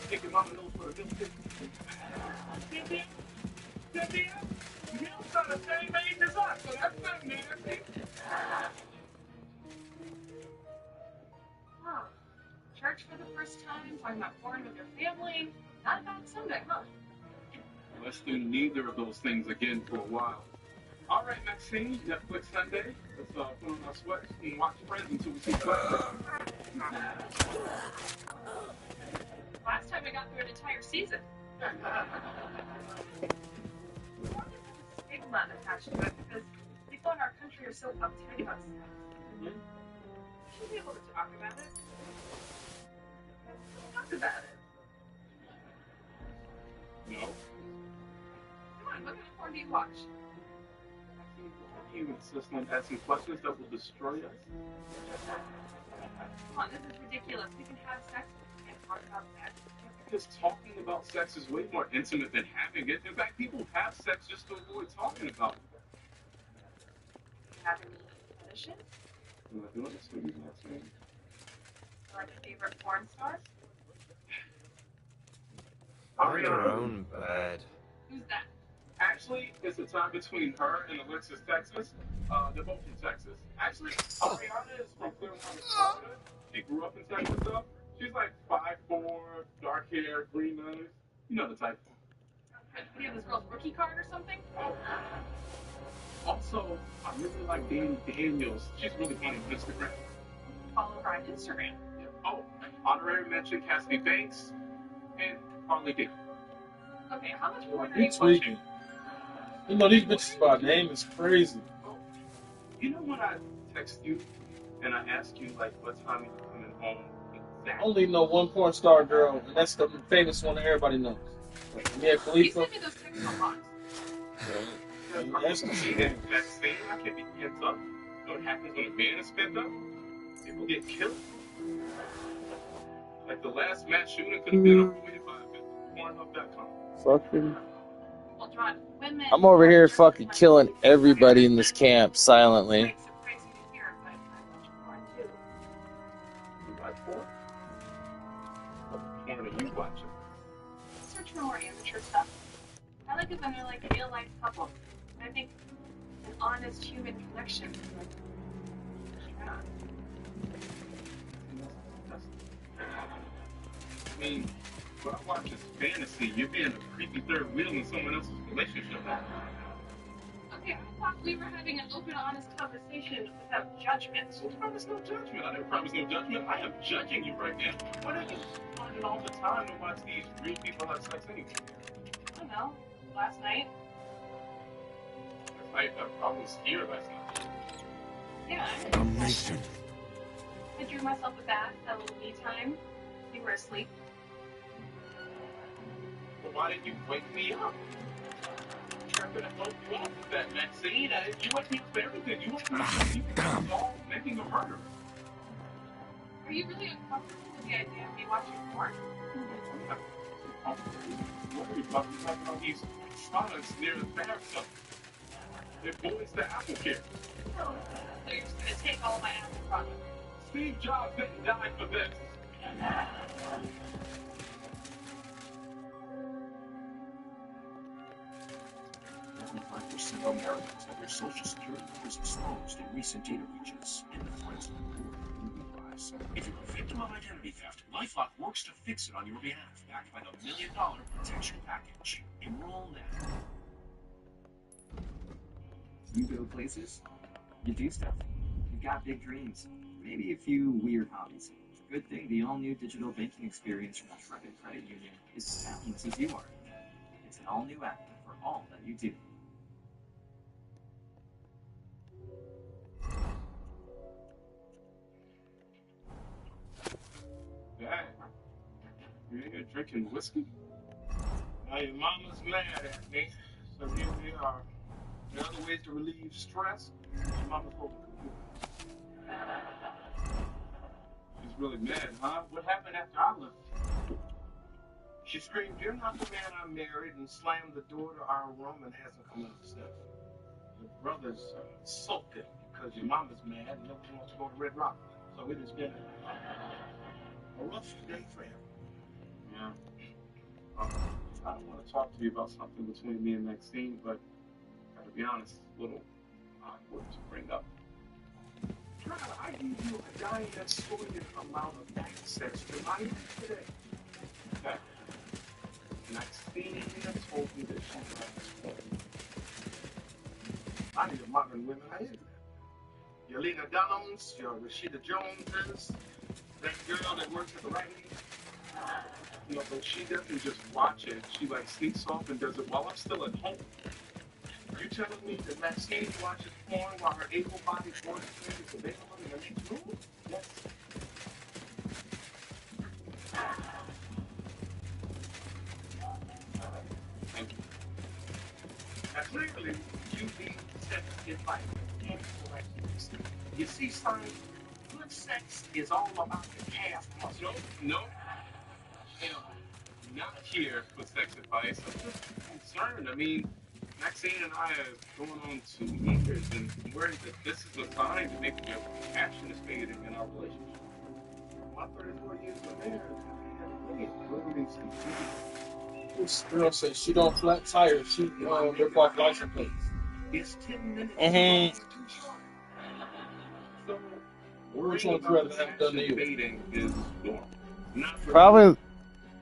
Think your mama knows what a good thing is. Cynthia, you are the same age as us, so that's not nasty. Huh. Church for the first time, talking about porn with your family. Not a bad Sunday, huh? Let's do neither of those things again for a while. All right, Maxine, Netflix Sunday. Let's put on our sweats and watch Friends until we see Friends. Last time I got through an entire season. Stigma attached to it because people in our country are so uptight about stuff. We should be able to talk about it. Talk about it. No. Come on, what kind of porn do you watch? Why do you insist on asking questions that will destroy us? Come on, this is ridiculous. We can have sex, but we can't talk about sex. Because talking about sex is way more intimate than having it. In fact, people have sex just to avoid talking about it. Do you have any fetishes? I'm not doing this for you, Maxine. Like a favorite porn star? On your own bed. Who's that? Actually, it's the time between her and Alexis, Texas. They're both from Texas. Actually, Ariana is from Clearwater, Florida. She grew up in Texas, though. She's like 5'4", dark hair, green eyes. You know the type. Do you have this girl's rookie card or something? Also, I really like Dani Daniels. She's really funny on Instagram. Follow her on Instagram. Oh, honorary mention Cassidy Banks and Harley D. Okay, how much more are You you tweaking. You know these bitches by name is crazy. You know when I text you and I ask you like what time are you coming home I exactly? only know one porn star girl, and that's the famous one that everybody knows. Mia You Khalifa. send me those texts a lot. That's the shit. Vaccine, I can't be pent up. You know what happens when a man is pent up? People get killed. Like the last mass shooting could have been avoided by a bit Pornhub.com. Fucking. Well, John, women I'm over are here just fucking as killing everybody in this camp silently. It's crazy to hear, but I watch porn too. You watch porn? What porn are you watching? Search for more amateur stuff. I like it when they're like real life couples. I think an honest human connection. Yeah. I mean, what I watch is fantasy. You're being a creepy third wheel in someone else's relationship. Okay, I thought we were having an open, honest conversation without judgment. I promise no judgment. I didn't promise no judgment. I am judging you right now. What are you finding all the time to watch these real people have sex anyway? I don't know. Last night. I was here last night. Yeah. Damnation. I drew myself a bath, had a little me time. You were asleep. Well, why didn't you wake me up? I'm trying to help you out with that, Maxine. You wake me up for everything. You wake me up for you all making a murder. Are you really uncomfortable with the idea of me watching porn? What are you talking about all these products near the bathtub? They're boys to Apple Care. So you're just gonna take all my Apple products. Steve Jobs didn't die for this. Percent of Americans have their Social Security numbers exposed in recent data breaches, and the threats to the poor will rise. If you're a victim of identity theft, LifeLock works to fix it on your behalf, backed by the $1 Million Protection Package. Enroll now. You go places, you do stuff. You've got big dreams, maybe a few weird hobbies. It's a good thing the all-new digital banking experience from Intrepid Credit Union is as seamless as you are. It's an all-new app for all that you do. Dad, you're here drinking whiskey? Now your mama's mad at me, so here we are. There are other ways to relieve stress. Your mama's over the computer. She's really mad, huh? What happened after I left? She screamed, "You're not the man I married," and slammed the door to our room and hasn't come up the steps. Your brother's sulking because your mama's mad and nobody wants to go to Red Rock. So it has been a rough day for him. Yeah. I don't want to talk to you about something between me and Maxine, but to be honest, it's a little awkward to bring up. God, I gave you a giant amount of access to my life today. Okay. Maxine told me that she likes porn. I need a modern women I internet. Your Lena Dunhams, your Rashida Joneses, that girl that works at the Rite Aid. You know, but she doesn't just watch it. She like sneaks off and does it while I'm still at home. You telling me that Maxine watches porn while her able-bodied boyfriend is available in the next room? Yes. Thank you. Now clearly, you need sex advice. You see, son, good sex is all about the calf muscle. No. You know, not here for sex advice. I'm just concerned. I mean, Maxine and I are going on 2 years, and I'm worried that this is a sign that maybe the passion is fading in our relationship. My 34 years of marriage, This girl says she don't flat tires. She rip off license plates. It's 10 minutes. So, which one's rather have done to you?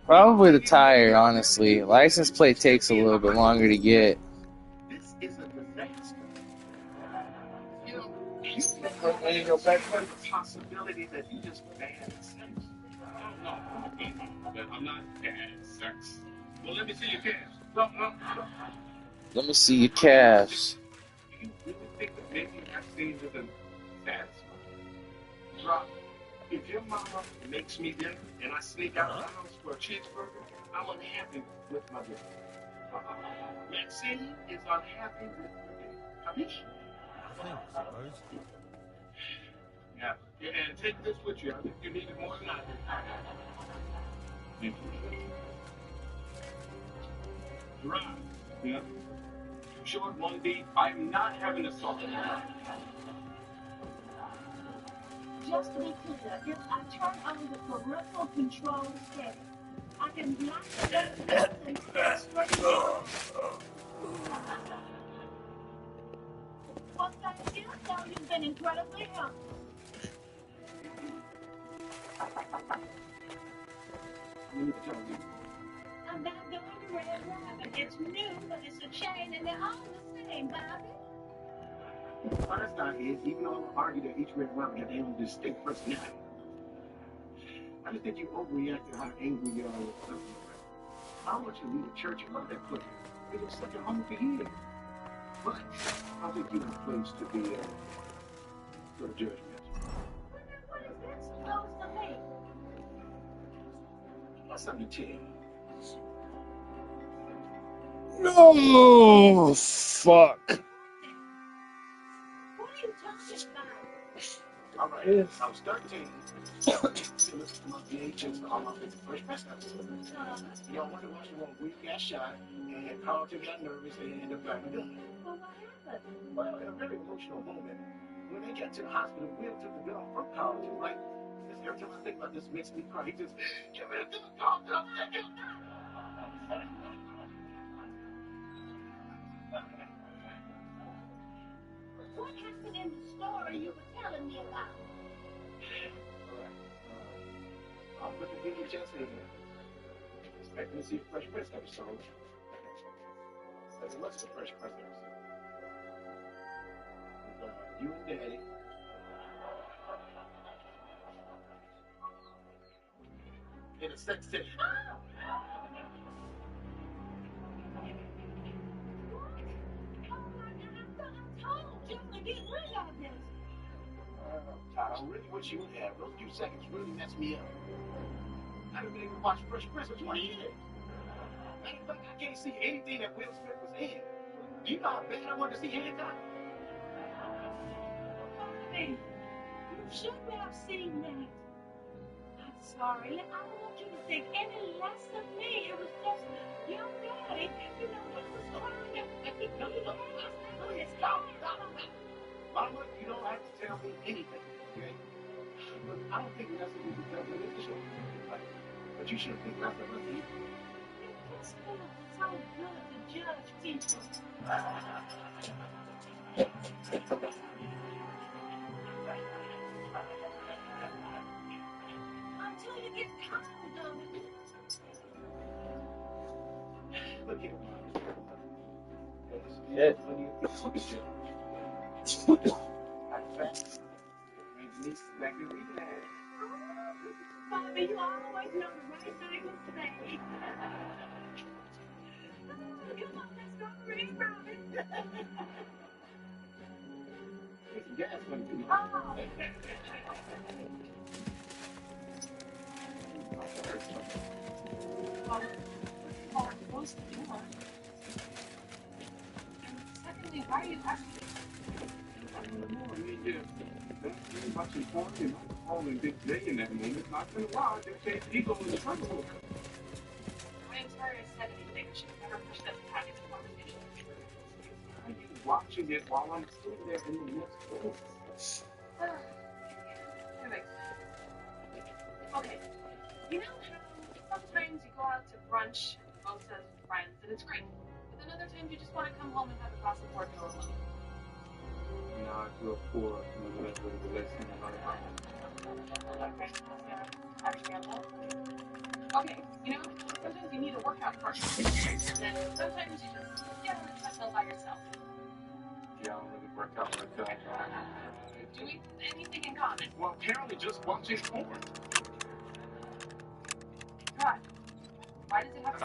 Probably the tire, honestly. License plate takes a little bit longer to get. This is a disaster. You know, the possibility that you just bad at sex. No, I'm not bad at sex. Well, let me see your cash. Let me see your calves. Do you really think that maybe I've seen isn't satisfying? Rob, if your mama makes me dinner and I sneak out of the house for a cheeseburger, I'm unhappy with my dinner. Maxine is unhappy with her dinner. Capiche? Nothing, I suppose. Yeah. And take this with you. I think you need it more than I do. Gerard, yeah? Short one D, I am not having a salt. Just to be clear, if I turn on the parental control setting, I can block the messages and text straight to you. Well, thank you. So you've been incredibly helpful. I'm back going to Red Robin. It's new, but it's a chain, and they're all the same, Bobby. Well, that's not it. Even though I argue that each Red Robin has their own distinct personality. I just think you overreact to how angry you are with something. I want you to leave the church and love that place. It was such a home for years. But I think you're in a place to be sort of judgmental. What is that supposed to mean? That's something to tell you. No, fuck. What are you talking about? All right, I was 13. So listen to my VHS all my favorite Fresh Prince episodes. Y'all wonder why she won't Greek got shot, and Carlton got nervous and ended up grabbing a gun. Well, what happened? Well, in a very emotional moment, when they got to the hospital, Will took the gun from Carlton. Like, every time I think about this, it makes me cry. He just, give it to the Carlton, I'm taking it. What happened in the story you were telling me about? I'm looking at VHS here. Expecting to see a Fresh Prince episode. As it was a Fresh Prince episode. With, you and Daddy. In a sex tape. I told you to get rid of this. I really wish you would have. Those few seconds really messed me up. I haven't been able to watch Fresh Prince for 20 years. Matter of fact, I can't see anything that Will Smith was in. Do you know how bad I wanted to see Hancock? Hey, you shouldn't have seen that. I'm sorry. I don't want you to think any less of me. It was just your daddy. You know, he was trying to... Stop. Mama, you don't have to tell me anything, okay? But I don't think that's what we can tell you in the show. But you shouldn't think less of us either. It just feels so good to judge people. Until you get tired of it. Look here, Mama. Yes, when you look at you. Bobby, you always know the right thing to say. Come on, let's go to Red Robin. It's gas when you Close the door. Secondly, why are you asking? Much important, you know, only big day in that moment. Not been a while. They say ego in trouble. My entire said anything. She never pushed us to have this conversation. Are you watching it while I'm sitting there in the next room? Okay. You know how sometimes you go out to brunch both as friends and it's great. But then other times you just want to come home and have a glass of pork or alone. No, I grew up poor. That's what the last thing about it. Okay, you know, sometimes you need a workout first. And then sometimes you just get on the treadmill by yourself. Yeah, I don't really work out like that. Do we anything in common? Well, apparently just watching porn. God, why does it have to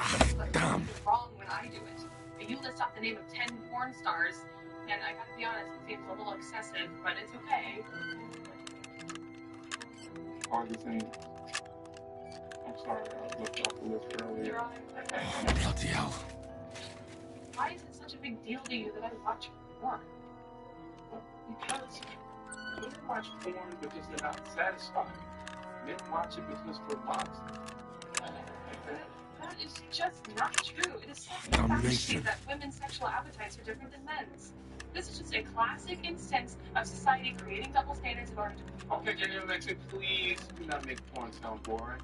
be wrong when I I do it. But you list off the name of 10 porn stars, and I gotta be honest, it seems a little excessive, but it's okay. August Angels. I'm sorry, I looked off the list earlier. You're on. Bloody hell. Why is it such a big deal to you that I watch porn? Because women watch porn because they're not satisfied. Men watch it because we're monsters. That is just not true. It is such a fallacy that women's sexual appetites are different than men's. This is just a classic instance of society creating double standards in order to... Okay, Daniel Alexis, please do not make porn sound boring.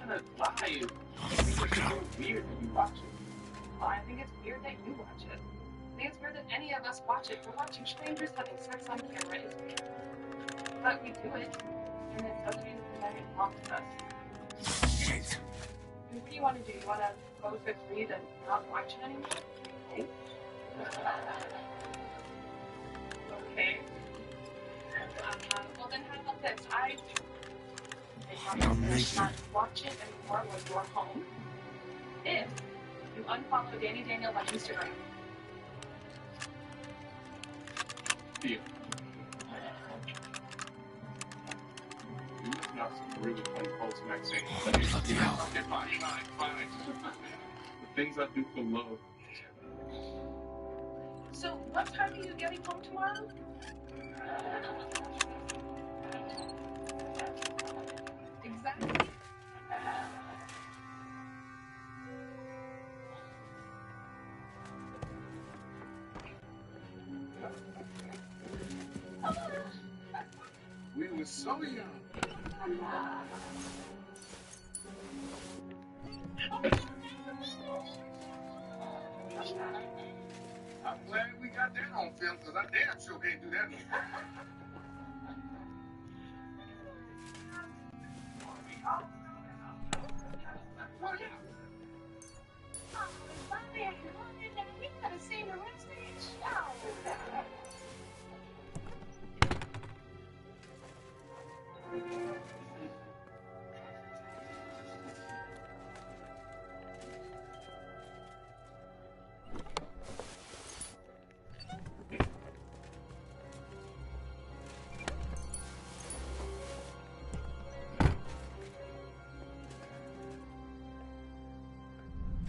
I'm gonna lie. It's so weird that you watch it. Well, I think it's weird that you watch it. I think it's weird that any of us watch it. We're watching strangers having sex on camera. It's weird. But we do it, and it doesn't mean that there's anything wrong with us. Shit. What do you want to do? You want to both agree to not watch it anymore? Okay. Well then how about this? I promise not watch it anymore when you're home. If you unfollow Danny Daniel on Instagram. Deal. You must not some really funny posts, Maxine. Okay, fine. The things I do for love. So, what time are you getting home tomorrow? Exactly. We were so young. I'm glad we got that on film, because I damn sure can't do that no more. What happened? Oh, Bobby, I we gotta see the rest of your show.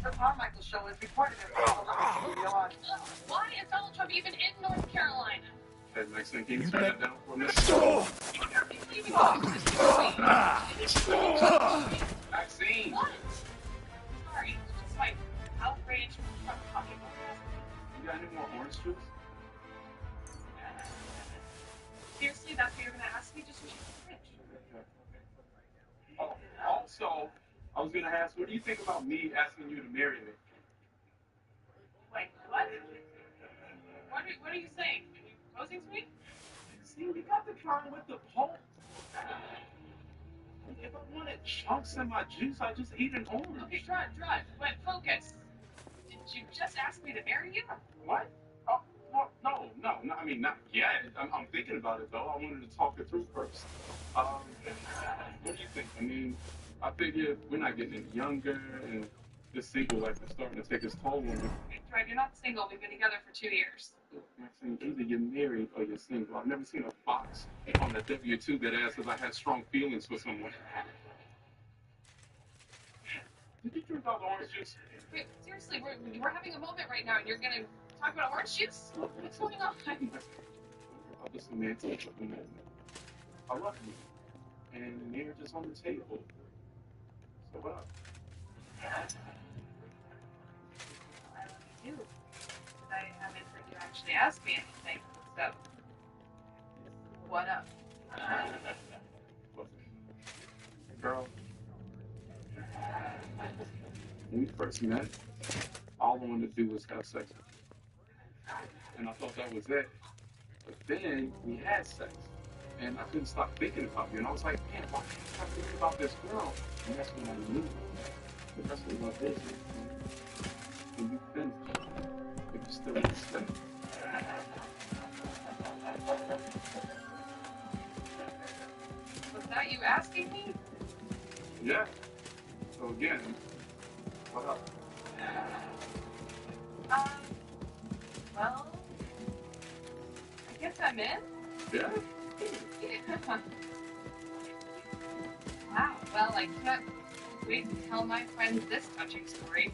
The Carmichael show is recorded in Why is Donald Trump even in North Carolina? That next thing, can you turn that down for a minute? Maxine! What? Sorry, it's just like outraged from talking about this. You got any more orange juice? Seriously, that's what you're gonna ask me just so you can fridge. Oh, also, I was gonna ask, what do you think about me asking you to marry me? Wait, what? What are you saying? Are you proposing to me? See, you got the problem with the pulp. If I wanted chunks in my juice, I just eat an orange. Okay, drive. Wait, focus. Did you just ask me to marry you? What? Oh, well, no, I mean, not yet. I'm thinking about it, though. I wanted to talk it through first. What do you think? I mean, I figure we're not getting any younger, and this single life is starting to take its toll on me. Right, you're not single. We've been together for 2 years. Maxine, either you're married or you're single. I've never seen a box on the W-2 that asks if I had strong feelings for someone. Did you drink all the orange juice? Wait, seriously, we're having a moment right now, and you're gonna talk about orange juice? What's going on? I was semantic. I love you. And the marriage is on the table. So what up? I love you too. But I haven't heard you actually ask me anything, so what up? Girl, when we first met, all I wanted to do was have sex with you. And I thought that was it. But then we had sex. And I couldn't stop thinking about you. And I was like, man, why can't I stop thinking about this girl? And that's when I knew the rest of love is. When you finish, if you still want to stay. Was that you asking me? Yeah. So again, what up? Well, I guess I'm in. Yeah. Yeah. Wow. Well, I can't wait to tell my friends this touching story.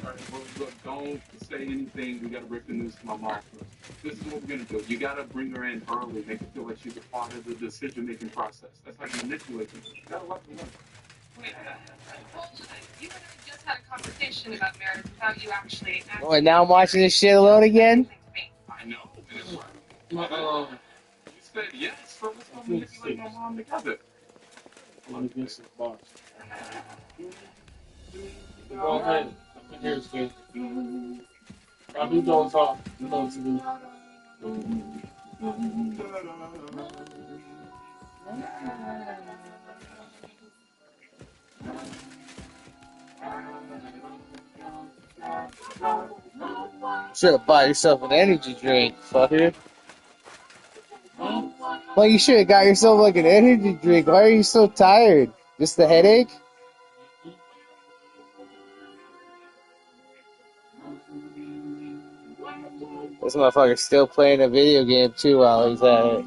All right, well, look, don't say anything. We gotta break the news to my mom first. This is what we're gonna do. You gotta bring her in early, make her feel like she's a part of the decision-making process. That's like manipulating. You gotta let her know. Wait, well, you and I just had a conversation about marriage without you actually Oh, and now I'm watching this shit alone again? I know, and it worked. You said yes, so let's go manipulate my mom together. I'm against this box. Go ahead. I'm in here, Steve. I'll do those off. You know what to do. Should have bought yourself an energy drink, fucker. Well, you should have got yourself like an energy drink. Why are you so tired? Just the headache? This motherfucker's still playing a video game too while he's at it.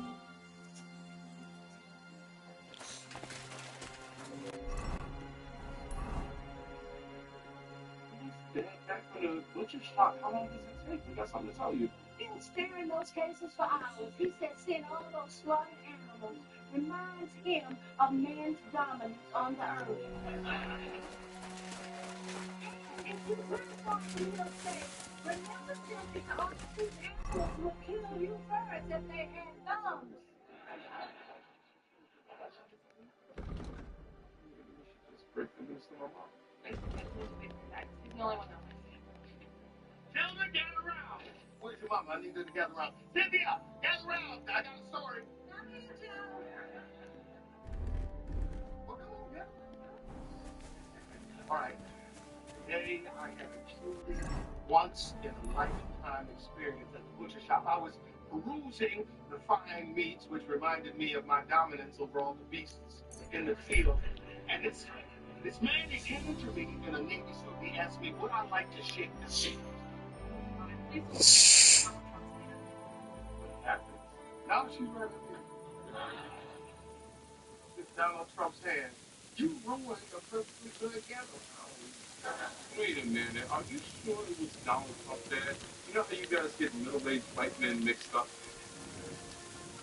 Back from the butcher shop, how long does it take? We got something to tell you. He was staring those cases for hours. He said seeing all those slaughtered animals reminds him of man's dominance on the earth. And if you grandfather will say, remember something, all these animals will kill you first if they had thumbs. Just break the news to my mom. He's the only one that likes it. Children, gather around. Where's your mama? I need her to gather around. Cynthia, gather around. I got a story. Come here, Joe. Well, come on, gather. All right. Today, I had a truly once-in-a-lifetime experience at the butcher shop. I was perusing the fine meats, which reminded me of my dominance over all the beasts in the field. And this man, he came to me in a Navy suit. He asked me, would I like to shake the sheep? Now she's right here. It's Donald Trump's hand. You ruined a perfectly good ghetto. Wait a minute, are you sure it was Donald Trump, Dad? You know how you guys get middle-aged white men mixed up?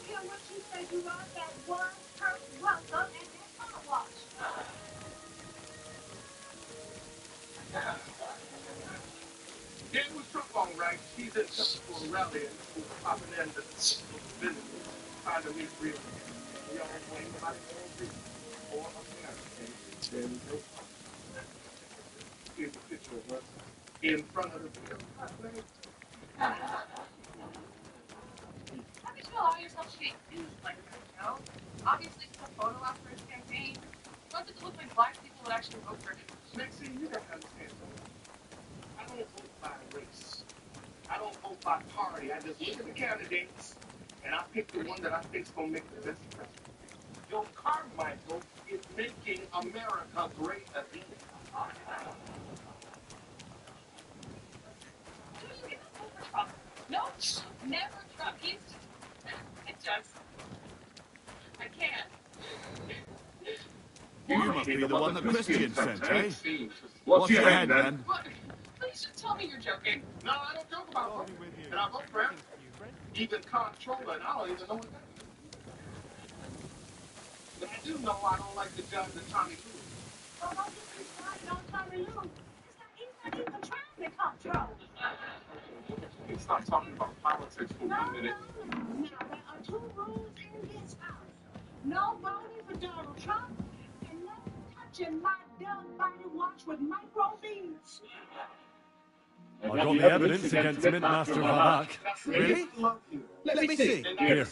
Hear what you said, you are that one Kurt Russell and that car wash. Yeah, it was Trump all right. He's in touch for a rally and we were popping in to business, trying to meet real. We all waiting about it or America. Here's a picture of us in front of the field. How could you allow yourself to get used like that, you know? Obviously, it's a photo op for his campaign. He wants it to look like black people would actually vote for him. Maxine, you gotta understand something. I don't vote by race. I don't vote by party. I just look at the candidates and I pick the one that I think's gonna make the best president. Joe Carmichael is making America great again. No, never Trump. I can't. You must be the one that Christian sent, eh? What's your hand, then? Please just tell me you're joking. No, I don't joke about voting. And I vote for him. Even comptroller, and I don't even know what that is. But I do know I don't like the judge of Tommy Lewis. Oh, don't get me started on Tommy Lou. He's not even trying to control. Please stop talking about politics for 1 minute. No. Now, there are two rules in this house. No voting for Donald Trump and no touching my dumb body wash with microbeads. I got the evidence against Mint Master Vavak. Really? Let me see. Here.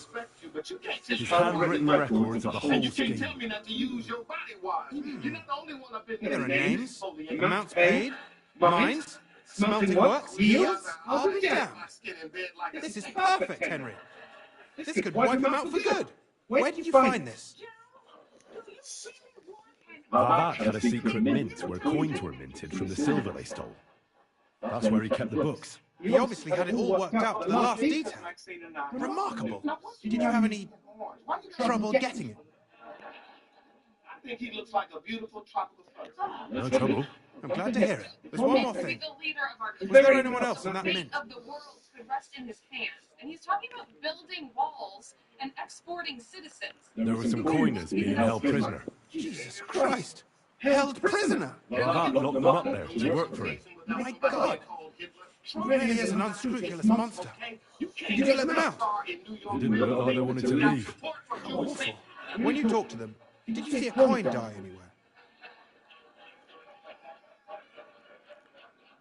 His handwritten records of the whole You can't scheme. tell me not to use your body wash. You're not the only one up in there. There are names, amounts paid, mines, smelting works, yields. I'll be damned. This is perfect, Henry. This could wipe him out for good. Where did you find this? Do you really want an Varvac had a secret mint where coins were minted from the silver they stole. That's where he kept the books. He obviously had it all worked out to the last detail. Remarkable. Did you have any trouble getting it? I think he looks like a beautiful tropical sunset. No trouble. I'm glad to hear it. There's one more thing. The leader of our Was there anyone else in that fate mint? of the world could rest in his hands, and he's talking about building walls and exporting citizens. There were some coiners being held prisoner. Jesus Christ! Held prisoner! Varvac locked them up there to work for him. My God! He really is an unscrupulous monster. Did you let them out? They didn't look like they wanted to leave. Awful. When you talked to them, did you see a coin die anywhere?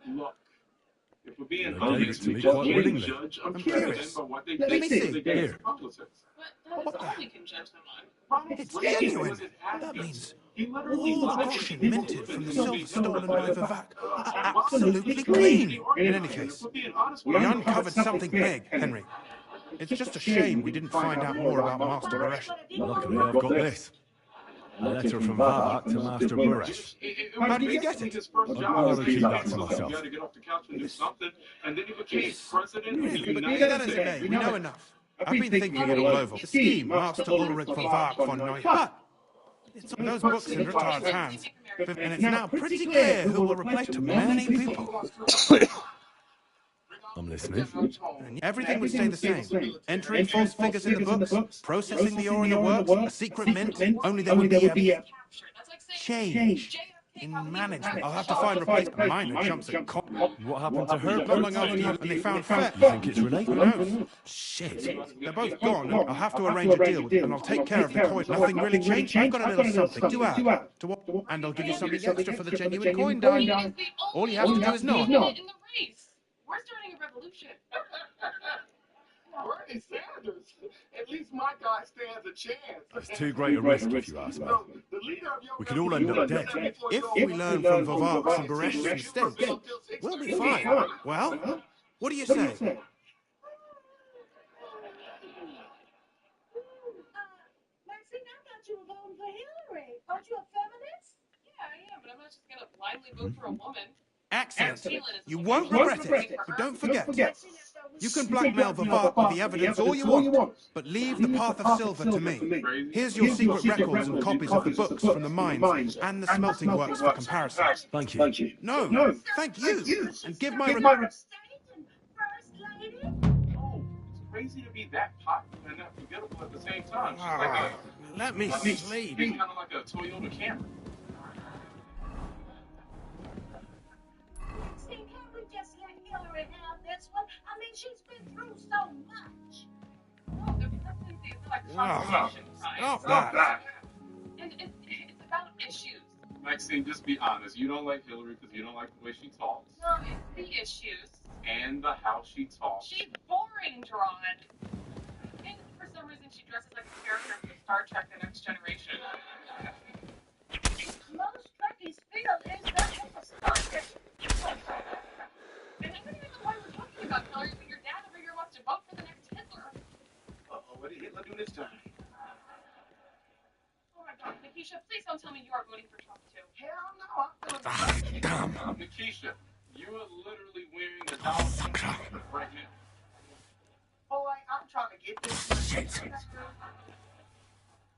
Look, if we're being They gave honest, it to we me just quite can't willingly. judge a I'm president curious. by what they Let me think see. they get Here. as publicists. But that is all we can judge them on. It's genuine. That means all the groschen minted from the silver stolen by Varvac are absolutely clean. In any case, we uncovered something big, Henry. It's just a shame we didn't find out more about Master Baresh. Luckily, I've got this. A letter from Varvac to Master Baresh. How did you get it? I'd rather keep that to myself. To get off the couch and do something, and then he became president of the Really, but United that is okay. States. We know enough. I've been thinking it all over. The scheme, Master Ulrich Varvac von Neuhardt. It's on those books in Rittard's hands, and it's now pretty clear who will replace to many people. I'm listening. And everything would stay the same. Entering false figures in the books, processing the ore in the works, a secret mint, only there would be a change in management. I'll have to find replacement miner jumps at cop. What happened to her? Not long after you, and they found Fett. You think it's related? Who knows? Shit. They're both gone, and I'll have to arrange a deal with them, and I'll take care of the coin. Nothing really changed. I've got a little something to add. And I'll give you something extra for the genuine coin die. All you have to do is nod. In the race. We're starting a revolution. Bernie Sanders. At least my guy stands a chance. It's too great a risk, if you ask me. The leader of your We could all end up dead. If we learn from Varvac and Baresh's mistakes, we'll be fine. Well, what do you say? Maxine, I thought you were voting for Hillary. Aren't you a feminist? Yeah, I am, but I'm not just gonna blindly vote for a woman. Excellent. You won't regret it. But don't forget, you can blackmail Varvac with the evidence all you want, but leave the path of silver to me. Here's your secret records and copies of the books from the mines and the smelting works for comparison. Thank you. No, thank you. And give my Oh, it's crazy to be that popular and that forgettable at the same time. She's like let me sleep. She's kind of like a Toyota Camry. Maxine, can't we just let Hillary have this one? I mean, she's been through so much. No, the presidency is like conversation time. Stop that. And it's about issues. Maxine, just be honest. You don't like Hillary because you don't like the way she talks. No, it's the issues. And the how she talks. She's boring, Drawn. And for some reason, she dresses like a character from Star Trek: The Next Generation. Most Trekkies feel is that it's Star Trek. And I'm not even the one we're talking about, Hillary, but your dad over here wants to vote for the next Hitler. Uh-oh, what did Hitler do this time? Oh my God, Nikisha, please don't tell me you are voting for Trump too. Hell no, Damn. Nikisha, you are literally wearing the dollar right now. Boy, I'm trying to get this. Shit.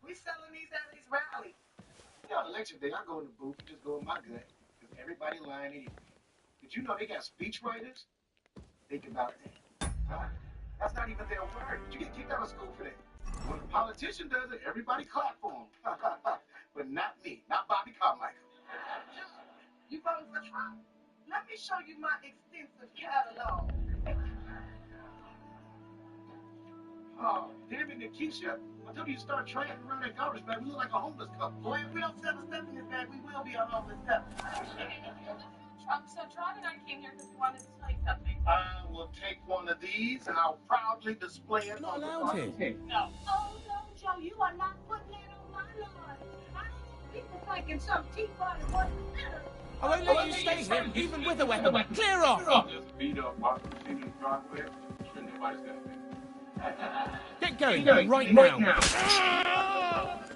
We selling these at these rallies. You know, election day, I go in the booth and just go with my gut. Because everybody lying anyway. Did you know they got speechwriters? Think about that. That's not even their word. You get kicked out of school for that. When a politician does it, everybody clap for him. But not me, not Bobby Carmichael. You voting for Trump? Let me show you my extensive catalog. Oh, damn it, Nikisha. I told you to start trading around that garbage bag. We look like a homeless couple. Boy, if we don't sell the stuff in this bag, we will be a homeless couple. Trump, so Drawn and I came here because we wanted to tell you something. I will take one of these and I'll proudly display it on the market. No. Oh, no, Joe, you are not putting that on my lawn. I don't want people thinking some tea party wasn't better. I won't let you stay here, even with a weapon. Clear off! Just beat up washing machine in the driveway. Sure nobody's gonna be. Get going, right now.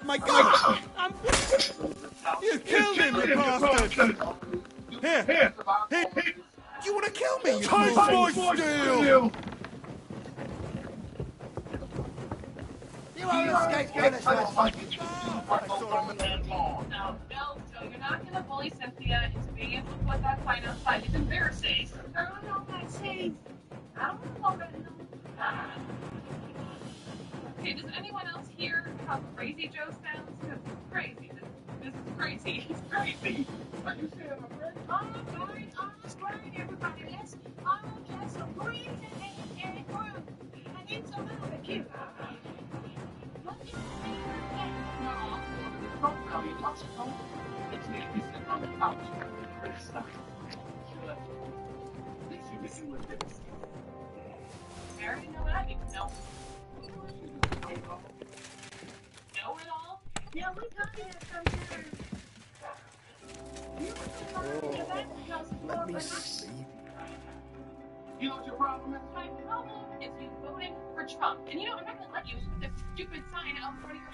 My God! You killed him, you bastard! Here! Here! You want to kill me, you Take fool? my steel! You won't escape punishment. No, Joe, you're not gonna bully Cynthia into being able to put that sign outside. It's embarrassing. Girl, no, that's safe. I don't know that. Okay, does anyone else hear how crazy Joe sounds? Because it's crazy. This is crazy. It's crazy. Are you saying I'm crazy? All right, everybody. Let's all just breathe and groove. And it's a little bit cute. What do you mean that? No, don't come in. What's wrong? It's me. He's sitting on the couch. Stop. Please, you listen with this. I already know what I need to know. Know it all? Yeah, we got that sometimes. You Let me see. You know what your problem is? My problem is you voting for Trump. And you know, I'm not gonna let you put this stupid sign out in front of your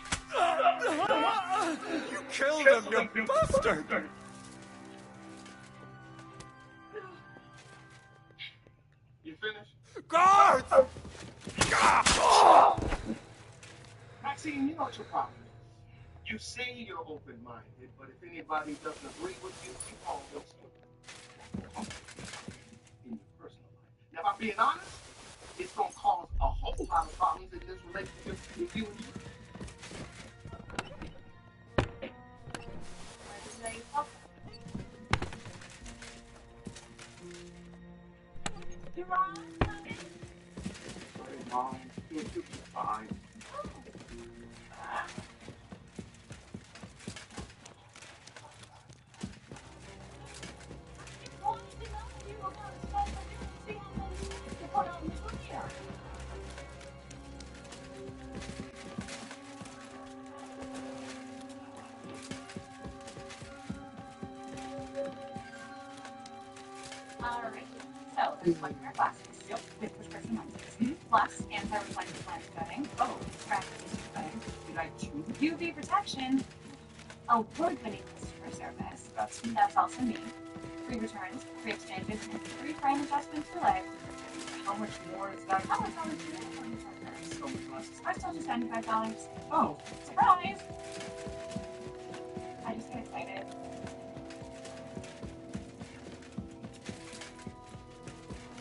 house. You killed him, you bastard! You finished? Guards! Maxine, you know what your problem is. You say you're open-minded, but if anybody doesn't agree with you, you call them stupid. In your personal life. Now, if I'm being honest, it's going to cause a whole lot of problems in this relationship with you and you. You're wrong. Sorry, Mom. You'll be fine. Alright, so there's one pair of glasses with prescription lenses, plus anti-reflective lens coating, practice coating, UV protection, award-winning customer service. That's also me. Free returns, free exchanges, and free frame adjustments for life. How much more is that? How much are we doing for your partners? So much less. I told you $75. Oh. Surprise! I just get excited.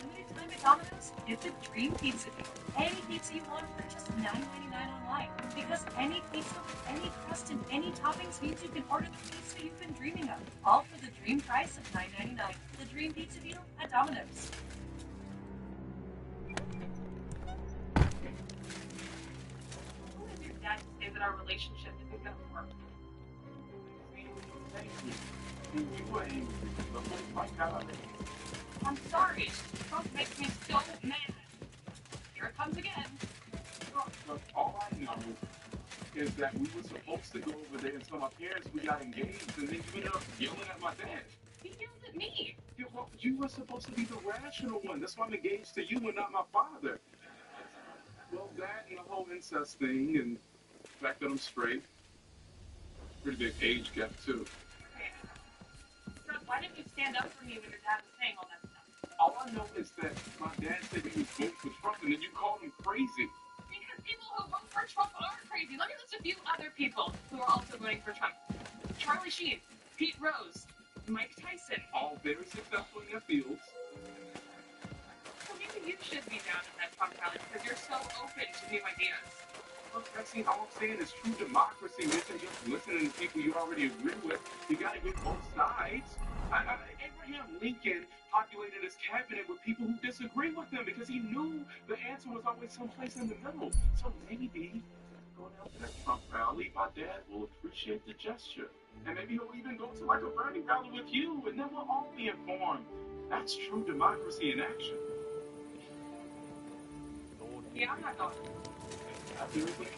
Limited time at Domino's, get the Dream Pizza Deal. Any pizza you want for just $9.99 online. Because any pizza with any crust and any toppings means you can order the pizza you've been dreaming of. All for the dream price of $9.99. The Dream Pizza Deal at Domino's. Who is your dad to say that our relationship isn't going to work? You were angry. Oh my God. I'm sorry. Trump makes me so mad. Here it comes again. Look, all I know is that we were supposed to go over there and tell my parents we got engaged, and then you ended up yelling at my dad. He yelled at me. Well, you were supposed to be the rational one. That's why I'm engaged to you and not my father. Well, that and the whole incest thing, and the fact that I'm straight. Pretty big age gap, too. Trump, why didn't you stand up for me when your dad was saying all that stuff? All I know is that my dad said he was voting for Trump, and then you called him crazy. Because people who vote for Trump are crazy. Look at this, a few other people who are also voting for Trump. Charlie Sheen, Pete Rose, Mike Tyson. All very successful in their fields. So maybe you should be down at that Trump rally because you're so open to new ideas. Look, Maxine, all I'm saying is true democracy isn't just listening to people you already agree with. You gotta get both sides. Abraham Lincoln populated his cabinet with people who disagree with him because he knew the answer was always someplace in the middle. So maybe going out to that Trump rally, my dad will appreciate the gesture. And maybe he'll even go to like a Bernie rally with you, and then we'll all be informed. That's true democracy in action. Yeah, I'm not going. Seriously?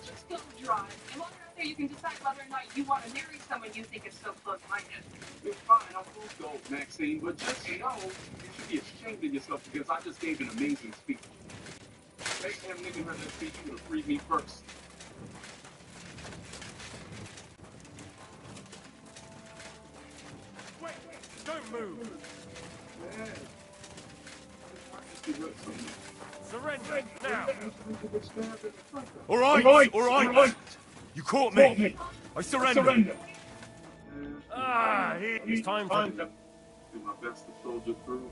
Just go drive. And while you're out there, you can decide whether or not you want to marry someone you think is so close-minded. It's fine, I'll go, Maxine, but just know you should be ashamed of yourself because I just gave an amazing speech. Abraham Lincoln heard that speech, you would have freed me first. move. Surrender now. All right. You caught me. I surrender. Ah, it's time to... Do my best to soldier through.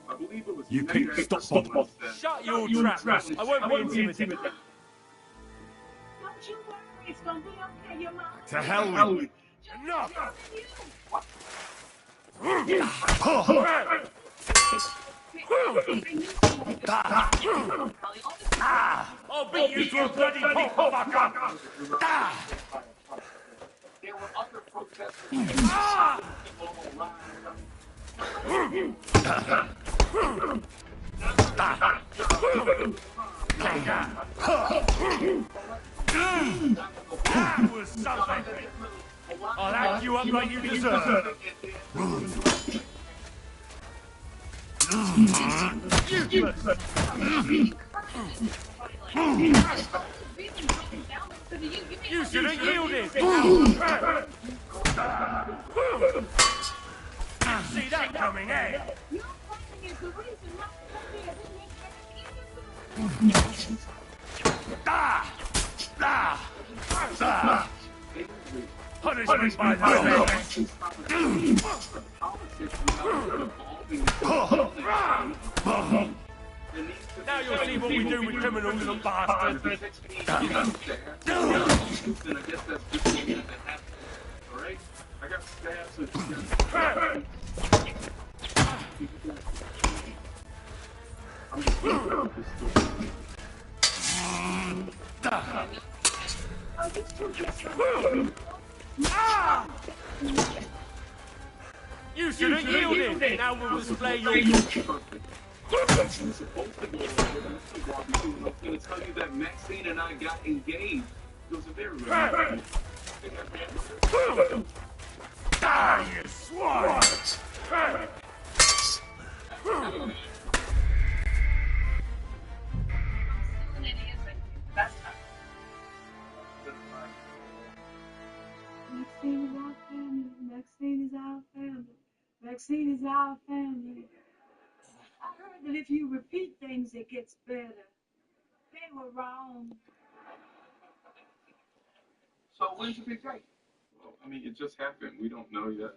I believe it was You picked stop bottom. Shut your trap. I won't be intimidated. Don't you worry, it's gonna be okay. Your mom. To hell with Enough! I'll beat you to a bloody pulp, fucker! There were other protesters. That was something! I'll hack you up like you deserve! You should have yielded! See that coming, eh? Punishment by the Now you'll see what we do with criminals and bastards. Alright? I got stabs and I'm just going to this story. You should have yielded! Now we'll display your... I'm supposed to go over to barbecue, and I was going to tell you that Maxine and I got engaged. It was a very Die, you swine! Maxine is our family. Maxine is our family. Maxine is our family. I heard that if you repeat things, it gets better. They were wrong. So when's the big day? Well, I mean, it just happened. We don't know yet.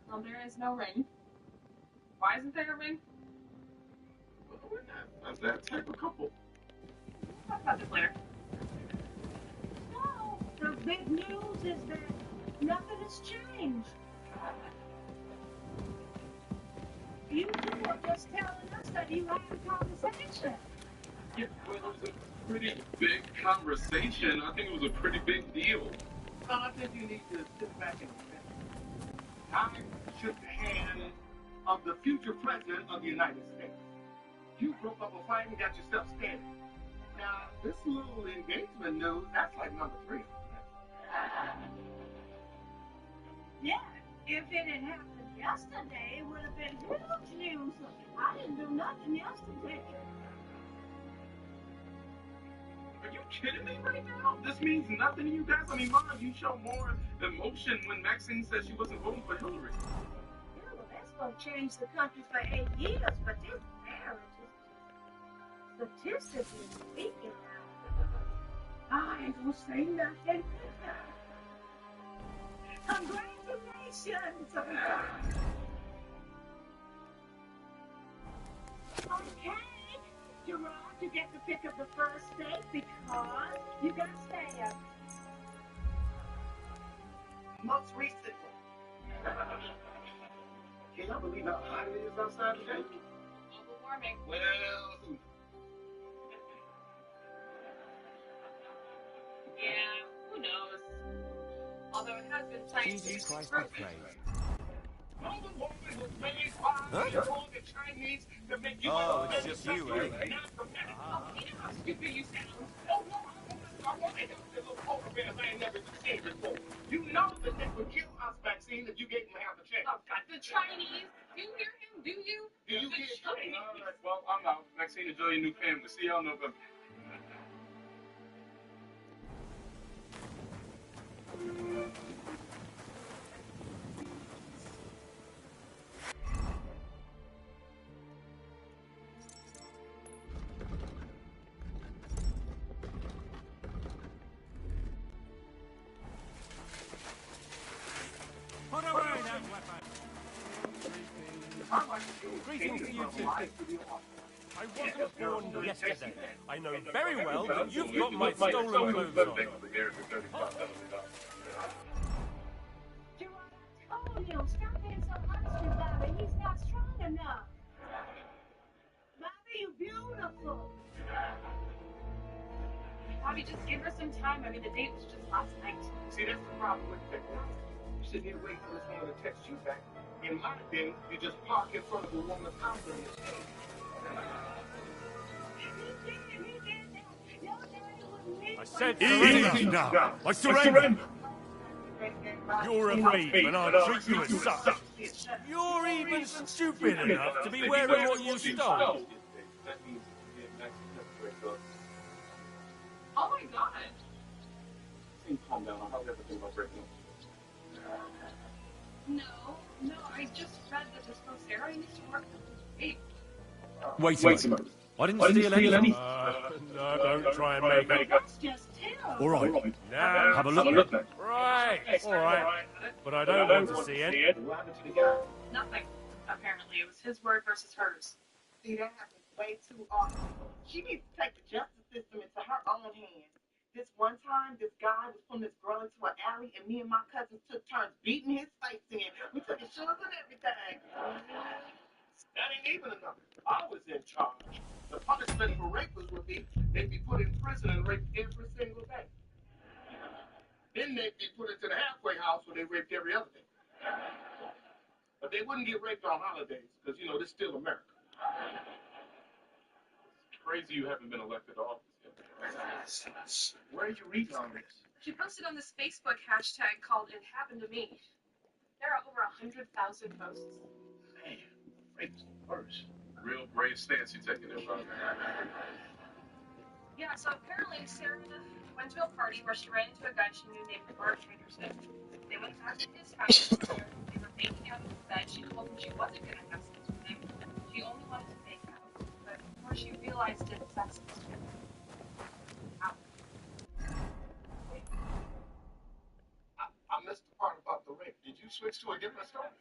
Well, there is no ring. Why isn't there a ring? Well, we're not that type of couple. We'll talk about this later. No, the big news is that nothing has changed. You two were just telling us that you had a conversation. Yeah, well, it was a pretty big conversation. I think it was a pretty big deal. Well, I think you need to sit back and think. I shook the hand of the future president of the United States. You broke up a fight and got yourself standing. Now, this little engagement news, that's like number 3. Yeah, if it had happened yesterday, it would have been huge news. I didn't do nothing yesterday. Are you kidding me right now? This means nothing to you guys? I mean, Mom, you show more emotion when Maxine said she wasn't voting for Hillary. Yeah, well, that's going to change the country for 8 years, but this marriage is just statistically speaking now. I ain't going to say nothing. Congratulations! Okay, Gerard, you get to pick up the first steak because you got stabbed. Most recently. Can y'all believe how hot it is outside today? Global warming. Well, Yeah, who knows? Although it has been scientifically proven. Global warming was made by the Chinese to make you it's just you, eh? Oh, you know how stupid you sound. Oh, no, I want to help the little polar bears I ain't never seen before. You know that they would kill us, Maxine, if you gave them half a chance. Oh, God, the Chinese. Do you hear him? Do you? Do you The get Chinese. all right, well, I'm out. Maxine, enjoy your new family. See y'all in November. waiting for you to... I wasn't born yesterday. I know very well that you've got my stolen clothes on. Gerard, I told you, stop being so honest with Bobby. He's not strong enough. Bobby, you beautiful. Bobby, just give her some time. I mean, the date was just last night. See, that's the problem with technology. You sit here waiting for this woman to text you back. In my opinion, you just park in front of a woman's house and you stay. I said Easy surrender. now. I surrender. You're a thief, and I'll treat you as such. You're even stupid enough to be wearing what you stole. Oh my god. Calm down. I'll have everything about breaking up. No, I just read that this girl Sarah used to work with this Wait a minute. I didn't steal anything. No, don't try and make it. That's just him. All right. Now, Have a look. Right, all right. But I don't want to see it. Nothing. Apparently, it was his word versus hers. See, that happens way too often. She needs to take the justice system into her own hands. This one time, this guy was pulling this girl into an alley, and me and my cousins took turns beating his face in. We took his shoes and everything. That ain't even enough. I was in charge. The punishment for rapers would be they'd be put in prison and raped every single day. Then they'd be put into the halfway house where they raped every other day. But they wouldn't get raped on holidays because, you know, this is still America. It's crazy you haven't been elected to office yet. Where are you reading on this? She posted on this Facebook hashtag called It Happened to Me. There are over 100,000 posts. Man, rapes worse. Real brave stance you taking there, brother. Yeah, so apparently Sarah went to a party where she ran into a guy she knew named Bert Henderson. They went back to his house. They were making out in his bed. She told him she wasn't going to have sex with him. She only wanted to make out. But before she realized it, sex was too. Out. I missed the part about the rape. Did you switch to a different story?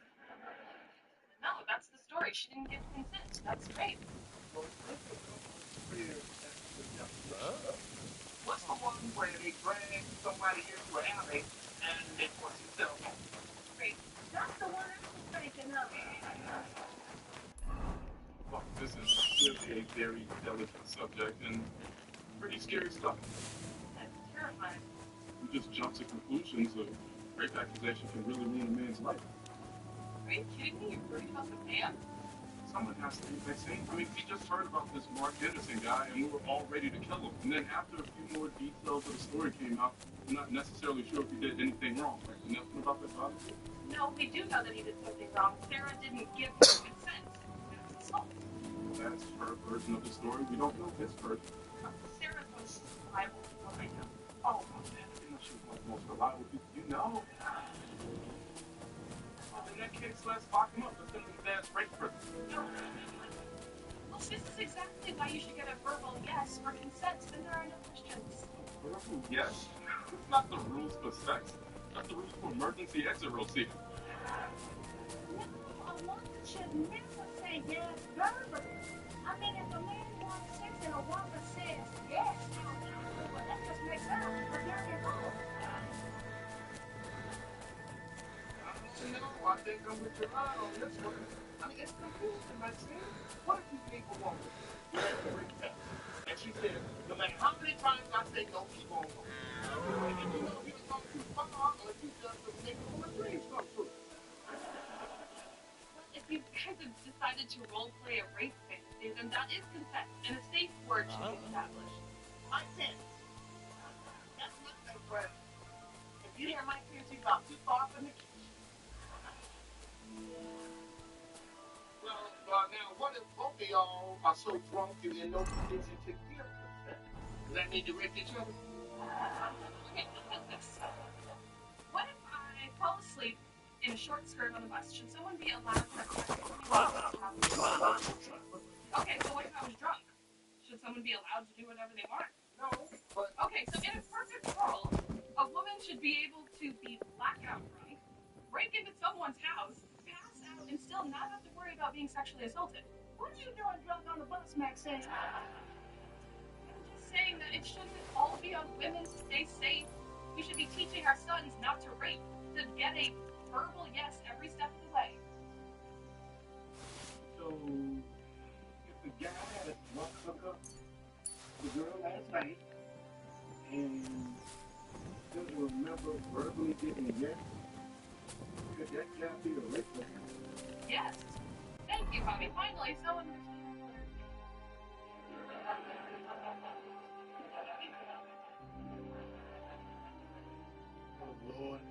No, that's the story. She didn't give consent. That's rape. What's the one where they drag somebody into an alley and they force themselves off? Rape. That's the one I was thinking of. Well, this is clearly a very delicate subject and pretty scary stuff. That's terrifying. We just jump to conclusions of rape accusation can really ruin a man's life. Are you kidding me? You're worried about the man? Someone has to be vaccinated. I mean, we just heard about this Mark Henderson guy, and we were all ready to kill him. And then after a few more details of the story came out, we're not necessarily sure if he did anything wrong. Right? You know nothing about that, Bob? No, we do know that he did something wrong. Sarah didn't give him consent. That's assault. That's her version of the story. We don't know his version. Sarah's most reliable people I know. Oh, man, I know she was one of the most reliable people you know. Well, in that case, let's lock him up. Let's send him to dad's rape prison. No. Well, this is exactly why you should get a verbal yes for consent. Then there are no questions. Verbal yes? It's not the rules for sex. That's the rules for emergency exit procedure. No, a woman should never say yes verbally. I mean, if a man wants sex and a woman says yes, well, that just makes her a dirty hoe. I think I'm with your eye on this one. I mean, it's confusing, Maxine. What if you think a woman and she said, no matter how many times I say no, keep on going. And you know, you can go too far, or you just make a woman's dreams come true. Well, if you guys have decided to role play a rape fantasy, then that is consent, and a safe word should be established. Consent. That's my safe word. If you hear my kids, you got too far from the kitchen. Well, now, what if both of y'all are so drunk you're in no condition to give consent? Does that mean you raped each other? Okay, look at this. What if I fall asleep in a short skirt on the bus? Should someone be allowed to have sex with me? Okay, so what if I was drunk? Should someone be allowed to do whatever they want? No, but... Okay, so in a perfect world, a woman should be able to be blackout drunk, break into someone's house, pass out, and still not have to worry about being sexually assaulted. What are you doing drunk on the bus, Maxine? I'm just saying that it shouldn't all be on women to stay safe. We should be teaching our sons not to rape, to get a verbal yes every step of the way. So, if the guy had a drunk hookup with the girl last night and doesn't remember verbally getting yes, could that guy be a rapist? Yes. Thank you, Bobby. Finally, someone. Oh, Lord.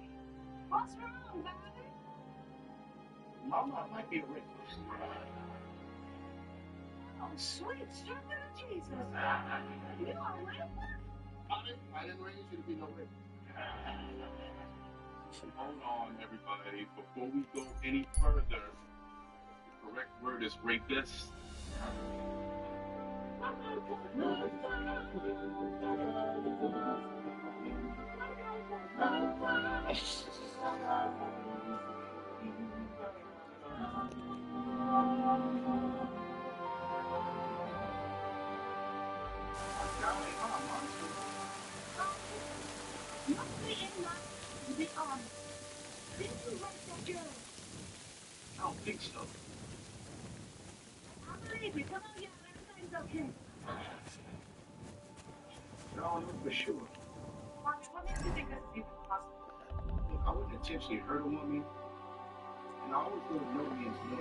What's wrong, Bobby? Mama might be a rapist. Oh, sweet shepherd of Jesus. You are a rapist? I didn't raise you to be no rapist. Hold on, everybody. Before we go any further, the correct word is rapist. I don't think so. I believe you. Come on, y'all. Everything's okay. I don't know for sure. Bobby, what makes you think this is even possible? Look, I wouldn't intentionally hurt a woman, and I always go no means no.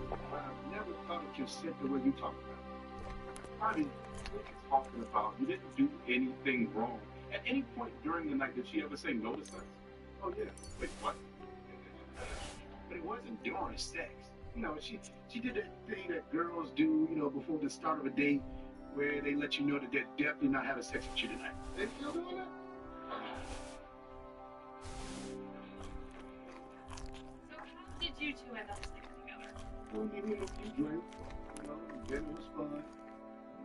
But I've never thought of consent the way you talk about it. Bobby, what are you talking about? You didn't do anything wrong. At any point during the night, did she ever say no to sex? Oh, yeah. Wait, what? But it wasn't during sex. You know, she did that thing that girls do, you know, before the start of a date, where they let you know that they're definitely not having sex with you tonight. They still doing that? So how did you two end up sleeping together? Well, maybe a few drinks, you know, dinner was fun.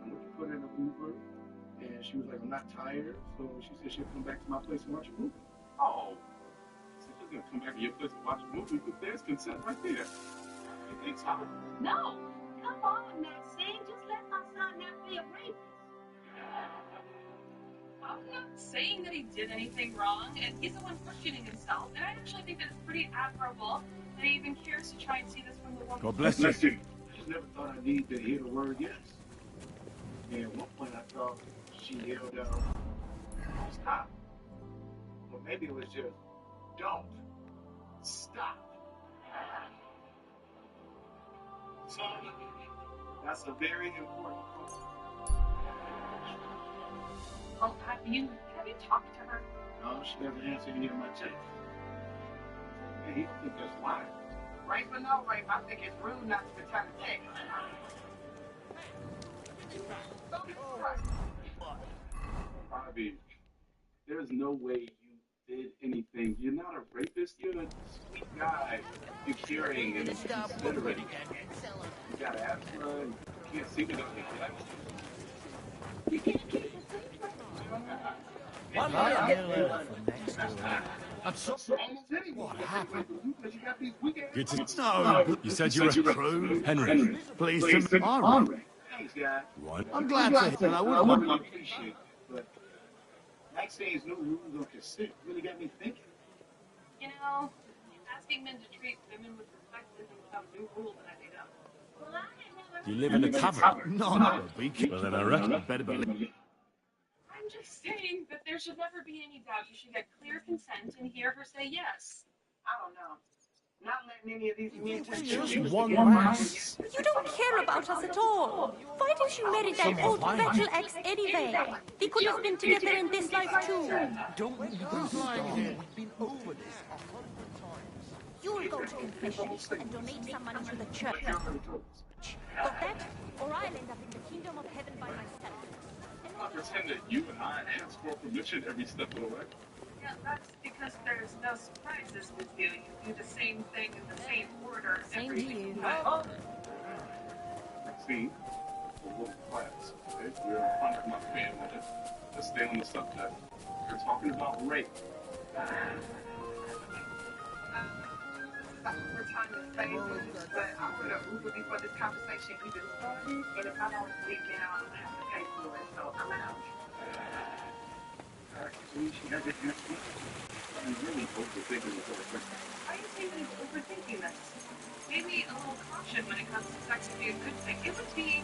I looked to put her in an Uber, and she was like, I'm not tired, so she said she'd come back to my place and watch a movie. Oh. So she's gonna come back to your place and watch a movie, but there's consent right there. You think so? No. Come on, Maxine. Just let my son not be a rapist. I'm not saying that he did anything wrong, and he's the one questioning himself. And I actually think that it's pretty admirable that he even cares to try and see this from the woman. God bless you. I just never thought I needed to hear the word yes. And at one point I thought she yelled out, stop. Or maybe it was just, don't stop. So that's a very important point. Oh, have you talked to her? No, she never answered any of my texts. Hey, he don't think that's why. Rape or no rape, I think it's rude not to return a text. Bobby, there's no way you did anything. You're not a rapist. You're a sweet guy. You're caring and considerate. You got asthma and you can't see without neglecting. You can't keep a secret. One letter from next door. I'm so what happened? Good to know. You said you were a crew. Henry, please to me. All right. Thanks, guy. What? I'm glad to hear. I would appreciate it, but Maxine's new rules on consent really got me thinking. You know, asking men to treat women with respect isn't some new rule that I made up. Well, I ain't never... Do you live in a tavern? No, no. Well, then I reckon I better believe. I'm just saying that there should never be any doubt. You should get clear consent and hear her say yes. I don't know. Not letting any of these men touch Just one mouse. You don't care about us at all. Why did you marry that old battle axe anyway? We could have been together in this life too. Don't leave those lying here. We've been over this 100 times. You'll go to confession and donate some money to the church. Got that? Or I'll end up in the kingdom of heaven by myself. I pretend that you and I ask for permission every step of the way. Yeah, that's because there's no surprises with you. You do the same thing in the same order every single time. See, a little class, okay? We're in front of my family. Let's stay on the subject. We're talking about rape. overtime and favors, but I'm going to Uber before this conversation even started, and if I don't leave now, I'm going to have to pay for it, so I'm out. I'm really overthinking this whole thing. I didn't say that he's overthinking this. Maybe a little caution when it comes to sex would be a good thing. It would be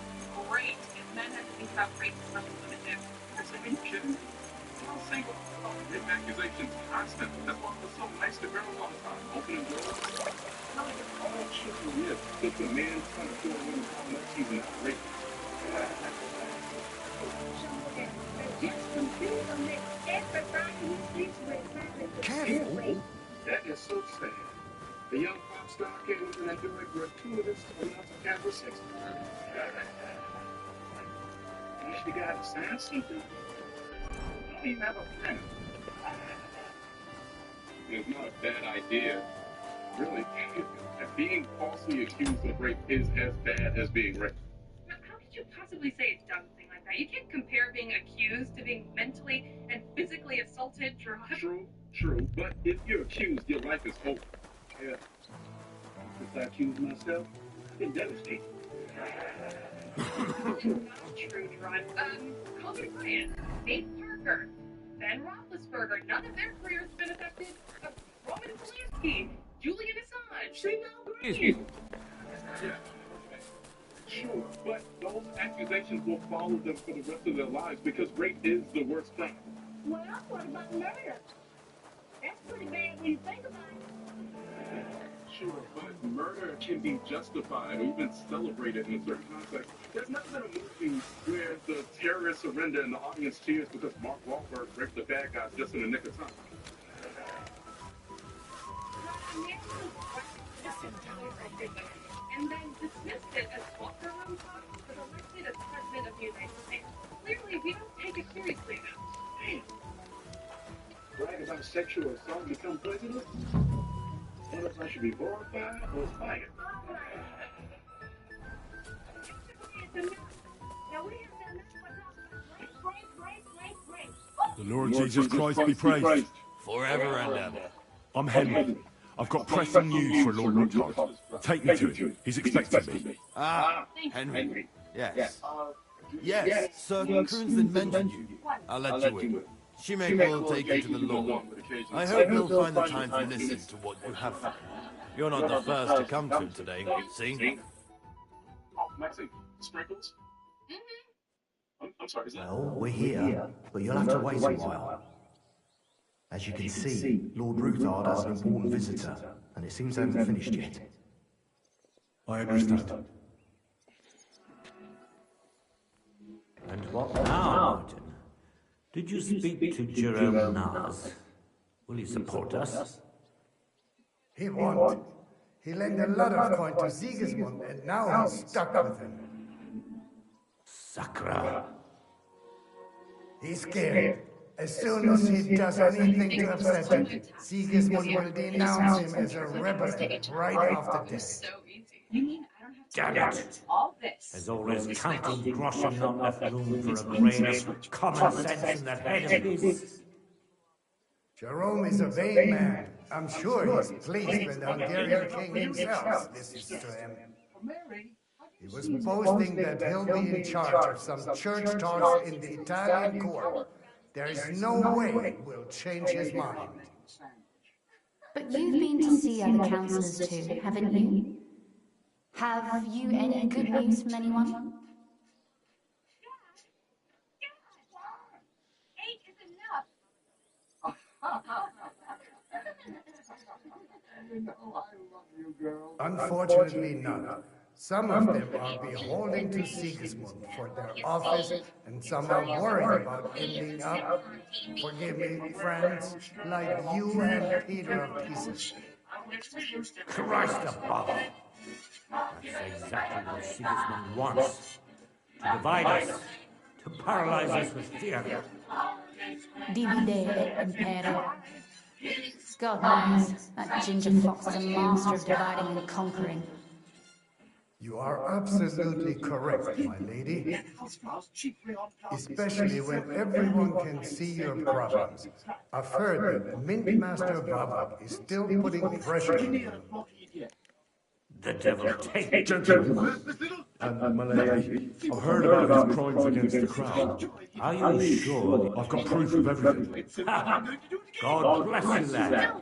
great if men had to think about rape as much as women do. Are you kidding me? I'm single. Rape accusations constant. That's why it's so nice to girls all the time. Opening doors. No, it's all true. Yeah, if a man trying to kill a woman, how much he's not raping. Careful! That is so sad. The young pop star came in that door gratuitous amounts of capital sex. Wish the guy to sign something. I don't even have a friend. It's not a bad idea, really. Being falsely accused of rape is as bad as being raped. How could you possibly say a dumb thing like that? You can't compare being accused to being mentally and physically assaulted, drugged. True, but if you're accused, your life is over. Yeah. If I accuse myself, I've been devastated. Not true, Gerard. Kobe Bryant, Nate Parker, Ben Roethlisberger, none of their careers have been affected. Roman Polanski, Julian Assange, Excuse me. Yeah. Sure, but those accusations will follow them for the rest of their lives because rape is the worst crime. Well, what about murder? That's pretty bad when you think about it. Sure, but murder can be justified or even celebrated in a certain context. There's never been a movie where the terrorists surrender and the audience cheers because Mark Wahlberg raped the bad guys just in the nick of time. And then dismissed it as locker room talk, was elected as president of the United States. Clearly, we don't take it seriously now. Damn. Brag about sexual assault and become president? Wonder if I should be horrified or fired. The Lord Jesus Christ be praised. Forever and ever. I'm Henry. I've got pressing news for Lord Ruttard. Take me to him. He's expecting me. Ah, Henry. Yes. Yes, Sir Crunston mentioned you. I'll let you in. Shimek will take you to the Lord. I hope you'll find the time to listen to what you have for him. You're not the first to come to him today, see? Oh, Maxine, sprinkles? I'm sorry, is that... Well, we're here, but you'll have to wait a while. As you can see, Lord Ruthard has an important visitor, and it seems they haven't finished yet. I understand. And what now, Martin? Did you speak to Jerome Nars? Will he support us? He won't. He lent a lot of coin to Sigismund, and now he's stuck with him. Sakra. He's scared. As soon as he does anything to upset him, Sigismund will denounce him as a rebel right off the desk. Damn it! There's always County Groschen not left room for a grain of common sense in that head of his. Jerome is a vain man. I'm sure he's pleased when the Hungarian king himself listens to him. He was boasting that he'll be in charge of some church talks in the Italian court. There is no way we'll change his mind. But you've been to see other councillors too, haven't you? Have you any good news from anyone? Unfortunately not. Some of them are beholden to Sigismund for their office, and some are worried about ending up, forgive me, friends, like you and Peter of Pieces. Christ above! That's exactly what Sigismund wants. To divide us. To paralyze us with fear. Divide et impera. God knows, that ginger fox is a master of dividing and conquering. You are absolutely correct, my lady. Especially when everyone can see your problems. I've heard that Mint Master Babak is still putting pressure on you. The devil take Gentlemen, and Malay, I've heard about his crimes against the crown. Are you sure? I've got proof of everything. God bless you, lad.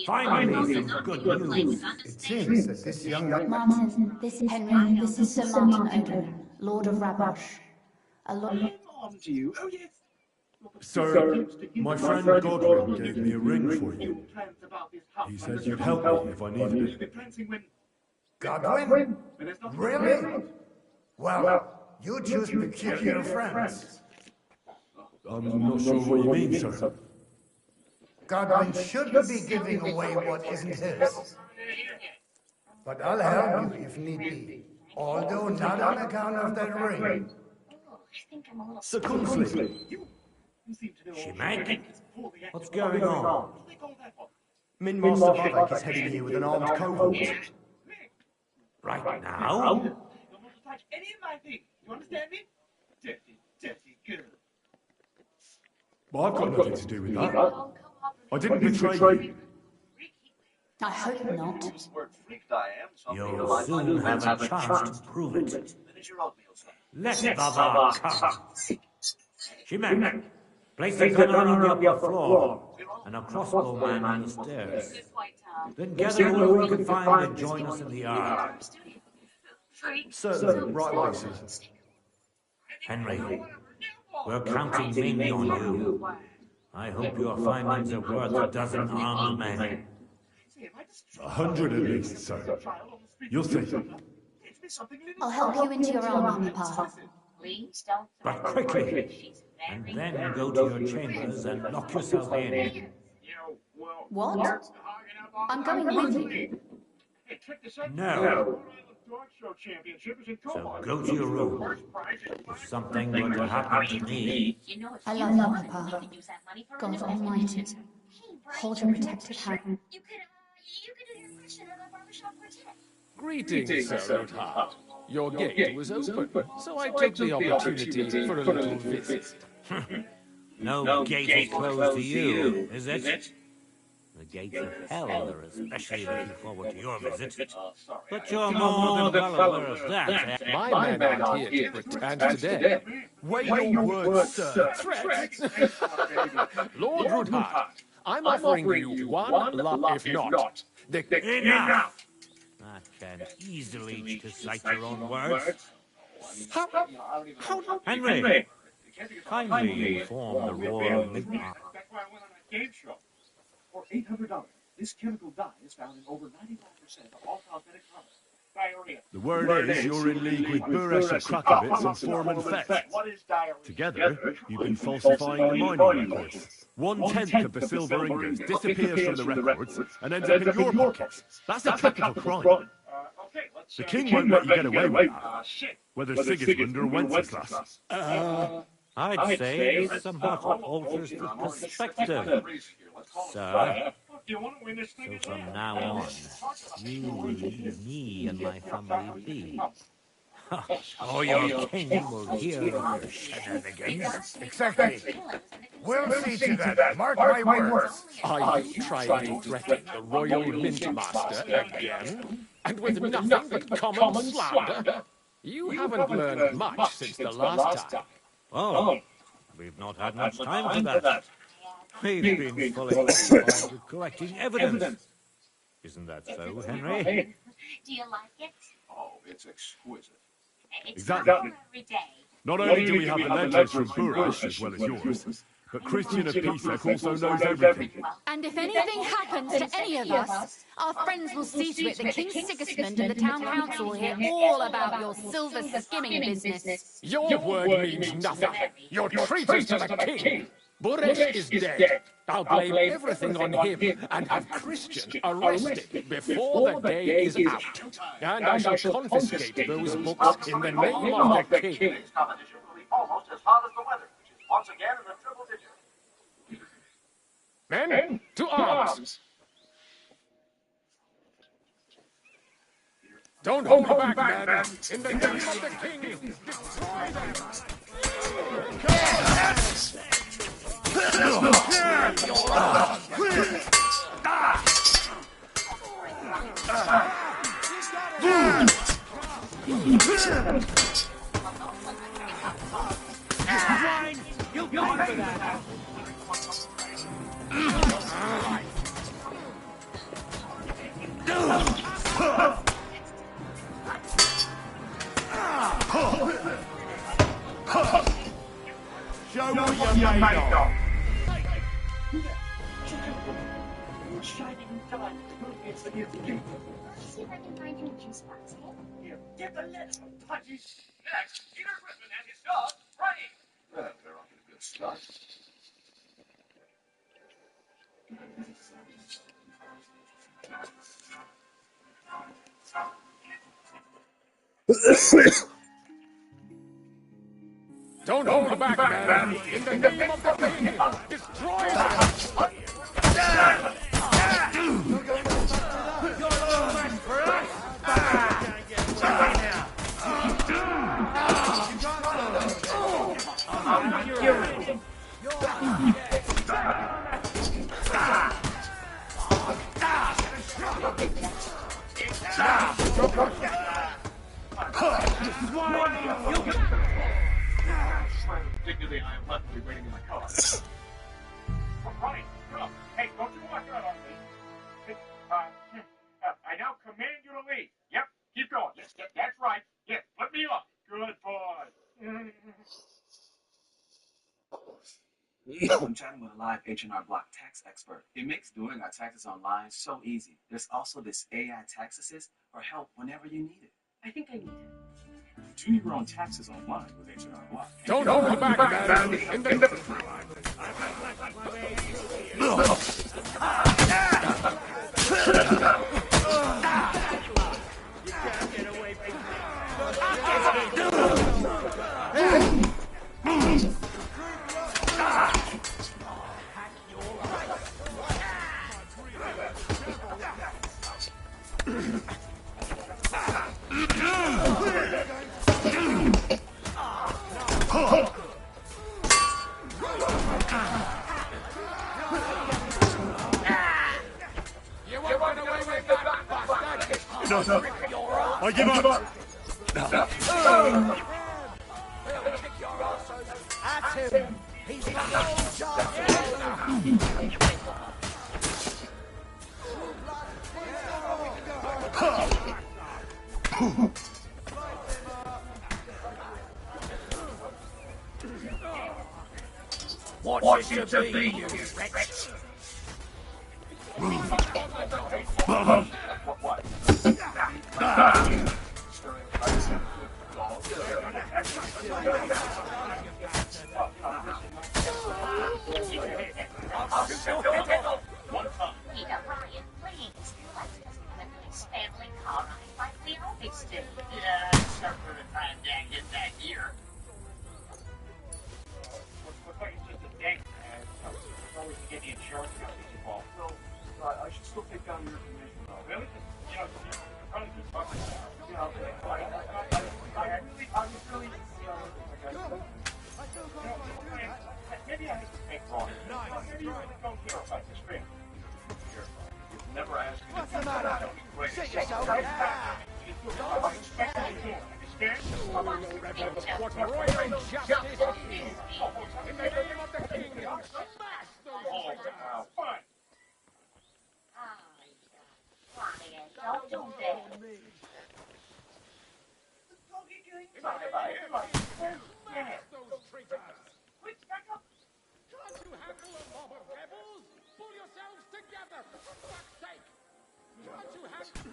Finally, some good news. It seems that this young... Martin, this is Henry, this is Sir Martin Oderin, Lord of Rabosh. On to you. Oh, yes. Sir, my friend Godwin gave me a ring for you. He said you'd help me if I needed it. Godwin? Really? Well, you choose peculiar friends. I'm not sure what you mean, sir. Godwin shouldn't be giving away what isn't his. But I'll help you if need be, although not on account of that ring. Sir Kingsley. Shemek? What's going on? Min Master Vivek is heading here with an armed cohort. Right now? Don't touch any of my things. You understand me? Dirty girl. Well, I've got nothing to do with that. I didn't betray you. I hope not. You'll soon have a chance to prove it. Let Baba come. Shemek, place the gunner on the upper floor and a crossbow man on the stairs. Then gather whoever we can find and join us in the yard. Certainly, right away, sir. Henry, we're counting mainly on you. I hope your findings are worth a dozen armed men. 100 at least, sir. You'll see. I'll help you into your army, Papa. But quickly, and then go to your chambers and lock yourself in. What? I'm going with you. No. So go to your room. If something were to happen to me... I love you, Papa. God Almighty. Hold your protective hand. Greetings, Sir Rothard. Your gate was open, so I took the opportunity for a little visit. No gate is closed to you, is it? The gates of hell are especially looking forward to your visit. But you're more than well aware of that. My men aren't here to pretend today. Weigh your words, sir. Threat! Lord Rothard, I'm offering you one lot, if not... Enough! I can easily decide your own words. How... Henry, kindly inform the royal midnight. That's why I went on that game show. For $800, this chemical dye is found in over 95% of all cosmetic products. Diarrhea. The word is you're in league with Buresh of Krakovitz and Foreman Fett. What is diarrhea? Together, you've been falsifying the mining records. 1/10 of the silver ingots disappears from the records and ends up in your pockets. That's a capital crime. The king won't let you get away with that, whether Sigismund or Wenceslas. I'd say this somewhat alters the perspective, sir. So from now on, you will leave me and my family be. Or your king will hear of your shenanigans. Exactly. We'll see to that. Mark my words. Are you trying to threaten the royal mint master again? And with nothing but common slander? You haven't learned much since the last time. Oh, we've not had much time for that. We've been fully occupied with collecting evidence. Isn't that so, Henry? Do you like it? Oh, it's exquisite. Exactly. Not only do we have the ledgers from Buresh as well as yours, but Christian of Pisek also knows everything. And if anything happens to any of us, our friends will see to it that King Sigismund and the town council will hear all about your silver skimming business. Your word means nothing. You're traitors to the king. Buresh is dead. I'll blame everything on him and have Christian arrested before the day is out. And I shall confiscate those books in the name of the king. Today's competition will be almost as hot as the weather, which is once again in the triple digits. Men, to arms! Don't hold me back, men! In the name of the king, destroy them! Shining diamond. It's the gift. See if I can find him a juice box, eh? Here, get the letter. Pudgy. Next, Peter Griffin and his dog, Frank. Well, they're off to a good start. Don't hold back, man. In the name of the king, destroy them. Dignity, I am left to be waiting in my car. Ronnie, come. Hey, don't you walk out on me. I now command you to leave. Yep, keep going. Yes, that's right. Yes, let me off. Good boy. I'm chatting with a live H&R Block tax expert. It makes doing our taxes online so easy. There's also this AI tax assist for help whenever you need it. I think I need it. Do your own taxes online with H&R Block. Don't hold back, man. In the... No, I give up. At him. He's got no What's it to be, you wretch? Peter, Ryan, please. Let's just have a nice family car ride like we always do. Yeah, except for the time Dan gets that gear. It's just a date, man. So we can get the insurance companies involved. No, I should still take down your information, though. Really? You know, you're probably just fucking around. You know, I was really, maybe I need to think wrong. Maybe you really don't care about this thing. Never ask me. What's the matter? Sit yourself down. I expect you to do it. Understand? What royal justice is. In the name of the king, smash those. Oh, now, fine. Ryan, don't do that. Those traitors. Quick, back up. Can't you handle a mob of rebels? Pull yourselves together, for fuck's sake. Can't you handle...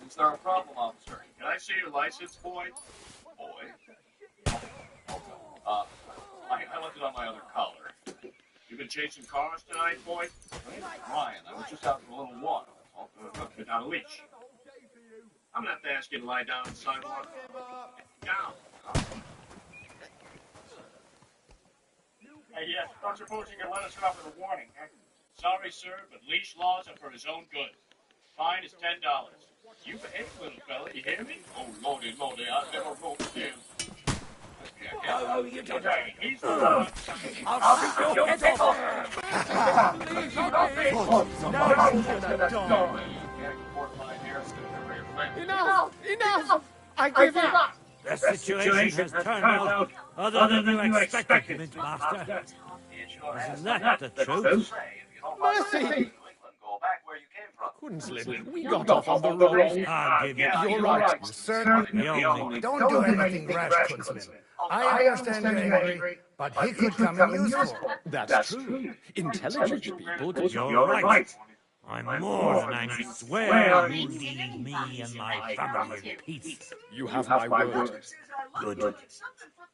Is there a problem, officer? Can I see your license, boy? Boy? I left it on my other collar. You been chasing cars tonight, boy? Ryan, I was just out for a little walk. Without a leash. I'm gonna have to ask you to lie down on the sidewalk. Down. Hey, yes, don't suppose you can let us off with a warning, huh? Sorry, sir, but leash laws are for his own good. Fine is $10. You behave, little fella, you hear me? Oh, lordy, I never wrote him. Oh, you don't. Okay, he's the one. I'll shoot your head off. Enough! I give up! The situation has turned out other than you expected, Mint Master. Isn't that the truth? Mercy! Go back where you came from. Quinslin, we got off on the wrong... I'll give you. You're right. Certainly. Don't do anything rash, Kunzman. I understand you're angry, but he could come in useful. That's true. Intelligent people... You're right. I'm more than angry. Swear you leave me and my family in peace. You have my word. Good.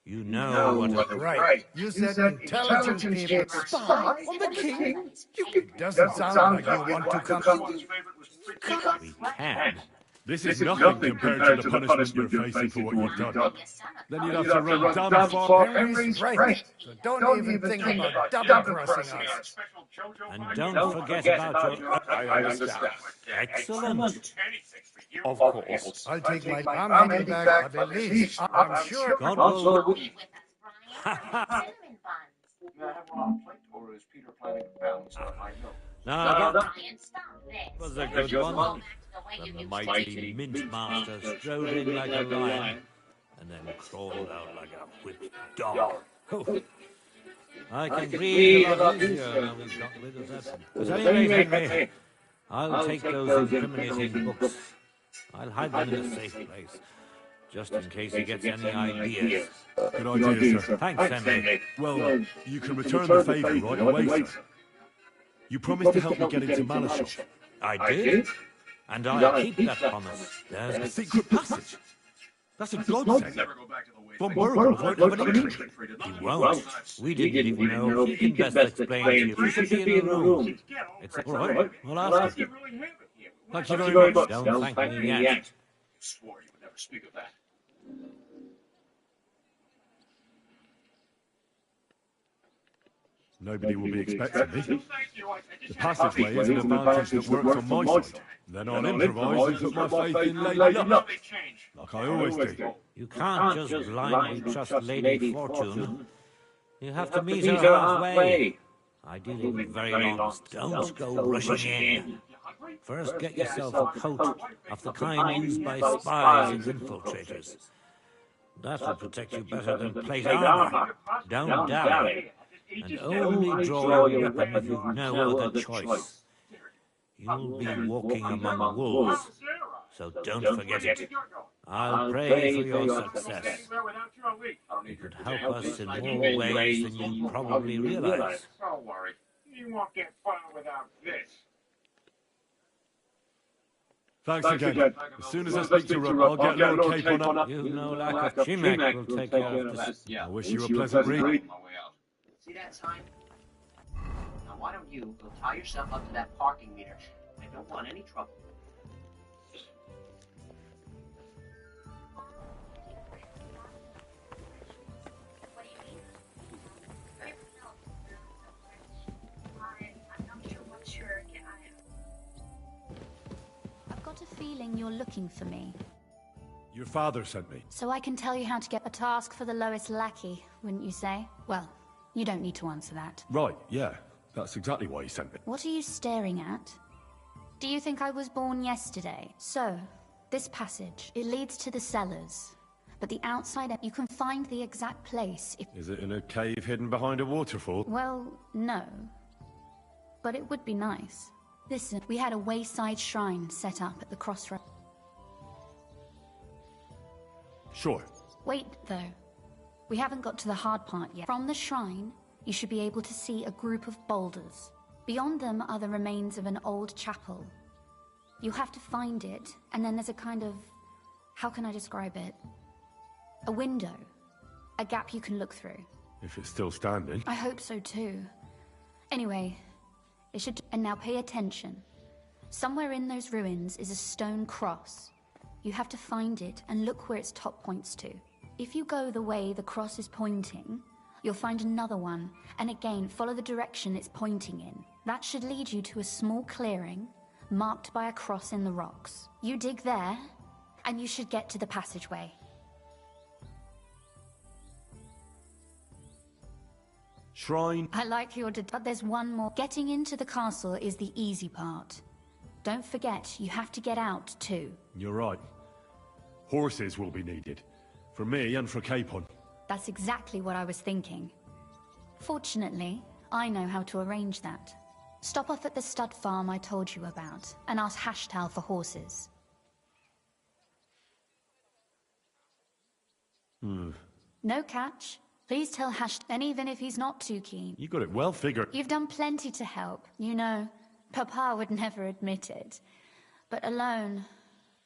You know what... Right. You said intelligent people... Spy on the king? It doesn't sound like you want to come... We can. This is nothing compared to the punishment you're facing for what you've done. Then you'd have to run down far. Henry's right. So don't even think about double-crossing us. And don't forget about your... I understand. Excellent. Of course. I'll take my... I'm heading back, but at least I'm sure... God will... Now, that was a good one. Then the mighty Mint Master strode in like a lion, and then crawled out like a whipped dog. I can breathe a lot easier now we've got rid of that. But anyway, Henry, I'll take those incriminating books. I'll hide them in a safe place, just in case he gets any ideas. Good idea, sir. Thanks, Henry. Well, you can return the favour right away, sir. You promised to help me get into Malashov. I did, and I'll keep that promise. There's A secret passage? That's a godsend. Von Burgos won't have an inkling. He won't. We didn't even know. He can best explain to you. You should be in the room. It's all right. We'll ask him. Thank you very much. Don't thank me yet. Swore you would never speak of that. Nobody will be expecting me. The passageway is an advantage that works on my side. Then I'll improvise and put my faith in Lady Luck, like I always do. You can't just blindly trust Lady Fortune. You have to meet her halfway. Ideally with very long. Don't go rushing in. First, get yourself a coat of the kind used by spies and infiltrators. That will protect you better than plate armor. Don't dally. And only draw your weapon if you've no other choice. You'll be walking among wolves, so don't forget it. I'll pray for your success. It could help us in more ways than you probably realize. Don't worry. You won't get far without this. Thanks again. As soon as I speak to Rob, I'll get Lord Capon up. You know, like a Chimac will take care of this. I wish you a pleasant read. See that sign? Now why don't you go tie yourself up to that parking meter? I don't want any trouble. I've got a feeling you're looking for me. Your father sent me. So I can tell you how to get a task for the lowest lackey, wouldn't you say? Well, you don't need to answer that. Right, yeah. That's exactly why he sent me. What are you staring at? Do you think I was born yesterday? So, this passage, it leads to the cellars. But the outside, you can find the exact place if... Is it in a cave hidden behind a waterfall? Well, no. But it would be nice. Listen, we had a wayside shrine set up at the crossroads. Sure. Wait, though. We haven't got to the hard part yet. From the shrine, you should be able to see a group of boulders. Beyond them are the remains of an old chapel. You have to find it, and then there's a kind of... how can I describe it? A window. A gap you can look through. If it's still standing. I hope so too. Anyway, it should... And now pay attention. Somewhere in those ruins is a stone cross. You have to find it and look where its top points to. If you go the way the cross is pointing, you'll find another one, and again, follow the direction it's pointing in. That should lead you to a small clearing, marked by a cross in the rocks. You dig there, and you should get to the passageway. Shrine. I like your but there's one more. Getting into the castle is the easy part. Don't forget, you have to get out, too. You're right. Horses will be needed. For me and for Capon. That's exactly what I was thinking. Fortunately, I know how to arrange that. Stop off at the stud farm I told you about, and ask Hashtal for horses. No catch. Please tell even if he's not too keen. You got it well figured. You've done plenty to help. You know, Papa would never admit it. But alone,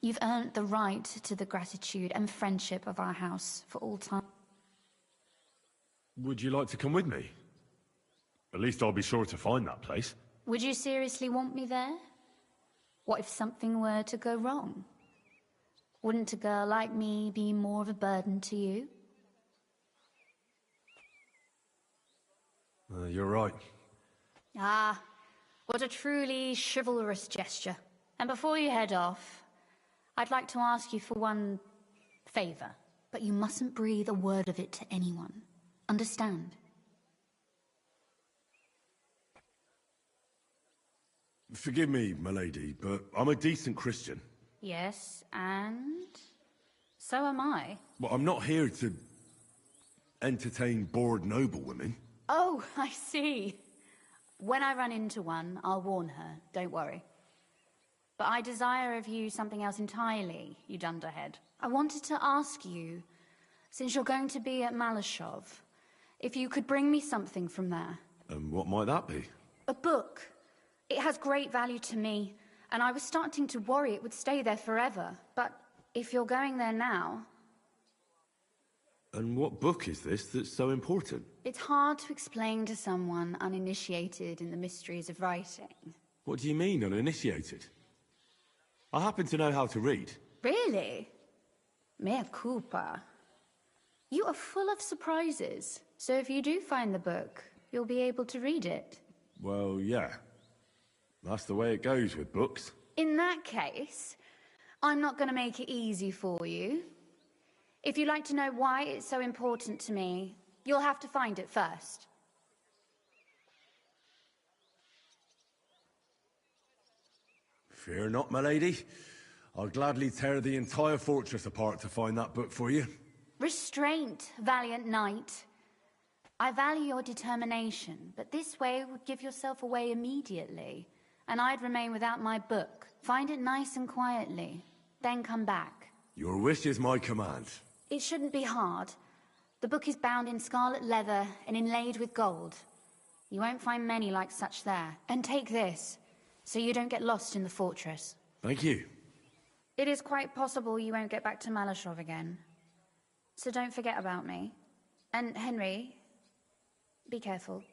you've earned the right to the gratitude and friendship of our house for all time. Would you like to come with me? At least I'll be sure to find that place. Would you seriously want me there? What if something were to go wrong? Wouldn't a girl like me be more of a burden to you? You're right. Ah, what a truly chivalrous gesture. And before you head off, I'd like to ask you for one favor, but you mustn't breathe a word of it to anyone. Understand? Forgive me, milady, but I'm a decent Christian. Yes, and so am I. Well, I'm not here to entertain bored noblewomen. Oh, I see. When I run into one, I'll warn her, don't worry. But I desire of you something else entirely, you dunderhead. I wanted to ask you, since you're going to be at Malashov, if you could bring me something from there. And what might that be? A book. It has great value to me, and I was starting to worry it would stay there forever. But if you're going there now... And what book is this that's so important? It's hard to explain to someone uninitiated in the mysteries of writing. What do you mean, uninitiated? I happen to know how to read. Really? Mea culpa. You are full of surprises, so if you do find the book, you'll be able to read it. Well, yeah. That's the way it goes with books. In that case, I'm not going to make it easy for you. If you'd like to know why it's so important to me, you'll have to find it first. Fear not, my lady. I'll gladly tear the entire fortress apart to find that book for you. Restraint, valiant knight. I value your determination, but this way would give yourself away immediately, and I'd remain without my book. Find it nice and quietly, then come back. Your wish is my command. It shouldn't be hard. The book is bound in scarlet leather and inlaid with gold. You won't find many like such there. And take this, so you don't get lost in the fortress. Thank you. It is quite possible you won't get back to Malashov again. So don't forget about me. And Henry, be careful.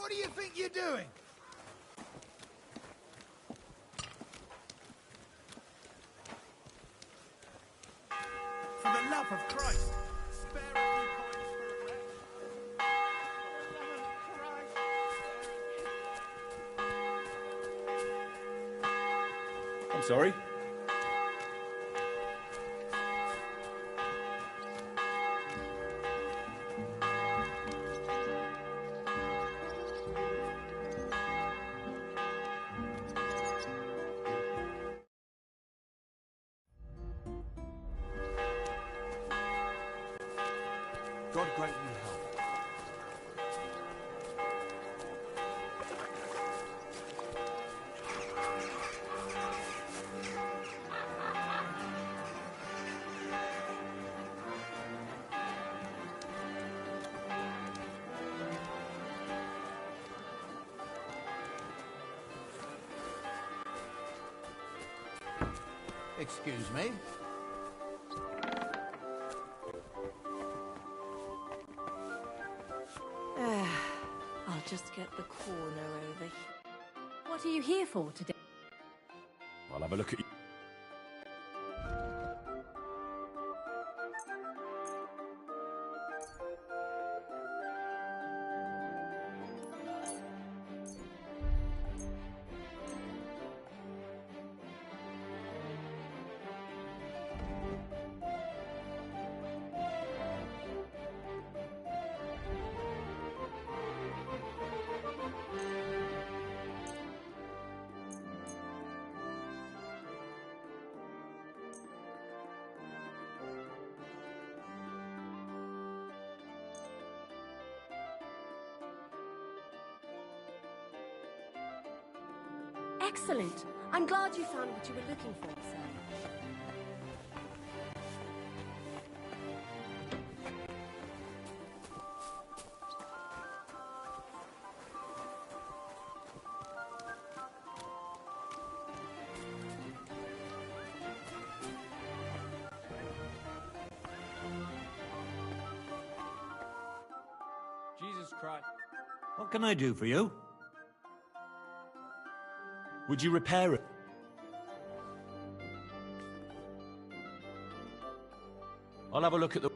What do you think you're doing? For the love of Christ, spare a few coins for a wreck. For the love of Christ, I'm sorry. God grant you health. Excuse me. I'll just get the corner over here. What are you here for today? I'll have a look at you. Excellent. I'm glad you found what you were looking for, sir. Jesus Christ. What can I do for you? Would you repair it? I'll have a look at the...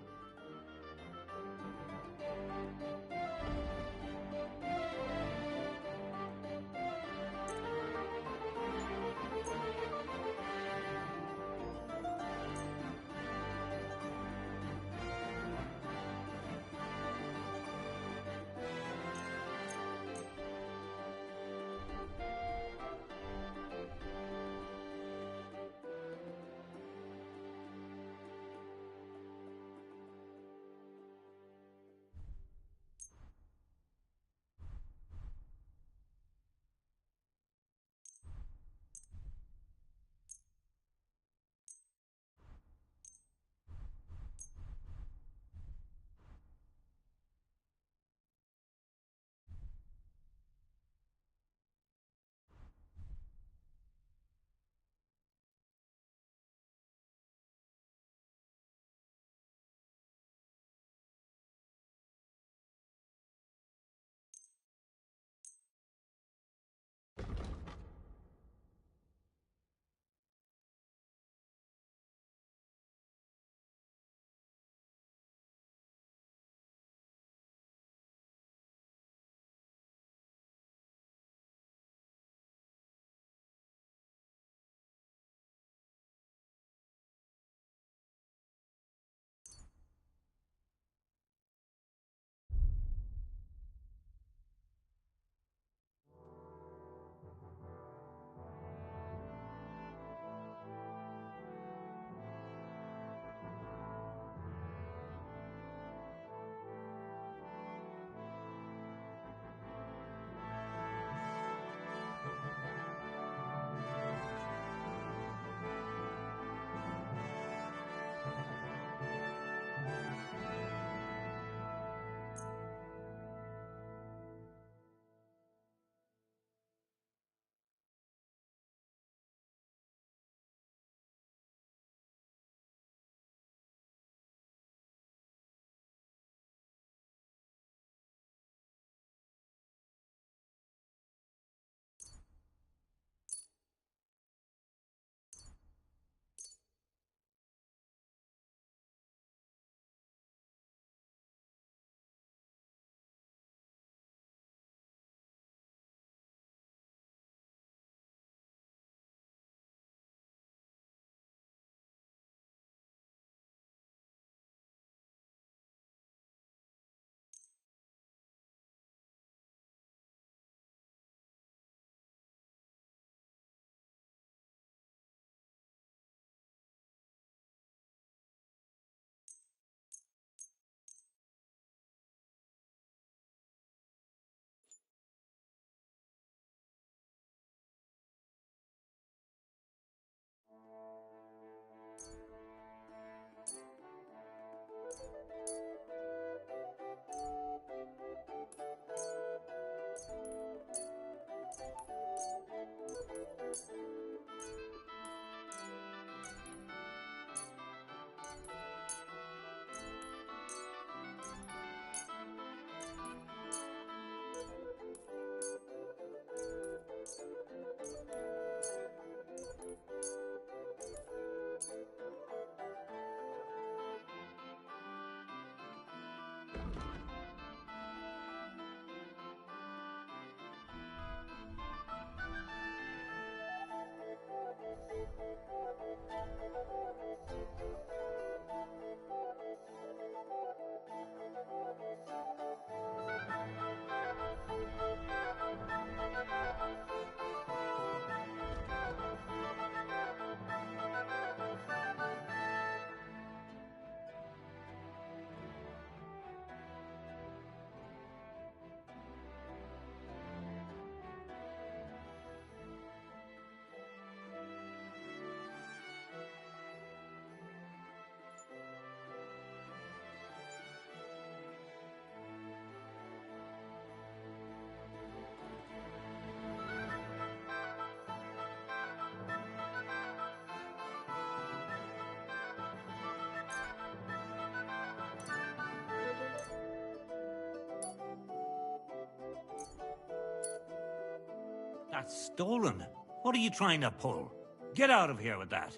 That's stolen. What are you trying to pull? Get out of here with that.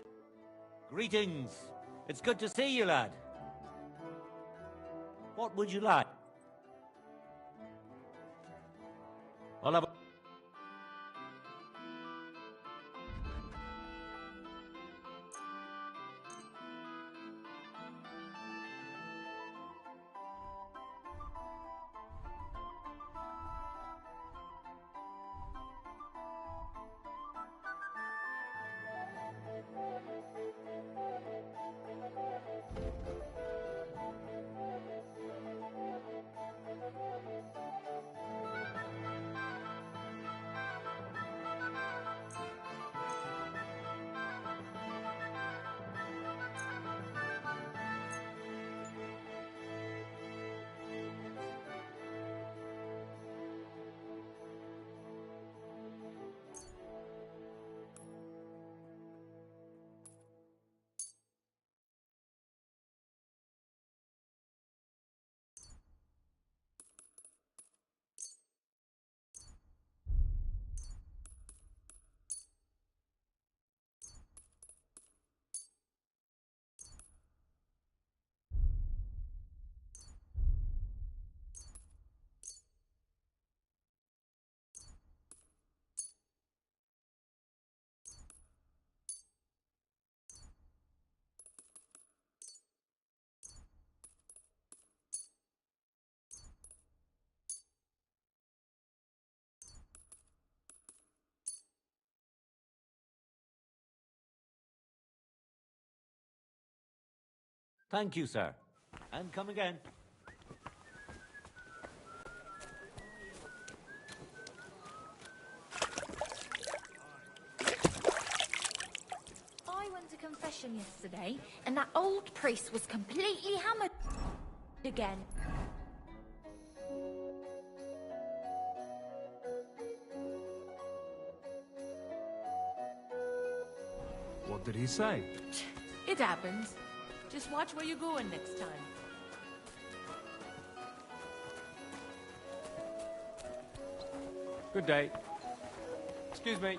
Greetings. It's good to see you, lad. What would you like? I'll have a... Thank you, sir. And come again. I went to confession yesterday, and that old priest was completely hammered again. What did he say? It happens. Just watch where you're going next time. Good day. Excuse me.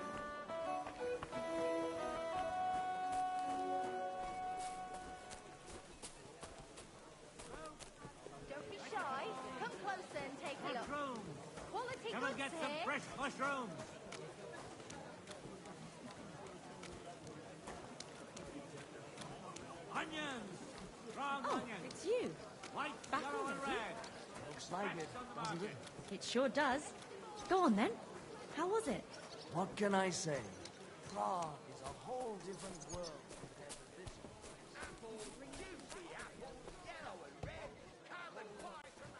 Don't be shy. Come closer and take a look. Mushrooms! Quality Come and goods get some here. fresh mushrooms! Onions! Strong Oh, onions! it's you. White, Back yellow, on, and is it? red! Looks like it, Next on the doesn't market. it? It sure does. Go on then. How was it? What can I say? Prague is a whole different world compared to this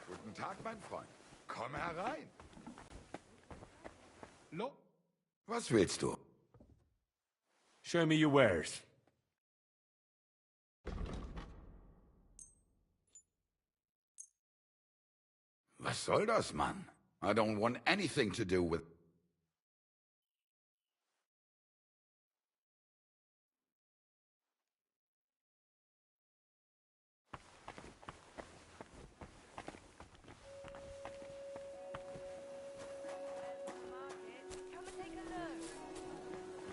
Guten Tag, mein Freund. Komm herein. Lo. Was willst du? Show me your wares. Was soll das, Mann? I don't want anything to do with... Come and take a look.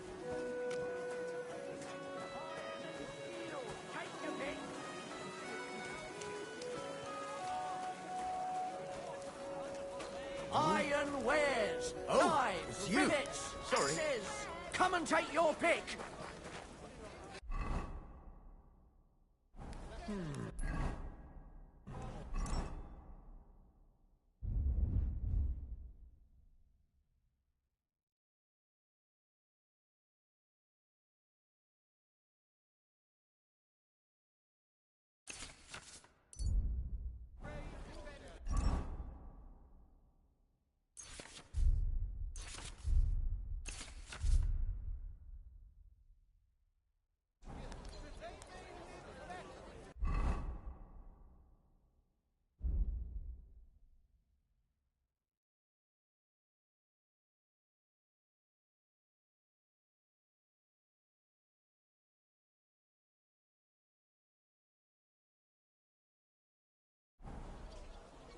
iron wares, knives, rivets, axes. Come and take your pick.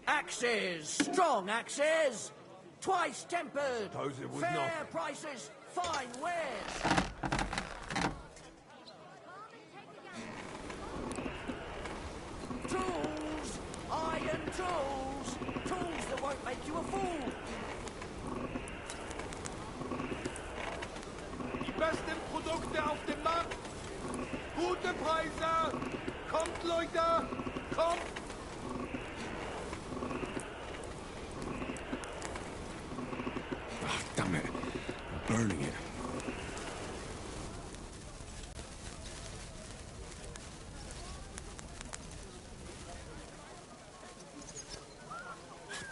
Axes, strong axes. Twice tempered. Suppose it was Fair nothing. prices, fine wares. Tools, iron tools. Tools that won't make you a fool. Die besten Produkte auf dem Markt. Gute Preise. Kommt, Leute. Kommt. Ah, damn it. I'm burning it.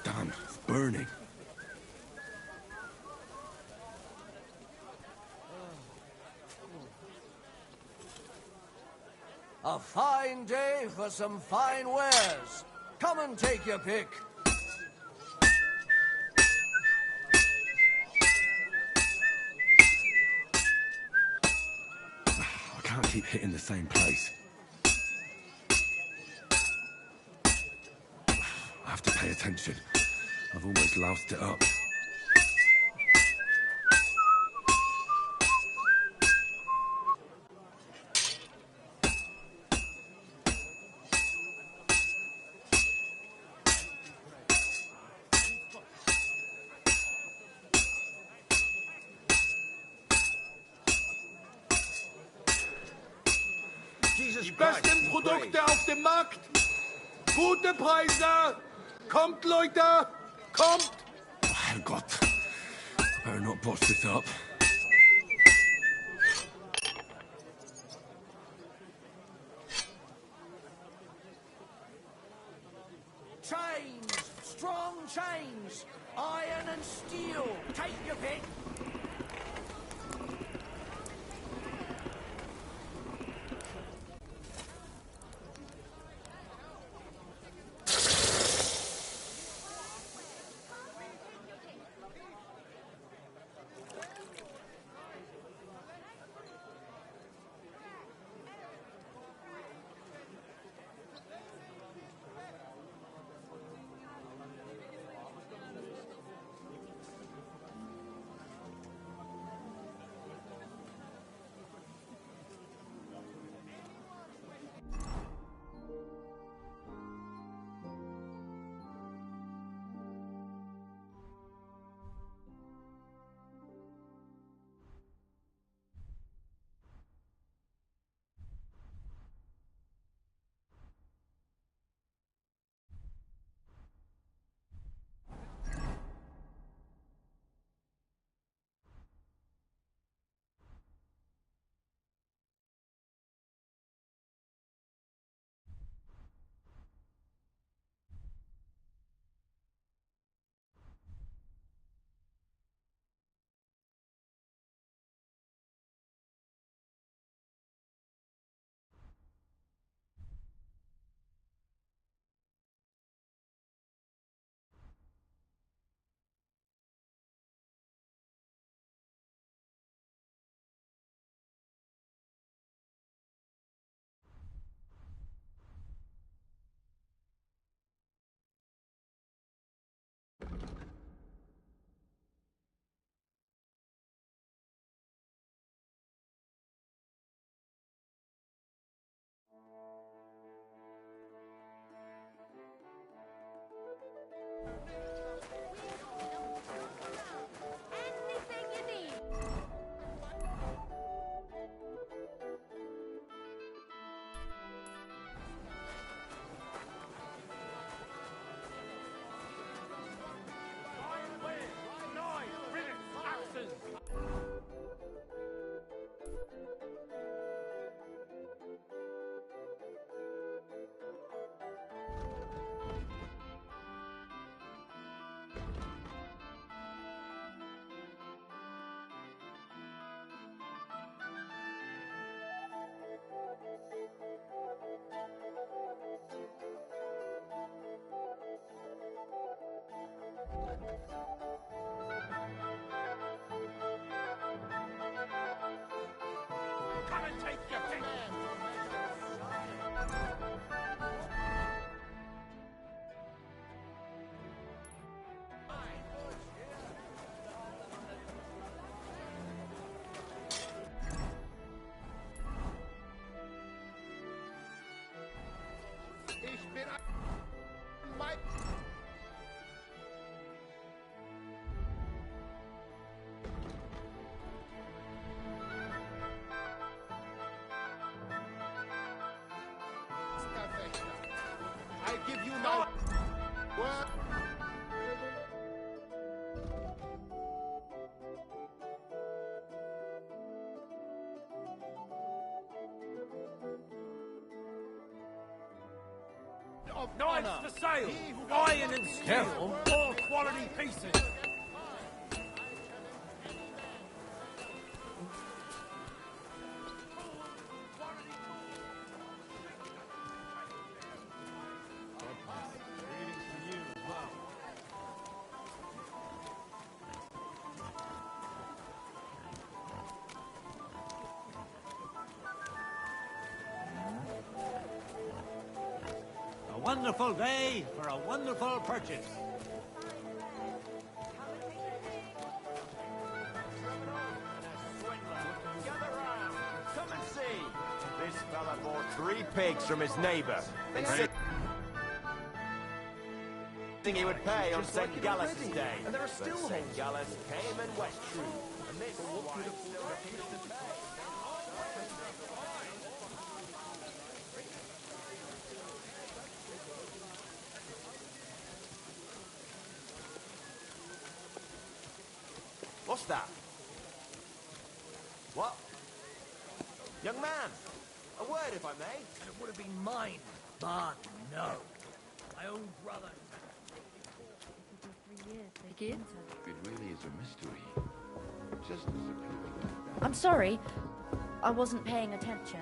Damn, it's burning. A fine day for some fine wares. Come and take your pick. I can't keep hitting the same place. I have to pay attention. I've almost loused it up. Die besten Produkte auf dem Markt. Gute Preise. Kommt, Leute. Kommt. Oh, Herrgott. I better not botch this up. Chains, strong chains, iron and steel. Take your pick. give you my word. Knives for sale, iron and steel, all quality pieces. A wonderful day for a wonderful purchase. Come and see. This fella bought 3 pigs from his neighbour. And said he would pay on St. Gallus' day. And there are still St. Gallus came and went true. And this what could have still refused to pay. What's that? What? Young man, a word if I may. It would have been mine, but no. My own brother. It really is a mystery. Just disappeared. I'm sorry. I wasn't paying attention.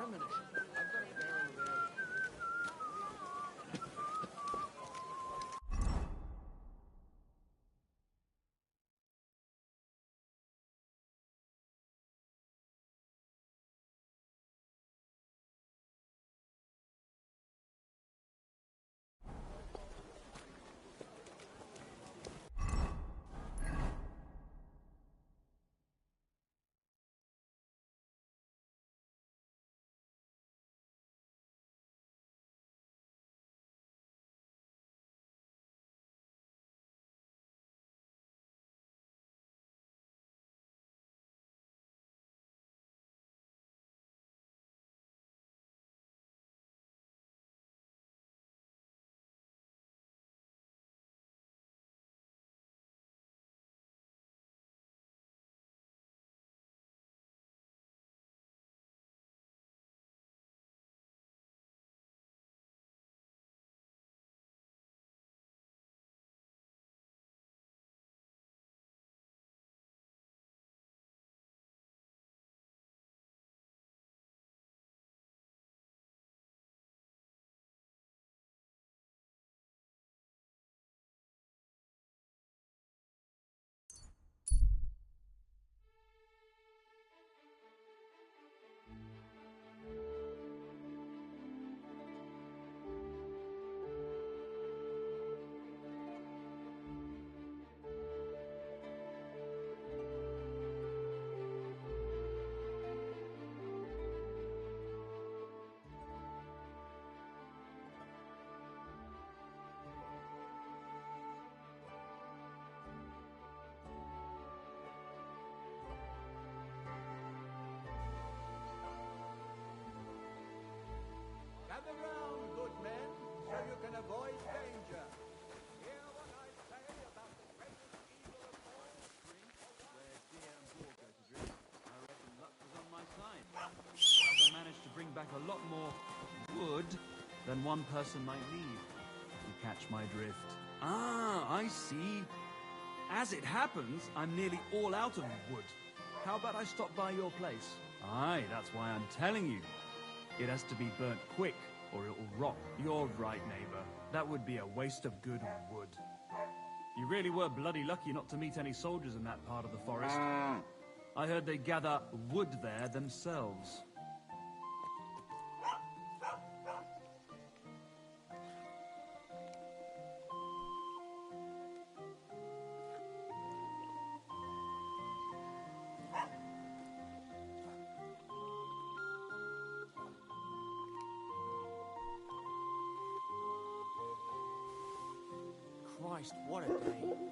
premonition. I've got a feeling they'll... Gather round, good men, so you can avoid danger. Hear what I say about the greatest evil of all. Drink where deer and boar go to drink. I reckon luck was on my side. As I managed to bring back a lot more wood than one person might need. You catch my drift. Ah, I see. As it happens, I'm nearly all out of wood. How about I stop by your place? Aye, that's why I'm telling you. It has to be burnt quick, or it will rot. You're right, neighbor. That would be a waste of good wood. You really were bloody lucky not to meet any soldiers in that part of the forest. I heard they gather wood there themselves. Christ, what a day.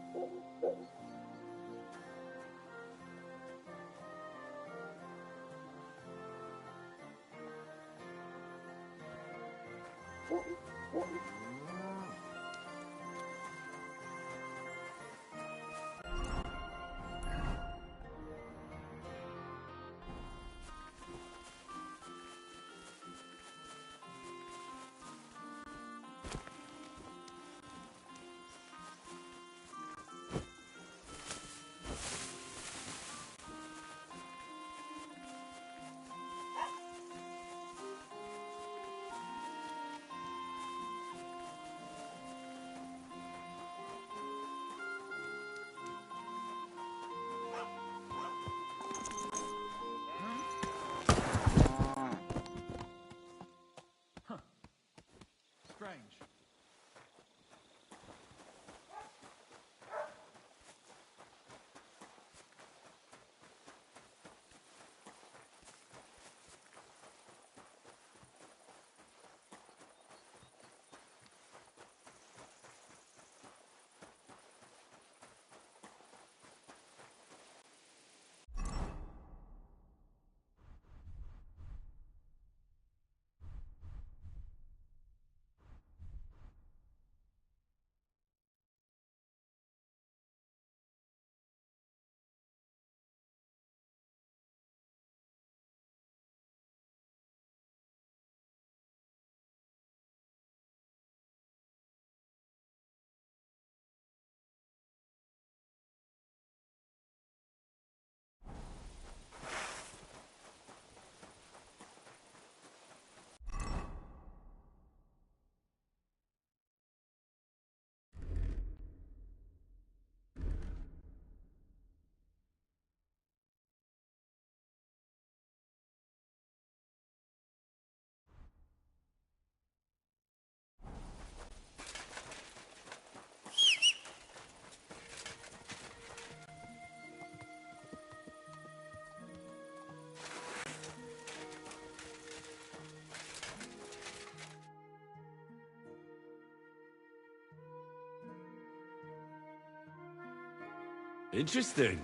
Interesting.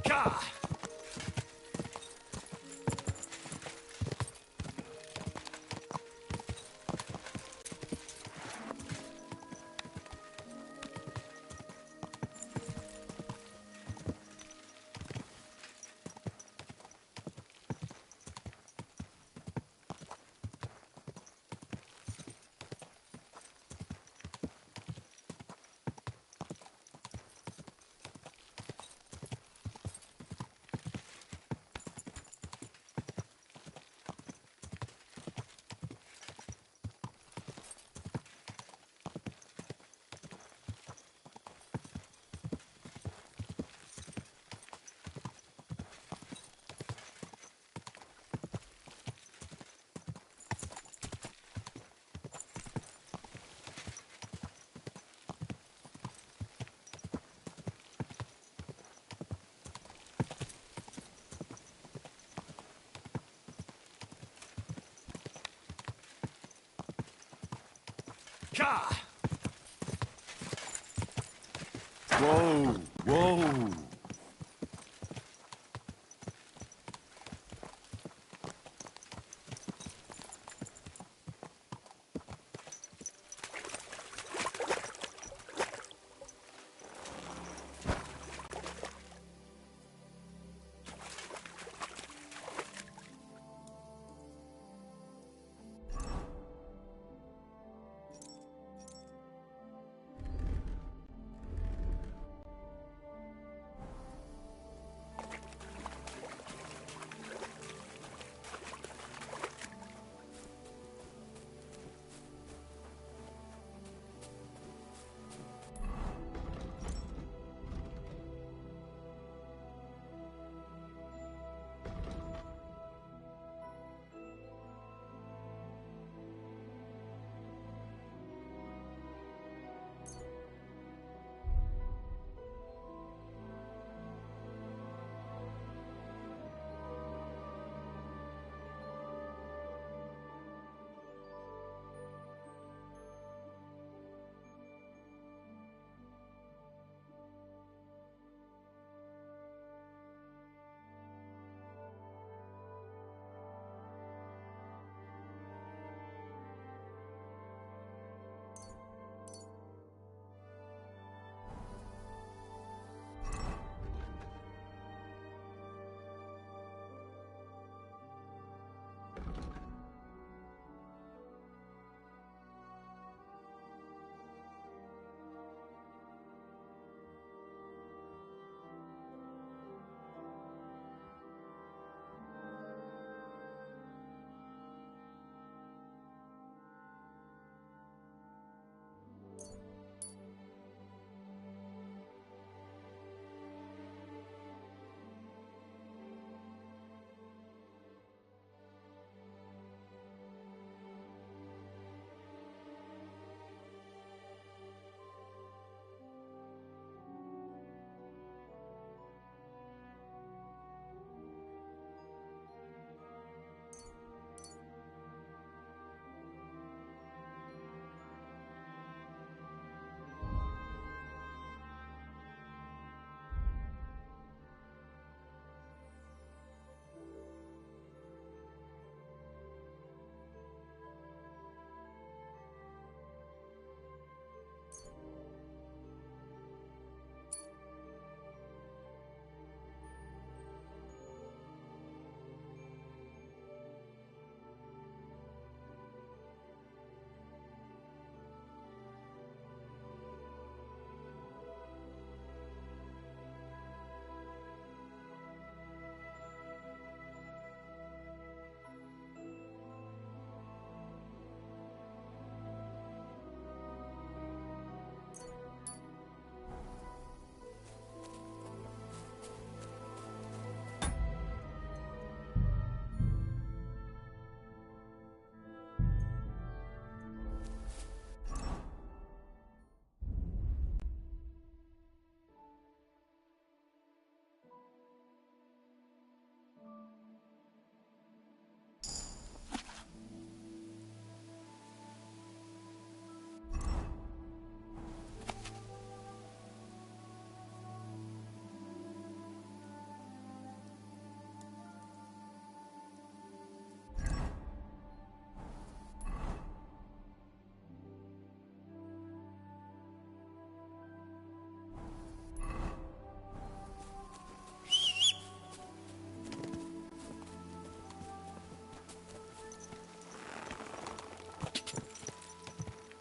Gah! Gah! Whoa! Whoa!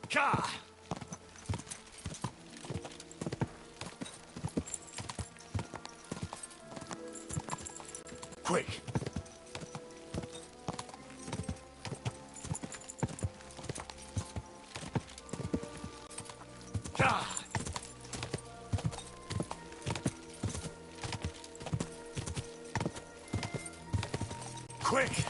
Ka! Quick! Ka! Quick!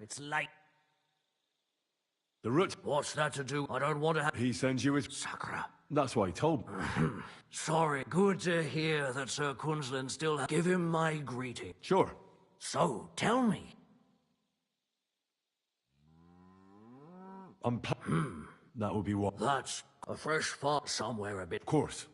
It's late. The root. What's that to do? I don't want to have... He sends you his... Sakura. That's why he told me. Sorry. Good to hear that Sir Quinlan still has... Give him my greeting. Sure. So, tell me. That would be what? That's a fresh fart somewhere a bit. Of course.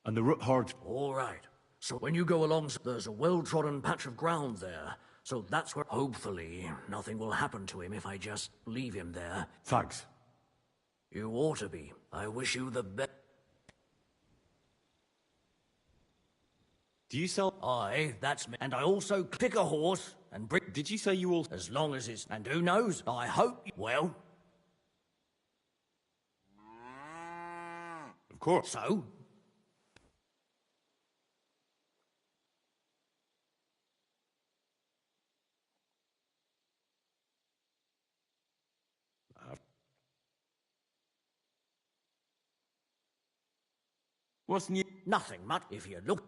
And the root hard... All right. So when you go along, there's a well-trodden patch of ground there. So that's where, hopefully, nothing will happen to him if I just leave him there. Thanks. You ought to be. I wish you the best. Do you sell... Aye, that's me. And I also pick a horse and bring... Did you say you all... As long as it's... And who knows? I hope... Well... Of course. So? What's new? Nothing much. If you look...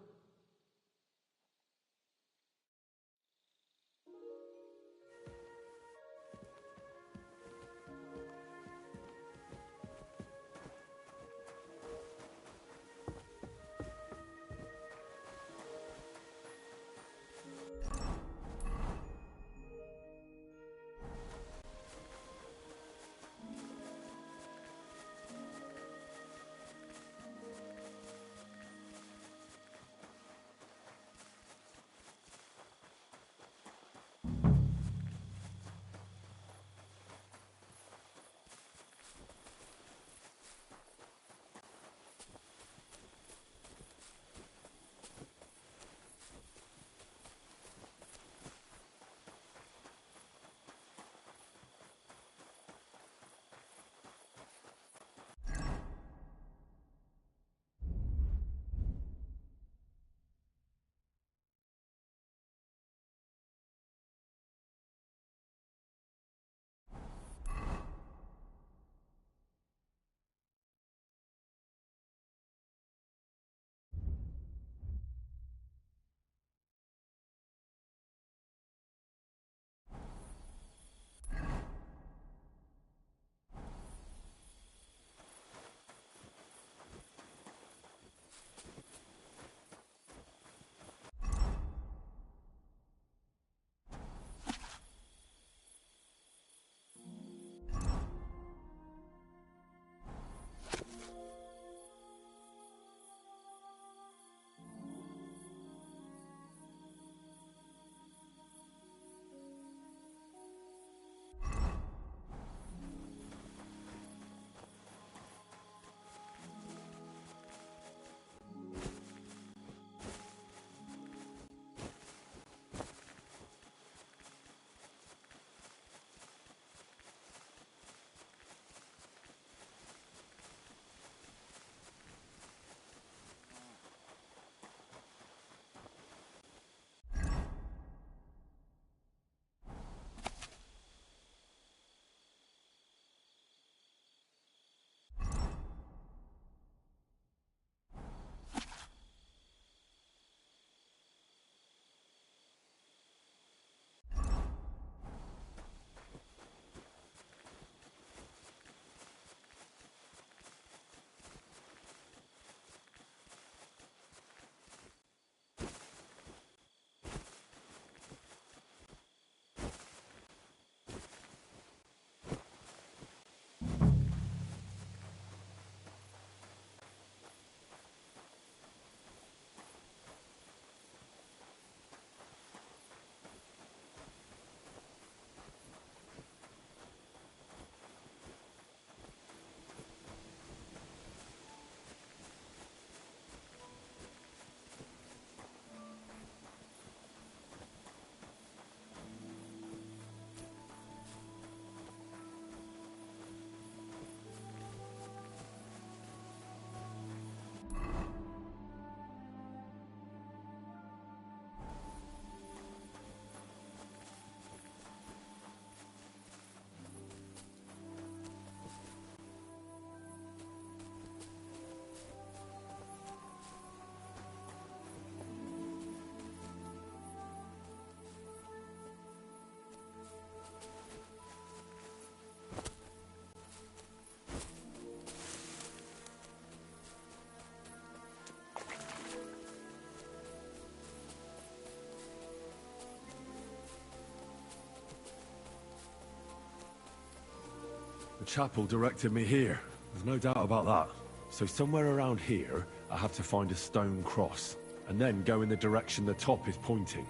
The chapel directed me here. There's no doubt about that. So somewhere around here, I have to find a stone cross, and then go in the direction the top is pointing.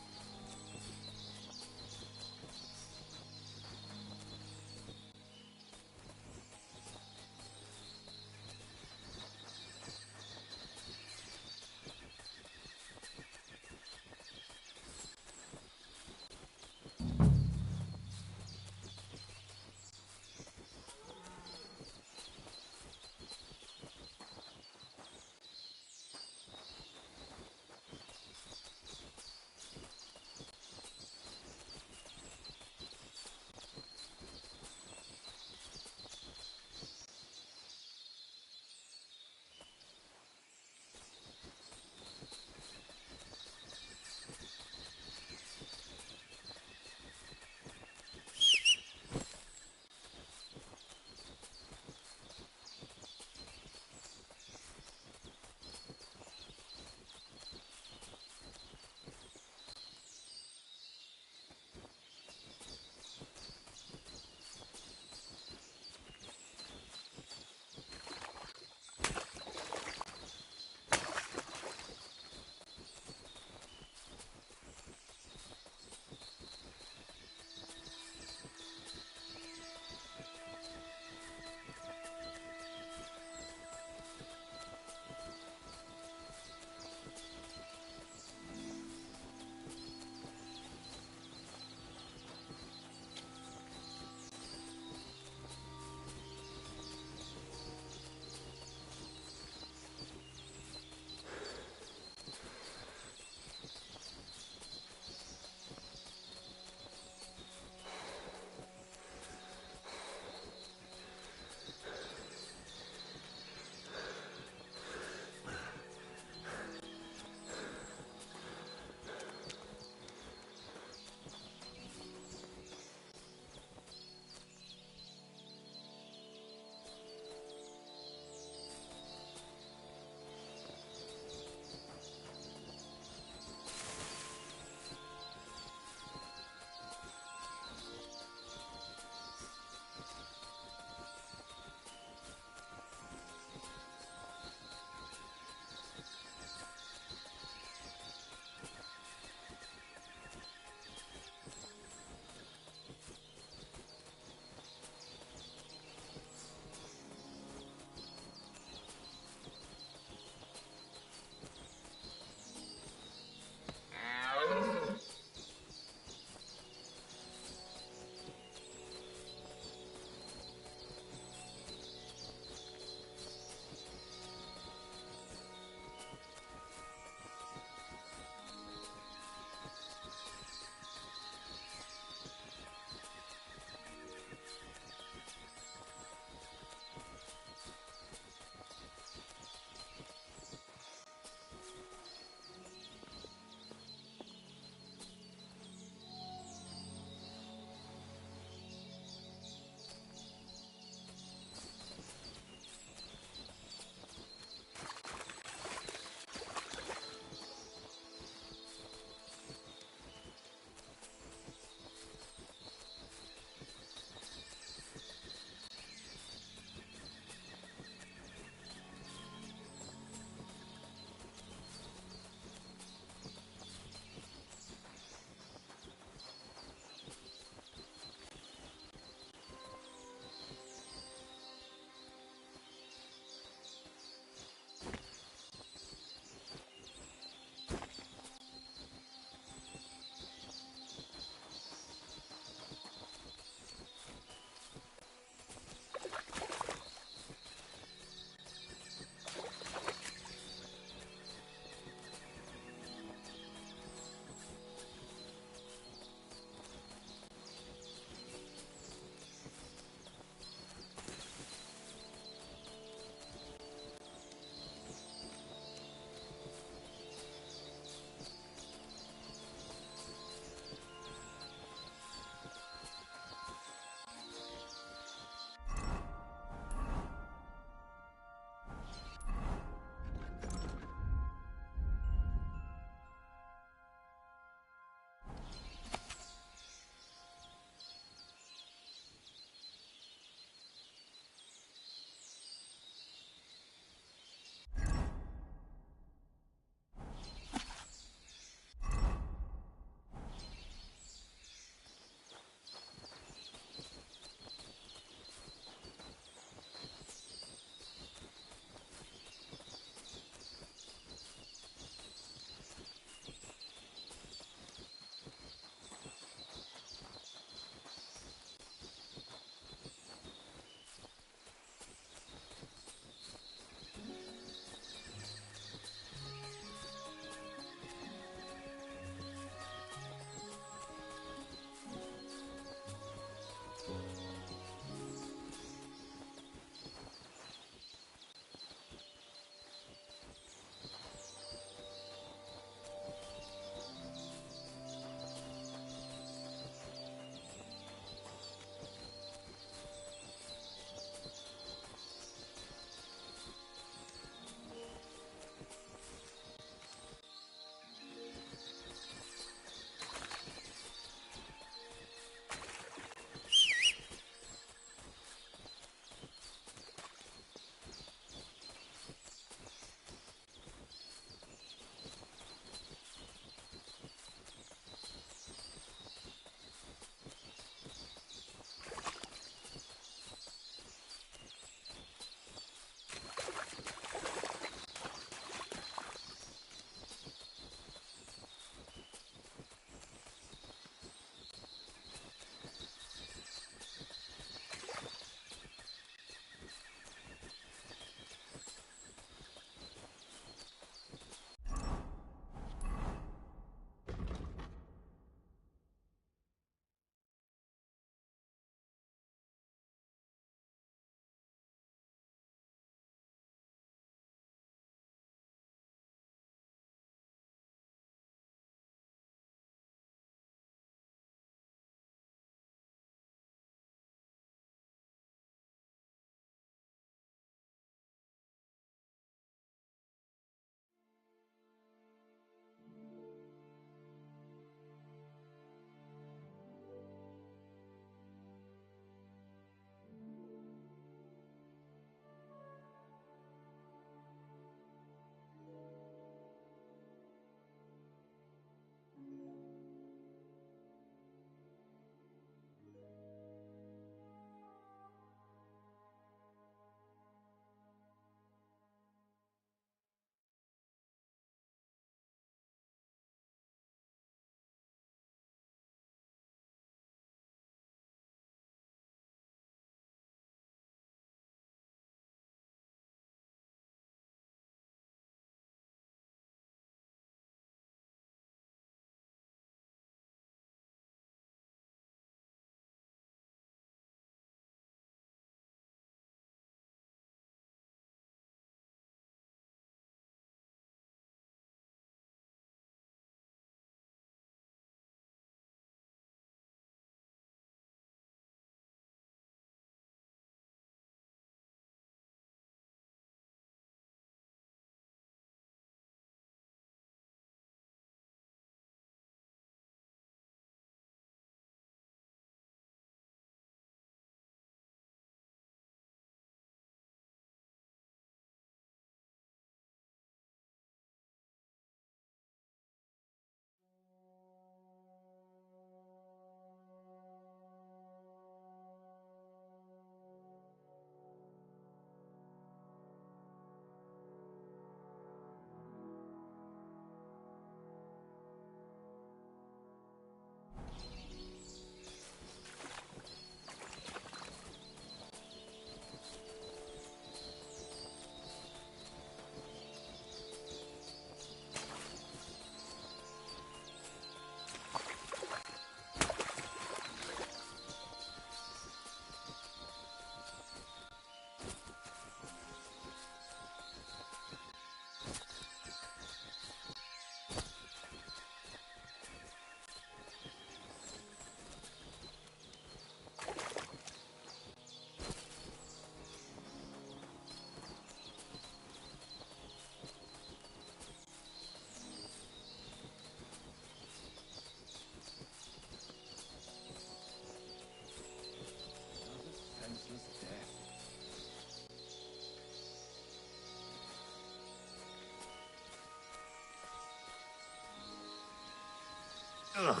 Ugh,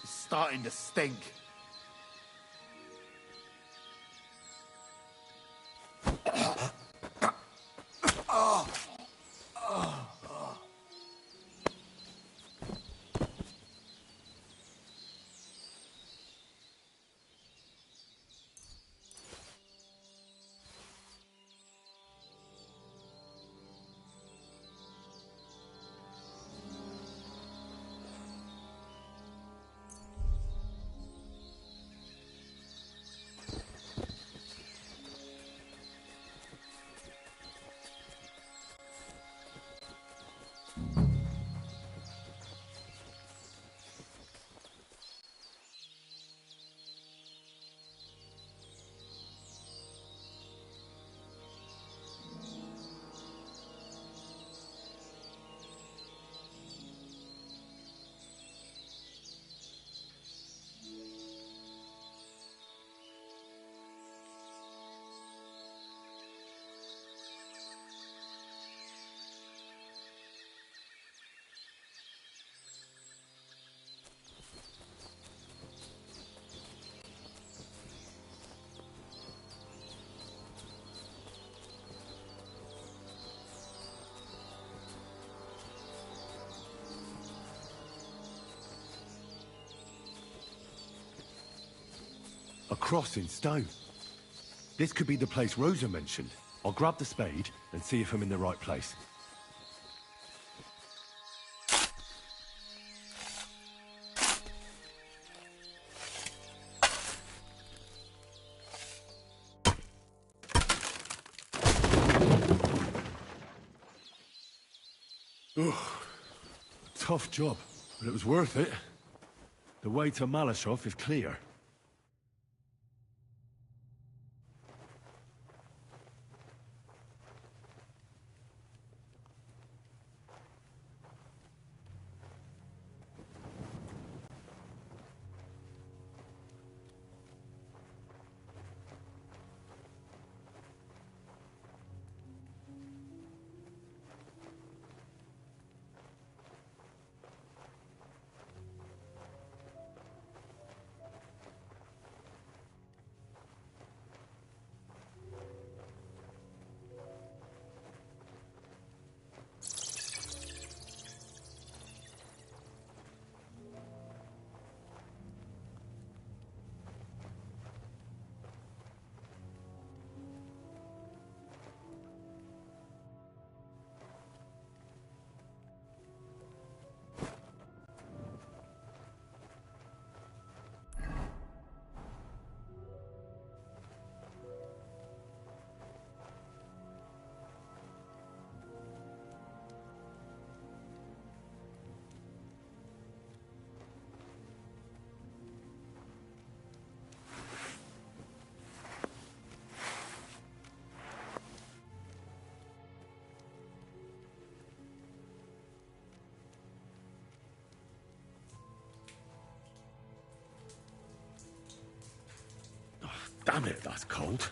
it's starting to stink. A cross in stone. This could be the place Rosa mentioned. I'll grab the spade and see if I'm in the right place. Ugh. Tough job, but it was worth it. The way to Malashov is clear. Damn it, that's cold.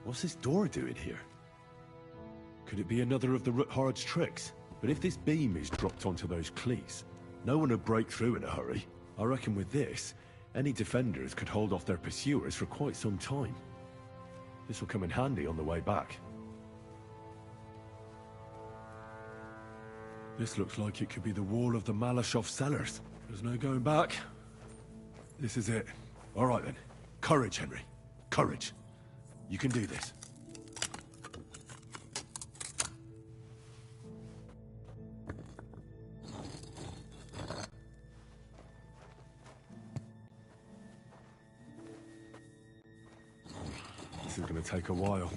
What's this door doing here? Could it be another of the Rutharad's tricks? But if this beam is dropped onto those cleats, no one would break through in a hurry. I reckon with this, Any defenders could hold off their pursuers for quite some time. This will come in handy on the way back. This looks like it could be the wall of the Malashov cellars. There's no going back. This is it. All right then. Courage, Henry. Courage. You can do this. This is going to take a while.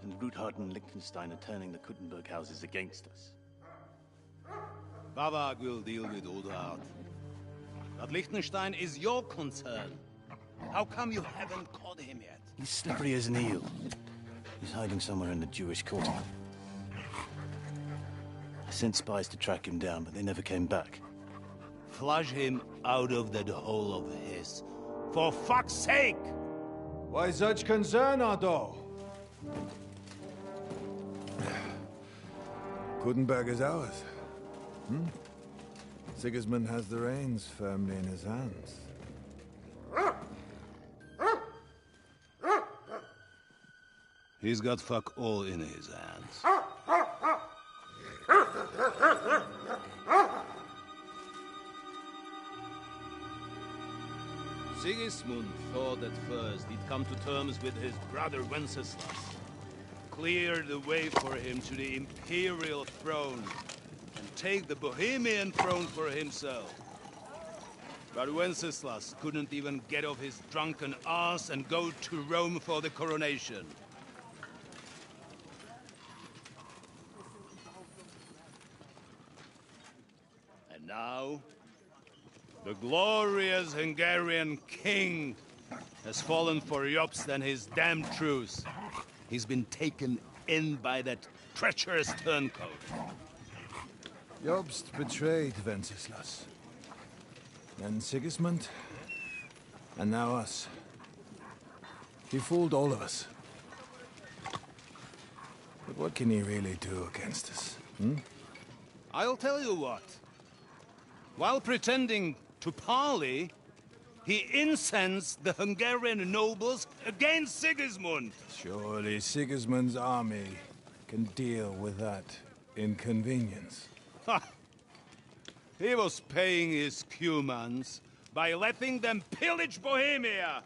And Ruthard and Liechtenstein are turning the Kuttenberg houses against us. Bavag will deal with Ruthard. But Liechtenstein is your concern. How come you haven't caught him yet? He's slippery as an eel. He's hiding somewhere in the Jewish quarter. I sent spies to track him down, but they never came back. Flush him out of that hole of his. For fuck's sake! Why such concern, Otto? Kuttenberg is ours. Sigismund has the reins firmly in his hands. He's got fuck all in his hands. Sigismund thought at first he'd come to terms with his brother Wenceslas, clear the way for him to the imperial throne, and take the Bohemian throne for himself. But Wenceslas couldn't even get off his drunken ass and go to Rome for the coronation. And now, the glorious Hungarian king has fallen for Jobst and his damned truce. He's been taken in by that treacherous turncoat. Jobst betrayed Wenceslas. Then Sigismund, and now us. He fooled all of us. But what can he really do against us, I'll tell you what. While pretending to parley, he incensed the Hungarian nobles against Sigismund. Surely Sigismund's army can deal with that inconvenience. Ha! He was paying his Cumans by letting them pillage Bohemia.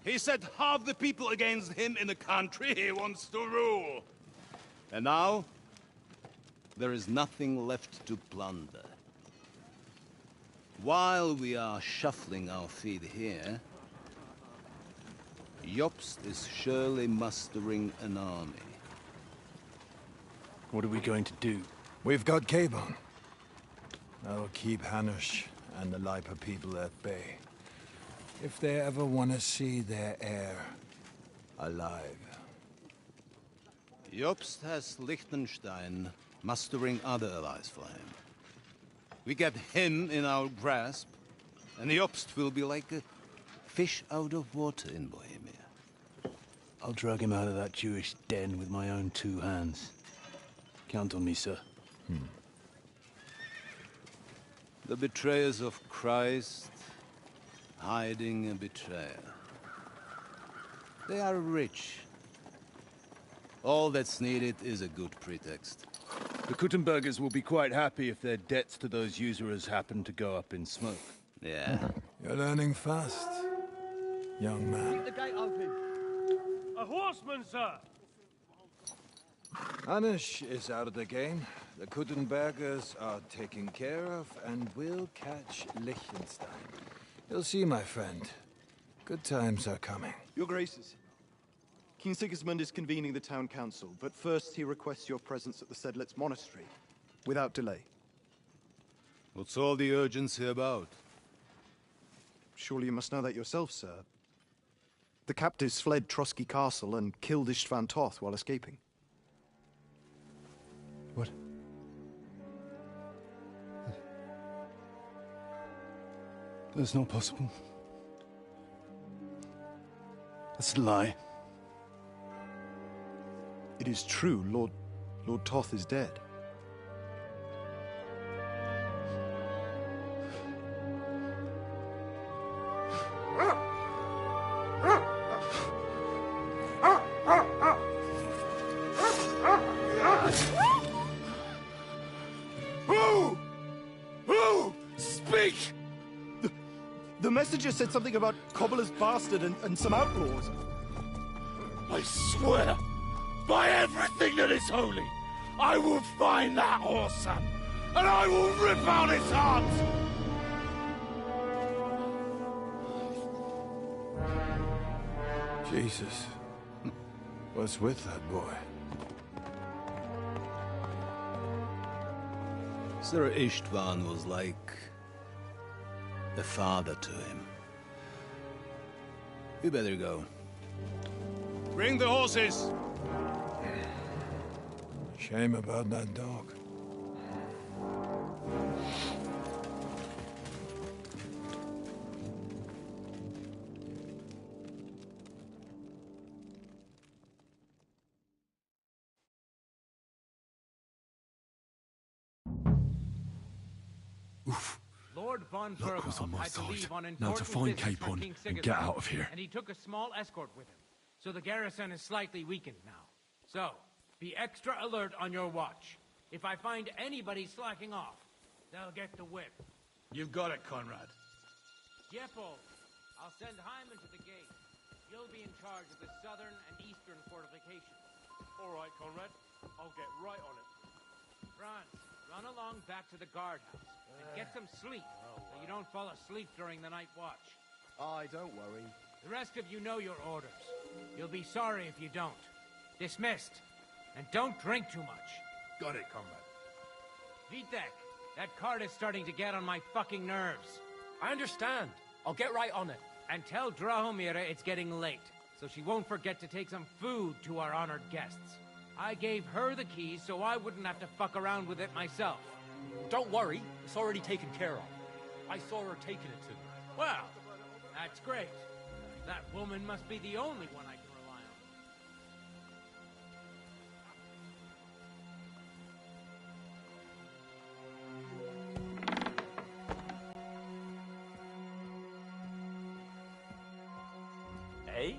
He set half the people against him in the country he wants to rule. And now, there is nothing left to plunder. While we are shuffling our feet here, Jobst is surely mustering an army. What are we going to do? We've got Capon. That'll keep Hanush and the Lipa people at bay. If they ever want to see their heir alive. Jobst has Liechtenstein mustering other allies for him. We get him in our grasp, and the Obst will be like a fish out of water in Bohemia. I'll drag him out of that Jewish den with my own 2 hands. Count on me, sir. The betrayers of Christ, hiding a betrayer. They are rich. All that's needed is a good pretext. The Kuttenbergers will be quite happy if their debts to those usurers happen to go up in smoke. Yeah. You're learning fast, young man. Keep the gate open. A horseman, sir! Anish is out of the game. The Kuttenbergers are taken care of, and we'll catch Liechtenstein. You'll see, my friend. Good times are coming. Your Graces, King Sigismund is convening the town council, but first he requests your presence at the Sedlitz monastery, without delay. What's all the urgency about? Surely you must know that yourself, sir. The captives fled Trotsky Castle and killed Istvan Toth while escaping. What? That's not possible. That's a lie. It is true, Lord Toth is dead. Who? Speak! The messenger said something about Cobbler's bastard and some outlaws. I swear, by everything that is holy, I will find that whoreson, and I will rip out his heart! Jesus. What's with that boy? Sir Istvan was like a father to him. We better go. Bring the horses! Shame about that dog. Lord von Luck was on Berghoff my had to side. leave on Now important to find business for Capon King and get Sigismund, out of here. And he took a small escort with him, so the garrison is slightly weakened now. So, be extra alert on your watch. If I find anybody slacking off, they'll get the whip. You've got it, Conrad. Jeppel, I'll send Hyman to the gate. You'll be in charge of the southern and eastern fortifications. All right, Conrad. I'll get right on it. Franz, run along back to the guardhouse and get some sleep so you don't fall asleep during the night watch. Aye, don't worry. The rest of you know your orders. You'll be sorry if you don't. Dismissed. And don't drink too much. Got it, Conrad. Vitek, that cart is starting to get on my fucking nerves. I understand. I'll get right on it. And tell Drahomira it's getting late, so she won't forget to take some food to our honored guests. I gave her the keys so I wouldn't have to fuck around with it myself. Don't worry. It's already taken care of. I saw her taking it to me. Well, that's great. That woman must be the only one I can rely on. Eh?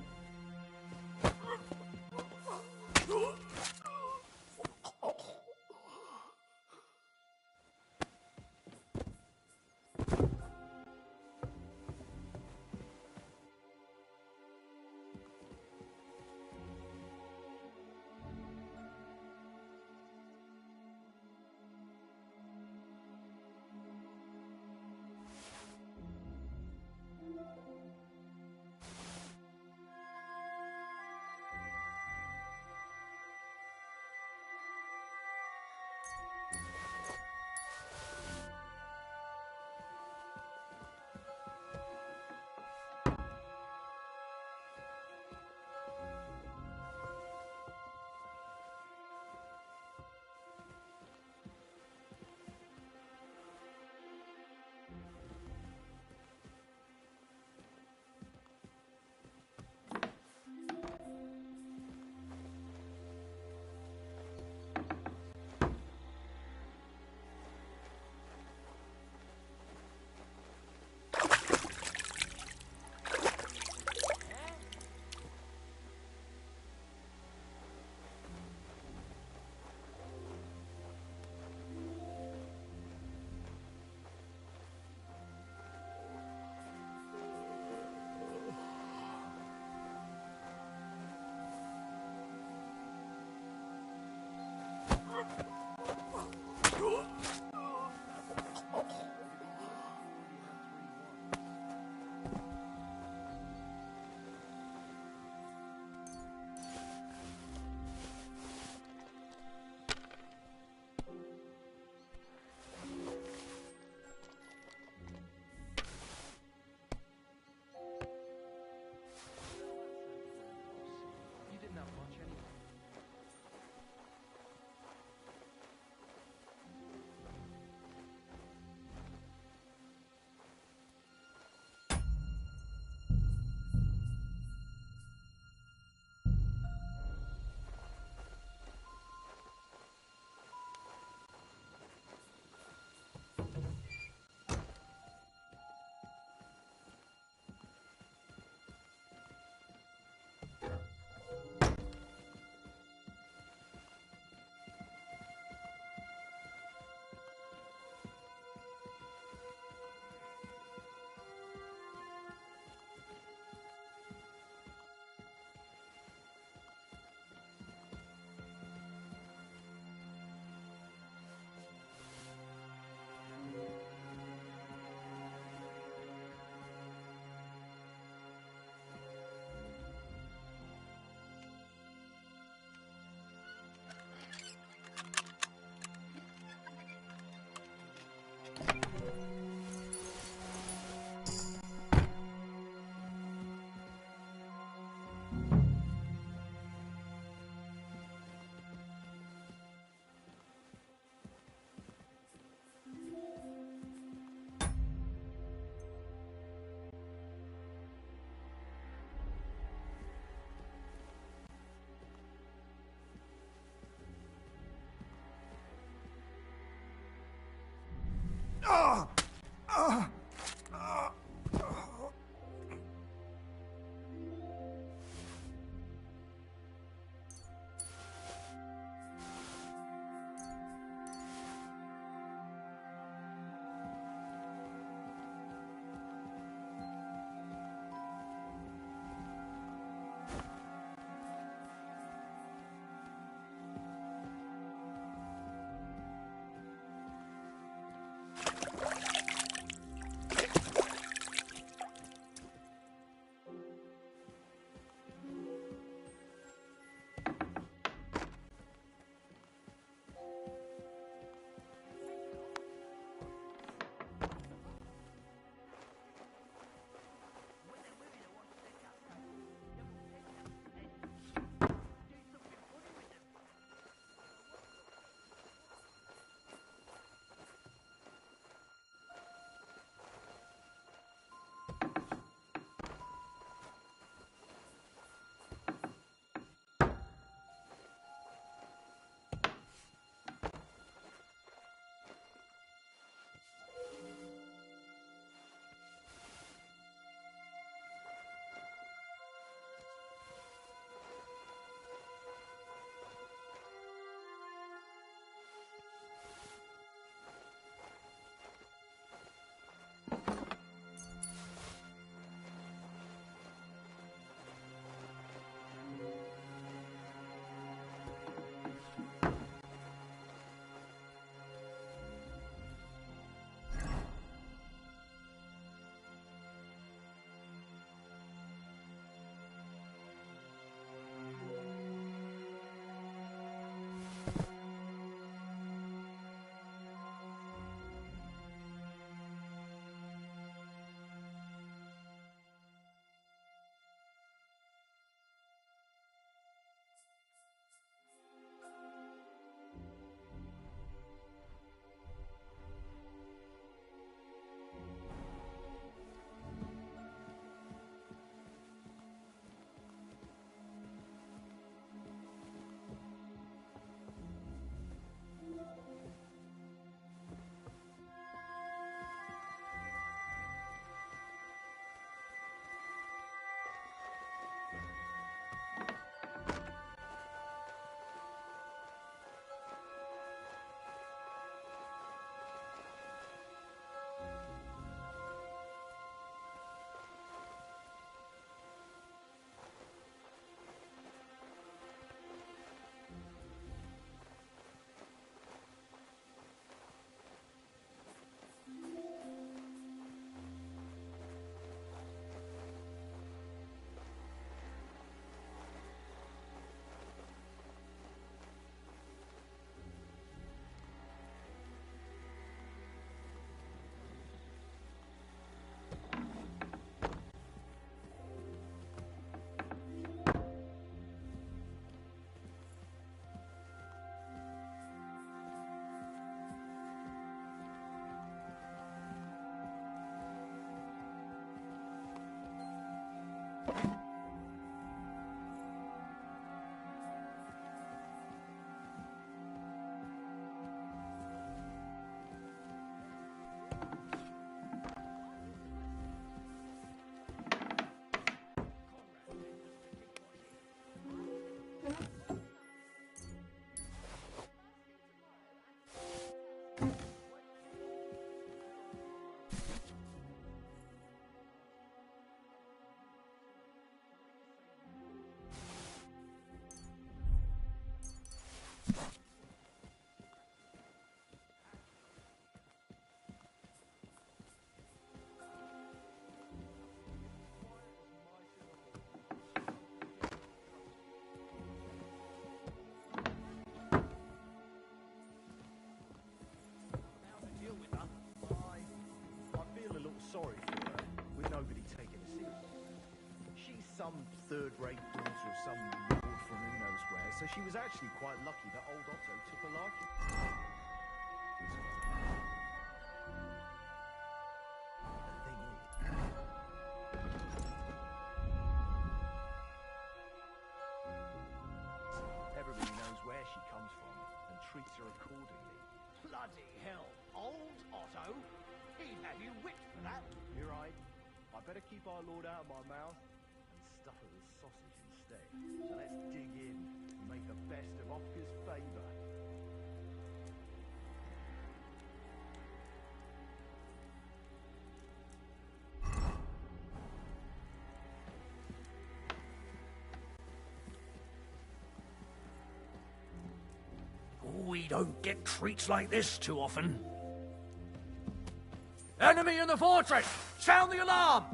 third-rate daughter of some lord from who knows where, so she was actually quite lucky that old Otto took a liking. The thing is... Everybody knows where she comes from and treats her accordingly. Bloody hell, old Otto? He'd have you whipped for that. You're right. I better keep our lord out of my mouth and stuff it with sausage instead. So let's dig in and make the best of Oscar's favour. We don't get treats like this too often. Enemy in the fortress! Sound the alarm!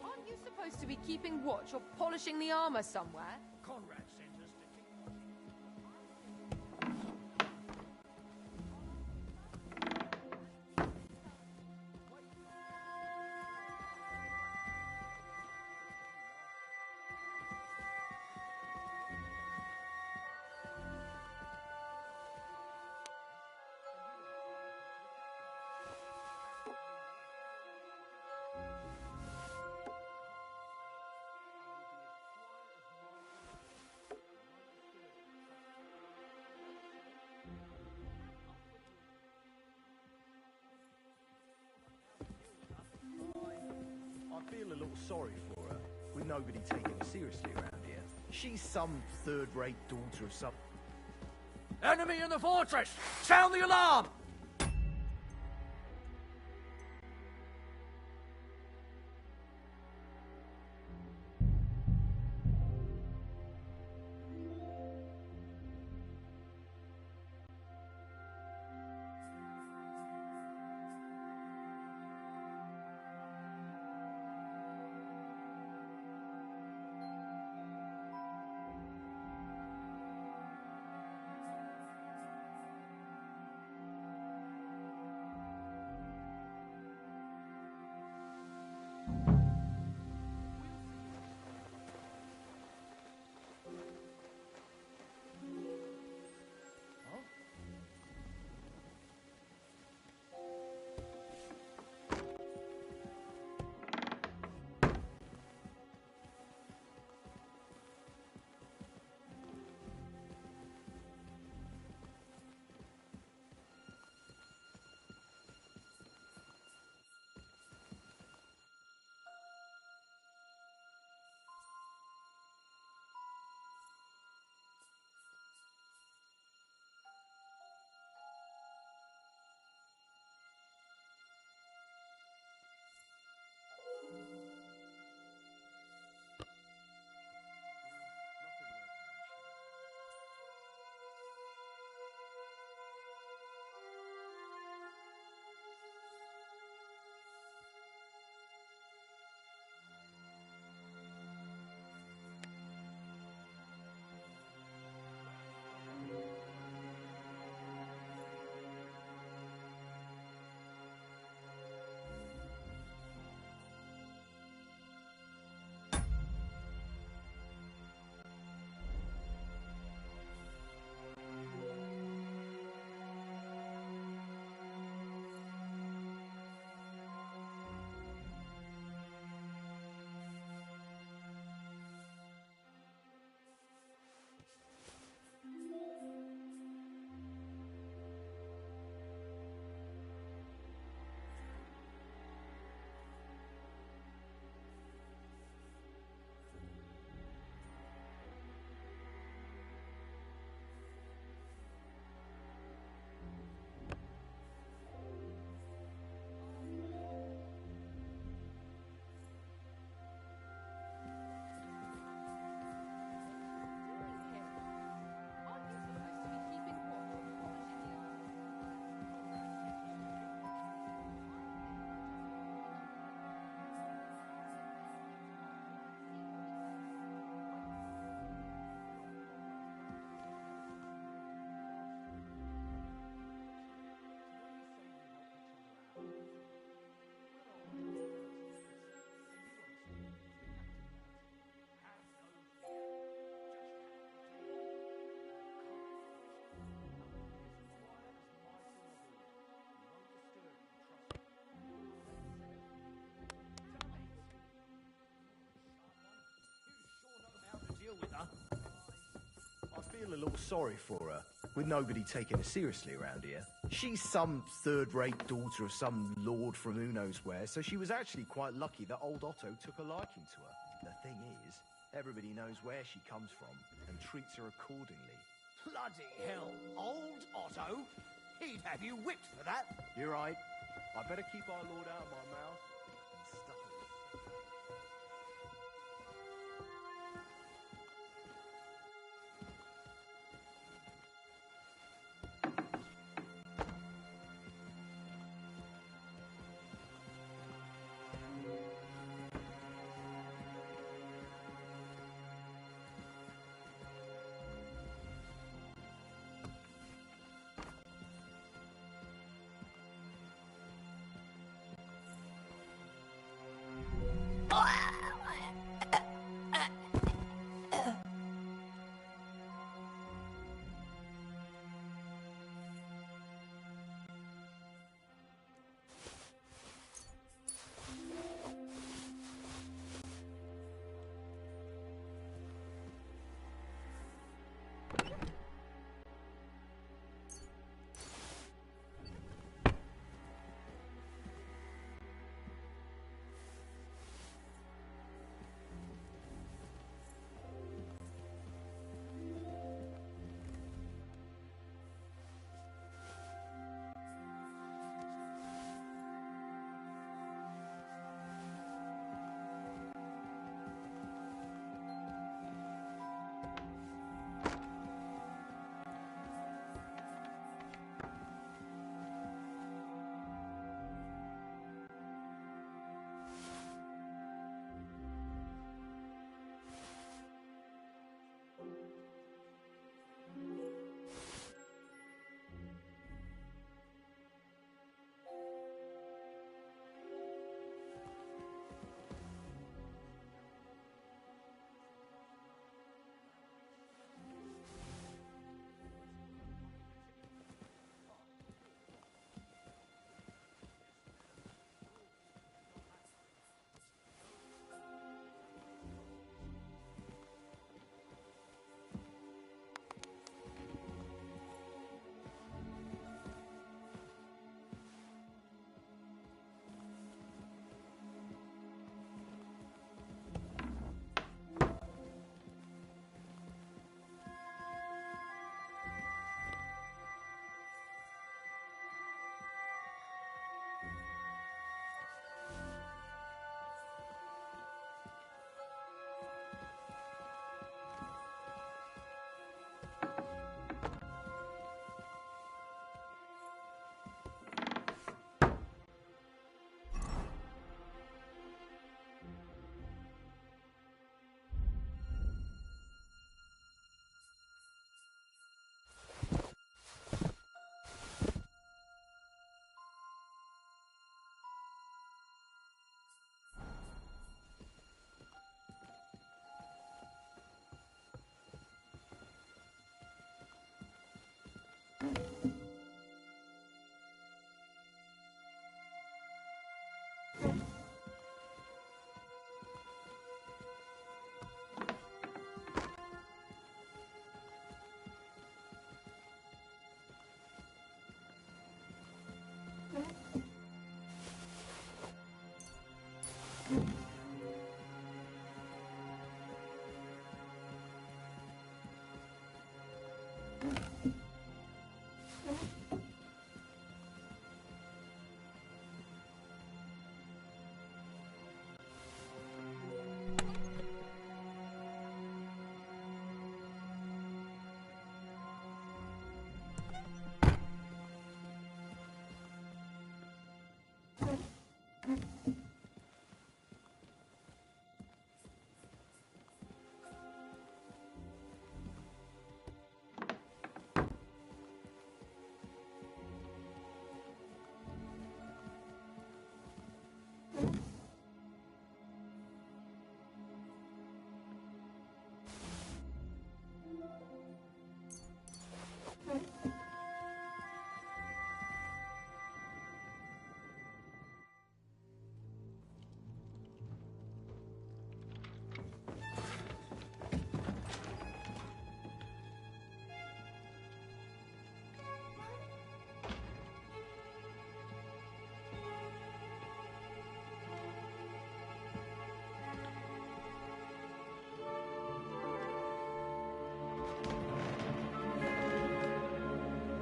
Aren't you supposed to be keeping watch or polishing the armor somewhere? Conrad sent us to keep watching. I feel a little sorry for her, with nobody taking her seriously around here. She's some third-rate daughter of some... Enemy in the fortress! Sound the alarm! little sorry for her, with nobody taking her seriously around here. She's some third-rate daughter of some lord from who knows where, so she was actually quite lucky that old Otto took a liking to her. The thing is, everybody knows where she comes from and treats her accordingly. Bloody hell, old Otto? He'd have you whipped for that. You're right. I better keep our lord out of my mouth and stuff it.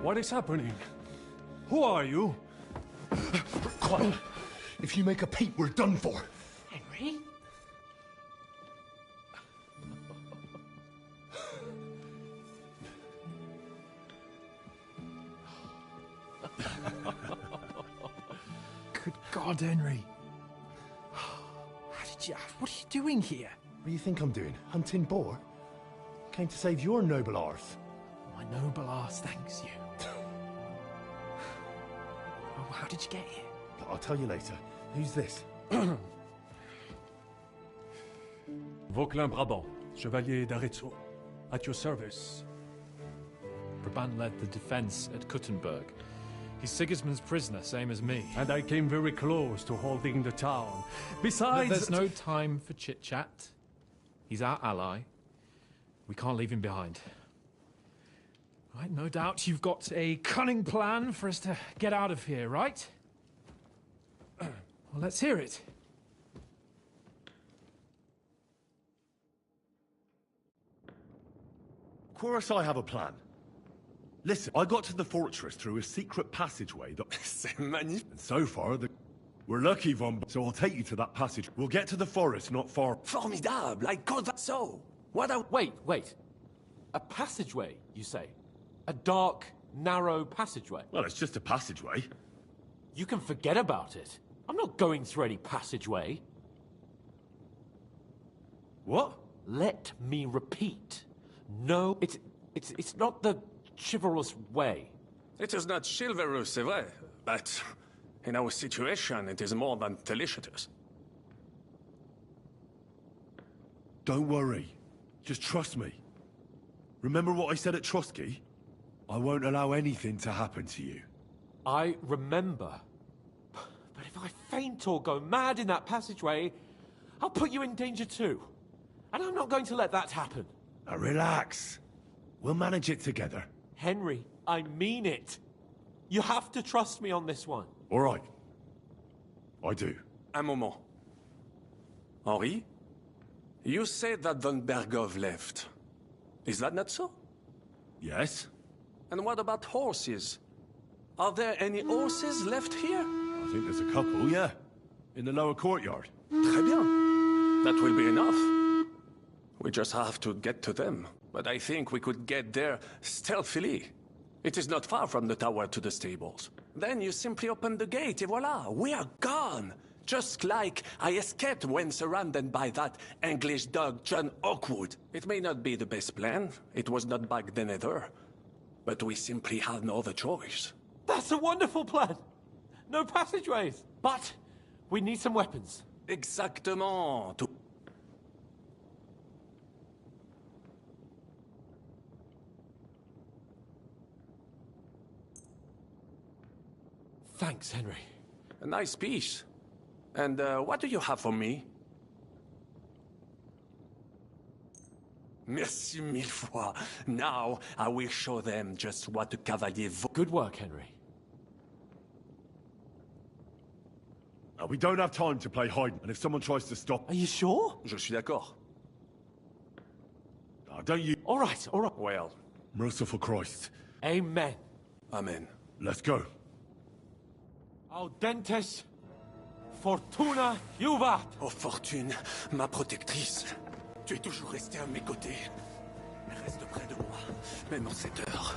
What is happening? Who are you? Quiet. If you make a peep, we're done for. Henry? Good God, Henry. What are you doing here? What do you think I'm doing? Hunting boar? Came to save your noble arse. My noble arse thanks you. Oh, how did you get here? I'll tell you later. Who's this? Vauquelin Brabant, Chevalier d'Arezzo. At your service. Brabant led the defense at Kuttenberg. He's Sigismund's prisoner, same as me. And I came very close to holding the town. Besides... There's no time for chit-chat. He's our ally. We can't leave him behind. Right, no doubt you've got a cunning plan for us to get out of here, right? Well, let's hear it. Of course I have a plan. Listen, I got to the fortress through a secret passageway that... C'est magnifique. And so far, we're lucky, so I'll take you to that passage. We'll get to the forest not far... Formidable! I call that so! What a... Wait. A passageway, you say? A dark, narrow passageway? Well, it's just a passageway. You can forget about it. I'm not going through any passageway. What? Let me repeat. No, it's not the chivalrous way. It is not chivalrous, c'est vrai, but in our situation, it is more than delicious. Don't worry. Just trust me. Remember what I said at Trotsky? I won't allow anything to happen to you. I remember. But if I faint or go mad in that passageway, I'll put you in danger too. And I'm not going to let that happen. Now relax. We'll manage it together. Henry, I mean it. You have to trust me on this one. All right. I do. Un moment. Henri? You said that von Bergov left. Is that not so? Yes. And what about horses? Are there any horses left here? I think there's a couple, yeah. In the lower courtyard. Très bien. That will be enough. We just have to get to them. But I think we could get there stealthily. It is not far from the tower to the stables. Then you simply open the gate, et voila, we are gone. Just like I escaped when surrounded by that English dog, John Oakwood. It may not be the best plan. It was not back then either. But we simply had no other choice. That's a wonderful plan. No passageways. But we need some weapons. Exactement. Thanks, Henry. A nice piece. And what do you have for me? Merci mille fois. Now I will show them just what a cavalier vaut. Good work, Henry. We don't have time to play hide, and if someone tries to stop... Are you sure? Je suis d'accord. Don't you... All right. Well. Merciful Christ. Amen. Amen. Let's go. Audentes Fortuna Juvat. Oh Fortune, ma protectrice. Tu es toujours resté à mes côtés. Reste près de moi, même en cette heure.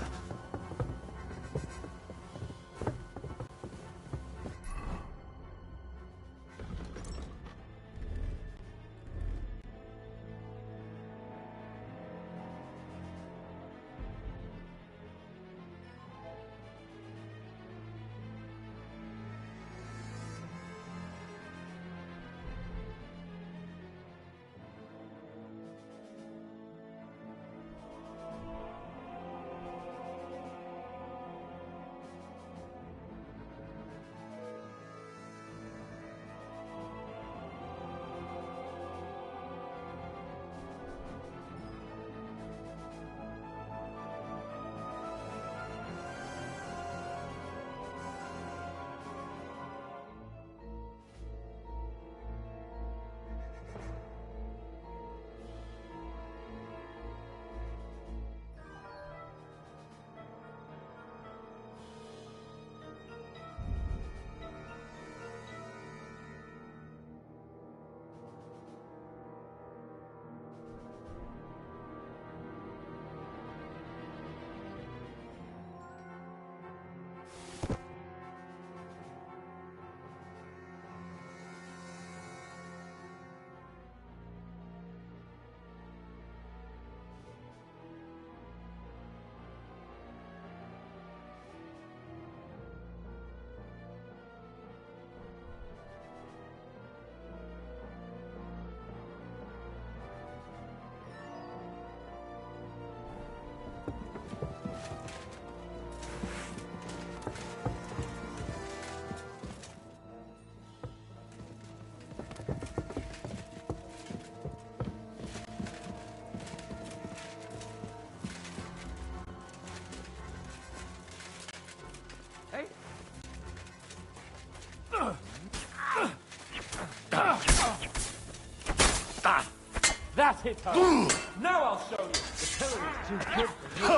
That's it, Holmes. Now I'll show you. The pillar is too good for you.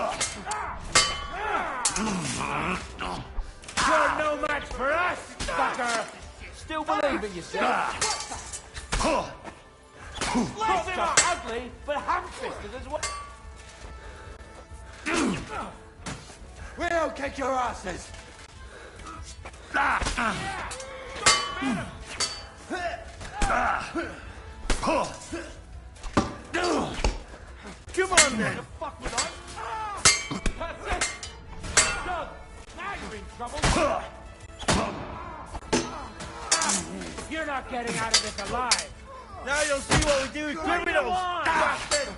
You're no match for us, fucker. Still believe in yourself. Not just ugly, but ham-fisted as well. We don't kick your asses! Come on then! The fuck was I? That's it! Done! Now you're in trouble! You're not getting out of this alive! Now you'll see what we do with criminals! Bastard!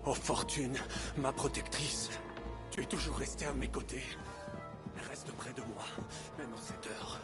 Oh Fortune, ma protectrice, tu es toujours restée à mes côtés. Reste près de moi, même en cette heure.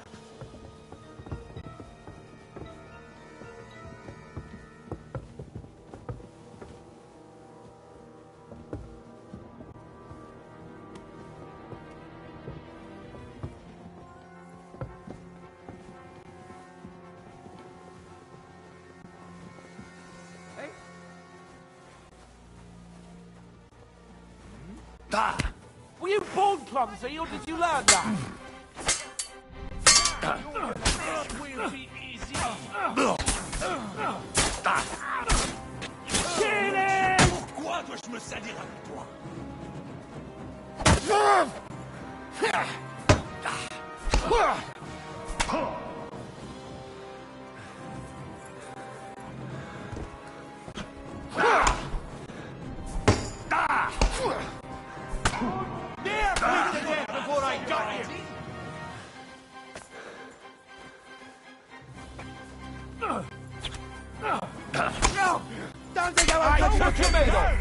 Were you born clumsy, or did you learn that? This will be easy. Kill him! Pourquoi dois-je me salir avec toi? Before I got you! No! Don't think I took your middle!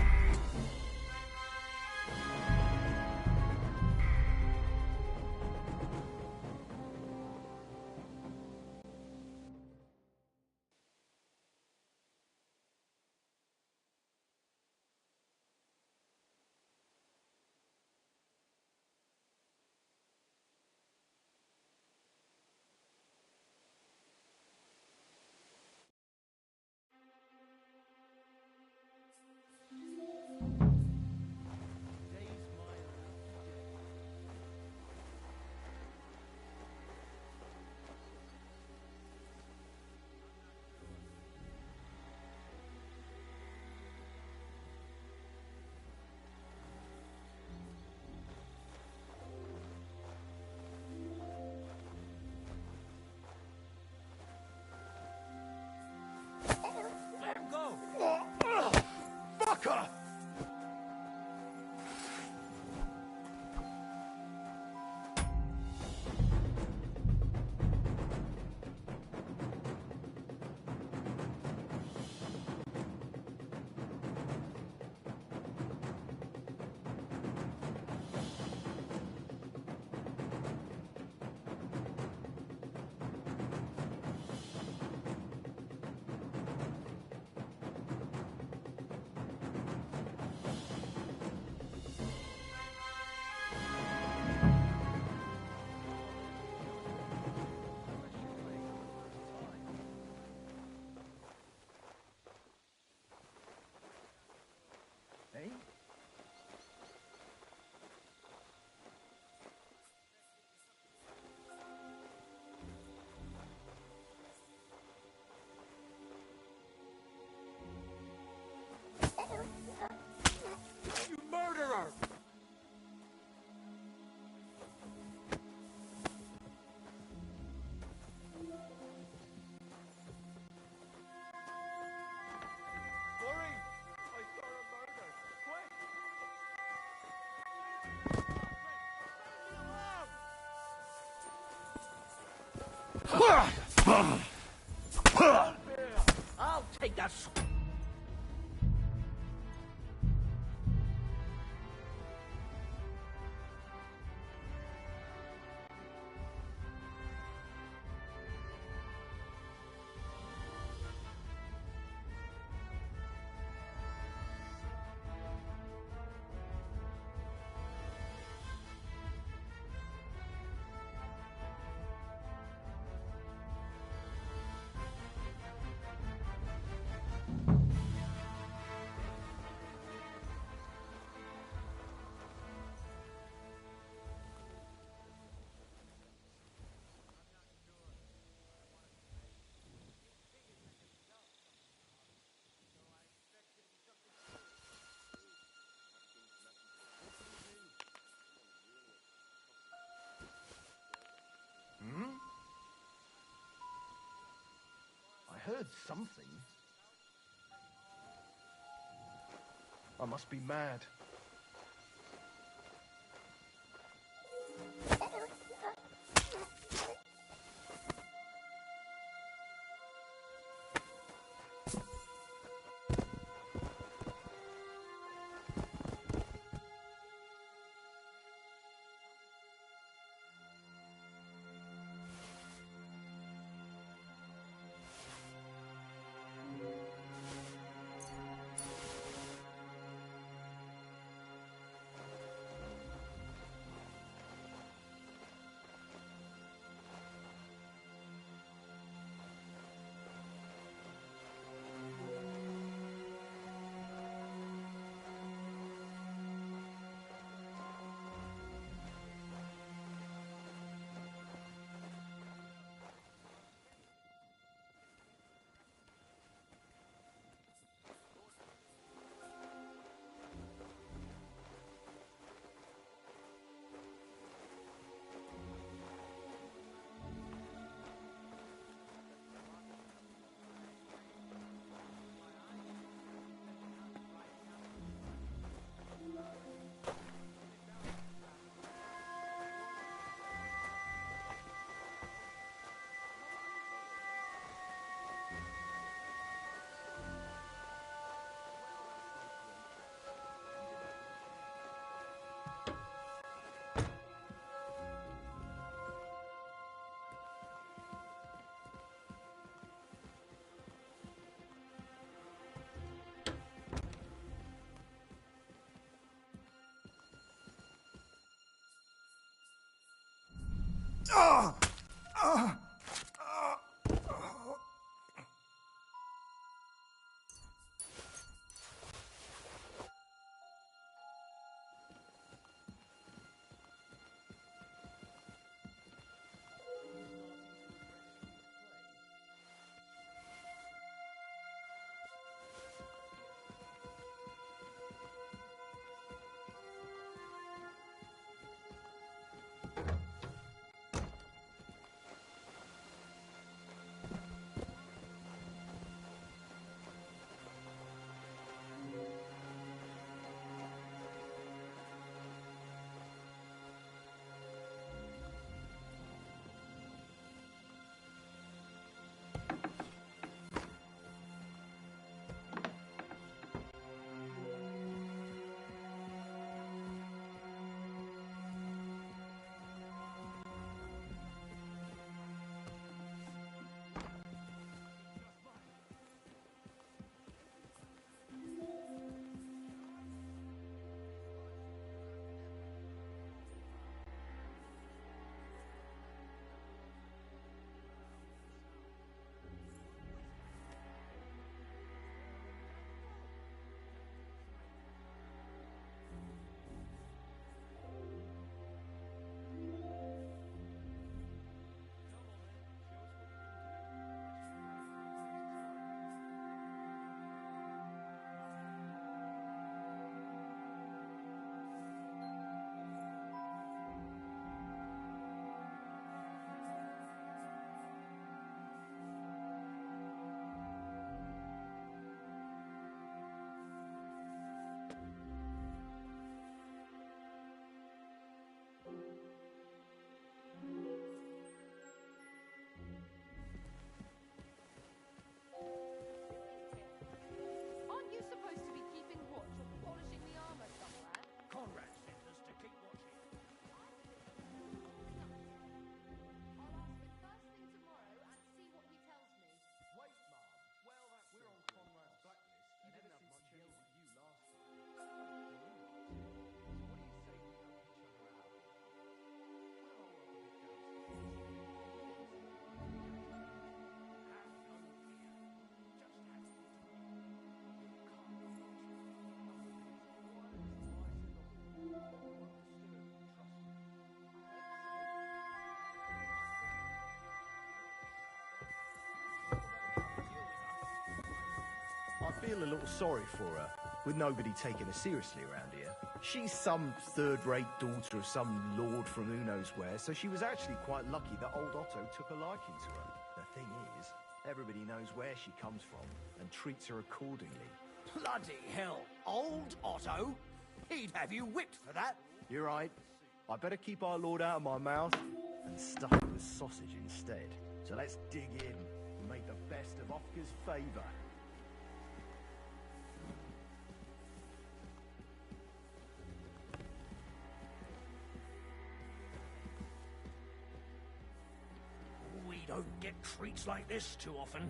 Fucker! You murderer! I'll take that. heard something. I must be mad. I feel a little sorry for her, with nobody taking her seriously around here. She's some third-rate daughter of some lord from who knows where, so she was actually quite lucky that old Otto took a liking to her. The thing is, Everybody knows where she comes from and treats her accordingly. Bloody hell, old Otto? He'd have you whipped for that. You're right. I better keep our Lord out of my mouth and stuff it with sausage instead. So let's dig in and make the best of Ofka's favour. We don't get treats like this too often.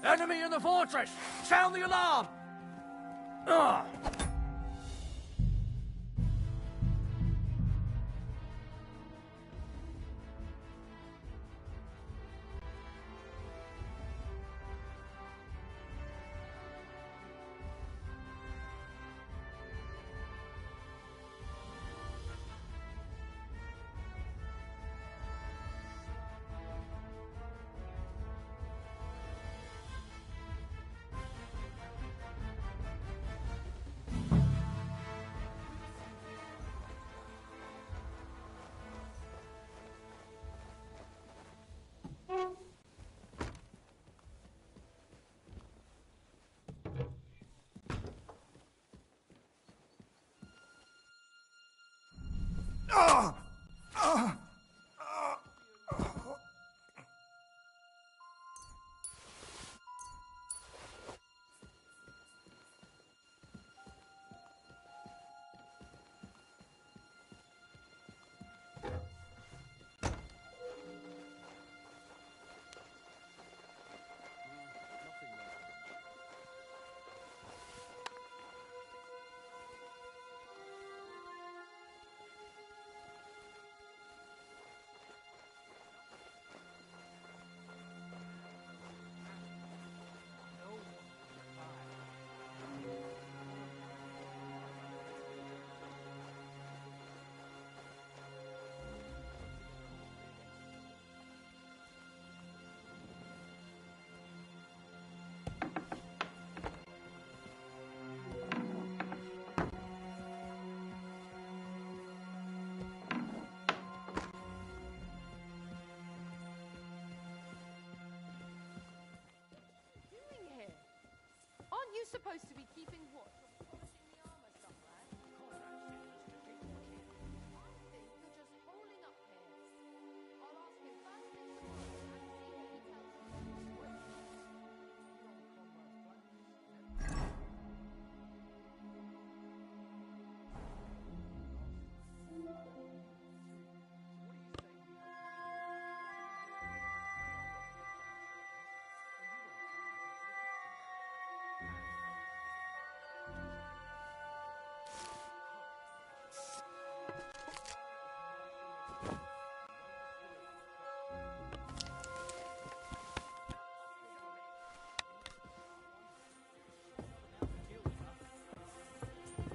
Enemy in the fortress! Sound the alarm! Ah! Aren't you supposed to be keeping watch or polishing the armor somewhere? I think you're just holding up here. I'll ask him first thing tomorrow and see what he tells us.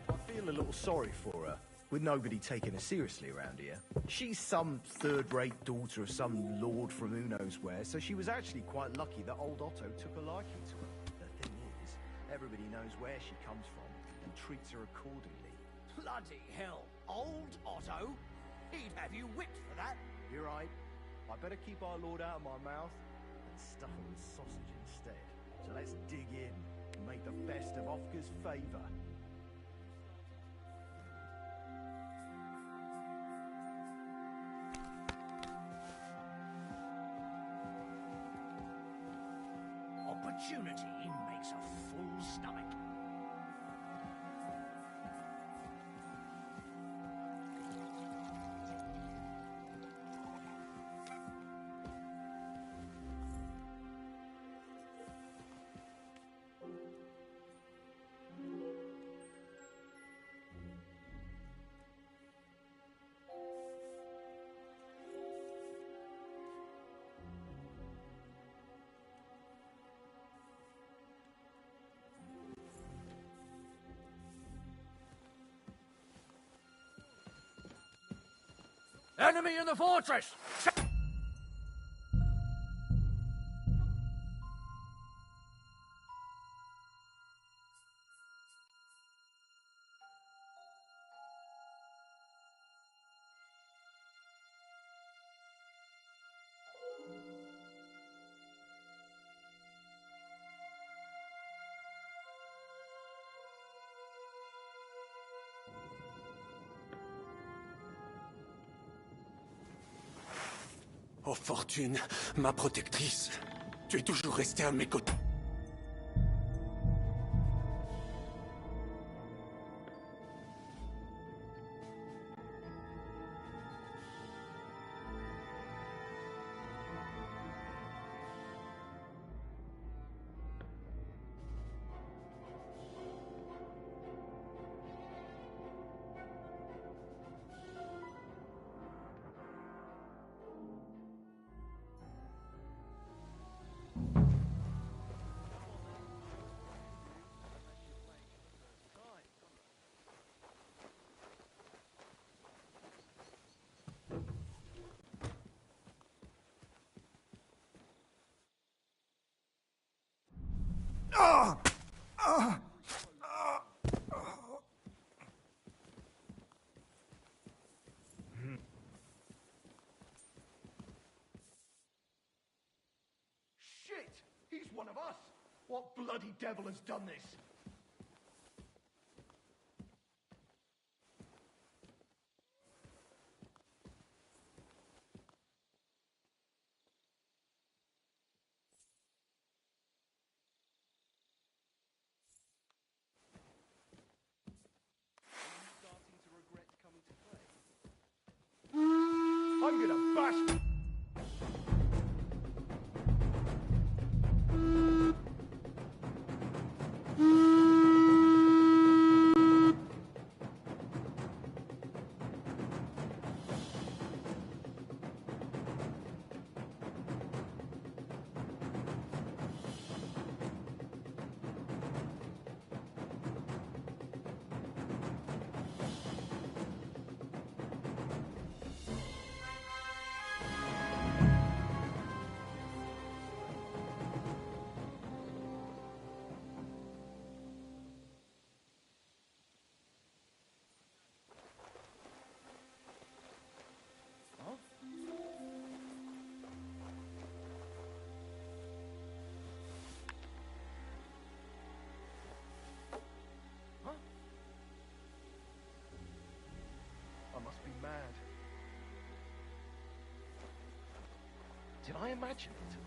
I feel a little sorry for her, with nobody taking her seriously around here. She's some third-rate daughter of some lord from who knows where, so she was actually quite lucky that old Otto took a liking to her. The thing is, everybody knows where she comes from and treats her accordingly. Bloody hell, old Otto? He'd have you whipped for that. You're right. I better keep our Lord out of my mouth and stuff it with sausage instead. So let's dig in and make the best of Ofka's favour. Opportunity makes a full stomach. Enemy in the fortress! Oh Fortune, ma protectrice, tu es toujours restée à mes côtés. Shit! He's one of us! What bloody devil has done this? I'm gonna bash... I must be mad. Did I imagine it?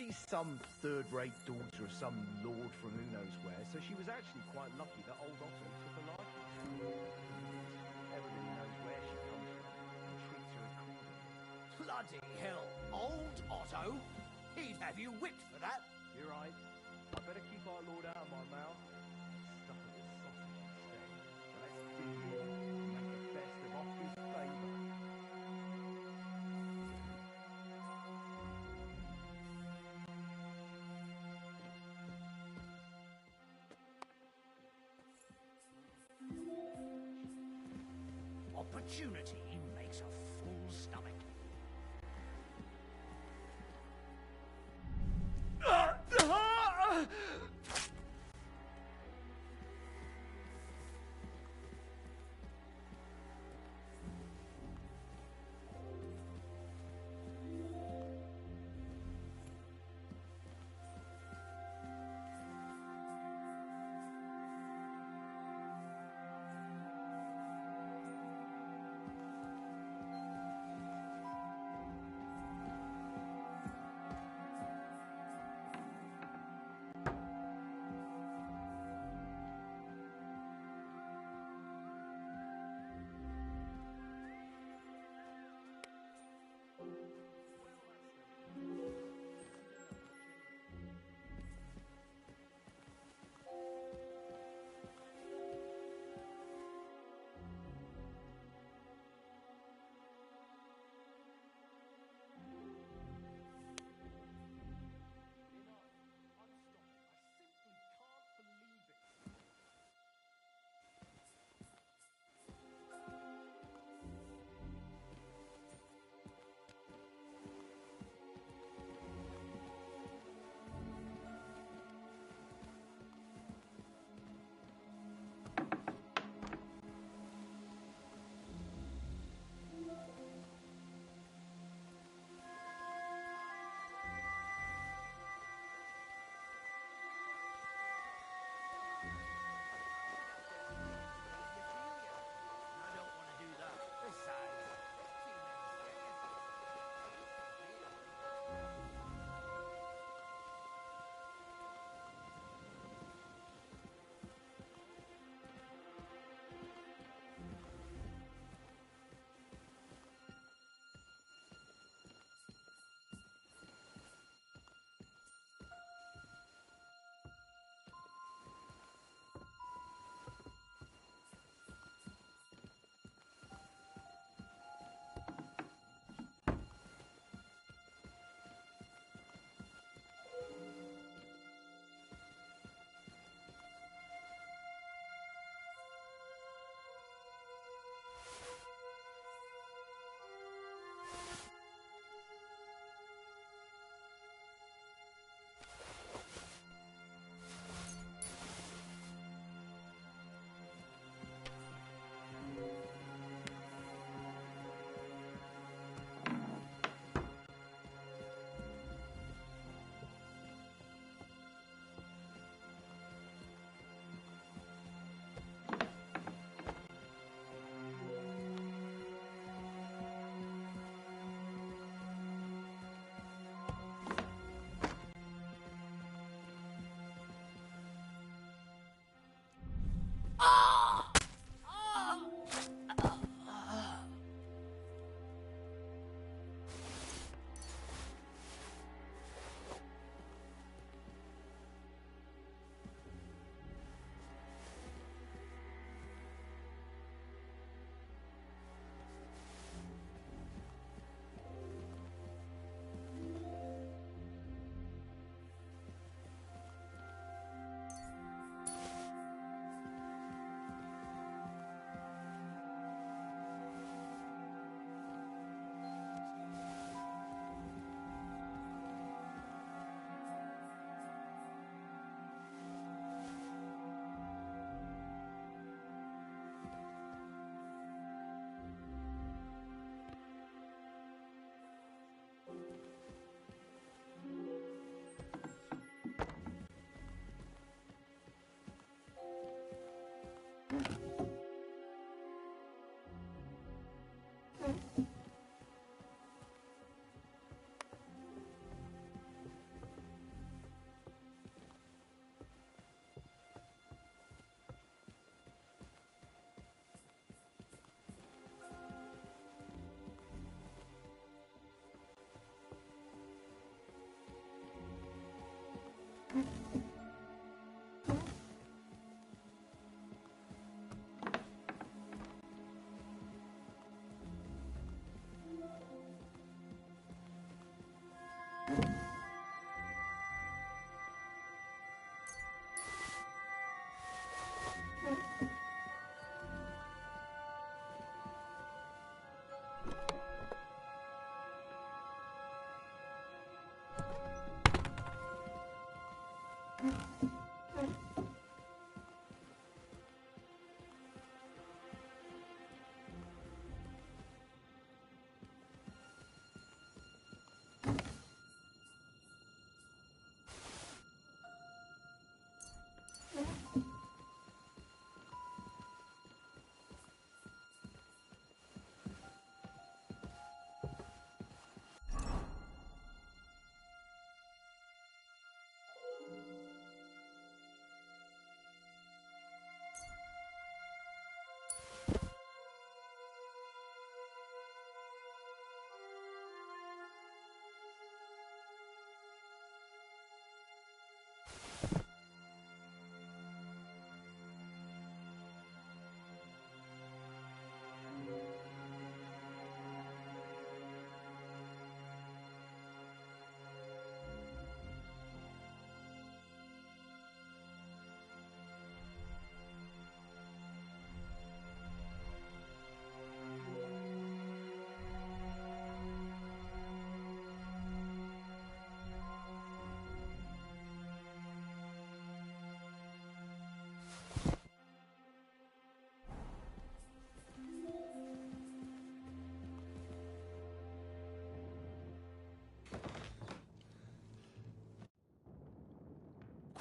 She's some third-rate daughter of some lord from who knows where, so she was actually quite lucky that old Otto took a liking to her. Everybody knows where she comes from and treats her accordingly. Bloody hell, old Otto? He'd have you whipped for that. You're right. I better keep our lord out of my mouth. Stuff with the sausage instead. So let's dig in and make the best of Otto's favour. Opportunity makes a full stomach.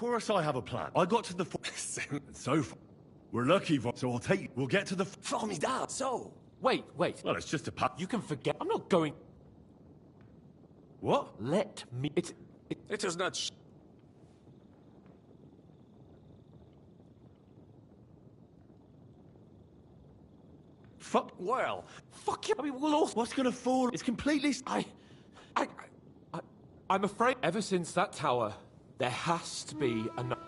course I have a plan. I got to the and so far, we're lucky, so I'll take you. We'll get to the Formidable. So, wait. Well, it's just a path. You can forget. I'm not going. What? Let me. It is not. Fuck. Well, fuck you. I mean, we'll all. What's gonna fall? It's completely. I'm afraid. Ever since that tower, there has to be another.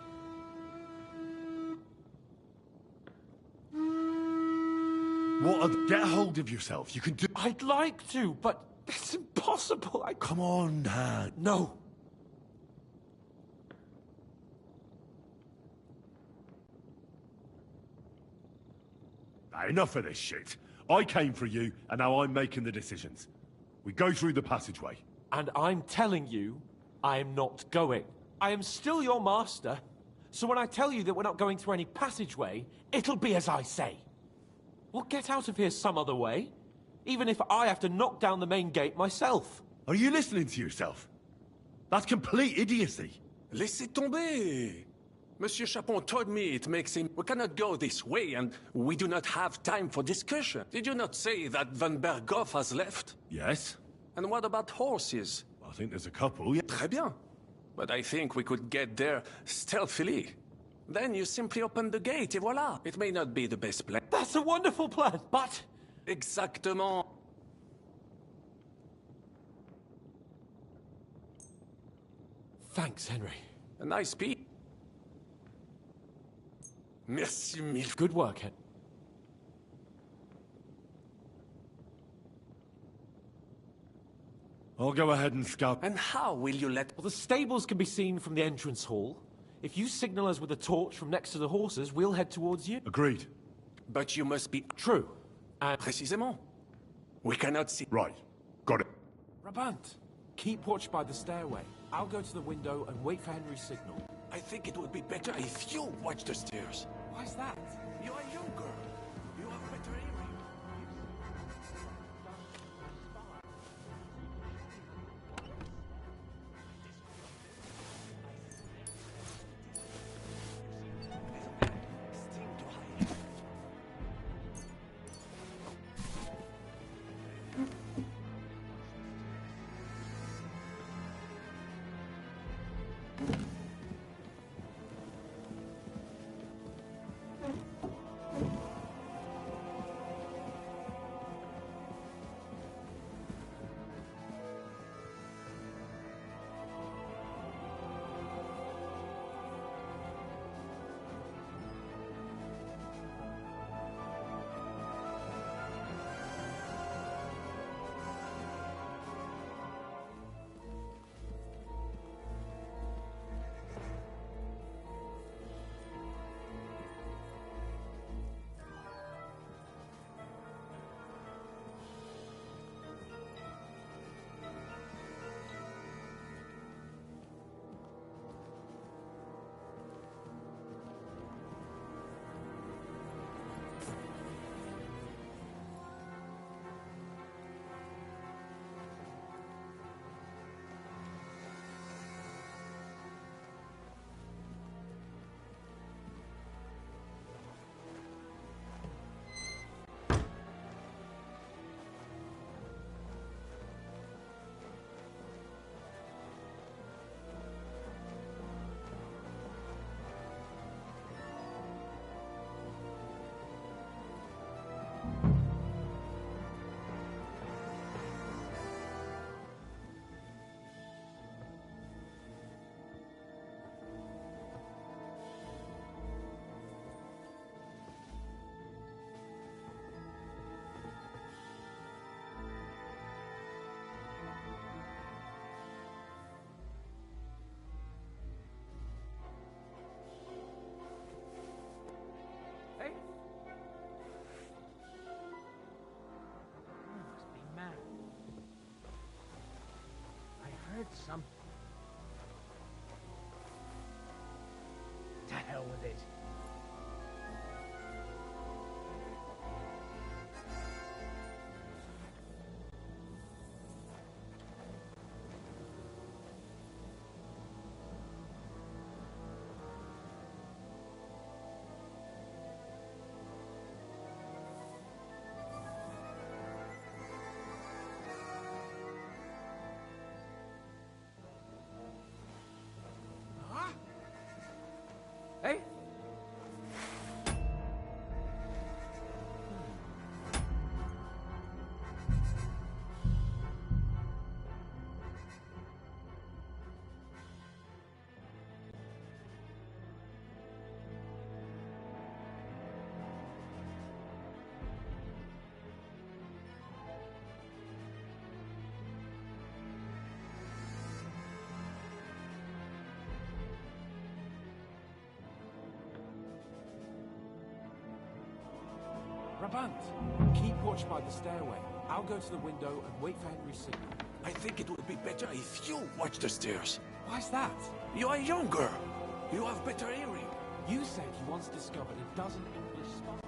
What? Get a hold of yourself. You can do. I'd like to, but it's impossible. Come on, Dad. No. Enough of this shit. I came for you, and now I'm making the decisions. We go through the passageway. And I'm telling you, I am not going. I am still your master, so when I tell you that we're not going through any passageway, it'll be as I say. We'll get out of here some other way, even if I have to knock down the main gate myself. Are you listening to yourself? That's complete idiocy. Laissez tomber. Monsieur Capon told me it makes him... We cannot go this way, and we do not have time for discussion. Did you not say that Van Berghoff has left? Yes. And what about horses? I think there's a couple, yeah. Très bien. But I think we could get there stealthily. Then you simply open the gate, et voilà. It may not be the best plan. That's a wonderful plan, but... Exactement. Thanks, Henry. A nice piece. Merci mille. Good work, Henry. I'll go ahead and scout. And how will you let... Well, the stables can be seen from the entrance hall. If you signal us with a torch from next to the horses, we'll head towards you. Agreed. But you must be... True. And... Précisément. We cannot see... Right. Got it. Rabant, keep watch by the stairway. I'll go to the window and wait for Henry's signal. I think it would be better if you watch the stairs. Why's that? You are younger. You have better hearing. Some. To hell with it. Brabant. Keep watch by the stairway. I'll go to the window and wait for Henry's signal. I think it would be better if you watch the stairs. Why's that? You are younger. You have better hearing. You said he once discovered a dozen English spies.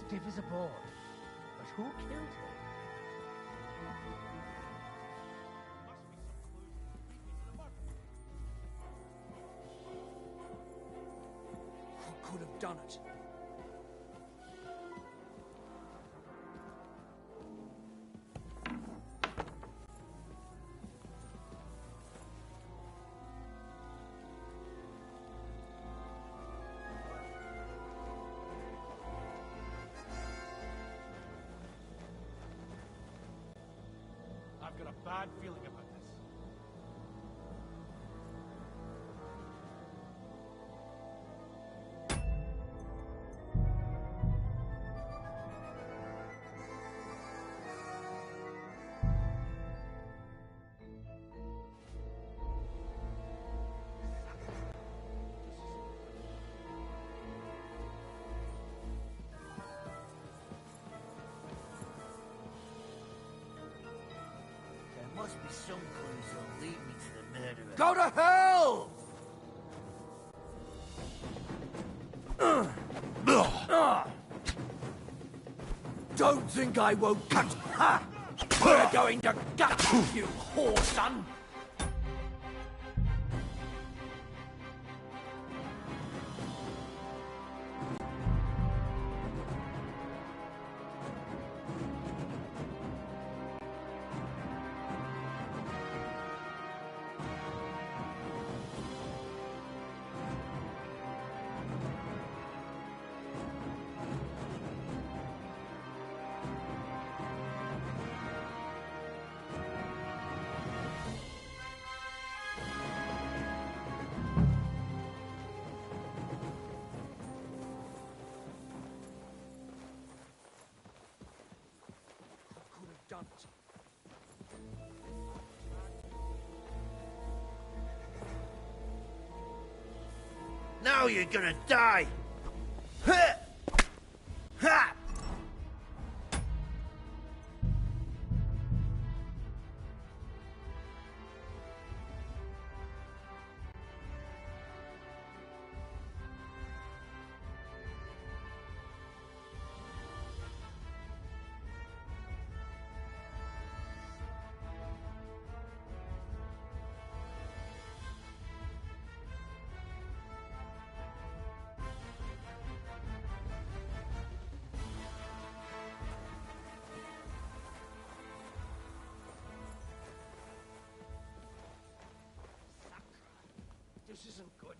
Stiff as a board. But who killed him? Who could have done it? I've got a bad feeling about this. There must be some clues that'll lead me to the murderer. Go to hell! Don't think I won't cut. Ha! We're going to gut you, whoreson! Done it. Now you're gonna die! Ha! Ha! This isn't good.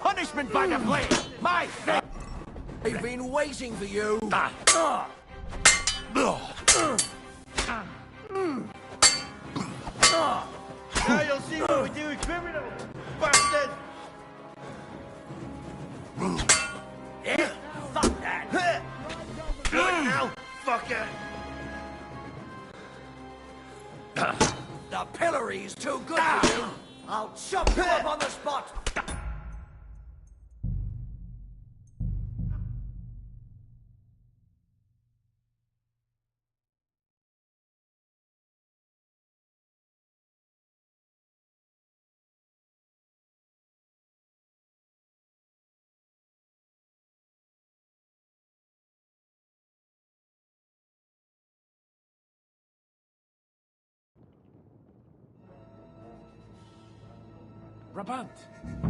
Punishment by the blade! My thing! I've been waiting for you! Now you'll see what we do with criminals, bastard! Yeah? Fuck that! Do it now, fucker! The pillory's too good for you! I'll chop you up on the spot! Brabant,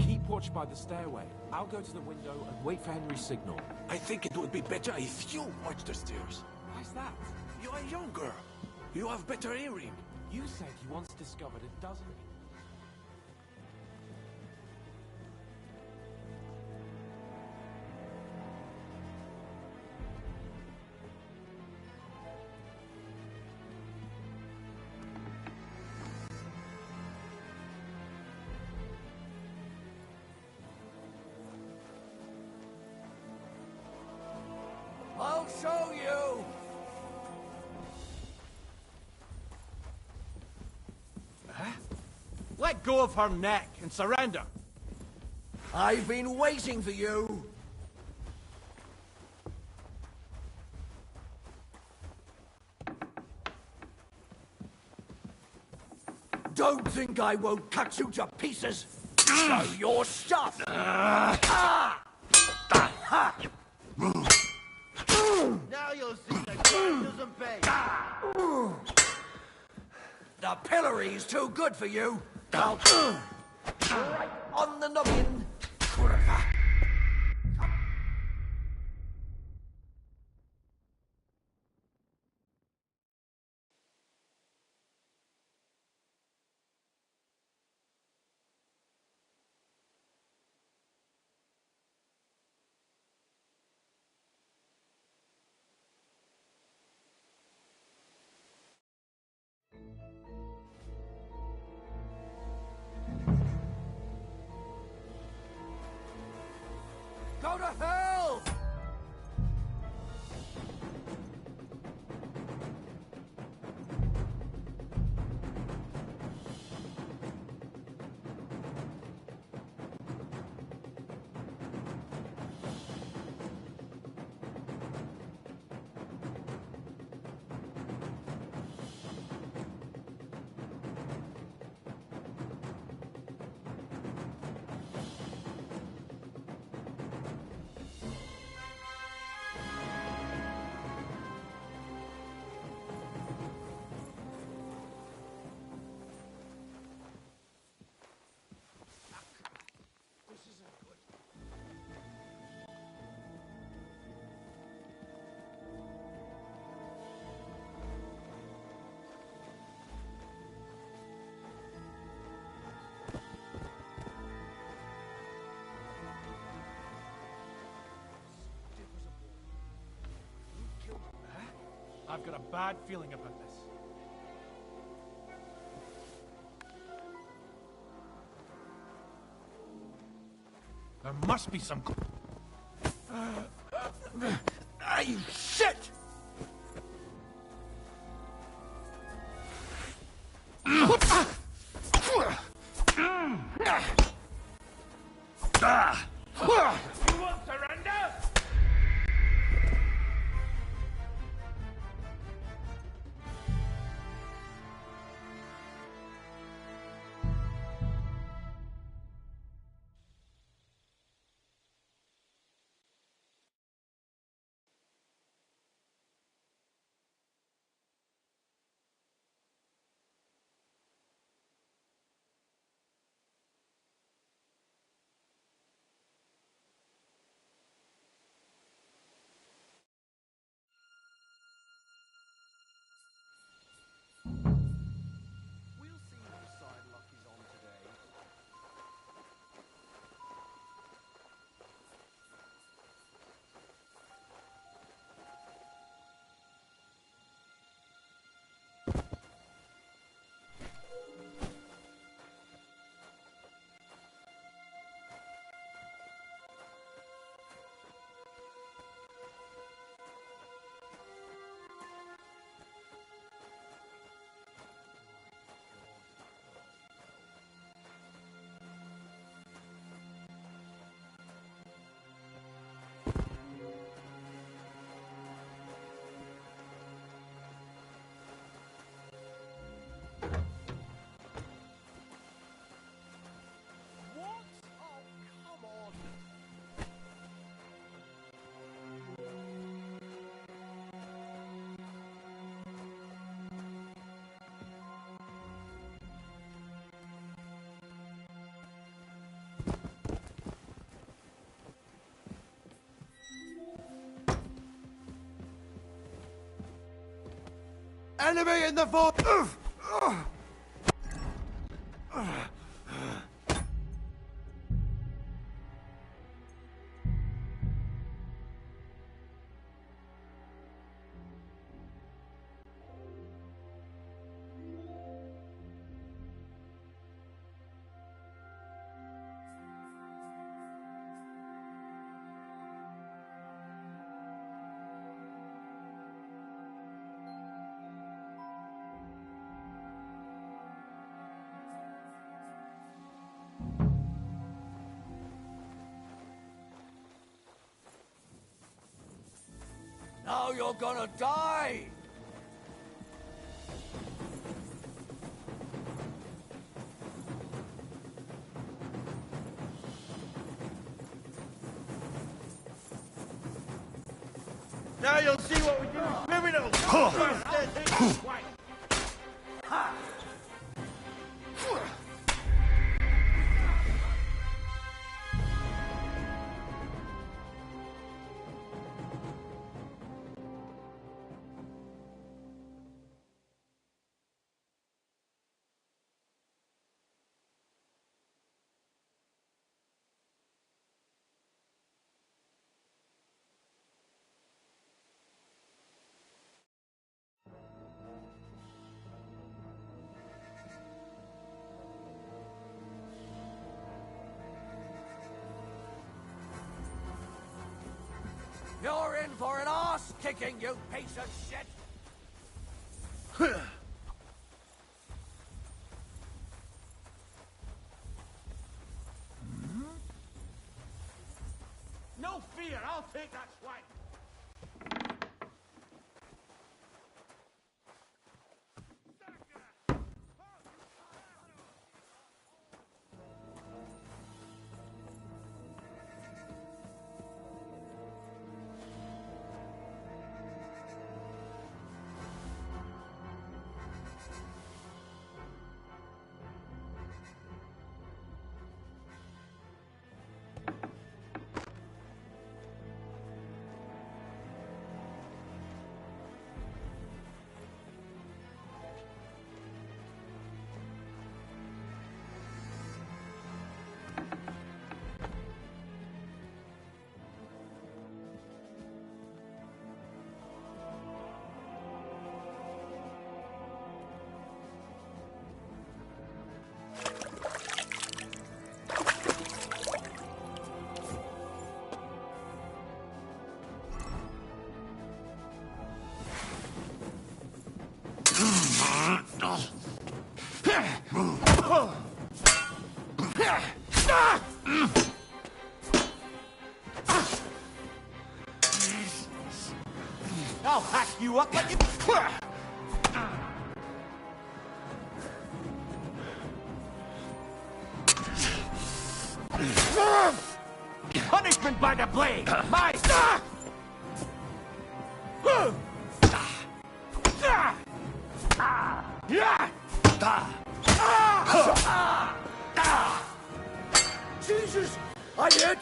keep watch by the stairway. I'll go to the window and wait for Henry's signal. I think it would be better if you watch the stairs. Why's that? You are younger. You have better hearing. You said you once discovered a dozen... I'll show you! Let go of her neck and surrender. I've been waiting for you. Don't think I won't cut you to pieces. Show your stuff. Now you'll see that crime doesn't pay. The pillory's too good for you. I'll right on the noggin. Go to hell! I've got a bad feeling about this. There must be some... You shit! You won't surrender? Enemy in the fort! Now you're gonna die! Now you'll see what we do with criminals! You're in for an ass kicking, you piece of shit! No fear, I'll take that swine! I'll hack you up like you... Punishment by the blade! My... Jesus! I hit!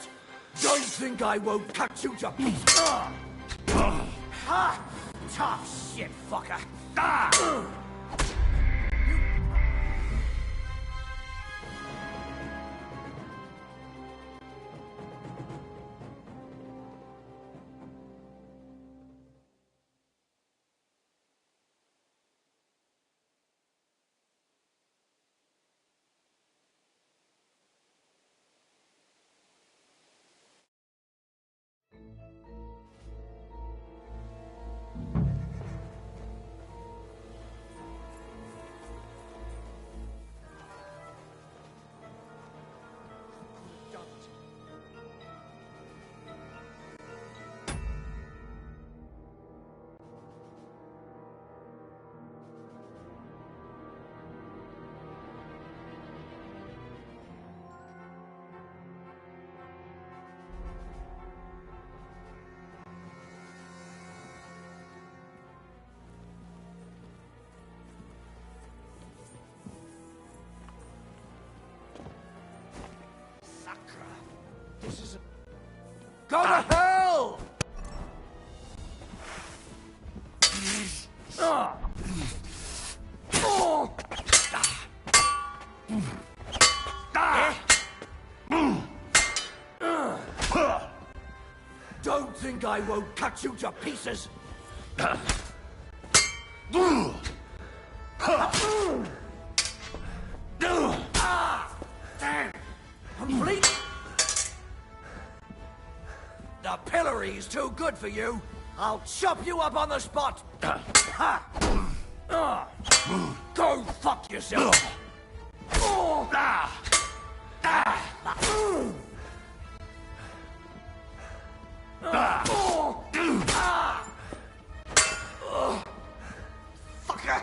Don't think I won't cut you to pieces! Tough shit, fucker! This is a... Go to hell! Don't think I won't cut you to pieces! Damn! Complete? The pillory's too good for you. I'll chop you up on the spot. Go fuck yourself. Fucker!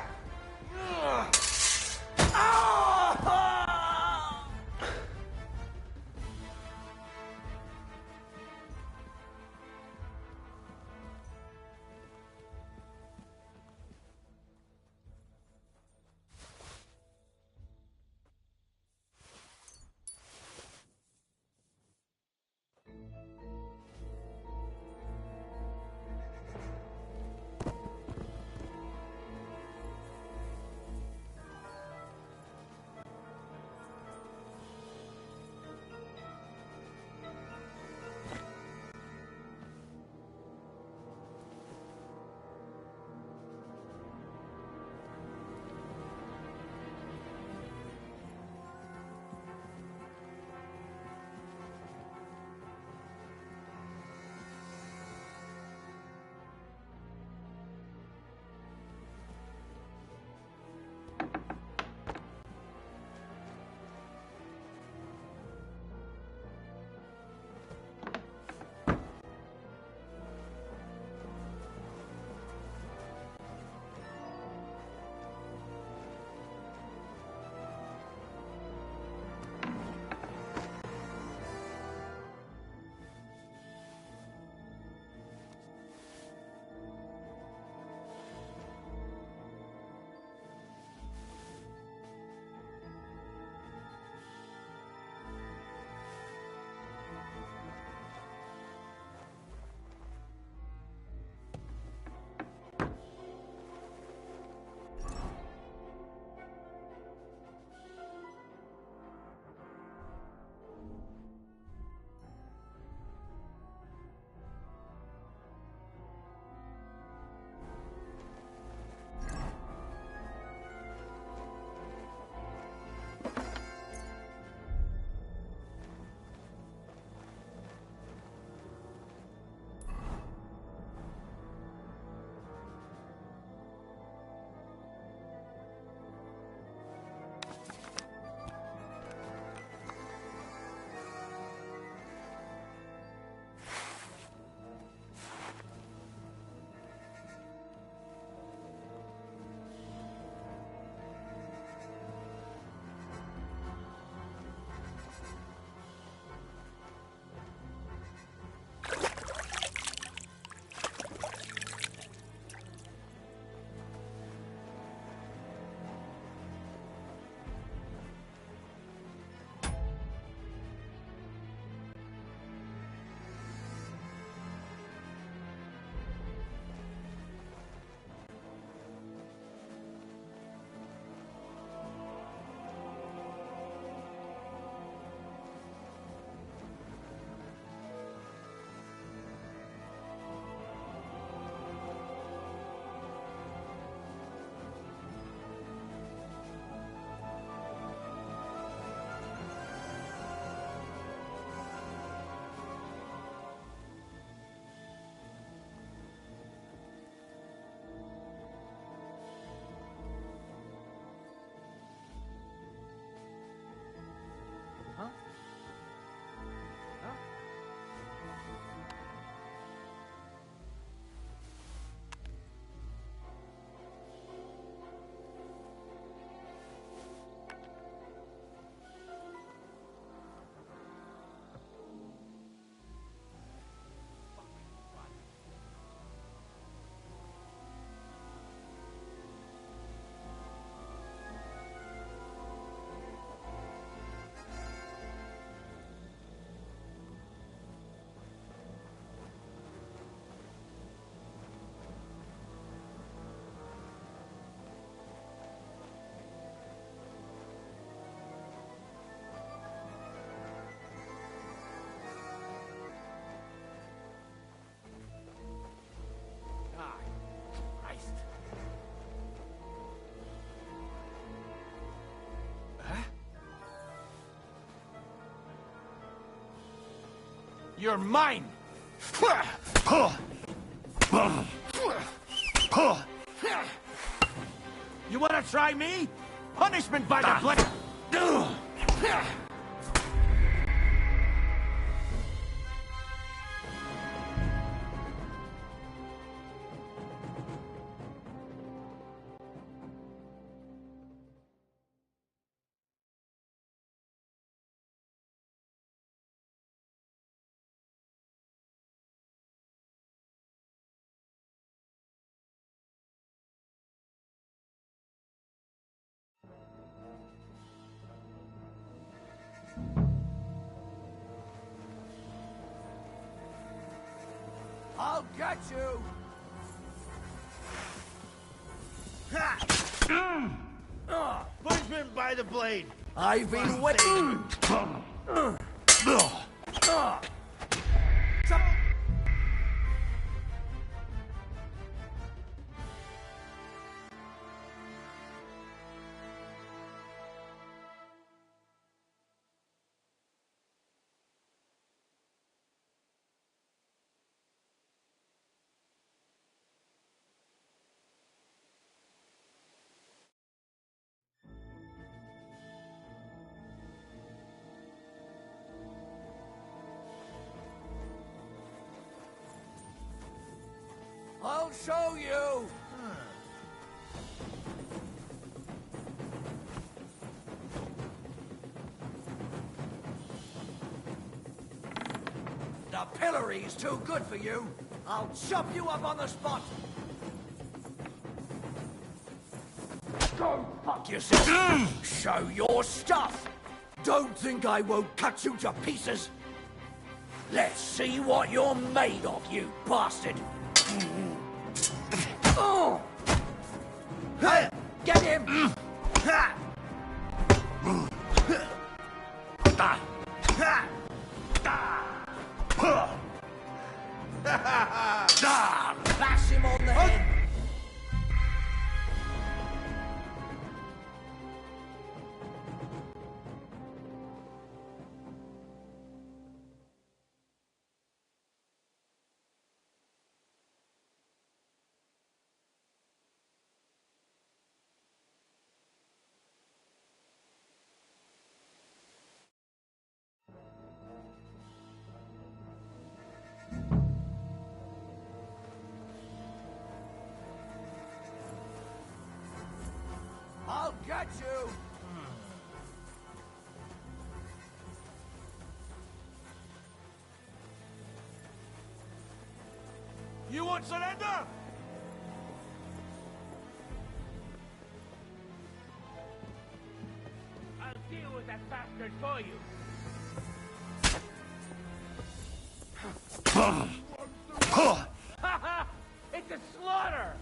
You're mine! You wanna try me? Punishment by the blade! I'll get you! Punishment by the blade! I've been waiting! I'll show you! The pillory's too good for you. I'll chop you up on the spot. Go fuck yourself. Show your stuff. Don't think I won't cut you to pieces. Let's see what you're made of, you bastard. Hey, get him! Bash him on the head! I'll get you! You won't surrender? I'll deal with that bastard for you. It's a slaughter!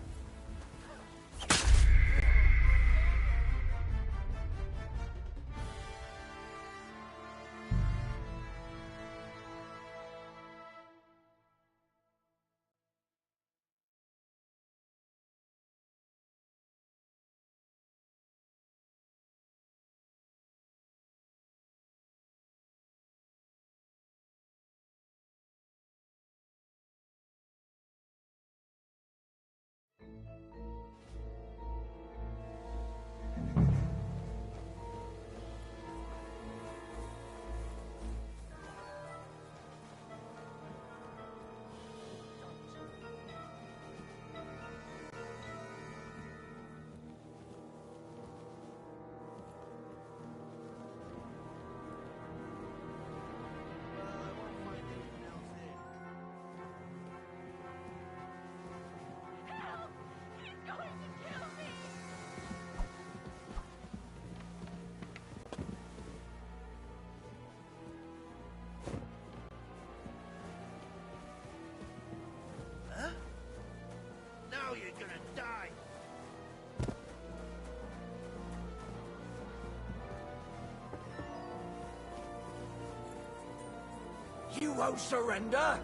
Now you're gonna die! You won't surrender?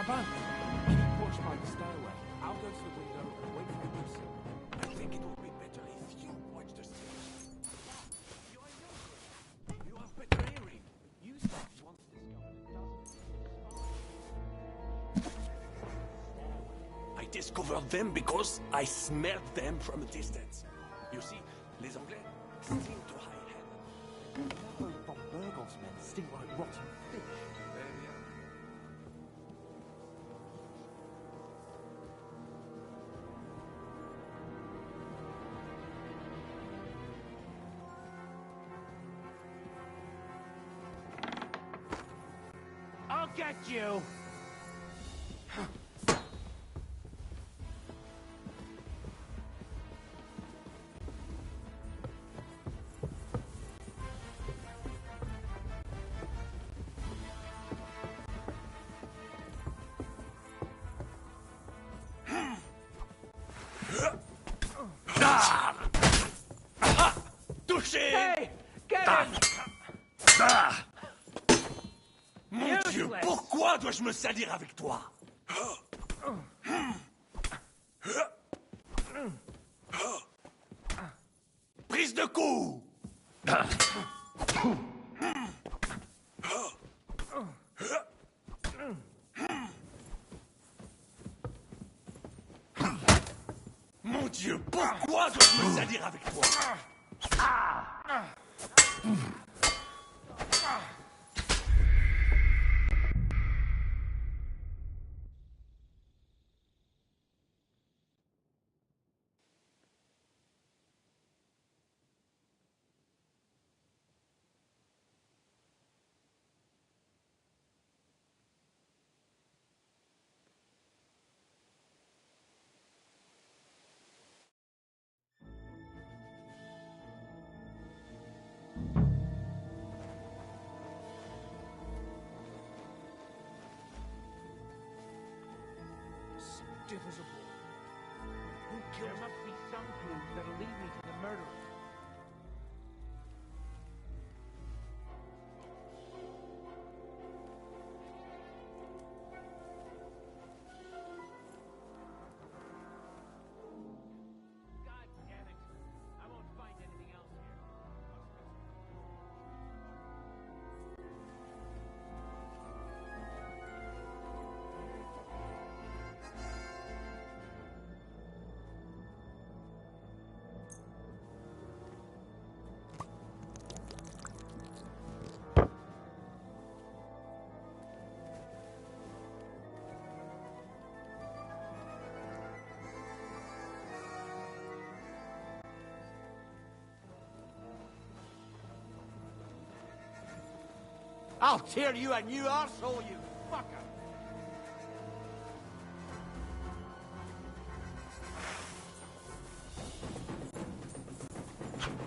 about? Keep watch by the stairway. I'll go to the window and wait for you. I think it would be better if you watch the stairs. You have better hearing. You start once I discovered them because I smelled them from a distance. You see, les Anglais seem to hide hand. Von Bergoff's men stink like rotten fish. I'll get you! Touché! Hey! Get him! Mon Dieu, pourquoi dois-je me salir avec toi? Prise de coup! Mon Dieu, pourquoi dois-je me salir avec toi? Stiff as a bull. There must be some clues that'll lead me to the murderer. God damn it. I won't find anything else here. I'll tear you a new arsehole, you fucker!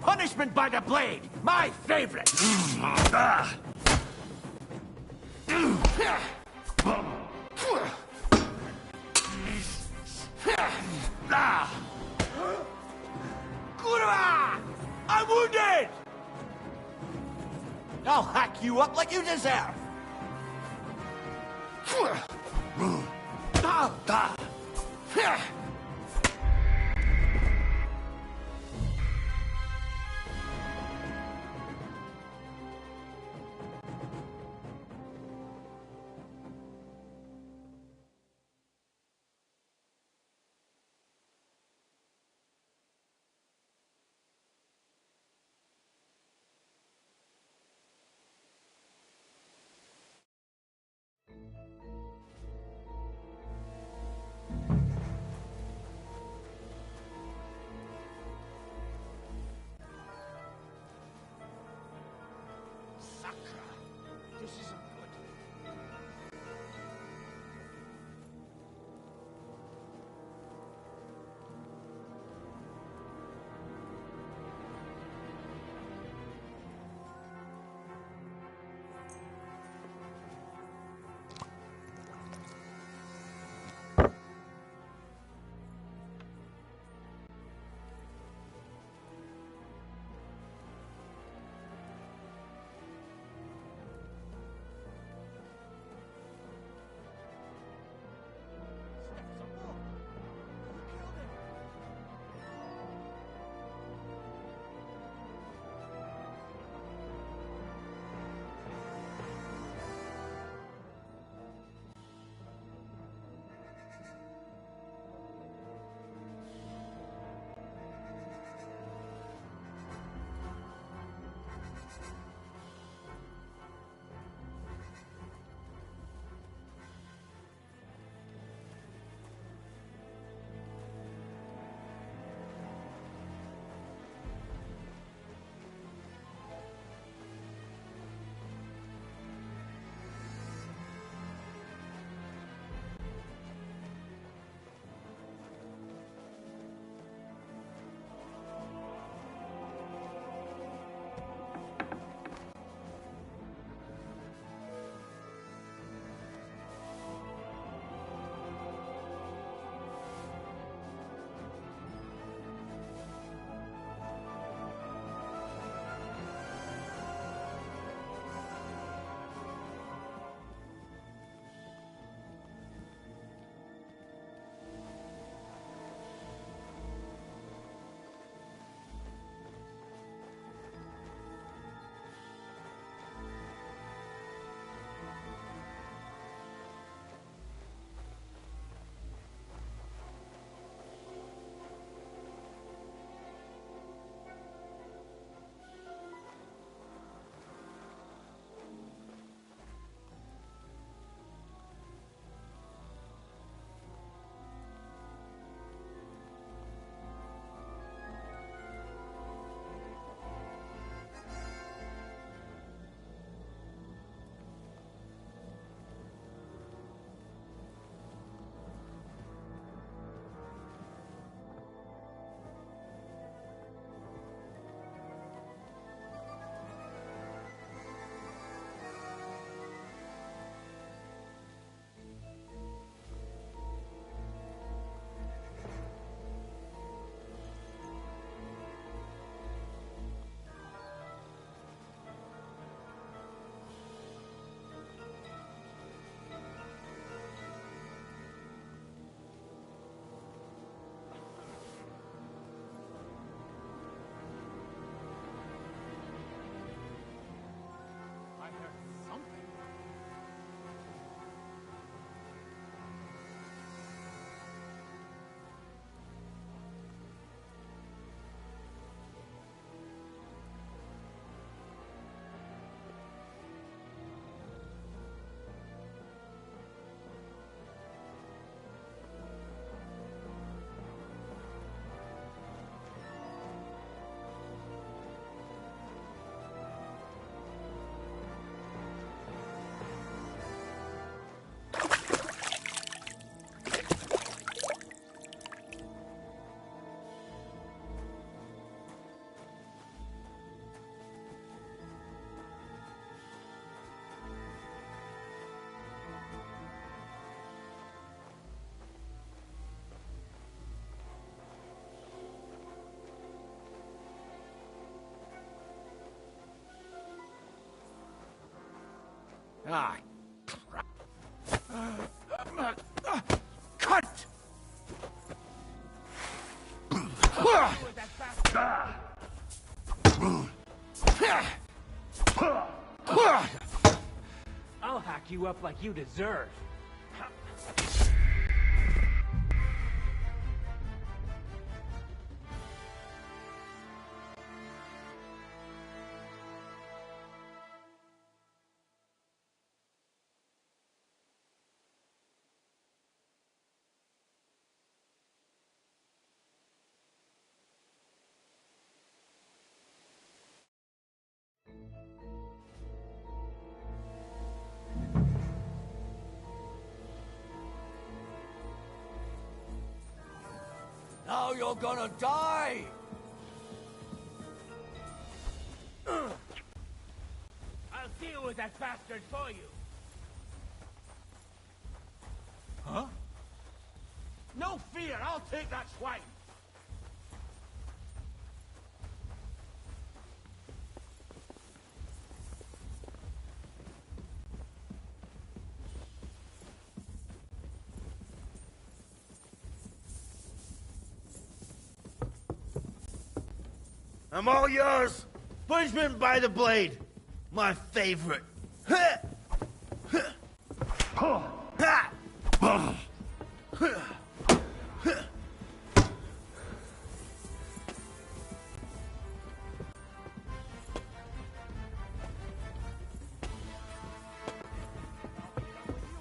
Punishment by the blade! My favorite! Kurwa! I'm wounded! I'll hack you up like you deserve! This isn't good. Ah, crap. Cunt! I'll hack you up like you deserve. Now you're gonna die! I'll deal with that bastard for you. Huh? No fear, I'll take that swine! I'm all yours. Punishment by the blade. My favorite.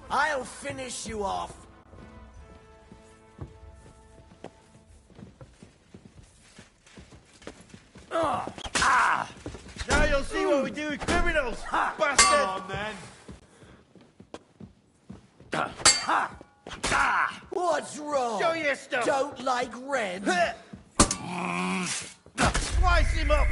I'll finish you off. Now you'll see what we do with criminals, bastard! Come on, then. What's wrong? Show your stuff. Don't like red? Slice him up!